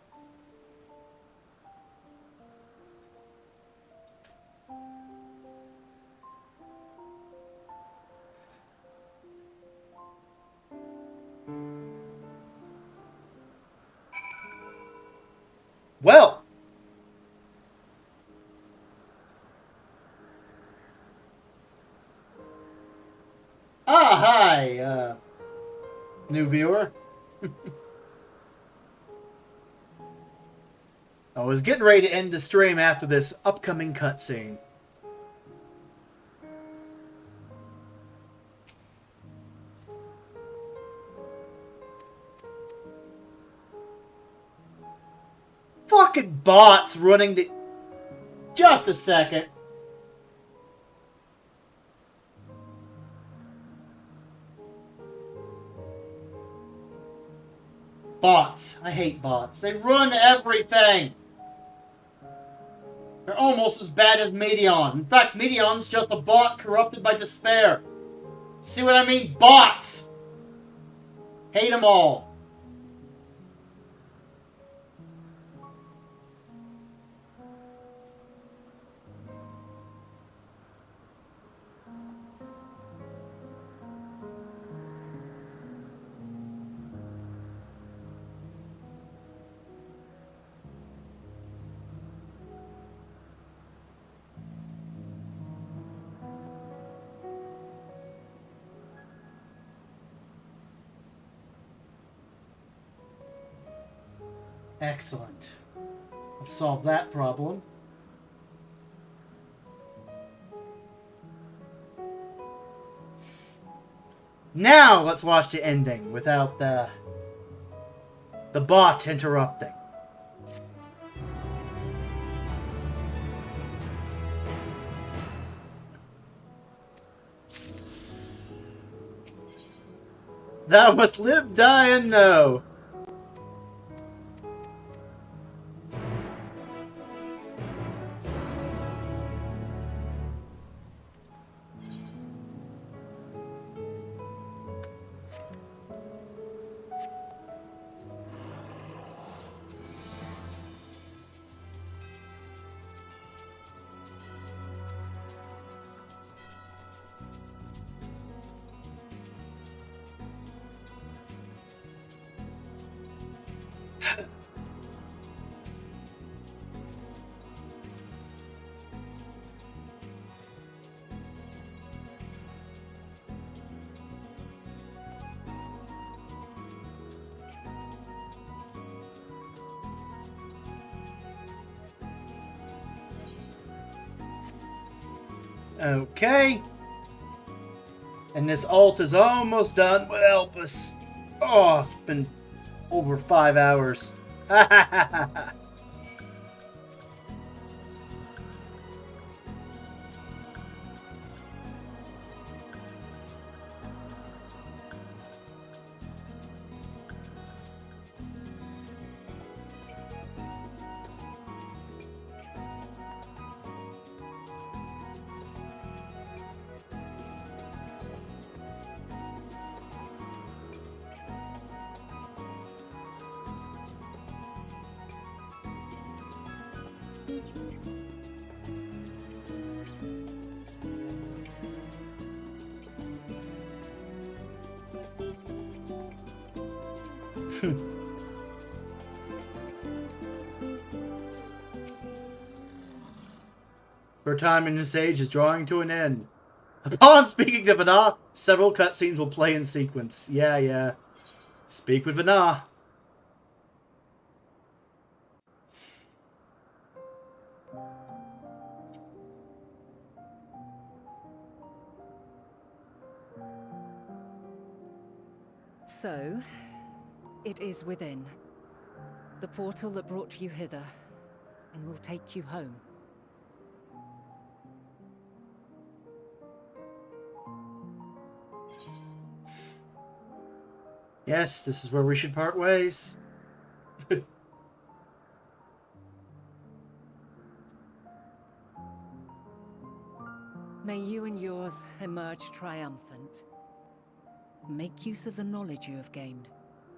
Well. New viewer. I was getting ready to end the stream after this upcoming cutscene. Fucking bots running the... Just a second. Bots. I hate bots. They run everything. They're almost as bad as Medion. In fact, Medion's just a bot corrupted by despair. See what I mean? Bots! Hate them all. Excellent. I've solved that problem. Now let's watch the ending without the bot interrupting. Thou must live, die, and know. Okay. And this ult is almost done with Elpis. Oh, it's been over 5 hours. Ha ha ha ha ha. Her time in this age is drawing to an end. Upon speaking to Vana, several cutscenes will play in sequence. Yeah. Speak with Vana. So, it is within. The portal that brought you hither, and will take you home. Yes, this is where we should part ways. May you and yours emerge triumphant. Make use of the knowledge you have gained,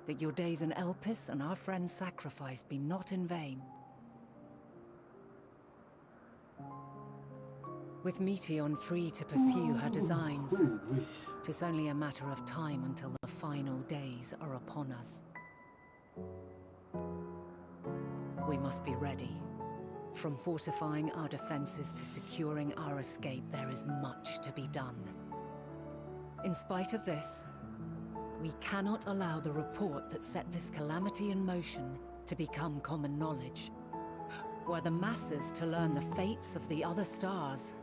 that your days in Elpis and our friend's sacrifice be not in vain. With Meteon free to pursue her designs, tis only a matter of time until the final days are upon us. We must be ready. From fortifying our defenses to securing our escape, there is much to be done. In spite of this, We cannot allow the report that set this calamity in motion to become common knowledge. Were the masses to learn the fates of the other stars,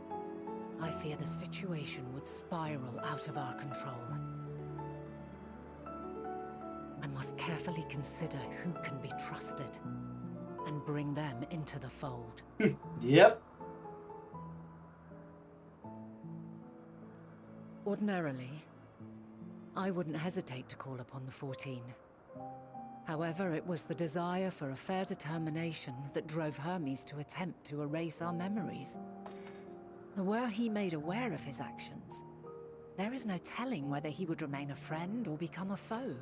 I fear the situation would spiral out of our control. I must carefully consider who can be trusted and bring them into the fold. Yep. Ordinarily, I wouldn't hesitate to call upon the 14. However, it was the desire for a fair determination that drove Hermes to attempt to erase our memories. Were he made aware of his actions, there is no telling whether he would remain a friend or become a foe.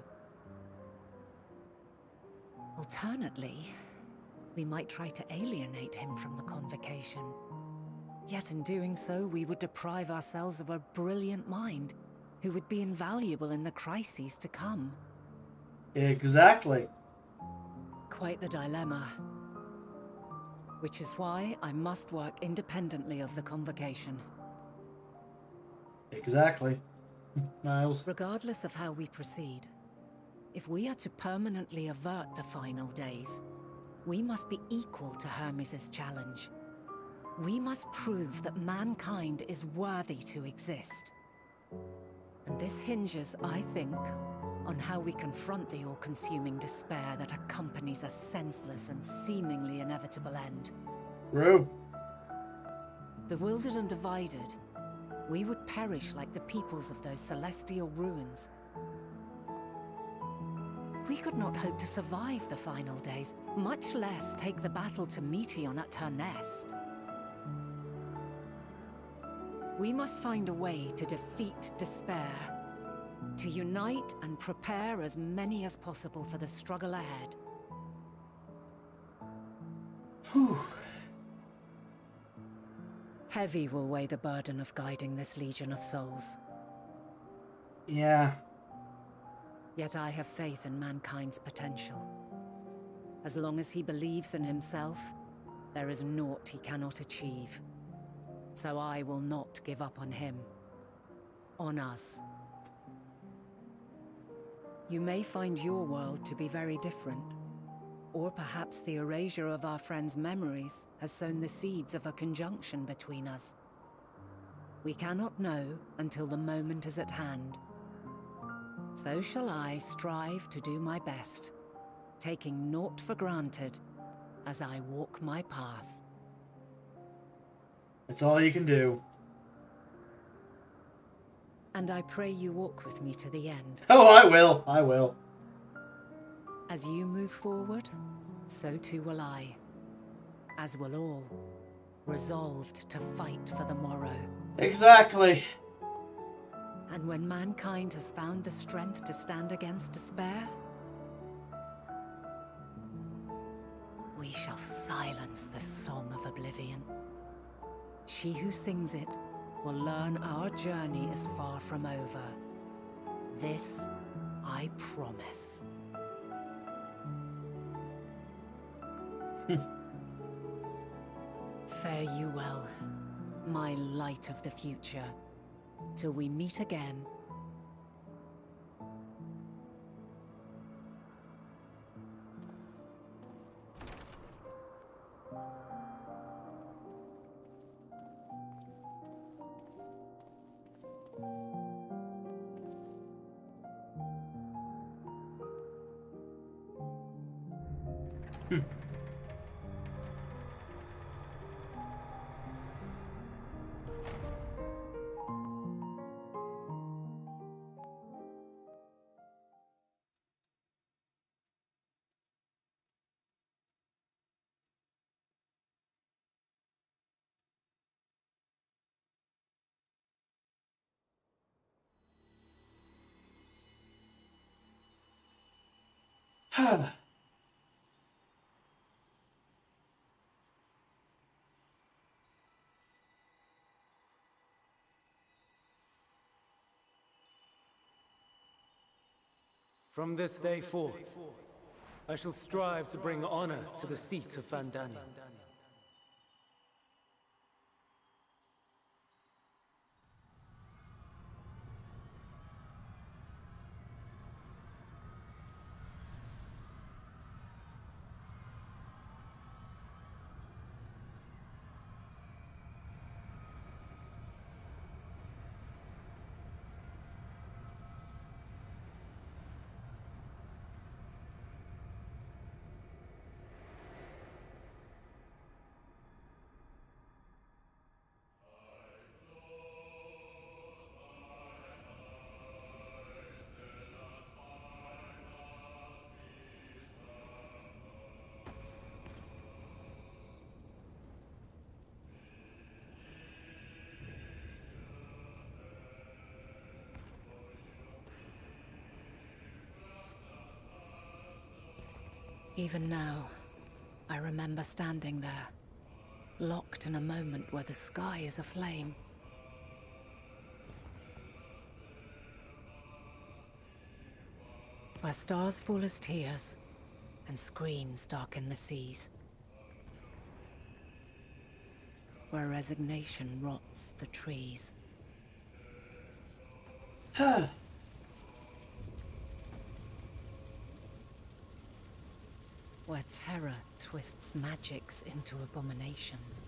Alternately, we might try to alienate him from the convocation. Yet in doing so, we would deprive ourselves of a brilliant mind who would be invaluable in the crises to come. Exactly. Quite the dilemma. Which is why I must work independently of the convocation. Exactly. Miles. Regardless of how we proceed, if we are to permanently avert the final days, we must be equal to Hermes' challenge. We must prove that mankind is worthy to exist. And this hinges, I think, on how we confront the all-consuming despair that accompanies a senseless and seemingly inevitable end. True. Bewildered and divided, we would perish like the peoples of those celestial ruins. We could not hope to survive the final days, much less take the battle to Meteon at her nest. We must find a way to defeat despair, to unite and prepare as many as possible for the struggle ahead. Whew. Heavy will weigh the burden of guiding this legion of souls. Yeah. Yet I have faith in mankind's potential. As long as he believes in himself, there is naught he cannot achieve. So I will not give up on him. On us. You may find your world to be very different. Or perhaps the erasure of our friends' memories has sown the seeds of a conjunction between us. We cannot know until the moment is at hand. So shall I strive to do my best, taking naught for granted as I walk my path. That's all you can do. And I pray you walk with me to the end. Oh, I will. I will. As you move forward, so too will I. As will all, resolved to fight for the morrow. Exactly. And when mankind has found the strength to stand against despair, we shall silence the song of oblivion. She who sings it will learn our journey is far from over. This I promise. Fare you well, my light of the future, till we meet again. From this day forth, I shall strive to bring honor to the seat of Vandania. Even now, I remember standing there, locked in a moment where the sky is aflame. Where stars fall as tears, and screams darken the seas. Where resignation rots the trees. Where terror twists magics into abominations.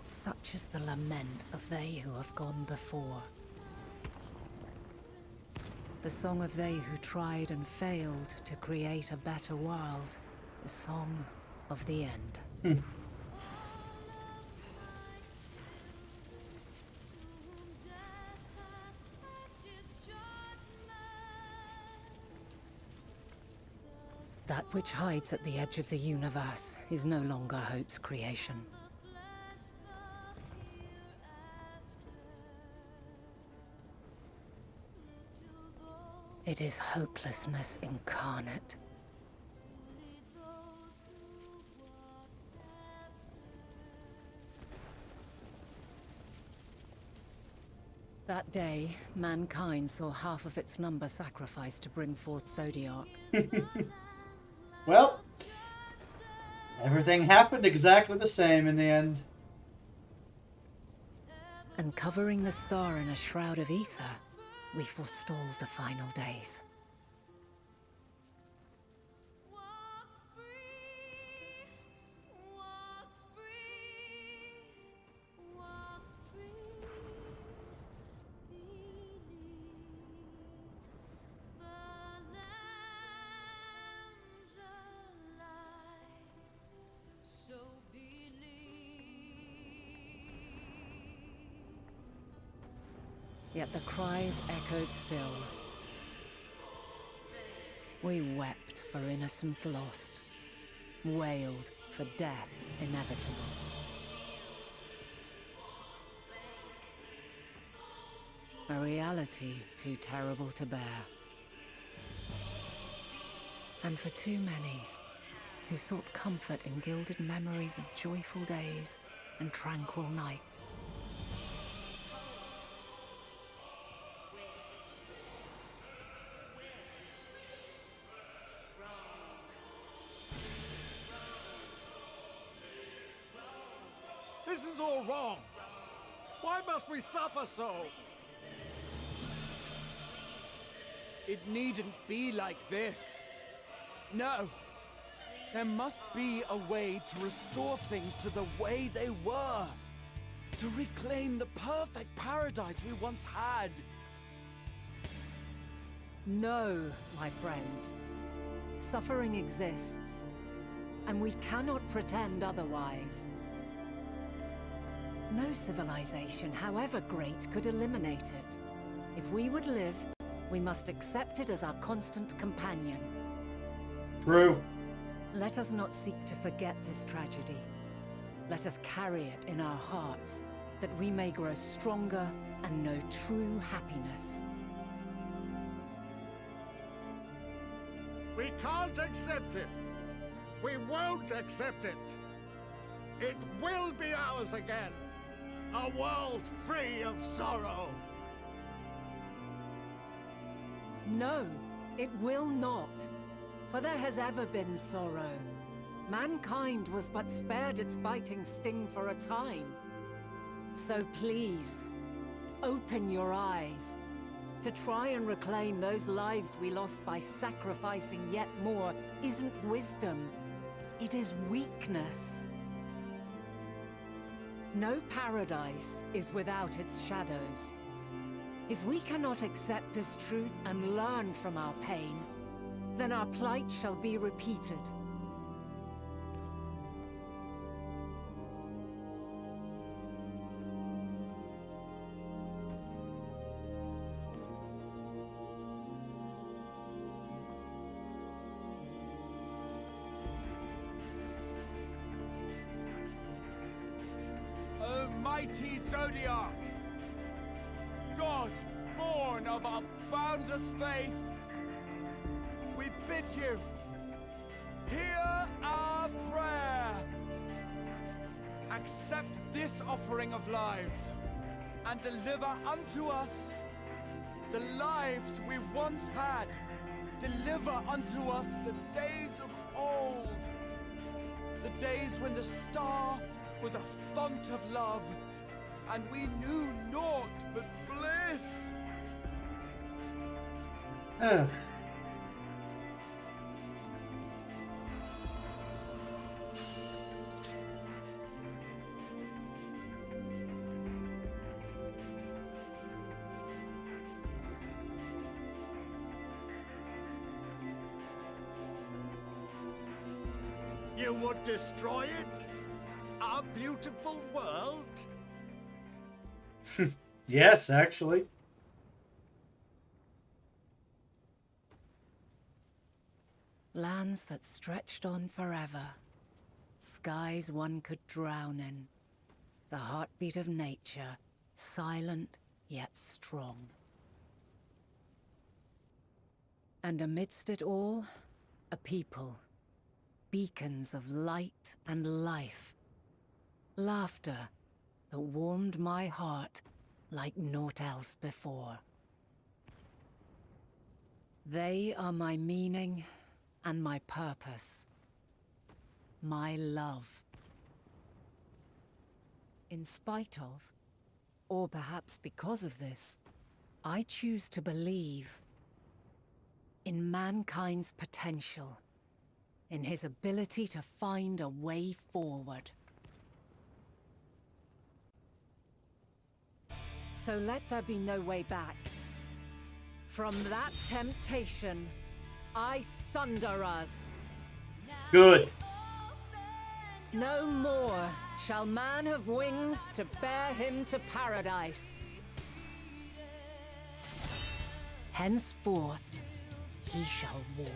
Such is the lament of they who have gone before. The song of they who tried and failed to create a better world. The song of the end. That which hides at the edge of the universe is no longer hope's creation. It is hopelessness incarnate. That day, mankind saw half of its number sacrificed to bring forth Zodiac. Well, everything happened exactly the same in the end. And covering the star in a shroud of ether, we forestalled the final days. Yet the cries echoed still. We wept for innocence lost, wailed for death inevitable. A reality too terrible to bear. And for too many who sought comfort in gilded memories of joyful days and tranquil nights. This is all wrong. Why must we suffer so? It needn't be like this. No. There must be a way to restore things to the way they were. To reclaim the perfect paradise we once had. No, my friends. Suffering exists, and we cannot pretend otherwise. No civilization, however great, could eliminate it. If we would live, we must accept it as our constant companion. True. Let us not seek to forget this tragedy. Let us carry it in our hearts, that we may grow stronger and know true happiness. We can't accept it. We won't accept it. It will be ours again. A world free of sorrow. No, it will not. For there has ever been sorrow. Mankind was but spared its biting sting for a time. So please, open your eyes. To try and reclaim those lives we lost by sacrificing yet more isn't wisdom. It is weakness. No paradise is without its shadows. If we cannot accept this truth and learn from our pain, then our plight shall be repeated. O mighty Zodiac! God, born of our boundless faith, we bid you, hear our prayer. Accept this offering of lives, and deliver unto us the lives we once had. Deliver unto us the days of old, the days when the star was a font of love, and we knew naught but bliss. You would destroy it? Our beautiful world? Yes, actually. Lands that stretched on forever. Skies one could drown in. The heartbeat of nature, silent yet strong. And amidst it all, a people. Beacons of light and life. Laughter that warmed my heart like naught else before. They are my meaning and my purpose. My love. In spite of, or perhaps because of this, I choose to believe in mankind's potential. In his ability to find a way forward. So let there be no way back. From that temptation, I sunder us. Good. No more shall man have wings to bear him to paradise. Henceforth, he shall walk.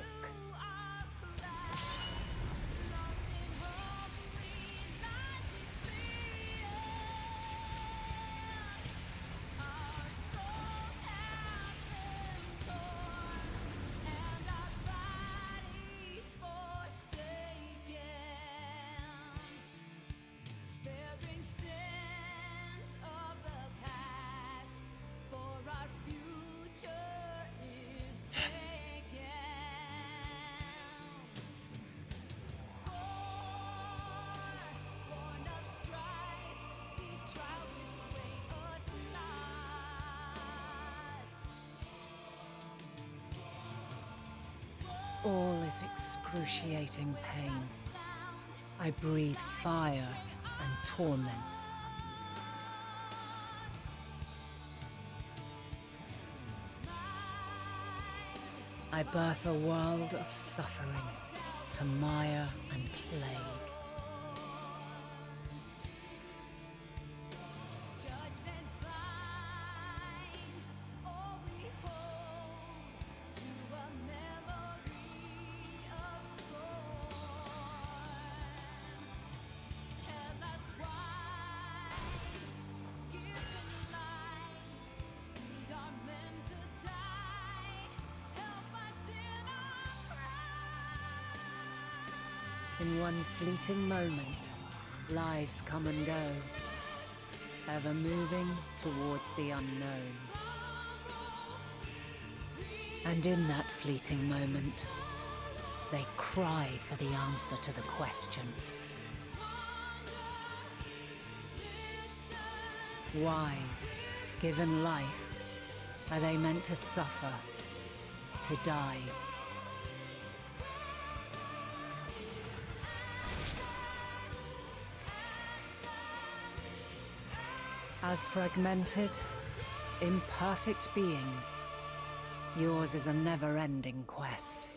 All is excruciating pain. I breathe fire and torment. I birth a world of suffering to mire and plague. In one fleeting moment, lives come and go, ever moving towards the unknown. And in that fleeting moment, they cry for the answer to the question. Why, given life, are they meant to suffer, to die? As fragmented, imperfect beings, yours is a never-ending quest.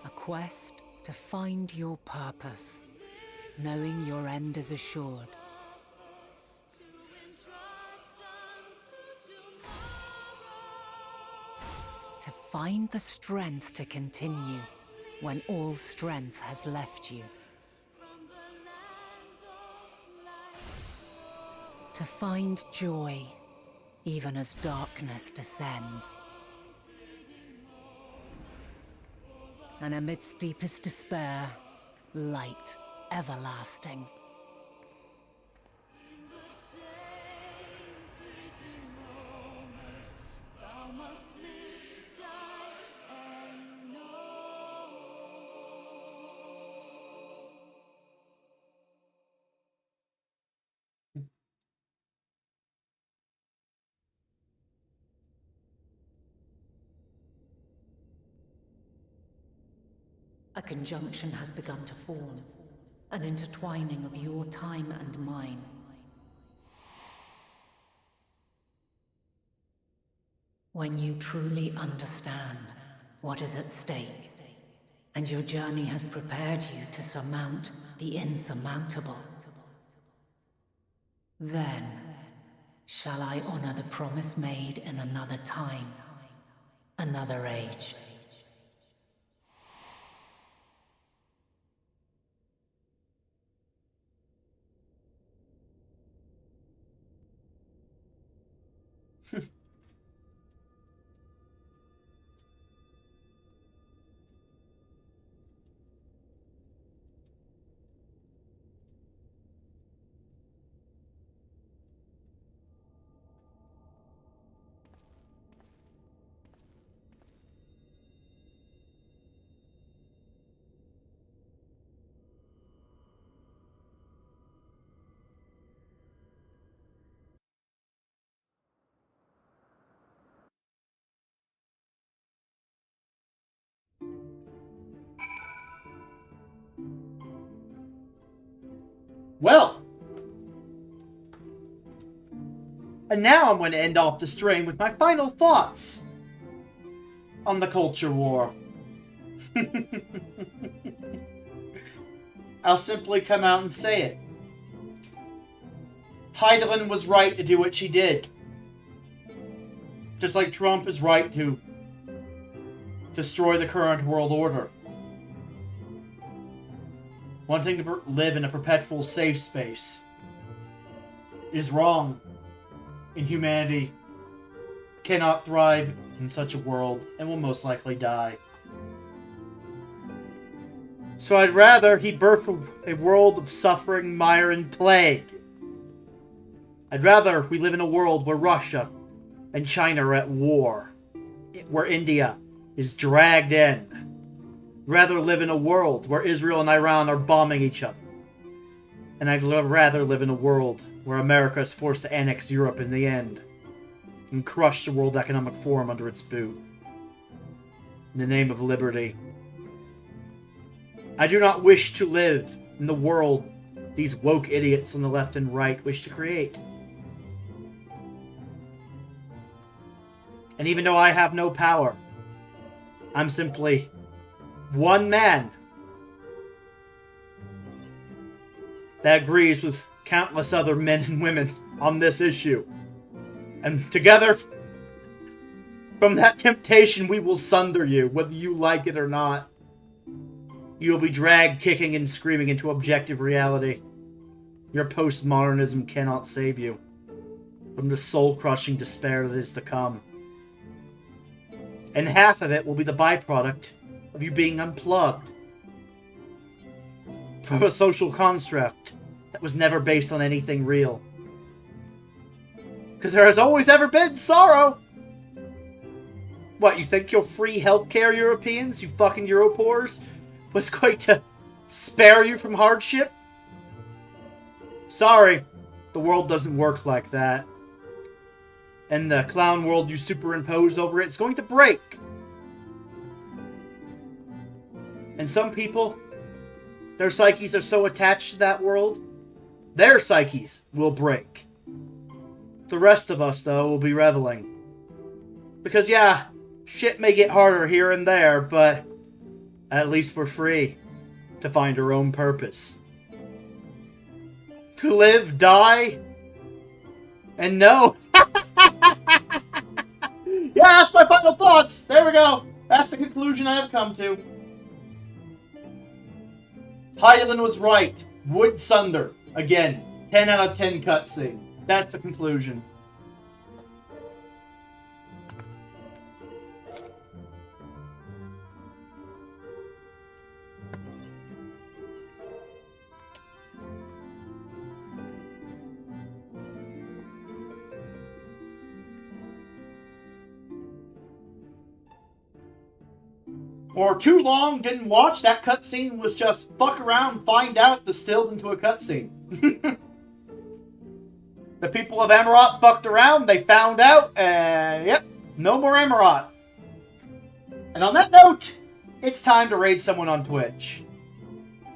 A quest to find your purpose, knowing your end is assured. To find the strength to continue when all strength has left you. To find joy, even as darkness descends. And amidst deepest despair, light everlasting. A conjunction has begun to form, an intertwining of your time and mine. When you truly understand what is at stake, and your journey has prepared you to surmount the insurmountable, then shall I honor the promise made in another time, another age. Well, and now I'm going to end off the stream with my final thoughts on the culture war. I'll simply come out and say it. Heidelin was right to do what she did. Just like Trump is right to destroy the current world order. Wanting to live in a perpetual safe space is wrong, and humanity cannot thrive in such a world and will most likely die. So I'd rather he birth a world of suffering, mire, and plague. I'd rather we live in a world where Russia and China are at war, where India is dragged in. Rather live in a world where Israel and Iran are bombing each other. And I'd rather live in a world where America is forced to annex Europe in the end and crush the World Economic Forum under its boot. In the name of liberty. I do not wish to live in the world these woke idiots on the left and right wish to create. And even though I have no power, I'm simply one man that agrees with countless other men and women on this issue. And together, from that temptation, we will sunder you, whether you like it or not. You will be dragged kicking and screaming into objective reality. Your postmodernism cannot save you from the soul-crushing despair that is to come. And half of it will be the byproduct of you being unplugged from a social construct that was never based on anything real. Because there has always ever been sorrow! What, you think your free healthcare, Europeans, you fucking Europores, was going to spare you from hardship? Sorry, the world doesn't work like that. And the clown world you superimpose over it's going to break. And some people, their psyches are so attached to that world, their psyches will break. The rest of us, though, will be reveling. Because, yeah, shit may get harder here and there, but at least we're free to find our own purpose. To live, die, and know. Yeah, that's my final thoughts. There we go. That's the conclusion I have come to. Heidelin was right. Wood Sunder. Again, 10 out of 10 cutscene. That's the conclusion. Or too long, didn't watch. That cutscene was just fuck around, find out, distilled into a cutscene. The people of Amarot fucked around, they found out, and yep, no more Amarot. And on that note, it's time to raid someone on Twitch.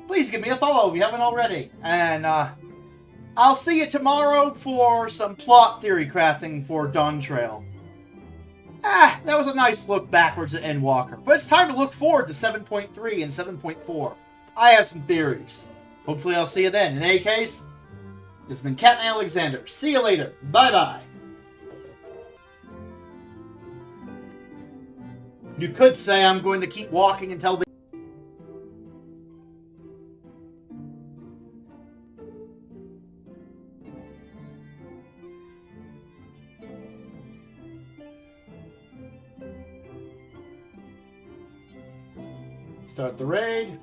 Please give me a follow if you haven't already. And I'll see you tomorrow for some plot theory crafting for Dawn Trail. That was a nice look backwards at Endwalker. But it's time to look forward to 7.3 and 7.4. I have some theories. Hopefully I'll see you then. In any case, this has been Captain Alexander. See you later. Bye-bye. You could say I'm going to keep walking until the... Start the raid.